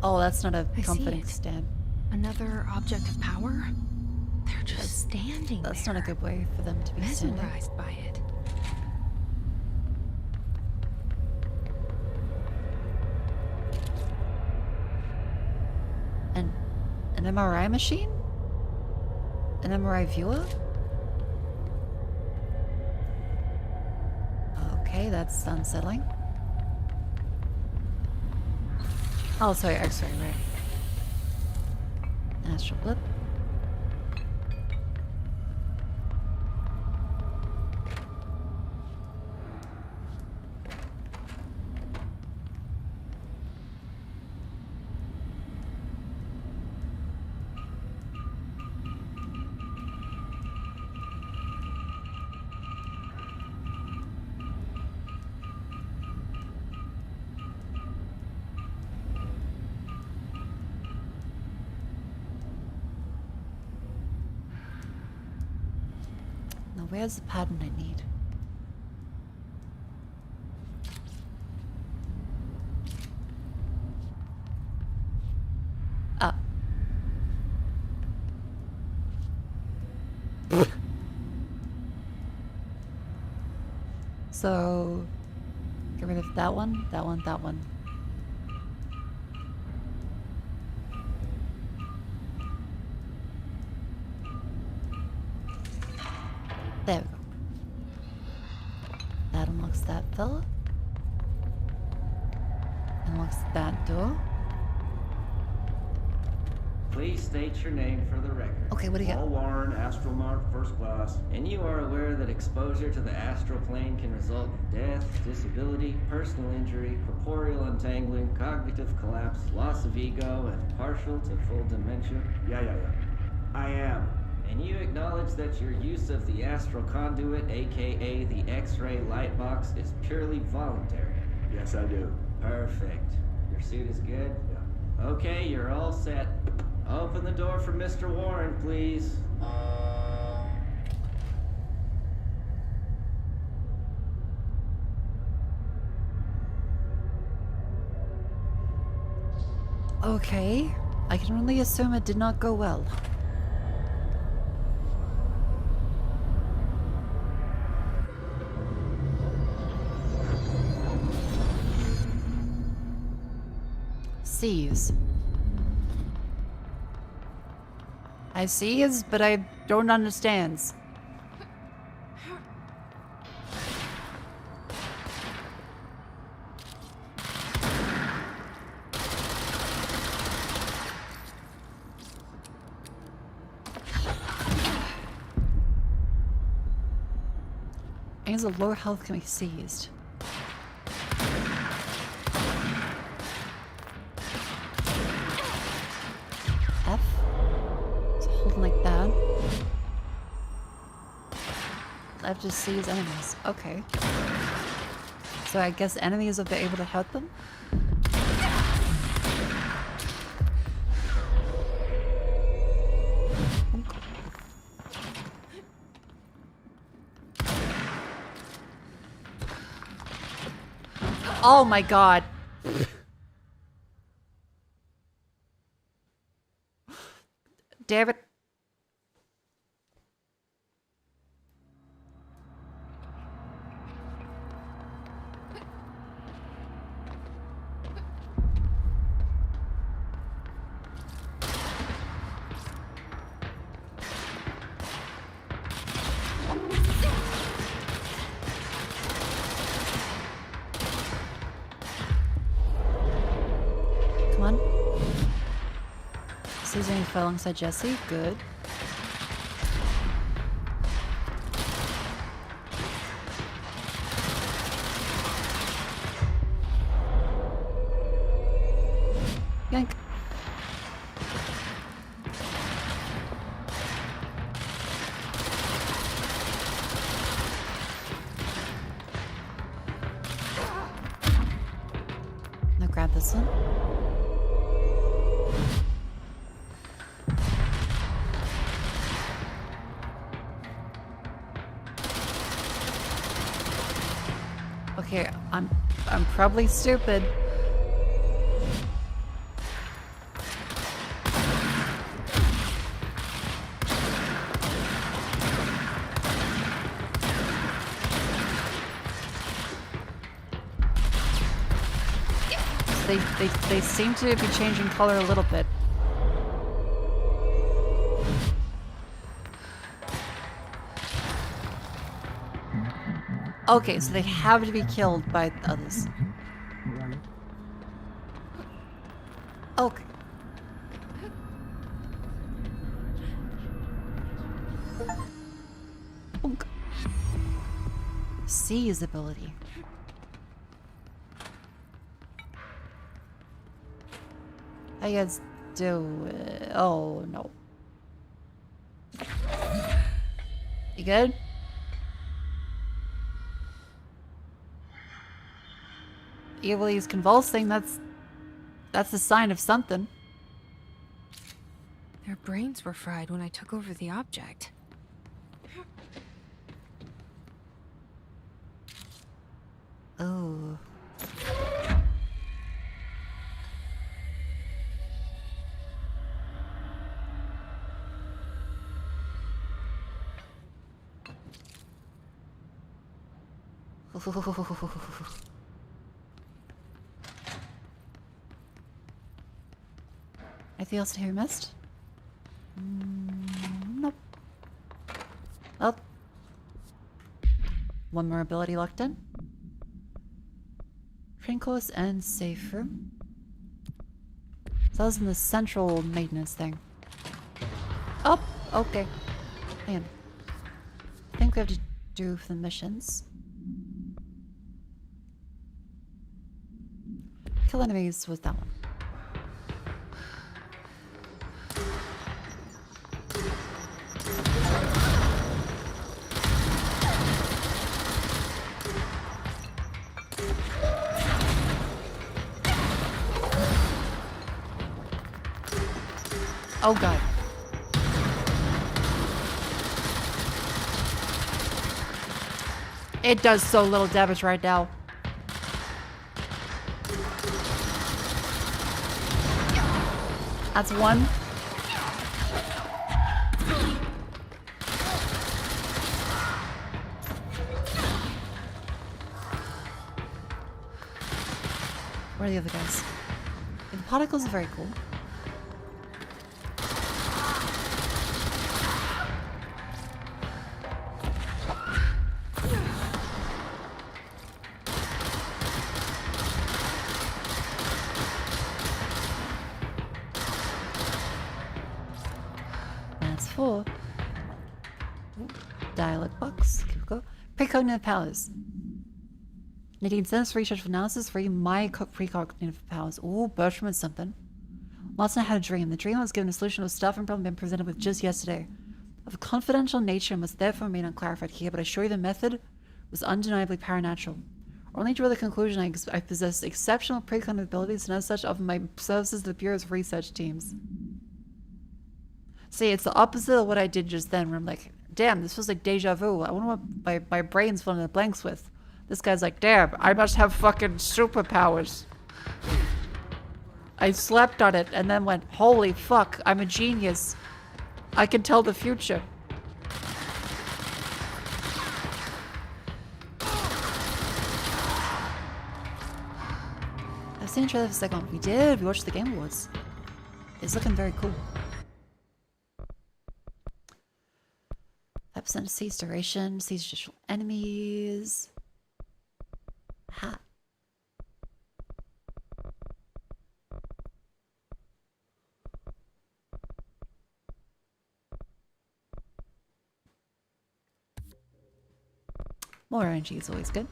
Oh, that's not a I see comforting it. stand. Another object of power? They're just standing That's there. not a good way for them to be standing. Mesmerized by it. An MRI machine? An MRI viewer? Okay, that's unsettling. Oh, sorry, X-ray, right. Astral blip. Now, where's the pattern I need? Ah. So, get rid of that one, that one, that one. There we go. That unlocks that fella. Unlocks that door. Please state your name for the record. Okay, what do you got? Paul Warren, Astromark, first class. And you are aware that exposure to the astral plane can result in death, disability, personal injury, corporeal untangling, cognitive collapse, loss of ego, and partial to full dementia? Yeah. I am. And you acknowledge that your use of the astral conduit, aka the X-ray light box, is purely voluntary? Yes, I do. Perfect. Your suit is good? Yeah. Okay, you're all set. Open the door for Mr. Warren, please. Okay. I can only assume it did not go well. C's. I sees, but I don't understands. Aims of lower health can be seized. F? It's holding like that. F just sees enemies. Okay. So I guess enemies will be able to hurt them? Oh my god. Damn it. Come on. Susan fell alongside Jesse. Good. Yank. Now grab this one. Okay, I'm probably stupid. They seem to be changing color a little bit. Okay, so they have to be killed by others. Okay. Bonk. Seize ability. How you guys do it? Oh no. You good? Evil is convulsing, that's a sign of something. Their brains were fried when I took over the object. Oh. Anything else in here missed? Nope. Oh. One more ability locked in. Trinkles and safe room. So that was in the central maintenance thing. Oh, okay. Hang on. I think we have to do for the missions. Kill enemies with that one. Oh god. It does so little damage right now. That's one. Where are the other guys? The particles are very cool. Dialog box. Here we go. Precognitive powers. Nadine sends research for analysis for my precognitive powers. Ooh, Bertram is something. Last night I had a dream. The dream I was given a solution of stuff and problem been presented with just yesterday. Of a confidential nature must therefore remain unclarified here, but I assure you the method was undeniably paranatural. Only drew the conclusion I possess exceptional precognitive abilities and as such offer my services to the Bureau's research teams. See, it's the opposite of what I did just then, where I'm like, damn, this feels like deja vu. I wonder what my brain's filling in the blanks with. This guy's like, damn, I must have fucking superpowers. I slept on it and then went, holy fuck, I'm a genius. I can tell the future. I've seen a trailer for the second one. We did. We watched the Game Awards. It's looking very cool. 5% cease duration, cease additional enemies. Ha. More RNG is always good.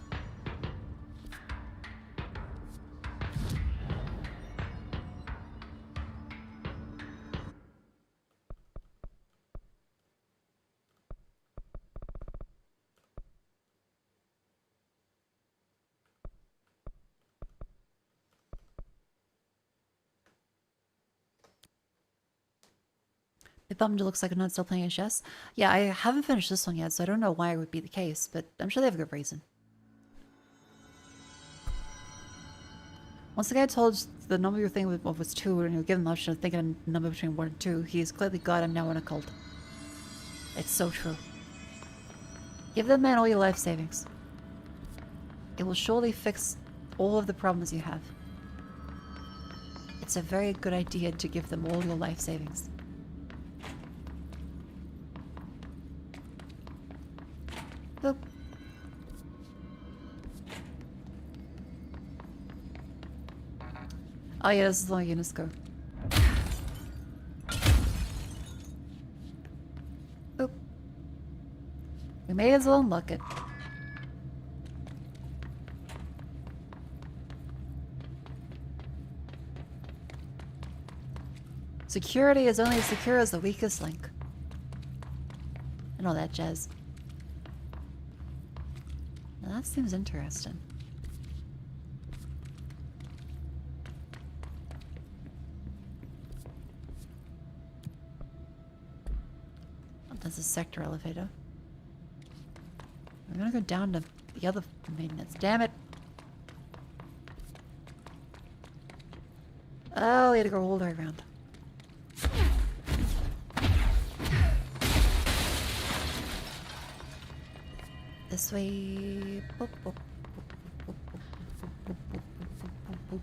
It bummed it looks like I'm not still playing HS. Yeah, I haven't finished this one yet, so I don't know why it would be the case, but I'm sure they have a good reason. Once the guy told the number you're thinking was 2, and you give him the option of thinking a number between 1 and 2, he's clearly God and now in a cult. It's so true. Give the man all your life savings. It will surely fix all of the problems you have. It's a very good idea to give them all your life savings. Boop. Oh yeah, this is long units go. Boop. We may as well unlock it. Security is only as secure as the weakest link. And all that jazz. Now that seems interesting. Oh, that's a sector elevator. We're gonna go down to the other maintenance. Damn it! Oh, we had to go all the way around. This way. Boop, boop, boop, boop, boop, boop, boop, boop, boop, boop.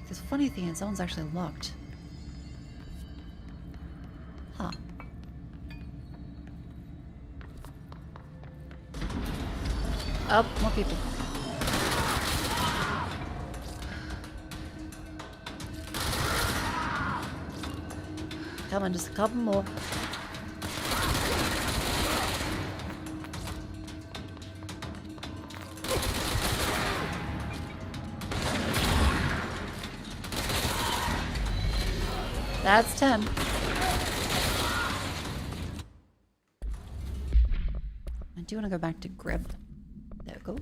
The funny thing is, that one's actually locked. Huh. Oh, more people. Come on, just a couple more. That's 10. I do want to go back to grip. There we go.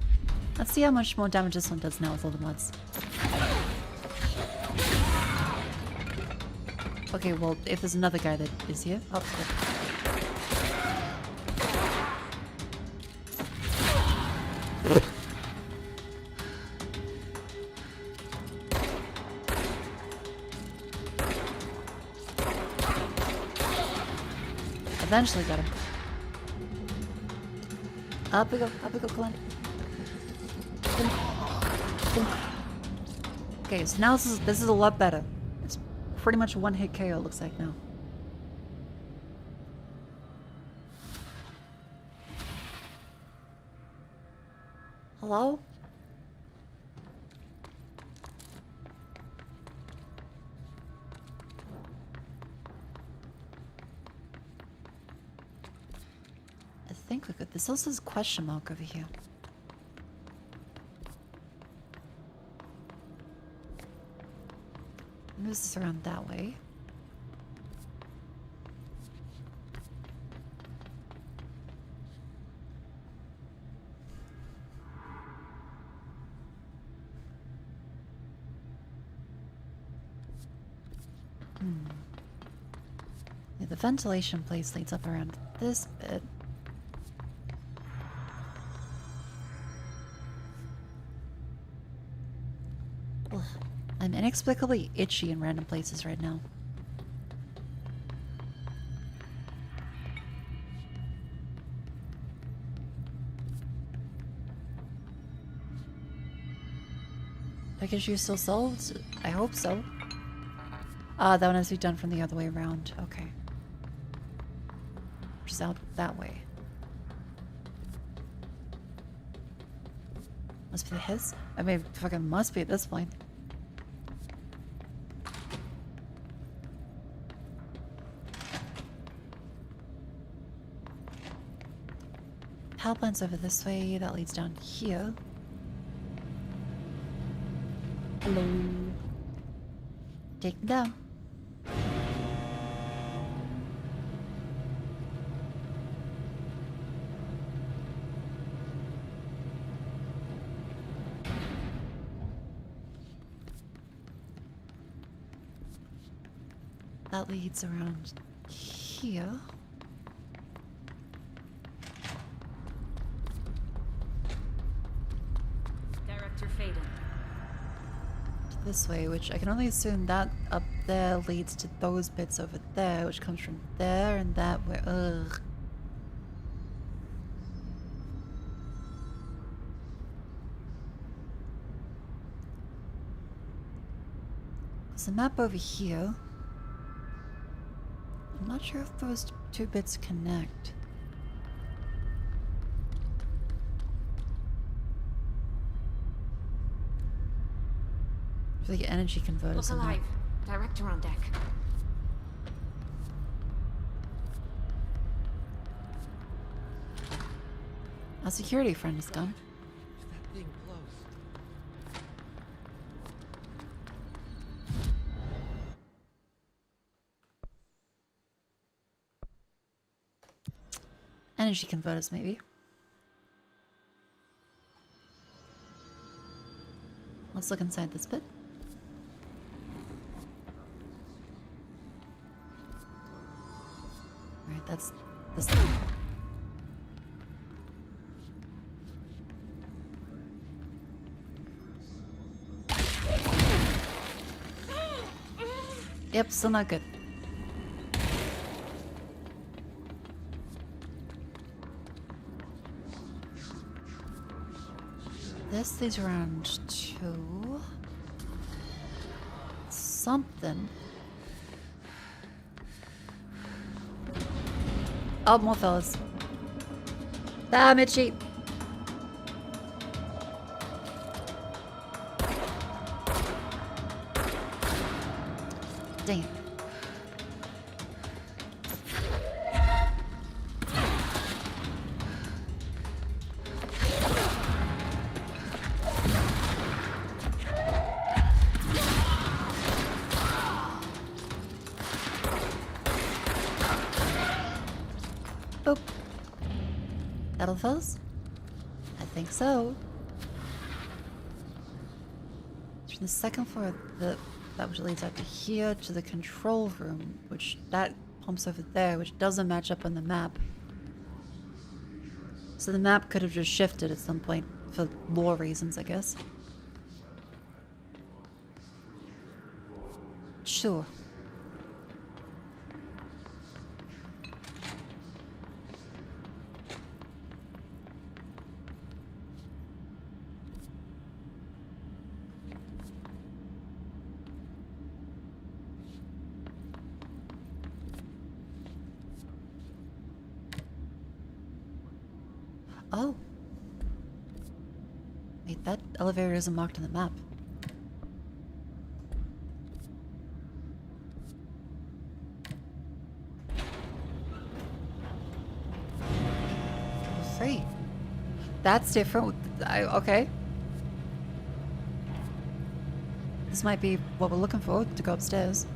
Let's see how much more damage this one does now with all the mods. Okay, well, if there's another guy that is here. Oh, good. Eventually got him. Up we go, Kalani. Okay, so now this is a lot better. It's pretty much one hit KO, looks like now. Hello? I think we could. This also says question mark over here. Move this around that way. Yeah, the ventilation place leads up around this bit. Ugh. I'm inexplicably itchy in random places right now. That issue still solved? I hope so. That one has to be done from the other way around. Okay. Just out that way. Must be his? I mean, fucking must be at this point. Power plant's over this way. That leads down here. Hello. Take them down. That leads around here. Director Faden. This way, which I can only assume that up there leads to those bits over there, which comes from there and that way. Ugh. There's a map over here. I'm not sure if those two bits connect. For the energy converters. Look alive. Director on deck. Our security friend is gone. That thing close. Energy converters, maybe. Let's look inside this bit. Alright, that's this thing. Yep, still not good. This leads around to something. Oh, more fellas. Damn it, sheep. Dang it. Boop. That'll fuzz? I think so. From the second floor, that which leads out to here to the control room, which that pumps over there, which doesn't match up on the map. So the map could have just shifted at some point for lore reasons, I guess. Sure. Oh. Wait, that elevator isn't marked on the map. Free. That's different. Okay. This might be what we're looking for to go upstairs.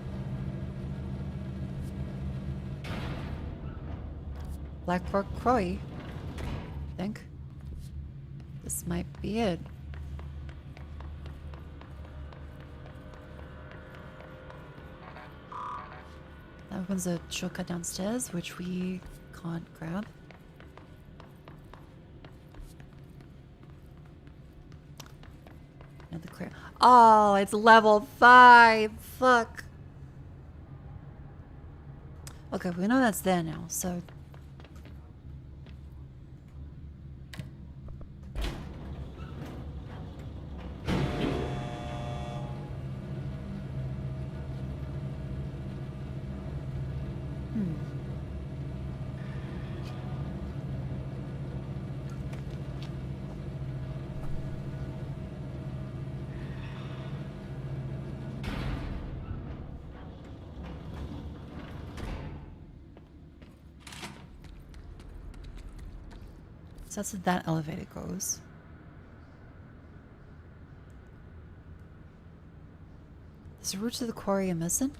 Blackrock Croy. I think. This might be it. That opens a shortcut downstairs, which we can't grab. Another clear. Oh, it's level 5. Fuck. Okay, we know that's there now, so. So that's where that elevator goes. Is the route to the quarry I'm missing?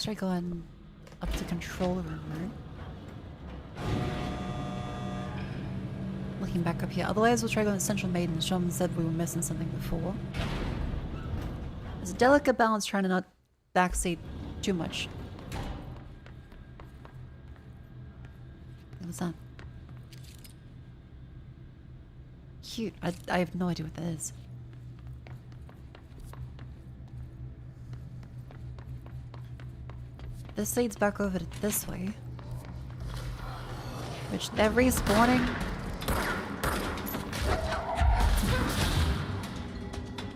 Let's try going up to control room, right? Looking back up here. Otherwise, we'll try going to Central Maiden. Sean said we were missing something before. There's a delicate balance trying to not backseat too much. What was that? Cute. I have no idea what that is. This leads back over to this way. Which they're respawning.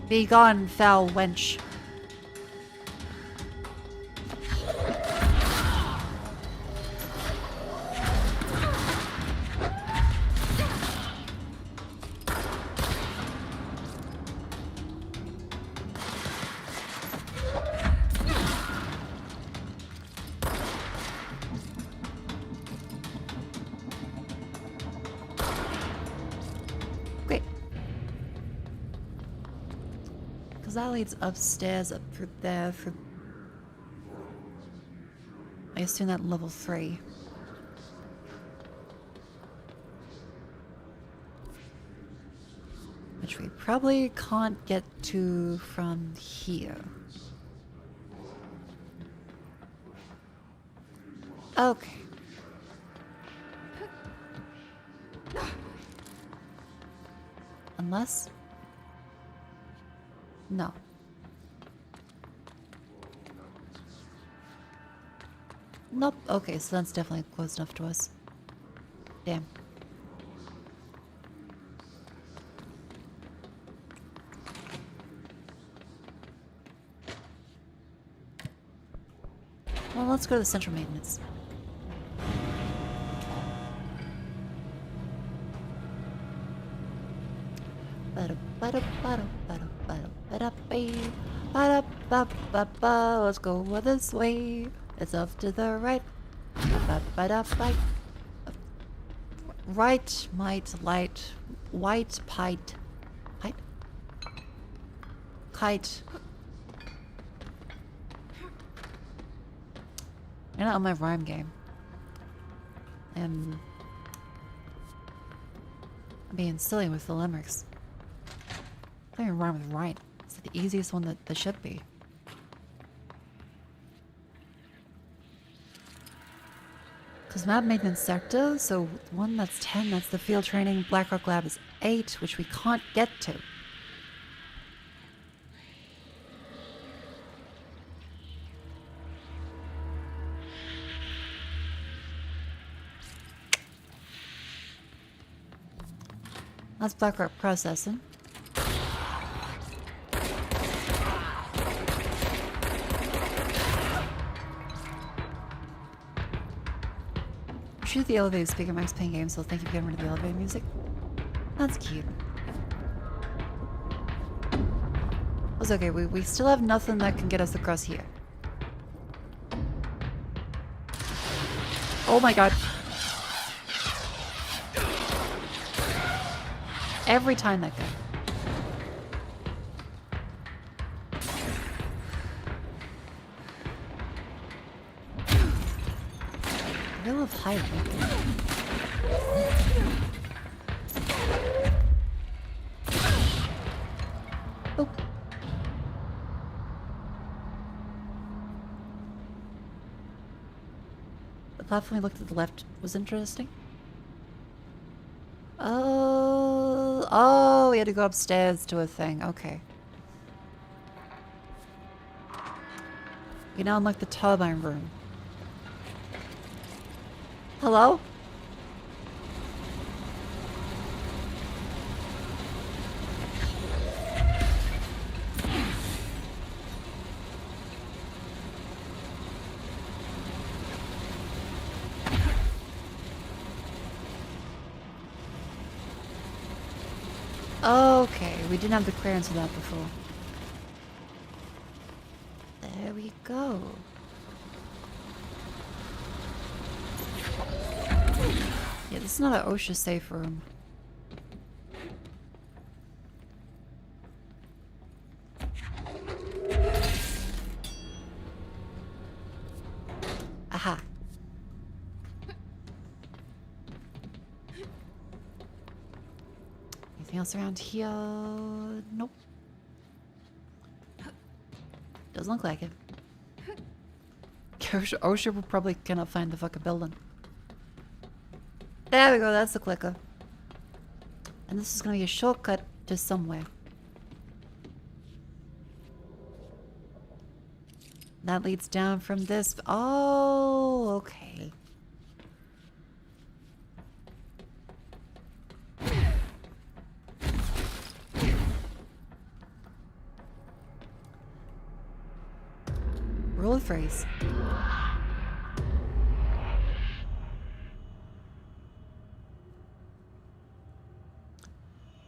Be gone, foul wench. That leads upstairs up through there for... I assume that level 3. Which we probably can't get to from here. Okay. Unless... No. Nope. Okay, so that's definitely close enough to us. Damn. Well, let's go to the central maintenance. Let's go this way. It's off to the right. Right, might, light, white, pite. Pite? Kite. I'm not on my rhyme game. I'm being silly with the limericks. I don't even rhyme with right. It's the easiest one that there should be. Because map maintenance sector, so one that's 10, that's the field training. Blackrock Lab is 8, which we can't get to. That's Blackrock processing. Shoot the elevator speaker. Mike's playing games, so thank you for getting rid of the elevator music. That's cute. It's okay, we still have nothing that can get us across here. Oh my god. Every time that guy. I love hiding. Oh. The platform we looked at the left was interesting. Oh, we had to go upstairs to a thing. Okay. We now unlock the turbine room. Hello? Okay, we didn't have the clearance for that before. There we go. Yeah, this is not an OSHA safe room. Anything else around here? Nope. Doesn't look like it. OSHA will probably cannot find the fucking building. There we go, that's the clicker. And this is gonna be a shortcut to somewhere. That leads down from this. Oh, okay. Rule of phrase.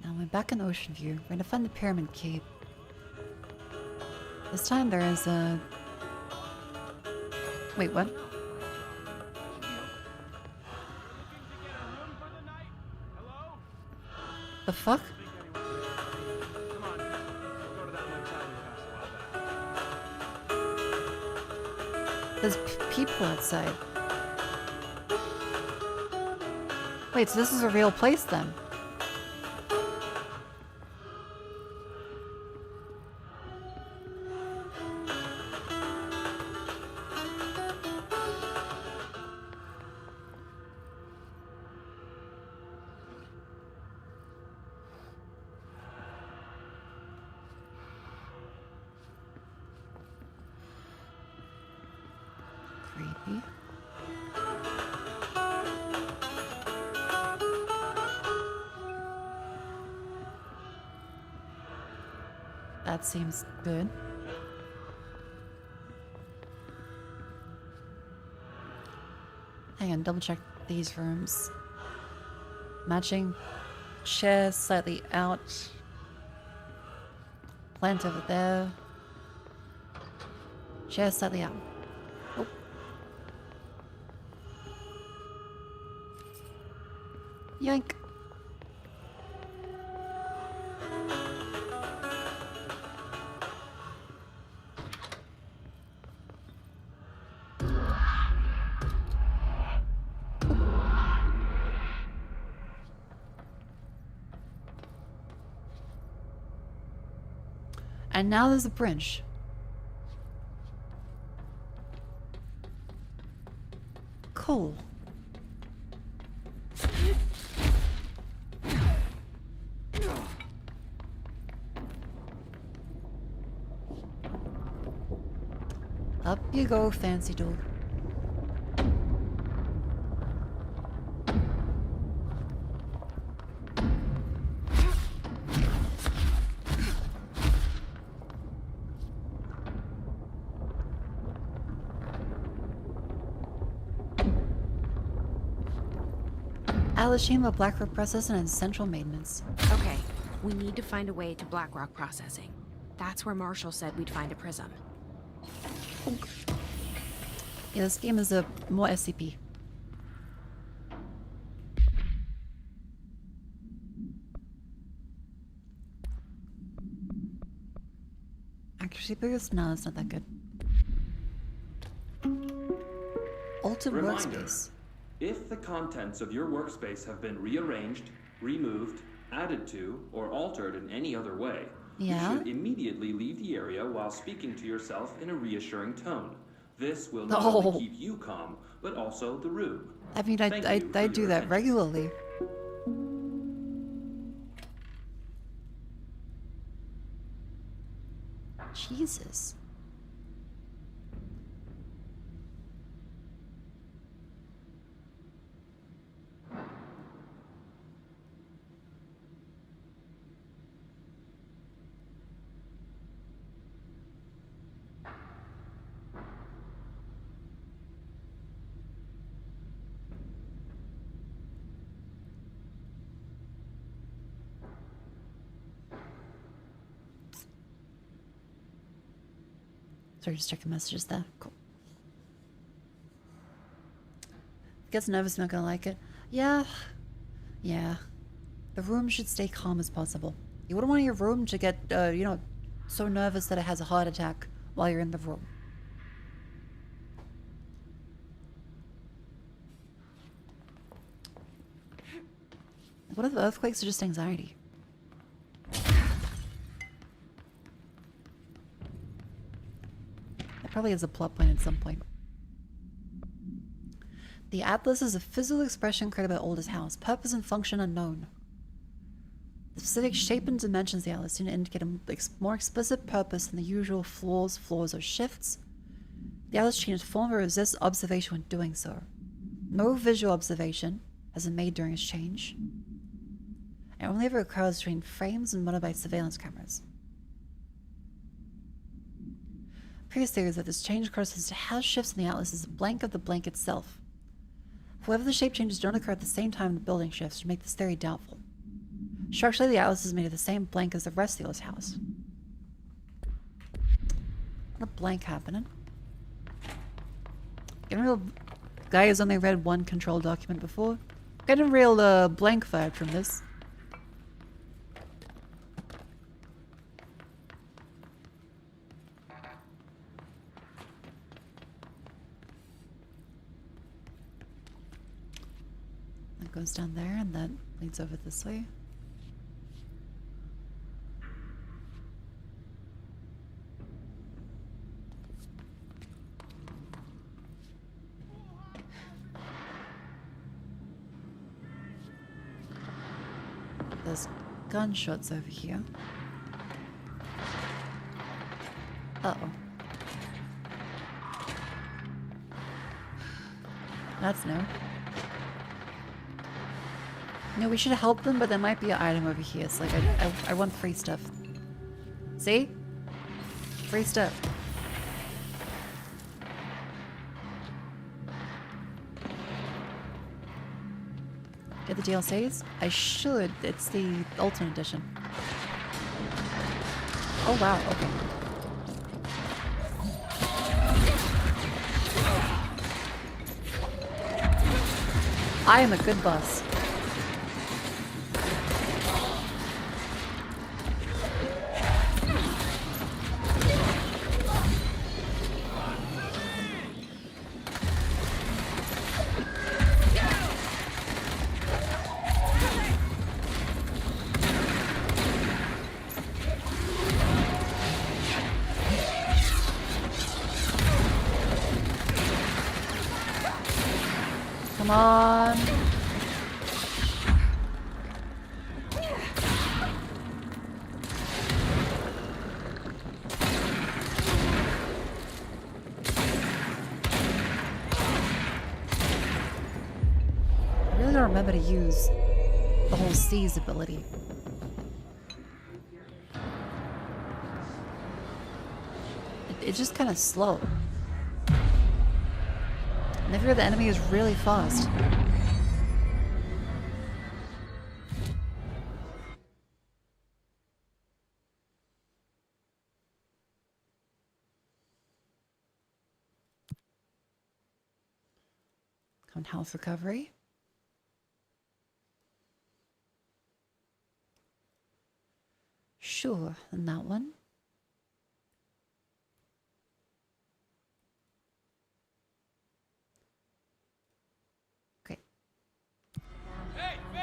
Now we're back in Ocean View. We're gonna find the Pyramid Key. This time there is a... Wait, what? The fuck? There's people outside. Wait, so this is a real place then? Creepy. That seems good. Hang on, double check these rooms. Matching chair slightly out. Plant over there. Chair slightly out. Oh. Yoink. And now there's a bridge. Cool. Up you go, fancy dog. Alashima Blackrock processing and central maintenance. Okay, we need to find a way to Blackrock processing. That's where Marshall said we'd find a prism. Yeah, this game is a more SCP. Accuracy boost? No, that's not that good. Altered Reminder. workspace. If the contents of your workspace have been rearranged, removed, added to, or altered in any other way, Yeah? you should immediately leave the area while speaking to yourself in a reassuring tone. This will not Oh. only keep you calm, but also the room. I mean, Thank I you for do your that attention. regularly. Jesus. Sorry, just checking messages there. Cool. Gets nervous, not gonna like it. Yeah. Yeah. The room should stay calm as possible. You wouldn't want your room to get, you know, so nervous that it has a heart attack while you're in the room. What if earthquakes are just anxiety? That probably is a plot point at some point. The Atlas is a physical expression created by Oldest House. Purpose and function unknown. The specific shape and dimensions of the Atlas seem to indicate a more explicit purpose than the usual flaws, or shifts. The Atlas changes form but resists observation when doing so. No visual observation has been made during its change. It only ever occurs between frames and monitored by surveillance cameras. Previous theory is that this change corresponds to how shifts in the Atlas is a blank of the blank itself. However, the shape changes don't occur at the same time the building shifts, which make this theory doubtful. Structurally, the Atlas is made of the same blank as the rest of the Oldest House. What a blank happening. Getting a real guy who's only read one control document before. Getting a real blank vibe from this. That goes down there and that leads over this way. There's gunshots over here. Uh-oh. That's new. No, we should help them, but there might be an item over here. So, like, I want free stuff. See? Free stuff. Get the DLCs? I should. It's the Ultimate Edition. Oh wow, okay. I am a good boss. Come on. I really don't remember to use the whole seize ability. It's just kind of slow. And I figure the enemy is really fast. Come on, health recovery. Sure, and that one.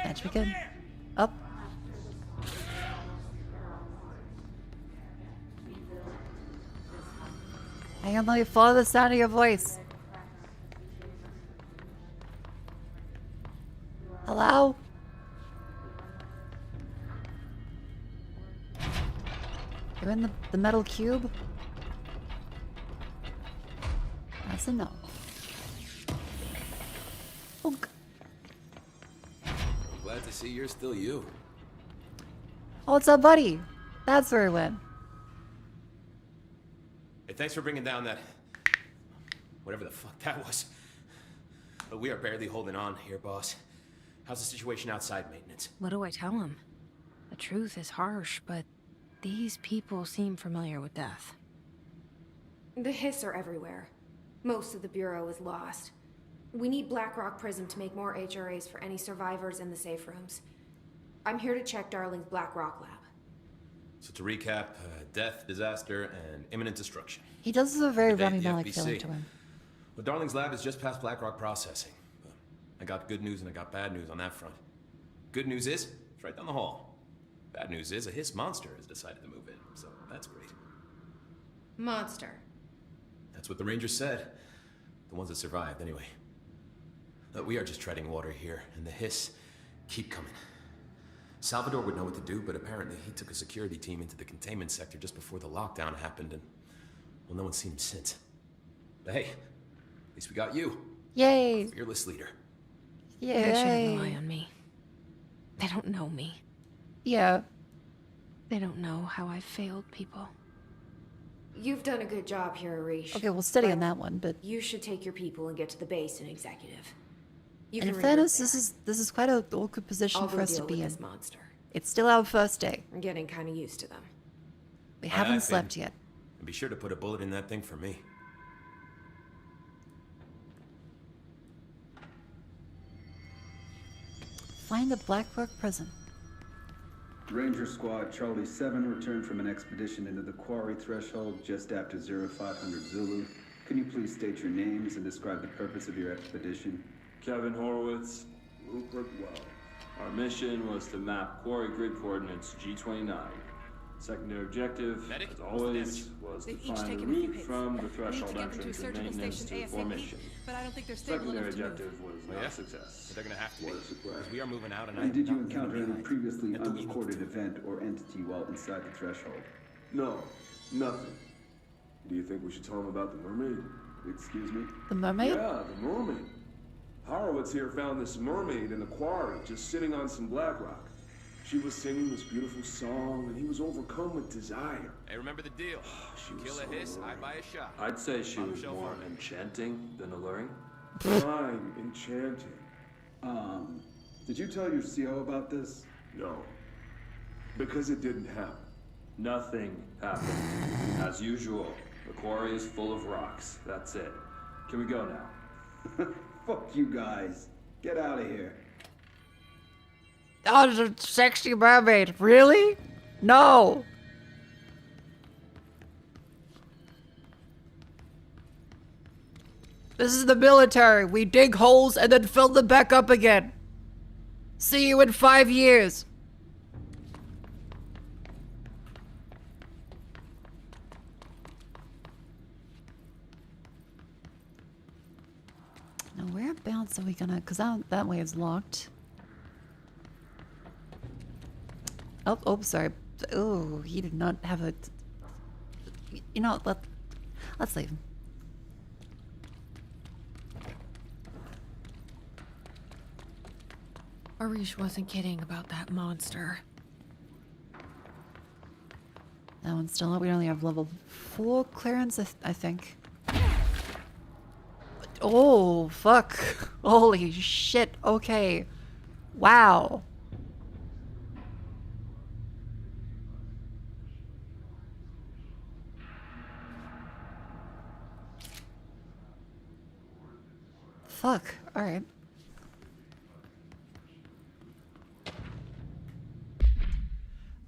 That should be good. Up. Hang on, let me follow the sound of your voice. Hello? You're in the metal cube? That's a no. Bonk. Glad to see you're still you. Oh, what's up, buddy? That's where he went. Hey, thanks for bringing down that... whatever the fuck that was. But we are barely holding on here, boss. How's the situation outside maintenance? What do I tell him? The truth is harsh, but these people seem familiar with death. The hiss are everywhere. Most of the Bureau is lost. We need Blackrock Prism to make more HRAs for any survivors in the safe rooms. I'm here to check Darling's Blackrock lab. So to recap, death, disaster, and imminent destruction. He does have a very Good day at Rami the Malek FBC. feeling to him. Well, Darling's lab is just past Blackrock processing. I got good news and I got bad news on that front. Good news is, it's right down the hall. Bad news is, a hiss monster has decided to move in, so that's great. Monster. That's what the Rangers said. The ones that survived, anyway. We are just treading water here, and the hiss keep coming. Salvador would know what to do, but apparently he took a security team into the containment sector just before the lockdown happened, and, well, no one's seen him since. But hey, at least we got you. Yay! Fearless leader. Yay! They shouldn't rely on me. They don't know me. Yeah. They don't know how I failed people. You've done a good job here, Arish. Okay, we'll study on that one, but... You should take your people and get to the base in executive. You And can in regroup fairness, there. this is quite an awkward position I'll for go us to deal be with in. this monster. It's still our first day. I'm getting kind of used to them. We Aye, haven't aye, slept Finn. yet. And be sure to put a bullet in that thing for me. Find a Blackrock prison. Ranger Squad Charlie 7 returned from an expedition into the quarry threshold just after 0500 Zulu. Can you please state your names and describe the purpose of your expedition? Kevin Horowitz, Rupert Well. Our mission was to map quarry grid coordinates G29. Secondary objective, as always, was to They've each find a taken a few route hits. from the We need to threshold get them to a entrance and surgical maintenance to station ASAP, formation. but I don't think they're stable Secondary enough to move. objective was Oh, not yeah? a success. They're gonna have to be. Because we are moving out, and I And did you have not encounter been any behind. previously And do we need unrecorded to? event or entity while inside the threshold? No, nothing. Do you think we should tell him about the mermaid? Excuse me? The mermaid? Yeah, the mermaid. Horowitz here found this mermaid in a quarry, just sitting on some black rock. She was singing this beautiful song, and he was overcome with desire. Hey, remember the deal. Kill a hiss, I buy a shot. I'd say she On the was shelf more for- enchanting than alluring. Fine, enchanting. Did you tell your CO about this? No. Because it didn't happen. Nothing happened. As usual, the quarry is full of rocks. That's it. Can we go now? Fuck you guys. Get out of here. Oh, there's a sexy mermaid. Really? No. This is the military. We dig holes and then fill them back up again. See you in 5 years. Now whereabouts are we gonna, cause that way is locked. Oh, sorry. Oh, he did not have a... You know, let's leave him. Arish wasn't kidding about that monster. That one's still up. We only have level 4 clearance, I think. Oh, fuck. Holy shit. Okay. Wow. Fuck. Alright.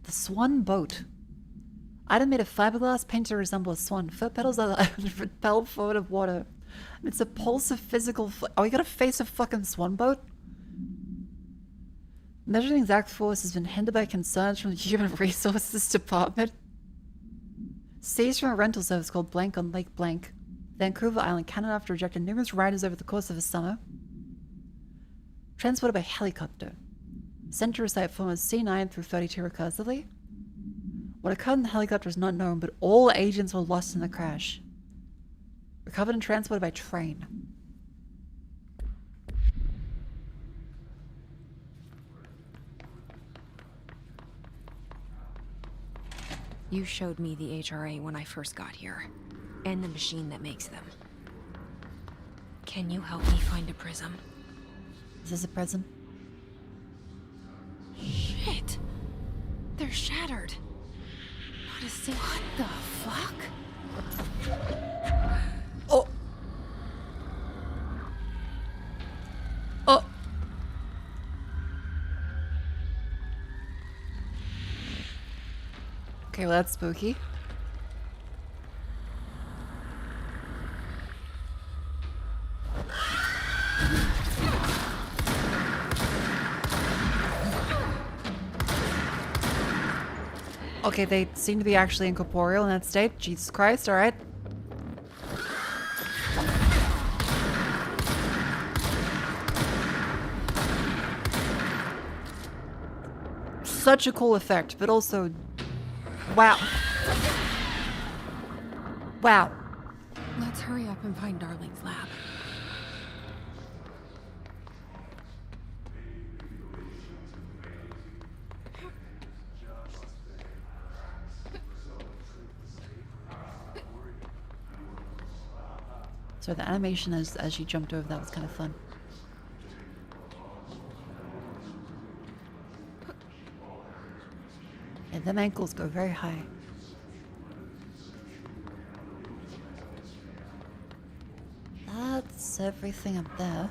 The swan boat. Item made of fiberglass painted to resemble a swan. Foot pedals are propelled forward of water. It's a pulse of physical... Oh, we gotta face a fucking swan boat? Measuring exact force has been hindered by concerns from the Human Resources Department. Seized from a rental service called Blank on Lake Blank, Vancouver Island, Canada, after rejecting numerous riders over the course of a summer. Transported by helicopter. Sent to recite forms C9 through 32 recursively. What occurred in the helicopter is not known, but all agents were lost in the crash. Recovered and transported by train. You showed me the HRA when I first got here, and the machine that makes them. Can you help me find a prism? Is this a prism? Shit! They're shattered. Not a single... What the fuck? Oh! Oh! Okay, well that's spooky. Okay, they seem to be actually incorporeal in that state. Jesus Christ, alright. such a cool effect, but also, wow. Wow. Let's hurry up and find Darling's lab. So the animation as she jumped over that was kind of fun. And them ankles go very high. That's everything up there.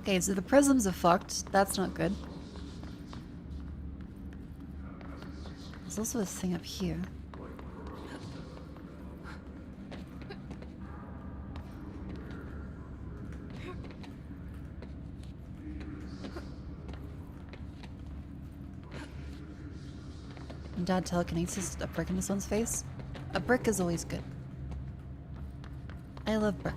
Okay, so the prisms are fucked. That's not good. There's also this thing up here. And Dad telekinesis, a brick in his son's face. A brick is always good. I love brick.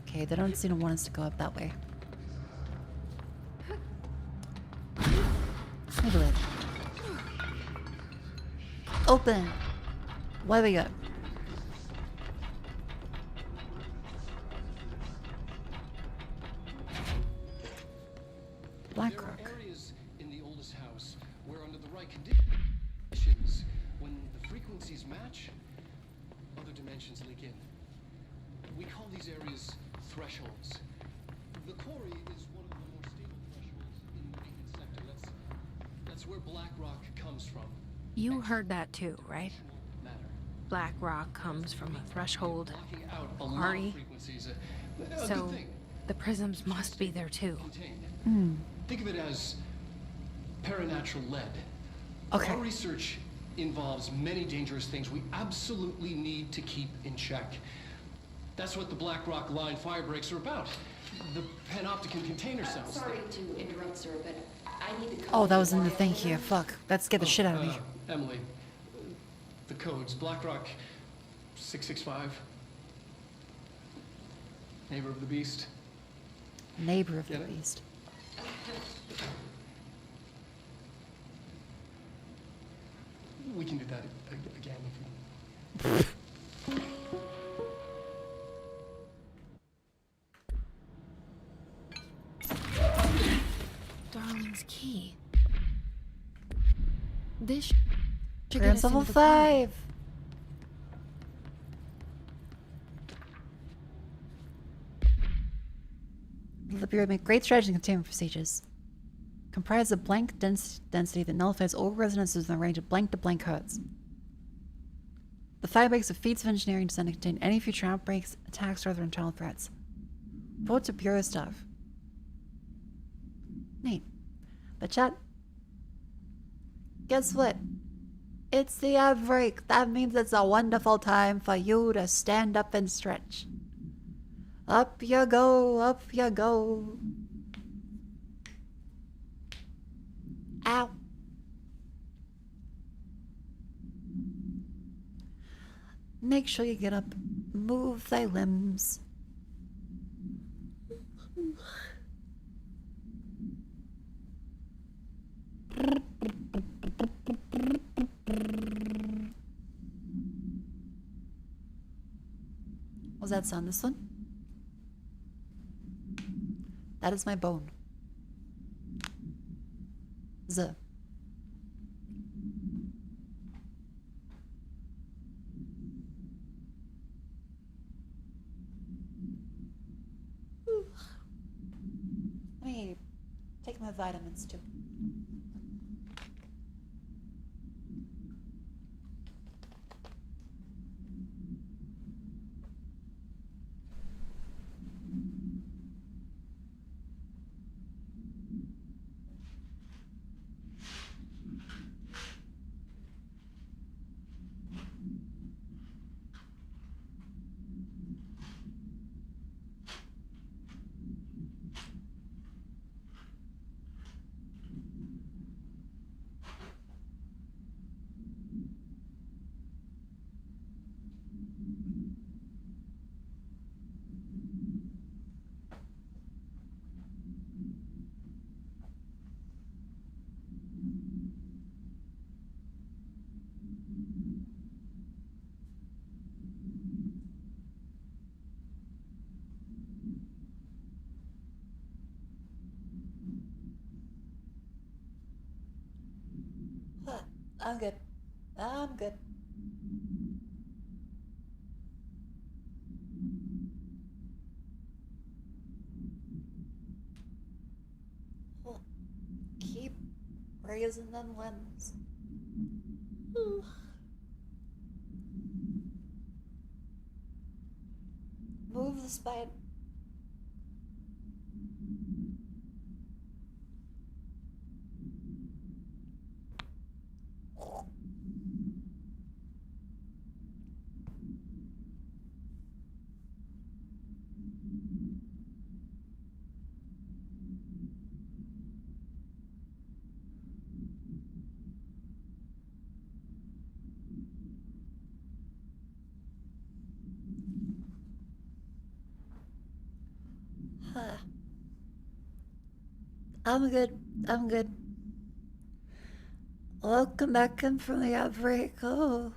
Okay, they don't seem to want us to go up that way. Maybe later. Open! What do we got? Black There rock. are areas in the oldest house where under the right conditions, when the frequencies match, other dimensions leak in. We call these areas thresholds. The quarry is one of the more stable thresholds in the maintenance sector. That's where black rock comes from. You heard that too, right? Matter. Black rock comes from a threshold Blocking out a lot of quarry. frequencies. A So good thing. the prisms must be there too. Contained. Think of it as paranatural lead. Okay. Our research involves many dangerous things we absolutely need to keep in check. That's what the Black Rock Line fire breaks are about. The panopticon container cells. Sorry to interrupt, sir, but I need to. Oh, that was in the thing here. Fuck. That scared the shit out of me. Emily, the codes. Black Rock 665. Neighbor of the Beast. Neighbor of the Get it? beast. We can do that again if you... Darling's key. This should get Grand us level into the quarry. 5. The Bureau make great strategy and containment procedures. Comprise a blank density that nullifies all resonances in the range of blank to blank hertz. The fire breaks are feats of engineering designed to contain any future outbreaks, attacks, or other internal threats. Report to Bureau staff. Neat. But chat, guess what? It's the outbreak. That means it's a wonderful time for you to stand up and stretch. Up you go, up you go. Ow. Make sure you get up, move thy limbs. Was that sound this one? That is my bone. Z. Let me take my vitamins too. I'm good. I'm good. Oh, keep raising them limbs. Ooh. Move the spine. Huh. I'm good. I'm good. Welcome back in from the outbreak. Oh.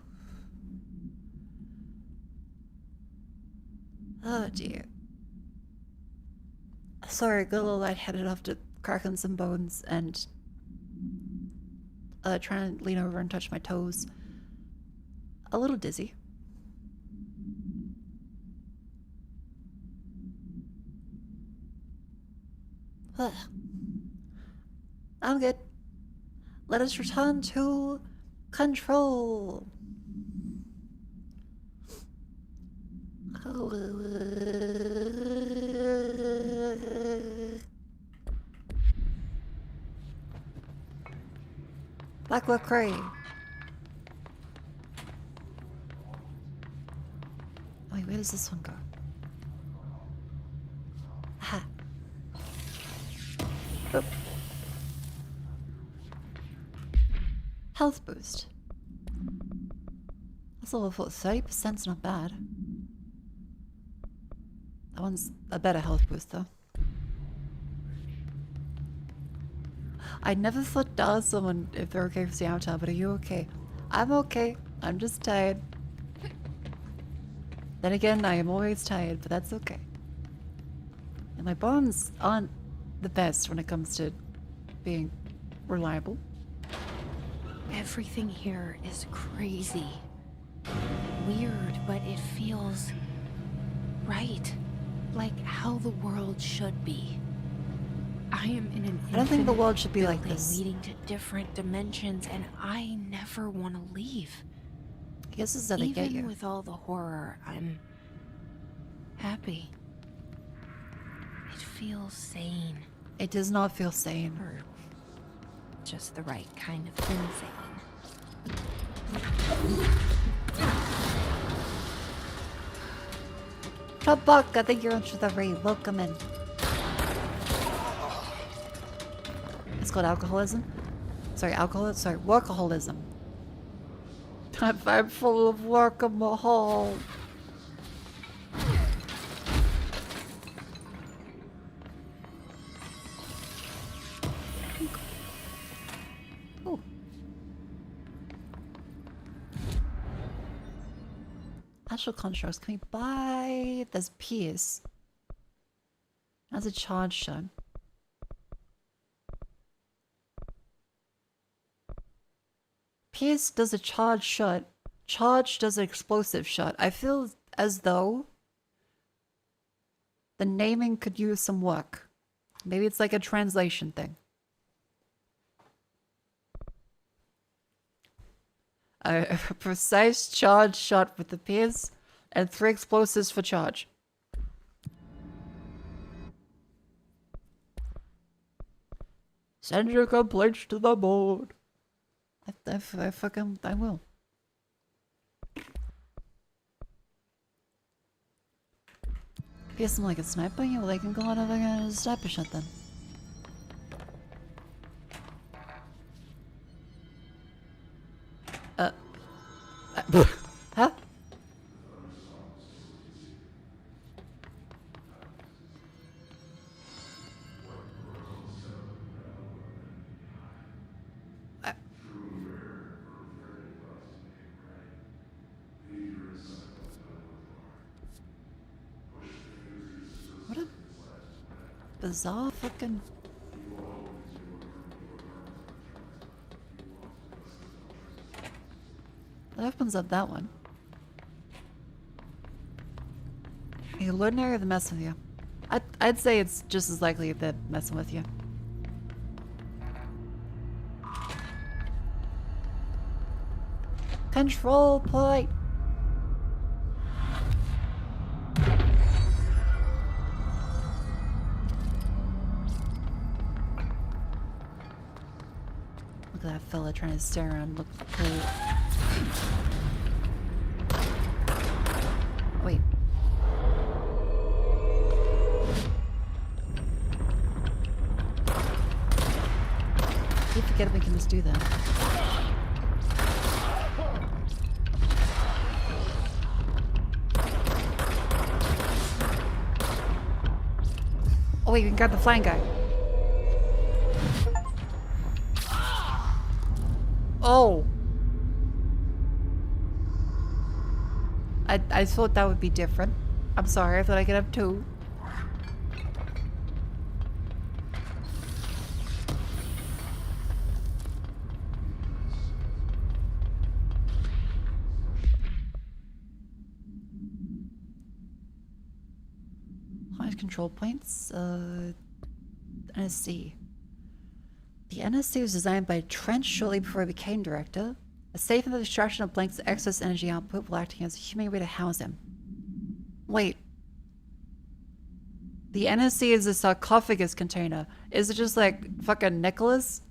Oh dear. Sorry, got a little lightheaded after cracking some bones and trying to lean over and touch my toes. A little dizzy. I'm good. Let us return to control. Blackwood Crane. Wait, where does this one go? Aha. Oop. Health boost. That's a level 30%'s not bad. That one's a better health boost though. I never thought to ask someone if they're okay for the avatar, but are you okay? I'm okay. I'm just tired. Then again, I am always tired, but that's okay. And my bones aren't the best when it comes to being reliable. Everything here is crazy. Weird, but it feels right. Like how the world should be. I am in an I don't think the world should be like building this. leading to different dimensions, and I never want to leave. I guess this is how they get you. Even with all the horror, I'm happy. It feels sane. It does not feel sane. Or just the right kind of insane. Top Buck, I think you're into the raid. Welcome in. It's called alcoholism. Sorry, workaholism. I'm full of workahol. Ooh. Astral constructs. Can we buy? There's Pierce. That's a charge shot. Pierce does a charge shot. Charge does an explosive shot. I feel as though the naming could use some work. Maybe it's like a translation thing. A precise charge shot with the Pierce and 3 explosives for charge. Send your complaints to the board. I will. Pierce them like a sniper? Yeah, well, they can go on over and sniper shot then. Huh? What a bizarre fucking... What opens up that one? Are you ordinary or the messing with you? I'd say it's just as likely that messing with you. Control point. Look at that fella trying to stare around. Look cool. Wait. You forget we can just do that. Oh wait, we can grab the flying guy. Oh! I thought that would be different. I'm sorry, I thought I could have two. Control points. NSC. The NSC was designed by Trent shortly before he became director. A safe and the destruction of Blank's excess energy output while acting as a human way to house him. Wait. The NSC is a sarcophagus container. Is it just like fucking Nicholas?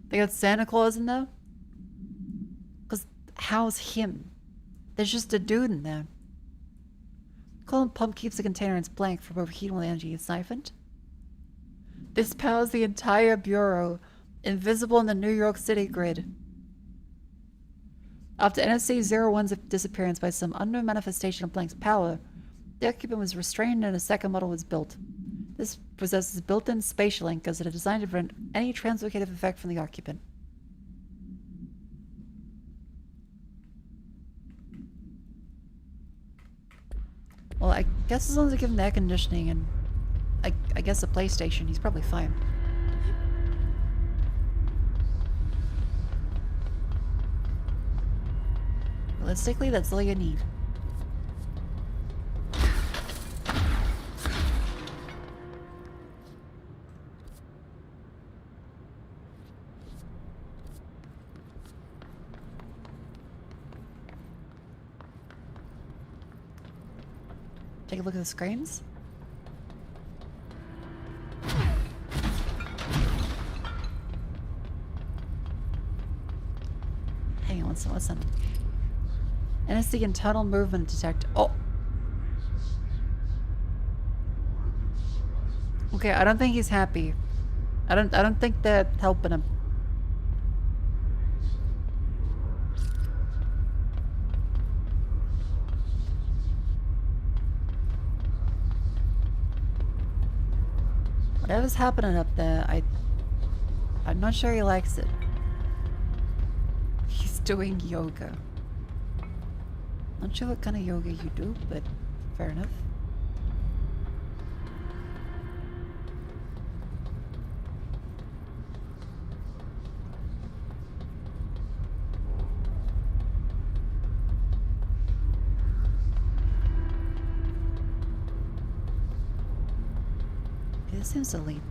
They got Santa Claus in there? Because house him? There's just a dude in there. Coolant pump keeps the container blank from overheating when the energy is siphoned. This powers the entire bureau, invisible in the New York City grid. After NSC-01's disappearance by some unknown manifestation of Blank's power, the occupant was restrained and a second model was built. This possesses built-in spatial anchors that are designed to prevent any translocative effect from the occupant. Well, I guess as long as I give him the air conditioning and I guess a PlayStation, he's probably fine. Realistically, that's all you need. Take a look at the screens. Hang on, listen. NSC internal movement detect. Oh. Okay, I don't think he's happy. I don't think they're helping him. Whatever's happening up there, I'm not sure he likes it. He's doing yoga. Not sure what kind of yoga you do, but fair enough. This seems to lead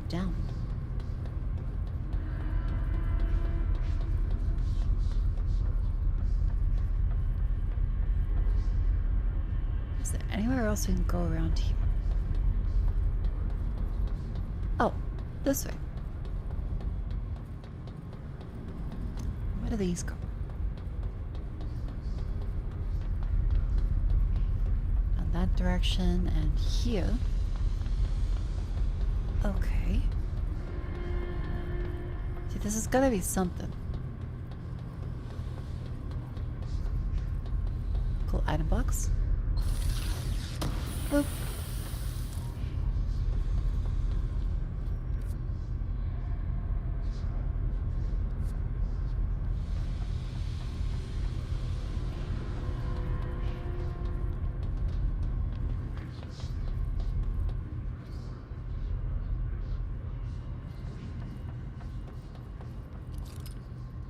down. Is there anywhere else we can go around here? Oh, this way. Where do these go? That direction and here. Okay. See, this has gotta be something. Cool item box. Boop.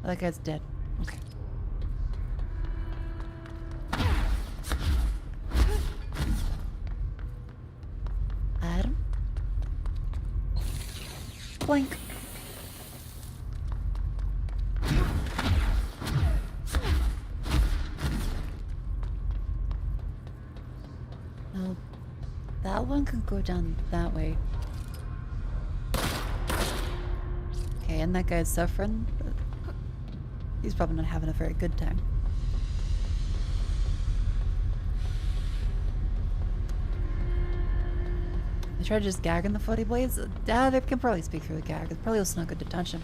That guy's dead. Okay. Adam? Blink. Well, that one can go down that way. Okay, and that guy's suffering. He's probably not having a very good time. I tried just gagging the footy blades. They can probably speak through the gag. It probably listen to good detention.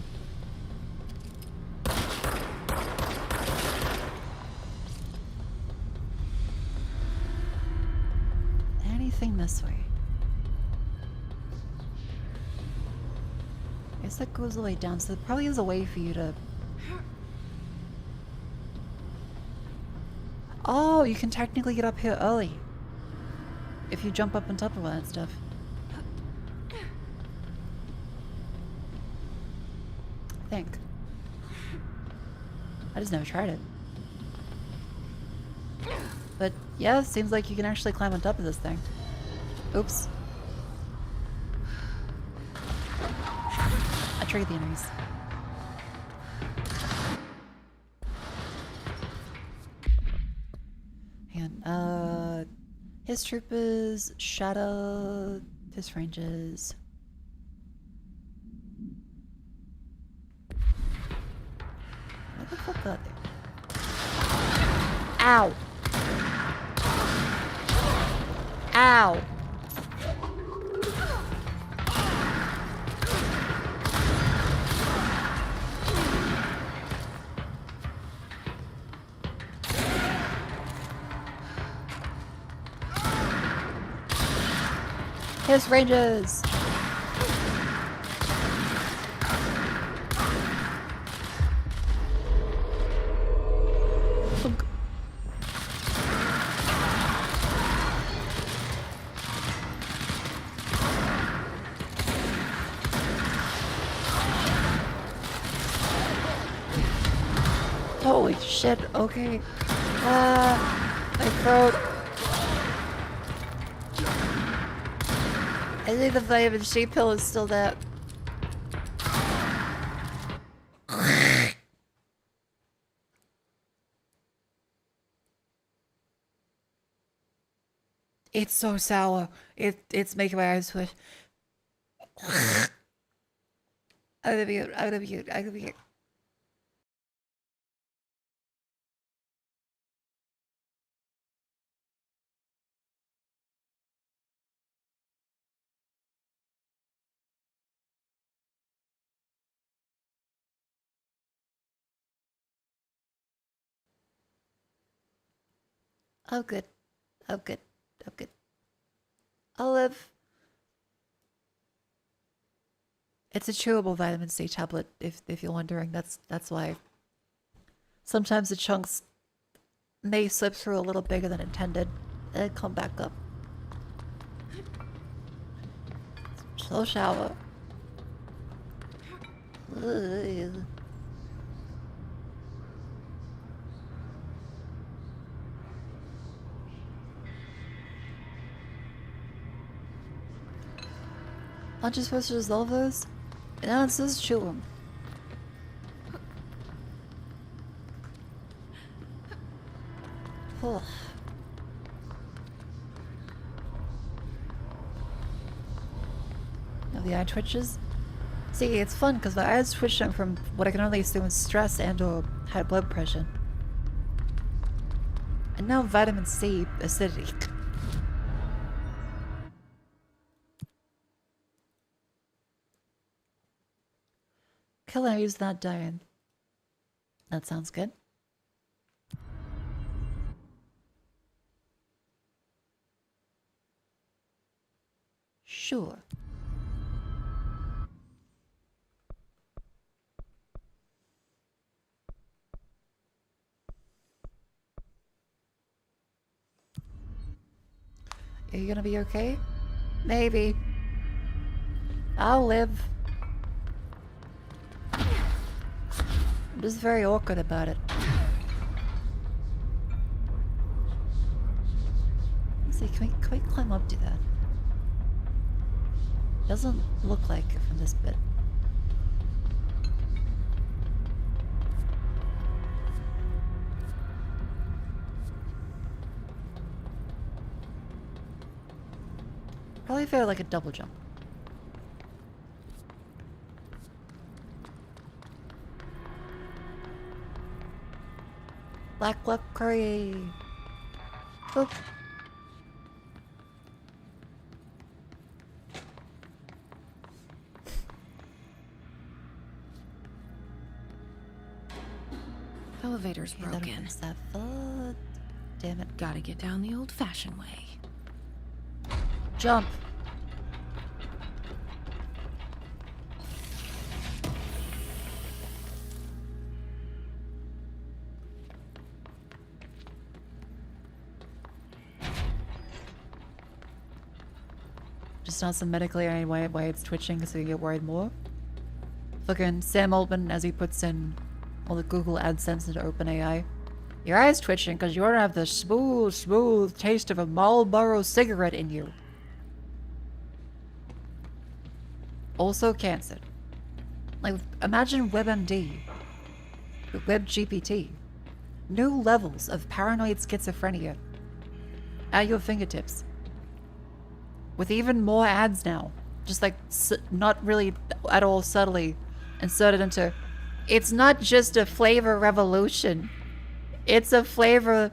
Anything this way? I guess that goes the way down, so there probably is a way for you to... Oh, you can technically get up here early. If you jump up on top of all that stuff. I think. I just never tried it. But yeah, it seems like you can actually climb on top of this thing. Oops. I triggered the enemies. Hang on, his troopers, shadow, his ranges. What the fuck got there? Ow! Ow! His ranges! Holy shit, okay. My throat. I think the vitamin C pill is still there. It's so sour. It's making my eyes swish. I'm gonna mute. Oh good. Oh good. Oh good. I'll live. It's a chewable vitamin C tablet, if you're wondering. That's why. Sometimes the chunks may slip through a little bigger than intended and come back up. Slow shower. Ugh. Aren't you supposed to dissolve those? No, it says chew them. Oh. Now the eye twitches. See, it's fun because my eyes twitching from what I can only assume is stress and or high blood pressure. And now vitamin C acidity. Killer, he's not dying. That sounds good. Sure. Are you gonna be okay? Maybe. I'll live. I'm just very awkward about it. Let's see, can we climb up to that? Doesn't look like it from this bit. Probably feel like a double jump. Black curry. Oop. Elevator's broken. Damn it. Gotta get down the old-fashioned way. Jump. Just not some medically anyway why it's twitching so you get worried more. Fucking Sam Altman as he puts in all the Google AdSense into OpenAI. Your eye's twitching because you don't have the smooth taste of a Marlboro cigarette in you. Also cancer. Like, imagine WebMD. WebGPT. New levels of paranoid schizophrenia. At your fingertips. With even more ads now. Just like, not really at all subtly inserted into... It's not just a flavor revolution. It's a flavor...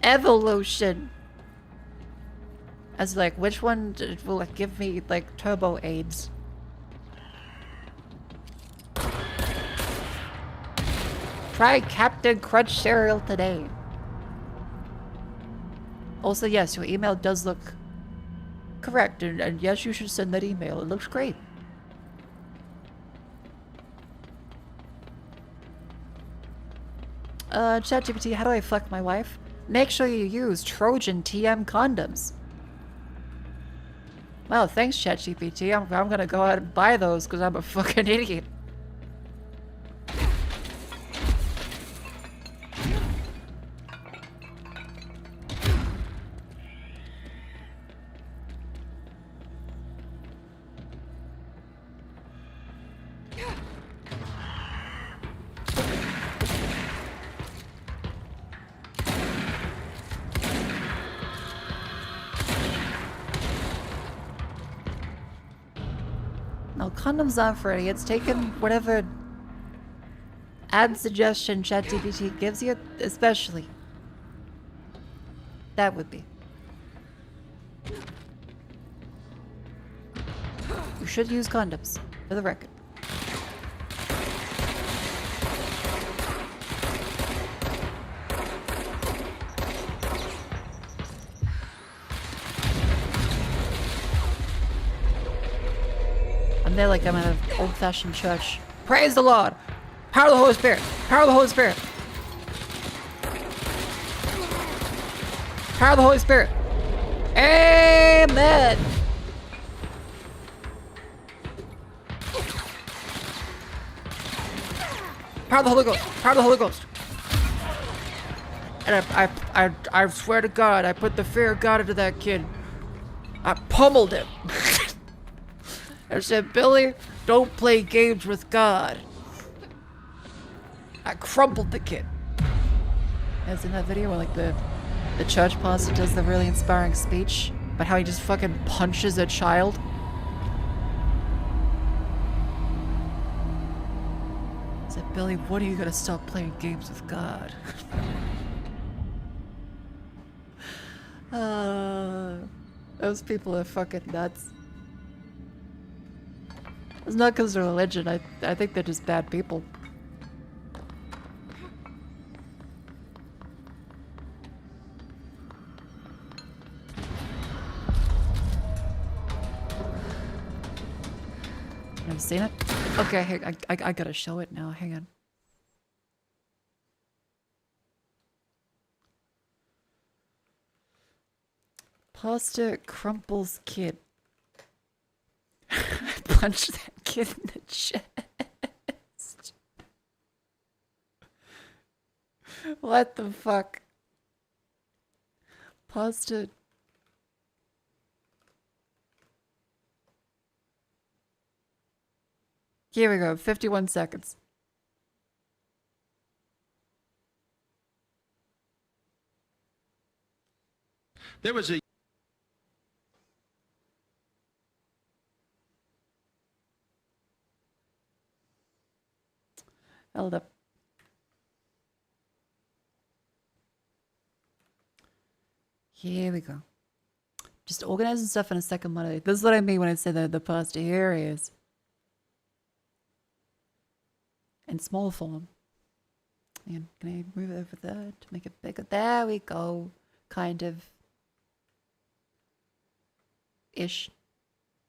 evolution. As like, which one will give me, like, turbo AIDS? Try Captain Crunch cereal today. Also, yes, your email does look correct, and yes, you should send that email. It looks great. ChatGPT, how do I fuck my wife? Make sure you use Trojan TM condoms. Well, thanks, ChatGPT. I'm gonna go out and buy those because I'm a fucking idiot. No, condoms aren't for idiots. Taking whatever ad suggestion ChatGPT gives you, especially. That would be. You should use condoms, for the record. I'm there like I'm at an old-fashioned church. Praise the Lord! Power of the Holy Spirit! Power of the Holy Spirit! Power of the Holy Spirit! Amen! Power of the Holy Ghost! Power of the Holy Ghost! And I swear to God, I put the fear of God into that kid. I pummeled him. I said, Billy, don't play games with God. I crumpled the kid. As in that video where like the church pastor does the really inspiring speech about how he just fucking punches a child. I said, Billy, when are you gonna stop playing games with God? Those people are fucking nuts. It's not because they're religion. I think they're just bad people. Have you seen it? Okay, I gotta show it now. Hang on. Pastor crumples kid. Punch that kid in the chest. What the fuck? Paused it. Here we go, 51 seconds. There was a Held up. Here we go. Just organizing stuff in a second monitor. This is what I mean when I say the poster. Here he is. In small form. And can I move it over there to make it bigger? There we go. Kind of. Ish.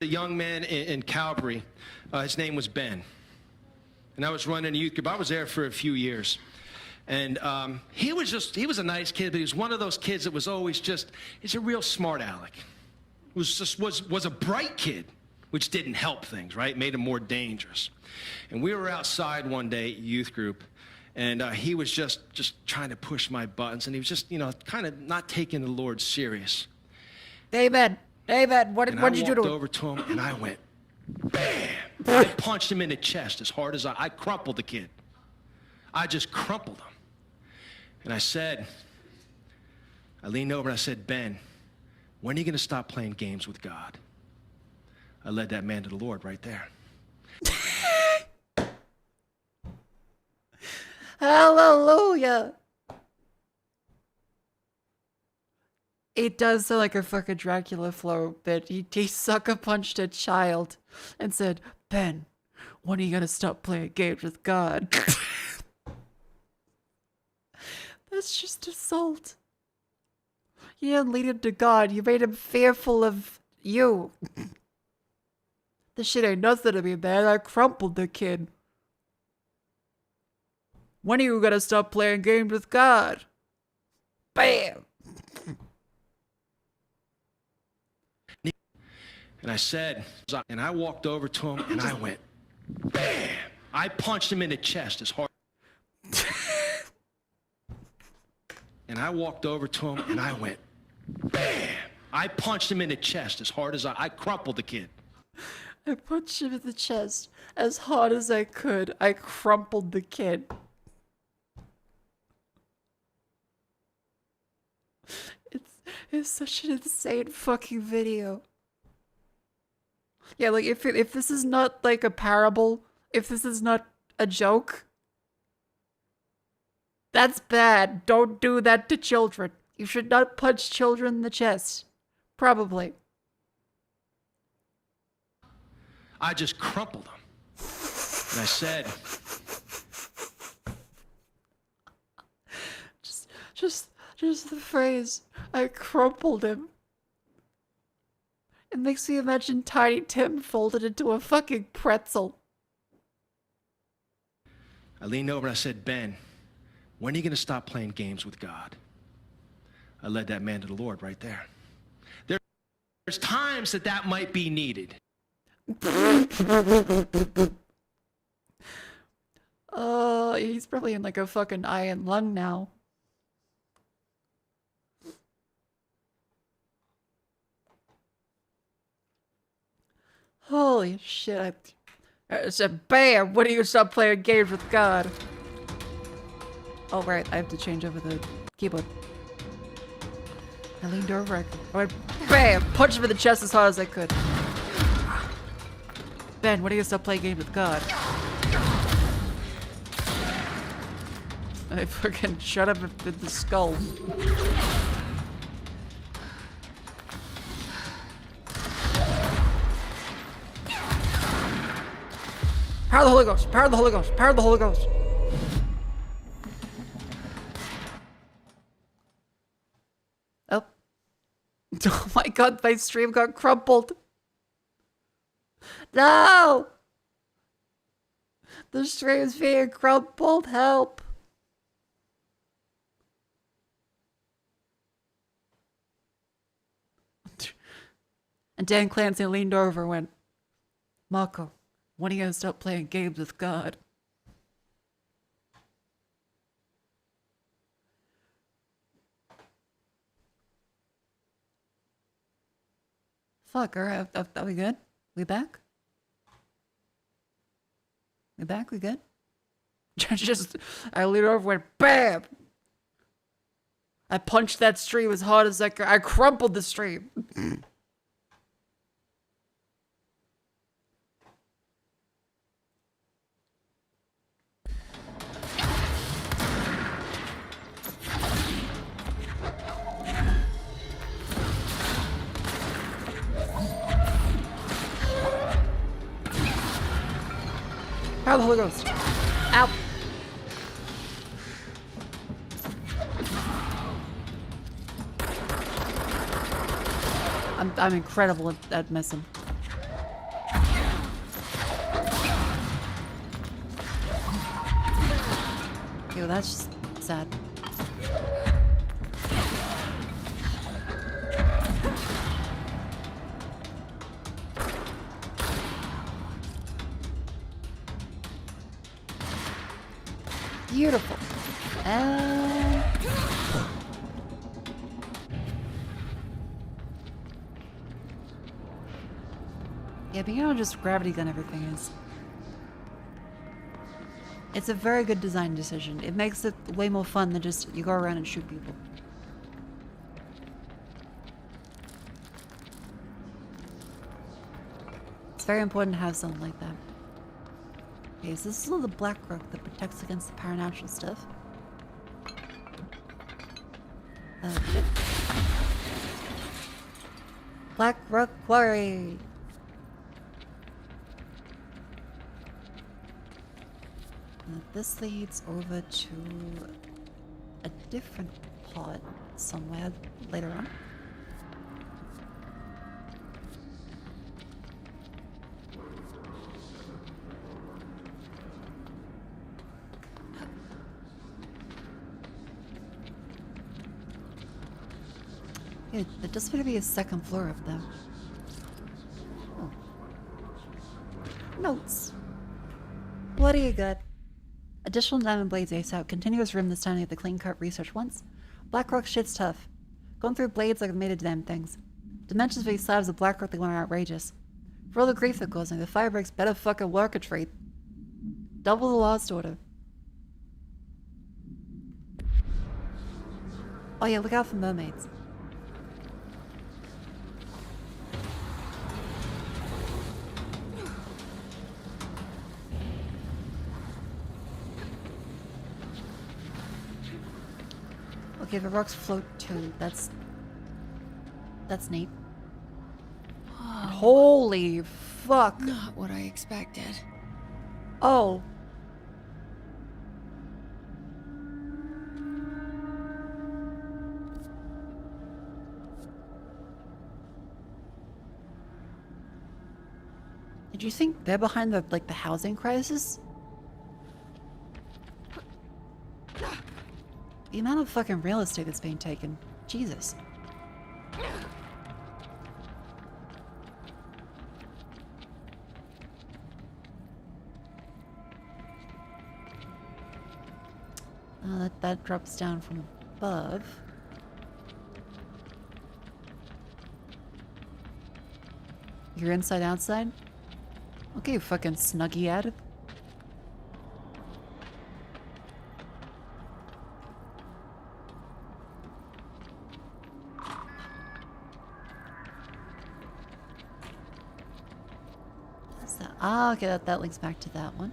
a young man in Calvary. His name was Ben. And I was running a youth group. I was there for a few years. And he was a nice kid, but he was one of those kids that was always he's a real smart aleck. Was a bright kid, which didn't help things, right? Made him more dangerous. And we were outside one day at youth group, and he was just trying to push my buttons, and he was just, kind of not taking the Lord serious. David, what did you do to him? I walked over to him, and I went, bam! I punched him in the chest as hard as I crumpled the kid. I just crumpled him. And I leaned over and I said, Ben, when are you going to stop playing games with God? I led that man to the Lord right there. Hallelujah. It does sound like a fucking Dracula flow bit. He sucker punched a child and said, Ben, when are you going to stop playing games with God? That's just assault. You didn't lead him to God. You made him fearful of you. This shit ain't nothing to me, man. I crumpled the kid. When are you gonna stop playing games with God? Bam! And I walked over to him and I went, bam! I punched him in the chest as hard. And I walked over to him and I went, bam! I punched him in the chest as hard as I crumpled the kid. I punched him in the chest as hard as I could. I crumpled the kid. It's such an insane fucking video. Yeah, like if this is not like a parable, if this is not a joke, that's bad. Don't do that to children. You should not punch children in the chest. Probably. I just crumpled him. And I said, just the phrase, I crumpled him. It makes me imagine Tiny Tim folded into a fucking pretzel. I leaned over and I said, Ben, when are you going to stop playing games with God? I led that man to the Lord right there. There's times that might be needed. Oh, he's probably in like a fucking eye and lung now. Holy shit. I said, bam! When do you stop playing games with God? Oh, right. I have to change over the keyboard. I leaned over. I went, bam! Punched him in the chest as hard as I could. Ben, when do you stop playing games with God? I fucking shot him in the skull. Power the Holy Ghost! Power the Holy Ghost! Power the Holy Ghost! Oh. Oh my god, my stream got crumpled. No! The stream's being crumpled. Help! And Dan Clancy leaned over and went, Mako, when are you gonna stop playing games with God? Fuck, are we good? We back? We back? We good? Just, I leaned over, went BAM! I punched that stream as hard as I could. I crumpled the stream. Power of the Holy Ghost. Ow. I'm incredible at missing. Okay, well that's just sad. Beautiful. Yeah, but you know just gravity gun everything is. It's a very good design decision. It makes it way more fun than just you go around and shoot people. It's very important to have something like that. Okay, so this is all the black rock that protects against the paranatural stuff. Shit. Black Rock Quarry! And this leads over to a different pod somewhere later on. Yeah, there does appear to be a second floor up there. Oh. Notes. What do you got? Additional diamond blades ace out. Continuous room this time at the clean cut research once. Blackrock shit's tough. Going through blades like I've made of damn things. Dimensions for these slabs of Blackrock they went outrageous. For all the grief that goes in, the fire breaks better fucking work a treat. Double the Lost Order. Oh yeah, look out for mermaids. Okay, the rocks float too. That's neat. Oh, holy fuck. Not what I expected. Oh. Did you think they're behind the housing crisis? The amount of fucking real estate that's being taken. Jesus. That drops down from above. You're inside outside? Okay, you fucking snuggy ad. Ah, okay, that links back to that one.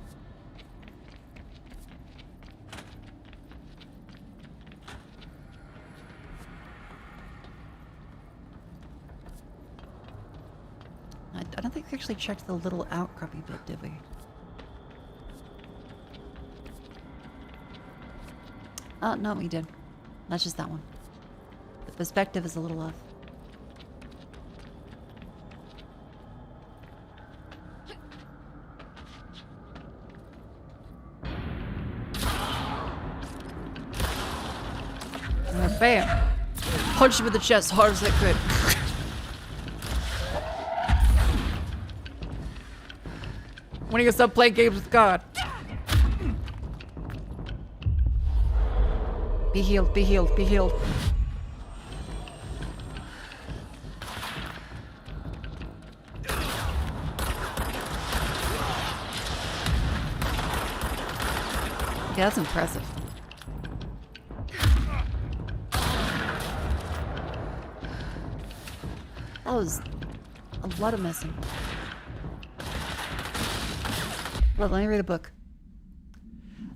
I don't think we actually checked the little outcroppy bit, did we? Oh, no, we did. That's just that one. The perspective is a little off. Bam! Punched him in the chest hard as I could. When are you gonna stop playing games with God? Be healed, be healed, be healed. Okay, that's impressive. That was a lot of missing. Well, let me read a book.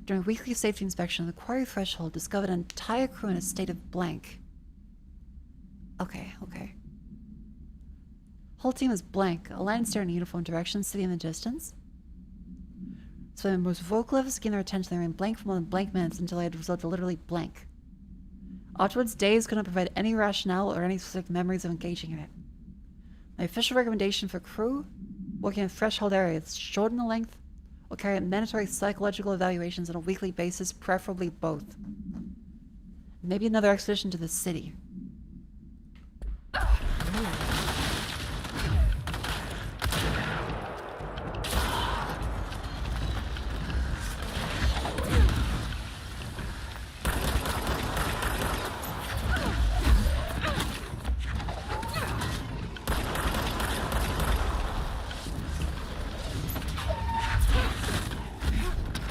During weekly safety inspection, the quarry threshold discovered an entire crew in a state of blank. Okay, okay. Whole team is blank. A line staring in uniform direction, sitting in the distance. So the most vocal efforts to gain their attention, they remained blank for more than blank minutes until they had resulted literally blank. Afterwards, days couldn't provide any rationale or any specific memories of engaging in it. My official recommendation for crew working in threshold areas: shorten the length or carry out mandatory psychological evaluations on a weekly basis, preferably both. Maybe another expedition to the city.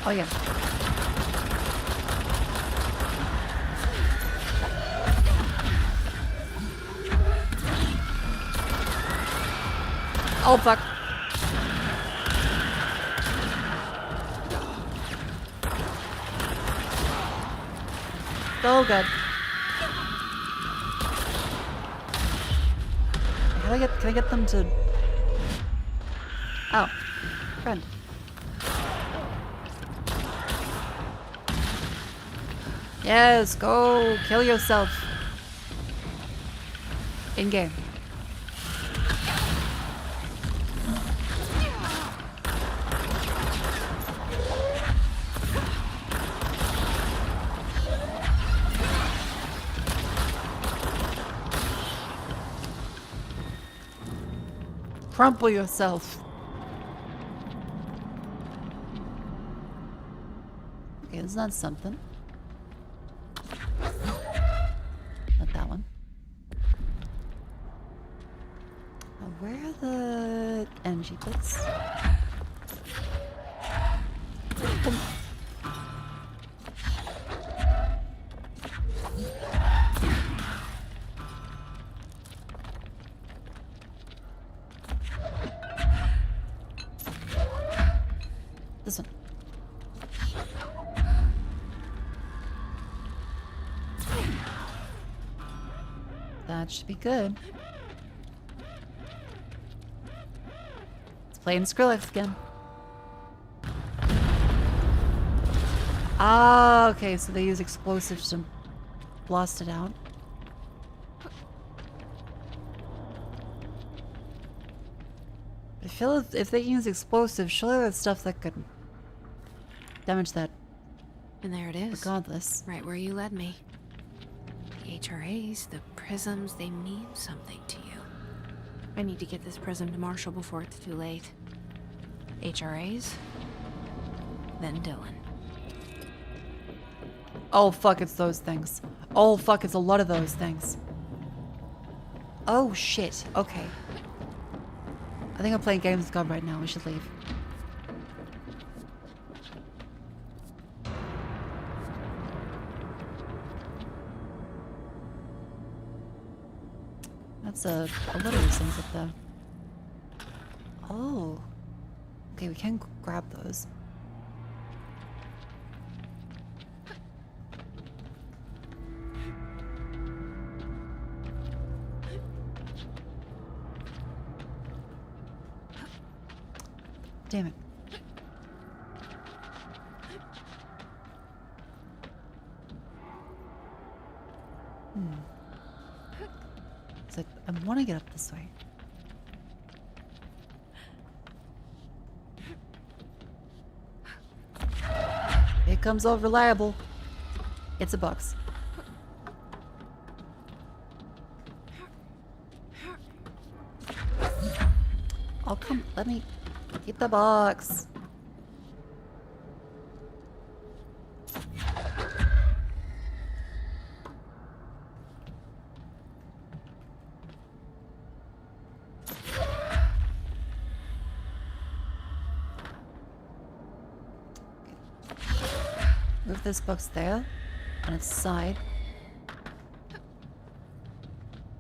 Oh yeah. Oh fuck. So good. Can I get them to... Oh. Friend. Yes, go kill yourself. In game. Crumple yourself. Okay, isn't that something? Not that one. Where are the energy bits? This one. That should be good. Let's play in Skrillex again. Ah, okay, so they use explosives to blast it out. I feel if they use explosives, surely there's stuff that could damage that. And there it is. Regardless. Right where you led me. The HRAs, the prisms, they mean something to you. I need to get this prism to Marshall before it's too late. HRAs, then Dylan. Oh fuck, it's those things. Oh fuck, it's a lot of those things. Oh shit, okay. I think I'm playing games with God right now, we should leave. That's a lot of these things up there. Oh. Okay, we can grab those. Damn it. It's like, I want to get up this way. Here comes all reliable. It's a box. Oh, come, let me get the box. move this box there on its side.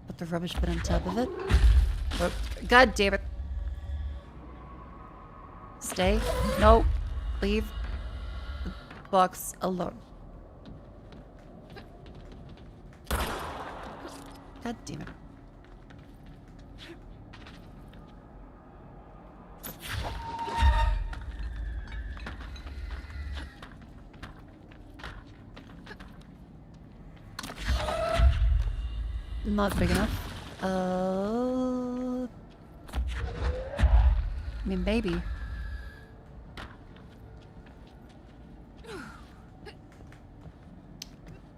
Put the rubbish bin on top of it. Oh, God damn it. Stay. No. Leave the box alone. God damn it. Not big enough. I mean, maybe.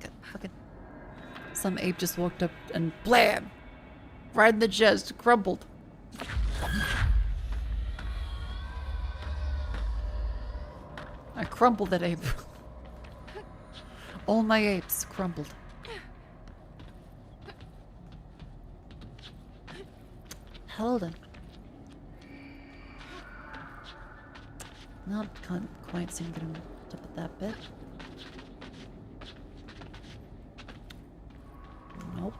God, fucking. Some ape just walked up and blam! Right in the chest, crumbled. I crumbled that ape. All my apes crumbled. Hold on. Can't quite seem to get him up at that bit. Nope.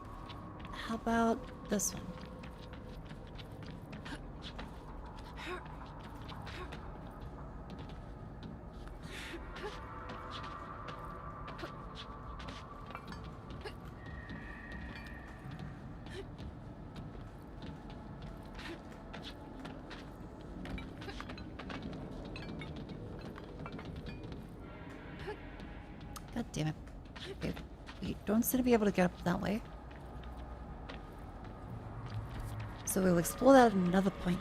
How about this one? God damn it. Okay. We don't seem to be able to get up that way. So we'll explore that at another point.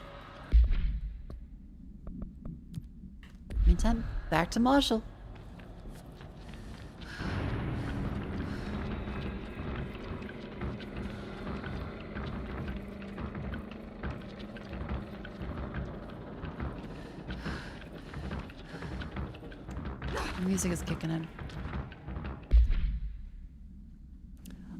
Meantime, back to Marshall. The music is kicking in.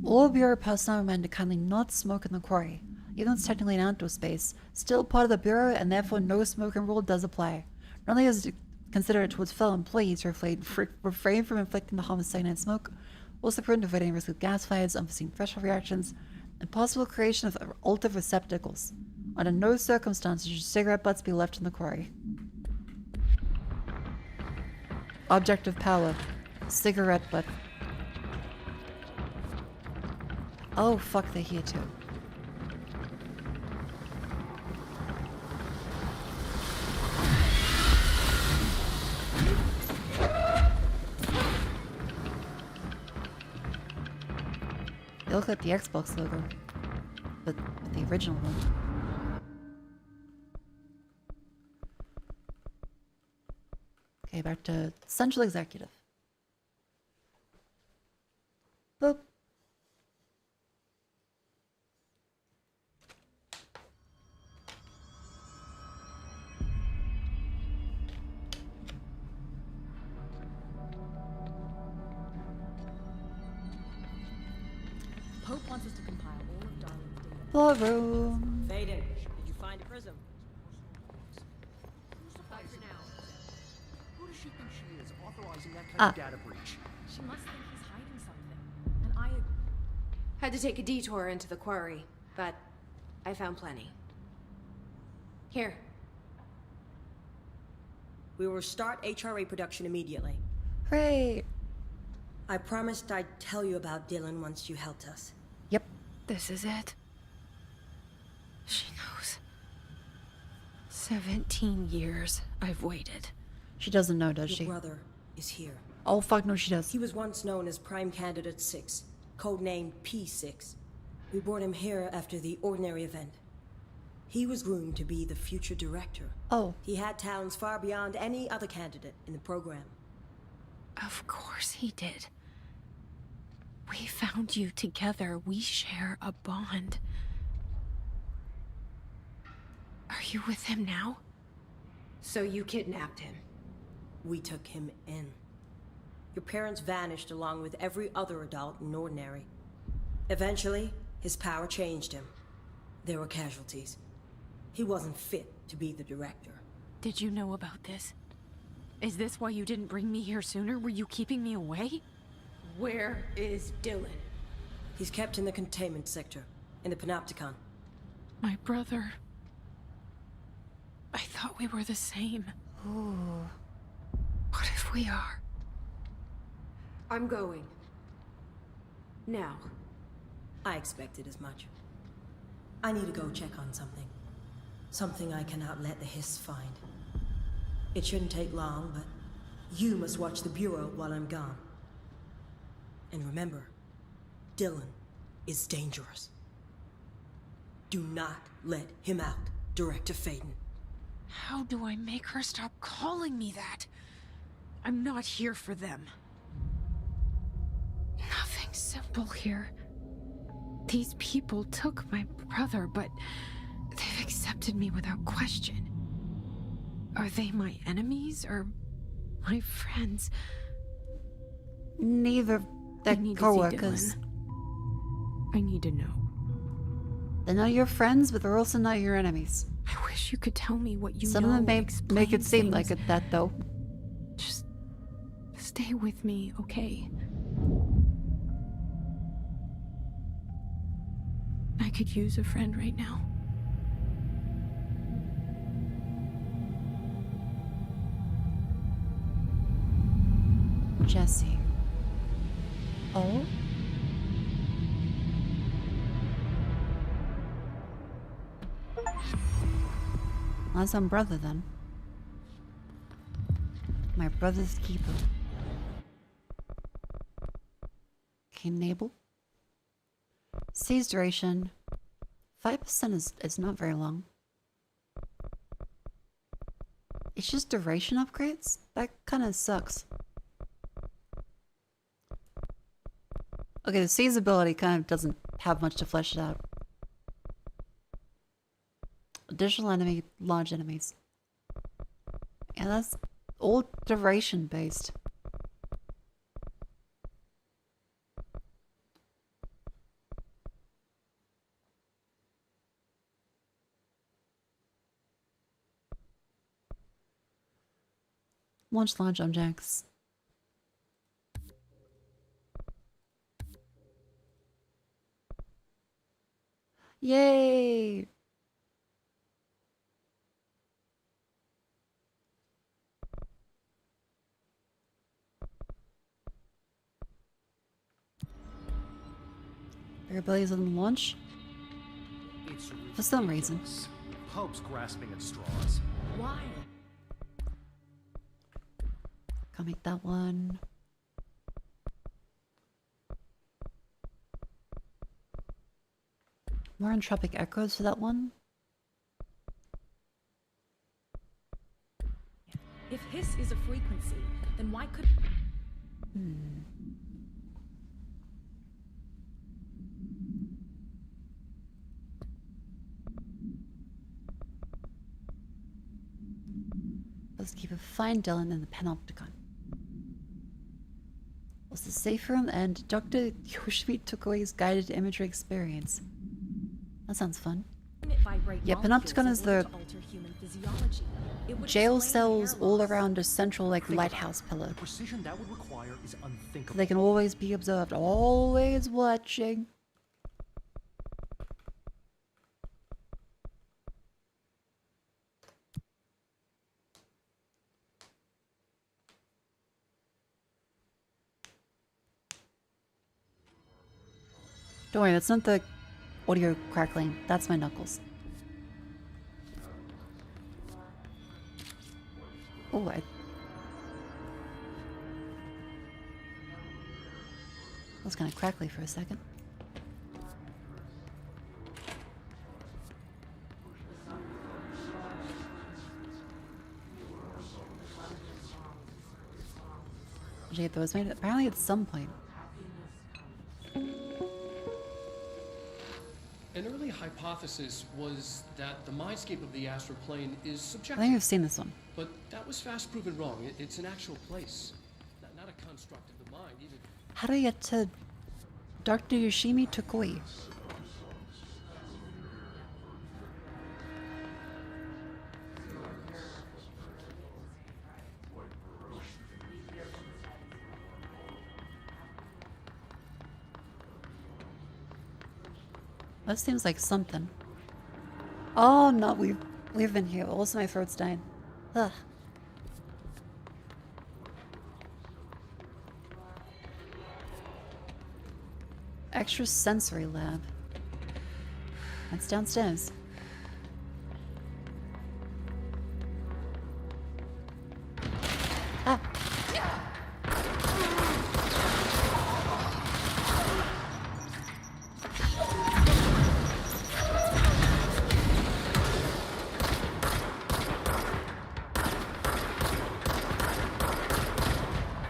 All Bureau personnel are reminded to kindly not smoke in the quarry. Even though it's technically an outdoor space, still part of the Bureau, and therefore no smoking rule does apply. Not only is it considered towards fellow employees to refrain from inflicting the harm of cyanide smoke, also prone to avoiding risk of gas fires, unforeseen threshold reactions, and possible creation of altered receptacles. Under no circumstances should cigarette butts be left in the quarry. Object of power. Cigarette butt. Oh, fuck, they're here too. They look like the Xbox logo, but the original one. Okay, back to Central Executive. Boop. Pope wants us to compile all of Darling's data. Ballroom. Faden, did you find a prism? Who does she think she is, authorizing that kind of data breach? She must think he's hiding something. And I Had to take a detour into the quarry, but I found plenty. Here. We will start HRA production immediately. Hooray! I promised I'd tell you about Dylan once you helped us. Yep. This is it. She knows. 17 years I've waited. She doesn't know, does she? Your brother is here. Oh, fuck no, she does. He was once known as Prime Candidate 6, codenamed P6. We brought him here after the ordinary event. He was groomed to be the future director. Oh. He had talents far beyond any other candidate in the program. Of course he did. We found you together. We share a bond. Are you with him now? So you kidnapped him? We took him in. Your parents vanished along with every other adult in Ordinary. Eventually, his power changed him. There were casualties. He wasn't fit to be the director. Did you know about this? Is this why you didn't bring me here sooner? Were you keeping me away? Where is Dylan? He's kept in the containment sector, in the Panopticon. My brother. I thought we were the same. Ooh. What if we are? I'm going. Now. I expected as much. I need to go check on something. Something I cannot let the Hiss find. It shouldn't take long, but you must watch the Bureau while I'm gone. And remember, Dylan is dangerous. Do not let him out, Director Faden. How do I make her stop calling me that? I'm not here for them. Nothing simple here. These people took my brother, but they've accepted me without question. Are they my enemies or my friends? Neither. They're co-workers. I need to know. They're not your friends, but they're also not your enemies. I wish you could tell me what you know. Some of them may make it seem like things. it that, though. Just stay with me, okay? I could use a friend right now. Jesse. Oh? That's my brother then. My brother's keeper. Okay, enable. Seize duration. 5% is not very long. It's just duration upgrades? That kind of sucks. Okay, the seize ability kind of doesn't have much to flesh it out. Additional enemy, large enemies. Yeah, that's all duration based. Launch large objects. Yay! Their abilities on launch? For some reason. Pope's grasping at straws. Why? Can't make that one. More entropic echoes for that one. If hiss is a frequency, then why could... Let's keep a fine Dylan in the Panopticon. Was the safe room and Dr. Yoshimi took away his guided imagery experience. That sounds fun. Yeah, Panopticon is the jail cells all around a central lighthouse pillar. The precision that would require is unthinkable. They can always be observed, always watching. Don't worry, that's not the audio crackling. That's my knuckles. Oh, I was kind of crackly for a second. Did you get those made? Apparently at some point. An early hypothesis was that the mindscape of the astral plane is I subjective. think I've seen this one. But that was fast proven wrong. It's an actual place, not a construct of the mind. Even How do I get to Dr. Yoshimi Tokoi? That seems like something. Oh no, we've been here. Also, my throat's dying. Ugh. Extra sensory lab. That's downstairs. Ah.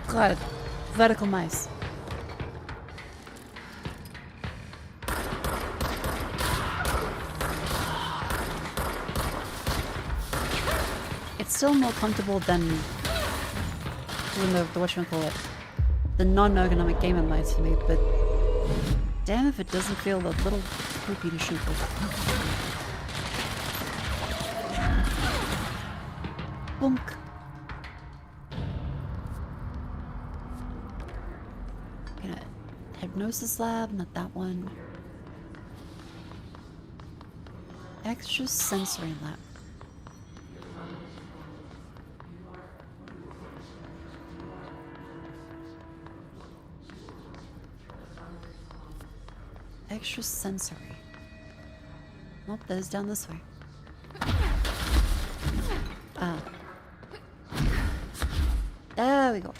God, vertical mice. It's still more comfortable than doing the whatchamacallit, the non-ergonomic gamer mice for me, but damn if it doesn't feel a little creepy to shoot with. Bonk. Hypnosis lab, not that one. Extra sensory lab. Extra sensory. Nope, that is down this way. Ah. There we go.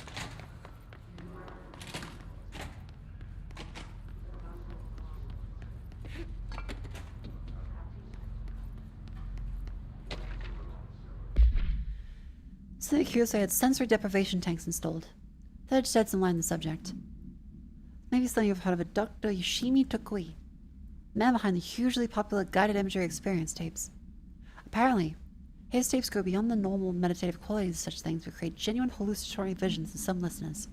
Something curious, I had sensory deprivation tanks installed. Thought I'd shed some light on the subject. Maybe some of you have heard of a Dr. Yoshimi Tokui, man behind the hugely popular guided imagery experience tapes. Apparently, his tapes go beyond the normal meditative qualities of such things to create genuine hallucinatory visions in some listeners.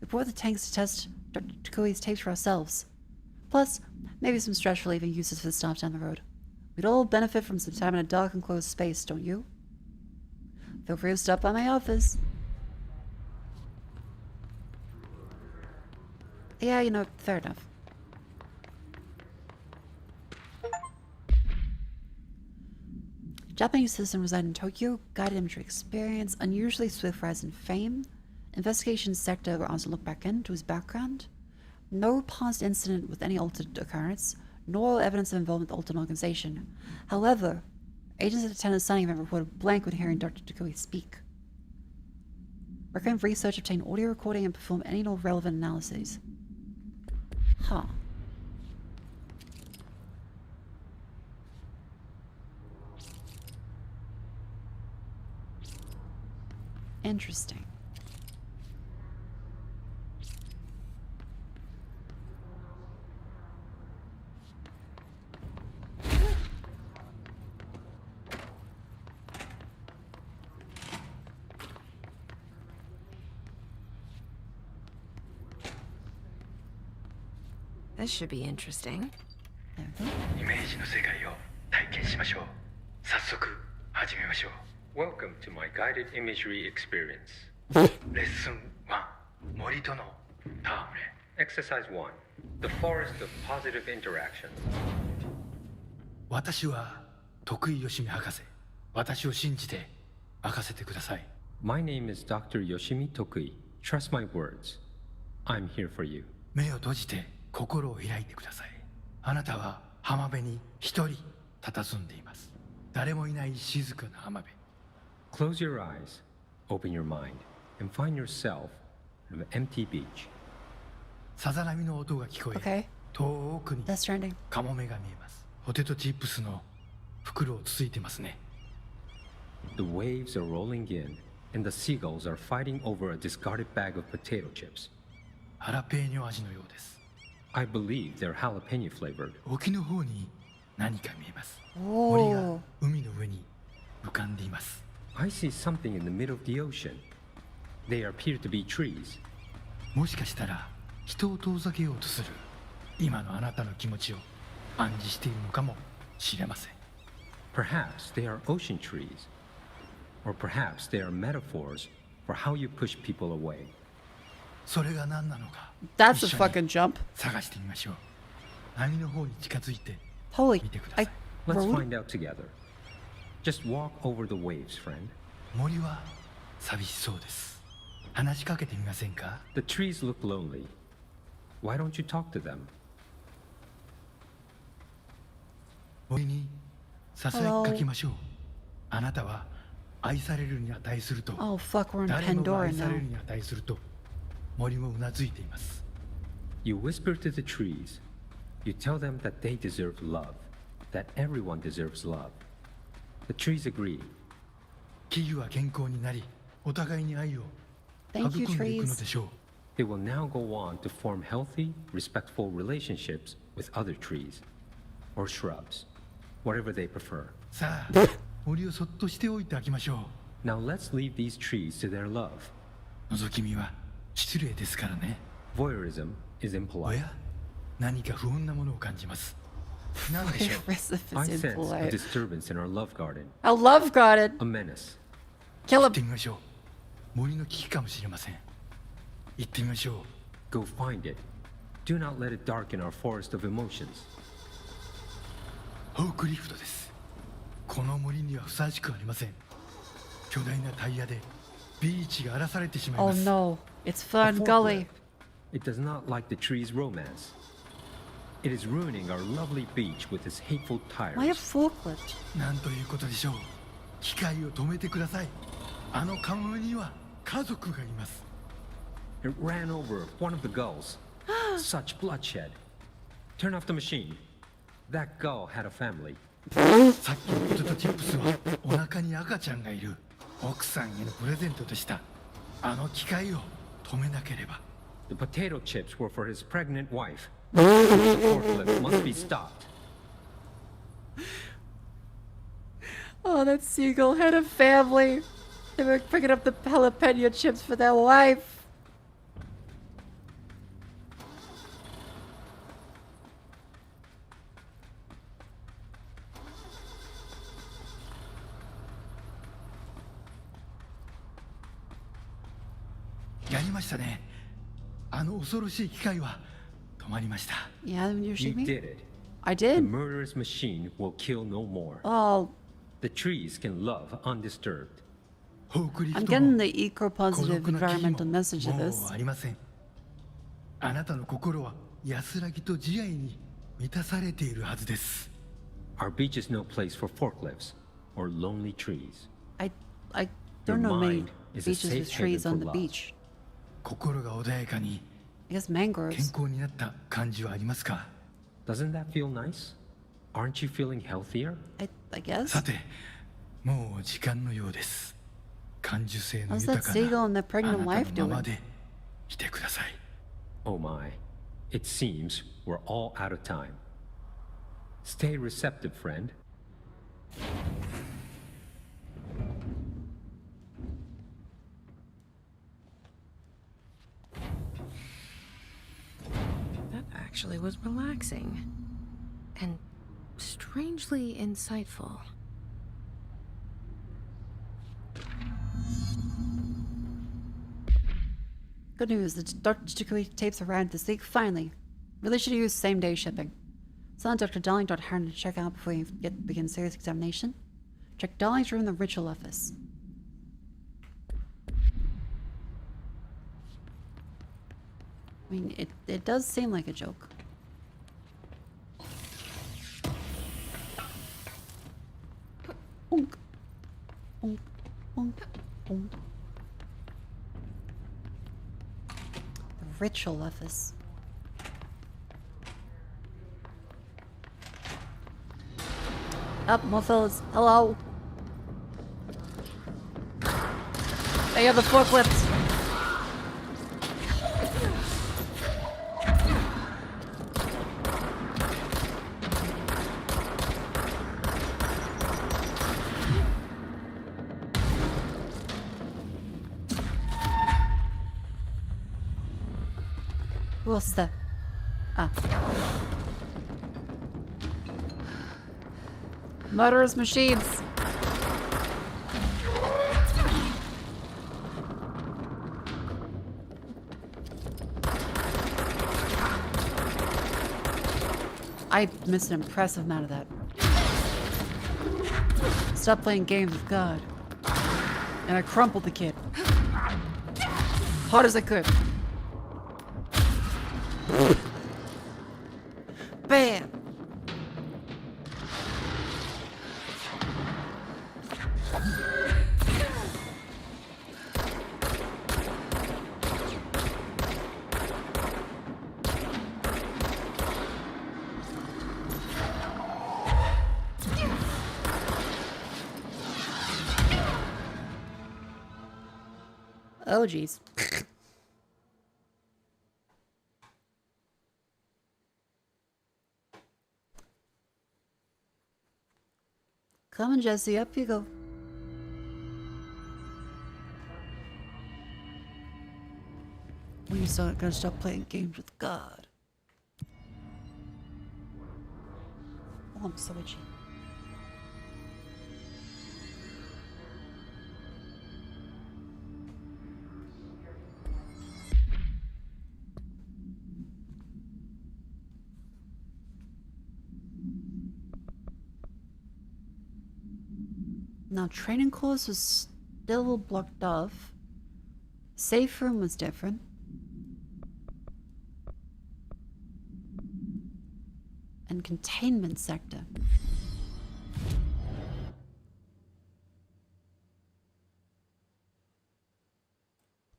We brought the tanks to test Dr. Tokui's tapes for ourselves. Plus, maybe some stress relieving uses for the staff down the road. We'd all benefit from some time in a dark and closed space, don't you? Feel free to stop by my office. Yeah, you know, fair enough. Japanese citizen reside in Tokyo, guided imagery experience, unusually swift rise in fame, investigation sector were asked to look back into his background, no past incident with any altered occurrence, nor evidence of involvement with altered organization. However, agents that attended the signing event reported blank when hearing Dr. Takui speak. Recommend research, obtain audio recording, and perform any and all relevant analyses. Huh. Interesting. This should be interesting. イメージの世界を体験しましょう。早速始めましょう。Welcome to my guided imagery experience. レッスン1、森との戯れ。Exercise 1, the forest of positive interaction. 私は徳井義美博士。私を信じて任せてください。My name is Dr. Yoshimi Tokui. Trust my words. I'm here for you. 目を閉じて心を開いてください。あなたは浜辺に一人佇んでいます。誰もいない静かな浜辺。Close your eyes, open your mind, and find yourself on an empty beach. さざ波の音が聞こえ、遠くにカモメが見えます。ポテトチップスの袋をつついてますね。The waves are rolling in, and the seagulls are fighting over a discarded bag of potato chips. ハラペーニョ味のようです。I believe they're jalapeno flavored. 沖の方に何か見えます。森が海の上に浮かんでいます。I see something in the middle of the ocean. They appear to be trees. もしかしたら人を遠ざけようとする今のあなたの気持ちを暗示しているのかもしれません。Perhaps they are ocean trees. Or perhaps they are metaphors for how you push people away. それが何なのか That's a fucking jump. 探してみましょう。Holy, I Let's rode? find out together. Just walk over the waves, friend. The trees look lonely. Why don't you talk to them? Oh fuck, we're in Pandora now. You whisper to the trees. You tell them that they deserve love, that everyone deserves love. The trees agree. Thank you, trees. They will now go on to form healthy, respectful relationships with other trees or shrubs, whatever they prefer. Now let's leave these trees to their love. Voyeurism is impolite. I sense a disturbance in our love garden. A love garden. A menace. Kill him. Go find it. Do not let it darken our forest of emotions. Oh no, it's Fern Gully. It does not like the tree's romance. It is ruining our lovely beach with its hateful tires. Why a forklift? It ran over one of the gulls. Such bloodshed. Turn off the machine. That gull had a family. The potato chips were for his pregnant wife. The forklift must be stopped. Oh, that seagull had a family. They were picking up the jalapeno chips for their wife. Yeah, you shoot me? You did it. I did. The murderous machine will kill no more. Oh. The trees can love undisturbed. I'm getting the eco-positive environmental message of this. Our beach is no place for forklifts or lonely trees. I don't know many beaches with trees on the beach. I guess mangroves. Doesn't that feel nice? Aren't you feeling healthier? I guess. How's that seagull and the pregnant wife doing? Oh my. It seems we're all out of time. Stay receptive, friend. That actually was relaxing. And strangely insightful. Good news, the Dr. Chikui tapes arrived this week, finally. Really should use same-day shipping. Send Dr. Darling to Harden to check out before you begin serious examination. Check Darling's room in the ritual office. I mean, it does seem like a joke. Onk. Onk. Onk. Onk. The ritual office. Up, more fellas. Hello. They have the forklifts. What's the... Ah. Murderous machines. I missed an impressive amount of that. Stop playing games with God. And I crumpled the kid. Hard as I could. Bam! Oh, jeez. Come on, Jesse, up you go. When you start gonna stop playing games with God. Oh, I'm so itchy. Now, training course was still blocked off. Safe room was different. And containment sector.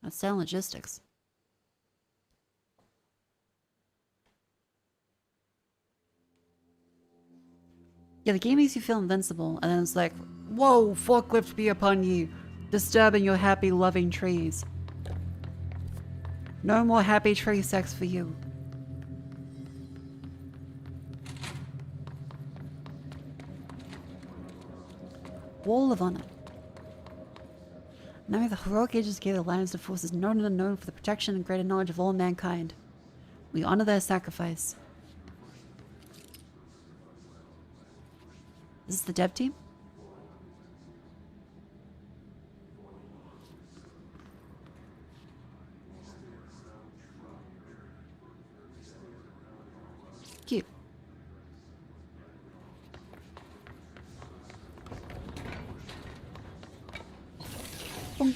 That's sound logistics. Yeah, the game makes you feel invincible, and then it's like, whoa, forklift be upon you, disturbing your happy, loving trees. No more happy tree sex for you. Wall of Honor. Now the heroic ages gave the alliance of forces known and unknown for the protection and greater knowledge of all mankind. We honor their sacrifice. Is this the dev team? Cute. Bonk.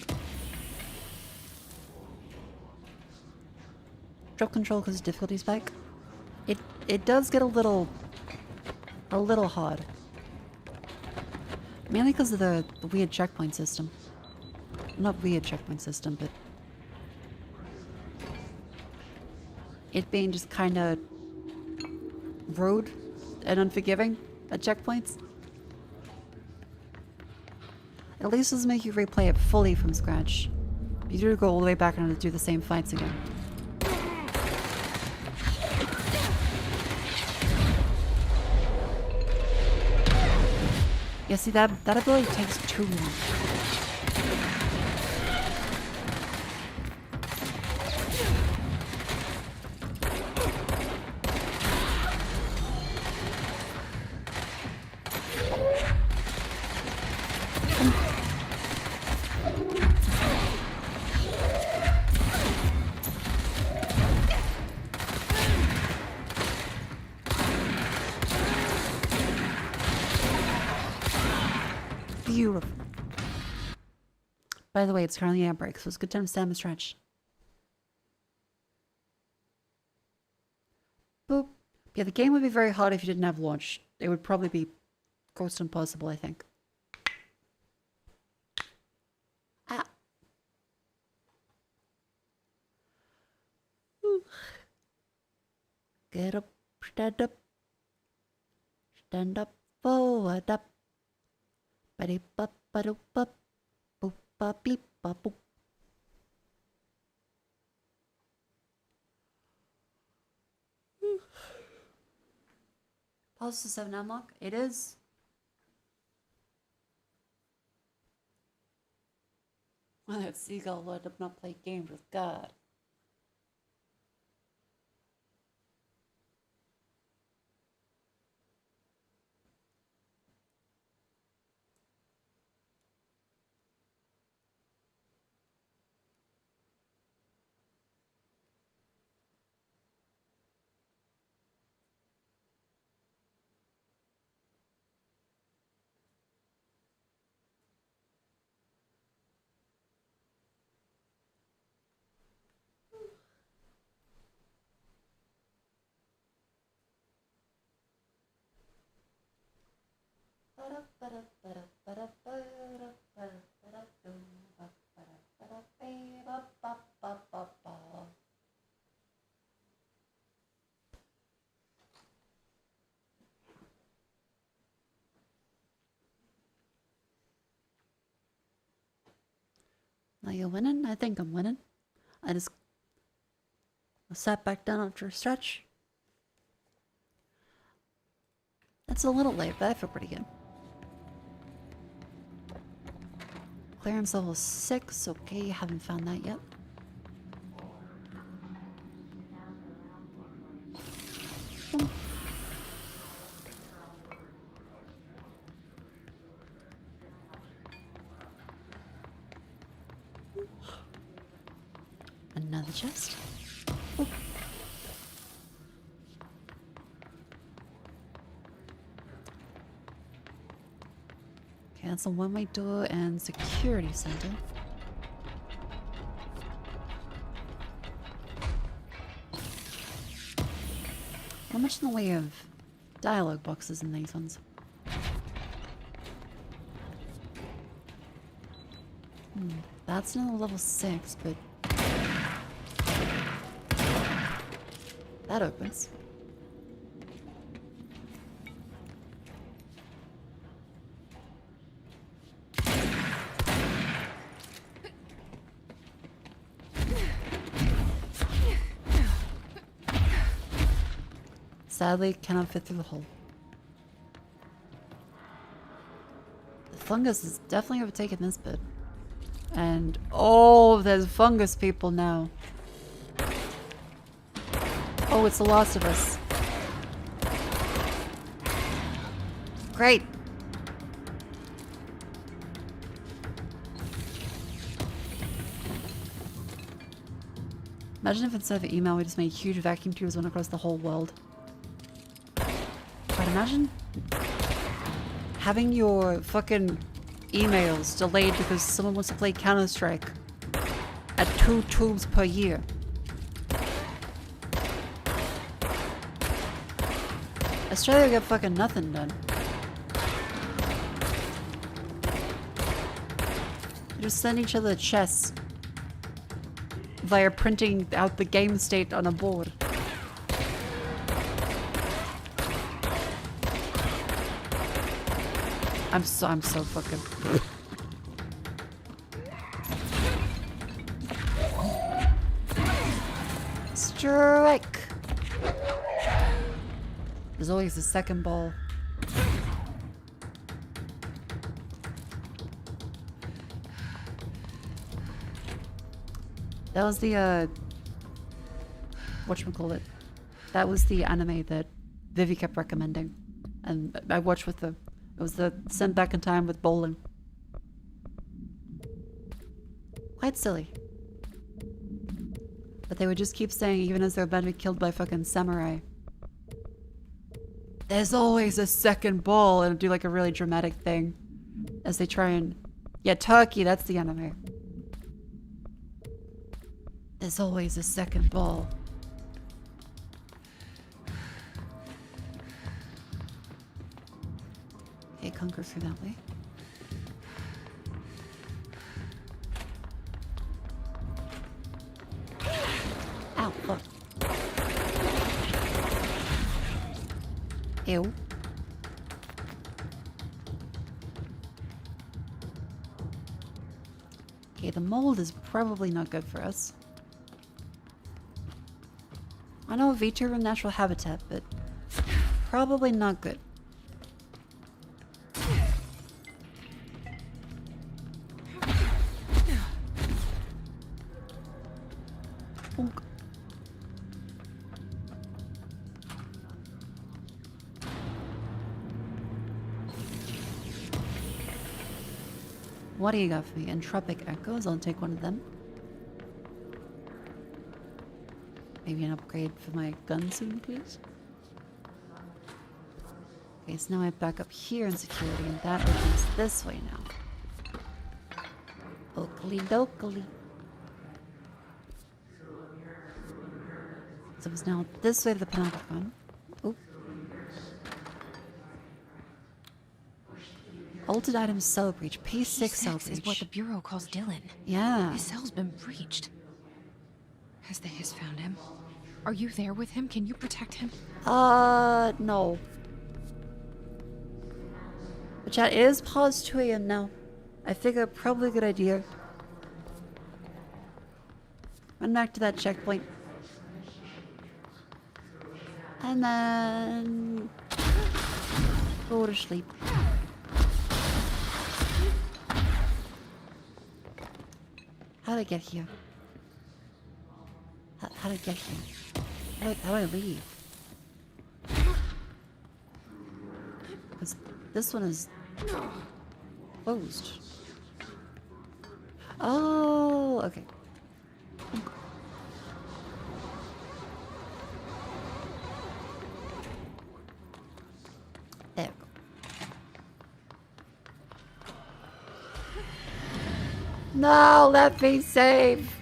Drop control because difficulty spike. It does get a little hard. Mainly because of the weird checkpoint system. Not weird checkpoint system, but it being just kind of rude and unforgiving at checkpoints. At least doesn't make you replay it fully from scratch. You do go all the way back and do the same fights again. Yeah, see, that ability takes too long. Beautiful. By the way, it's currently ad break, so it's a good time to stand and stretch. Boop. Yeah, the game would be very hard if you didn't have launch. It would probably be close to impossible, I think. Ah. Get up, stand up. Stand up, forward up. Ba-de-ba-ba-do-ba. Boop-ba-beep-ba-boop. Pulse to 7 unlock. It is. Well, that seagull let him not play games with God. Are you winning? I think I'm winning. I sat back down after a stretch. That's a little late, but I feel pretty good. Clearance level 6. Okay, haven't found that yet. Another chest. Ooh. Okay, that's a one-way door and security center. How much in the way of dialogue boxes in these ones? That's another level 6, but that opens. Sadly, cannot fit through the hole. The fungus is definitely overtaking this bit. And oh, there's fungus people now. Oh, it's the Last of Us. Great. Imagine if instead of email we just made huge vacuum tubes run across the whole world. But imagine having your fucking emails delayed because someone wants to play Counter-Strike at 2 tubes per year. Australia got fucking nothing done. They just send each other chests via printing out the game state on a board. I'm so fucking... Strike! There's always a second ball. That was the, whatchamacallit. That was the anime that Vivi kept recommending. And I watched with the... It was the Sent Back in Time with Bolin. Quite silly. But they would just keep saying, even as they're about to be killed by fucking samurai, there's always a second ball, and do like a really dramatic thing as they try and... Yeah, Turkey, that's the anime. There's always a second ball. Okay, conquer through that way. Ow, fuck. Ew. Okay, the mold is probably not good for us. I know vtuber natural habitat, but probably not good. Bonk. What do you got for me? Entropic Echoes? I'll take one of them. Maybe an upgrade for my gun soon, please. Okay, so now I back up here in security, and that opens this way now. Oakley dokley. So it's now this way to the Pentagon. Oh. Altered items cell breach. P6 cell P6 breach. is what the Bureau calls Dylan. Yeah. His cell's been breached. Has the Hiss found him? Are you there with him? Can you protect him? No. But chat, it is past 2 AM now. I figure probably a good idea. Run back to that checkpoint. And then go to sleep. How did I get here? How did I get here? How do I leave? Because this one is closed. Oh, okay. There we go. No, let me save.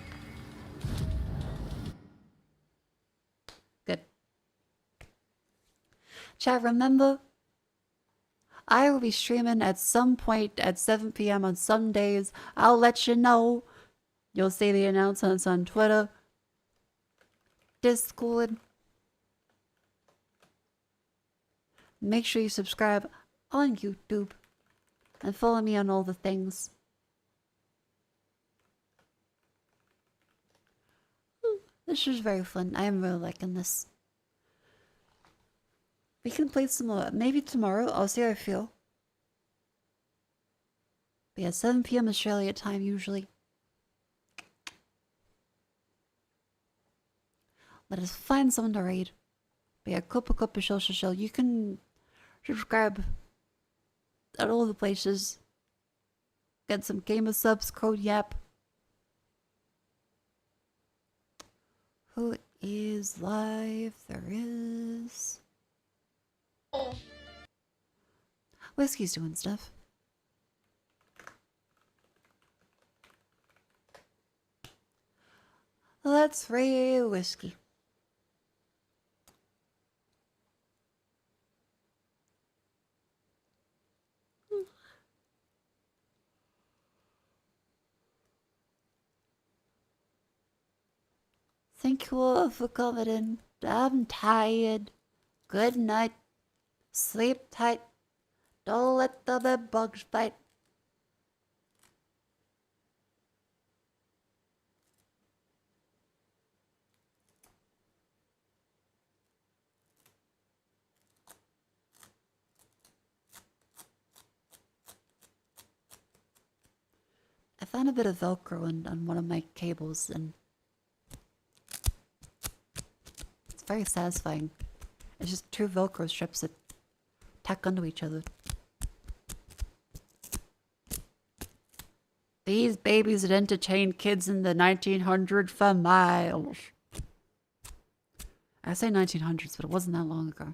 Good. Chat, remember, I will be streaming at some point at 7 PM on some days. I'll let you know. You'll see the announcements on Twitter, Discord. Make sure you subscribe on YouTube and follow me on all the things. This is very fun. I am really liking this. We can play some more. Maybe tomorrow. I'll see how I feel. But yeah, 7 PM Australia time usually. Let us find someone to raid. But yeah, Kupa Shell. You can subscribe at all the places. Get some gamer subs, code YAP. Who is live? There is. Whiskey's doing stuff. Let's raid Whiskey. Thank you all for coming in. I'm tired. Good night. Sleep tight. Don't let the bed bugs bite. I found a bit of Velcro on one of my cables and it's very satisfying. It's just 2 Velcro strips that tack onto each other. These babies had entertained kids in the 1900s for miles. I say 1900s, but it wasn't that long ago.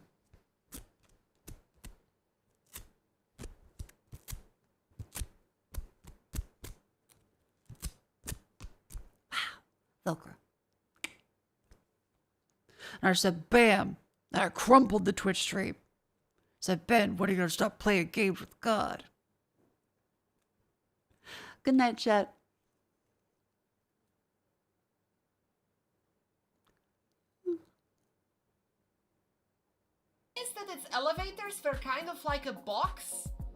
Wow. Velcro. And I said, bam! And I crumpled the Twitch stream. Said, Ben, when are you gonna stop playing games with God? Good night, chat. Is that its elevators were kind of like a box?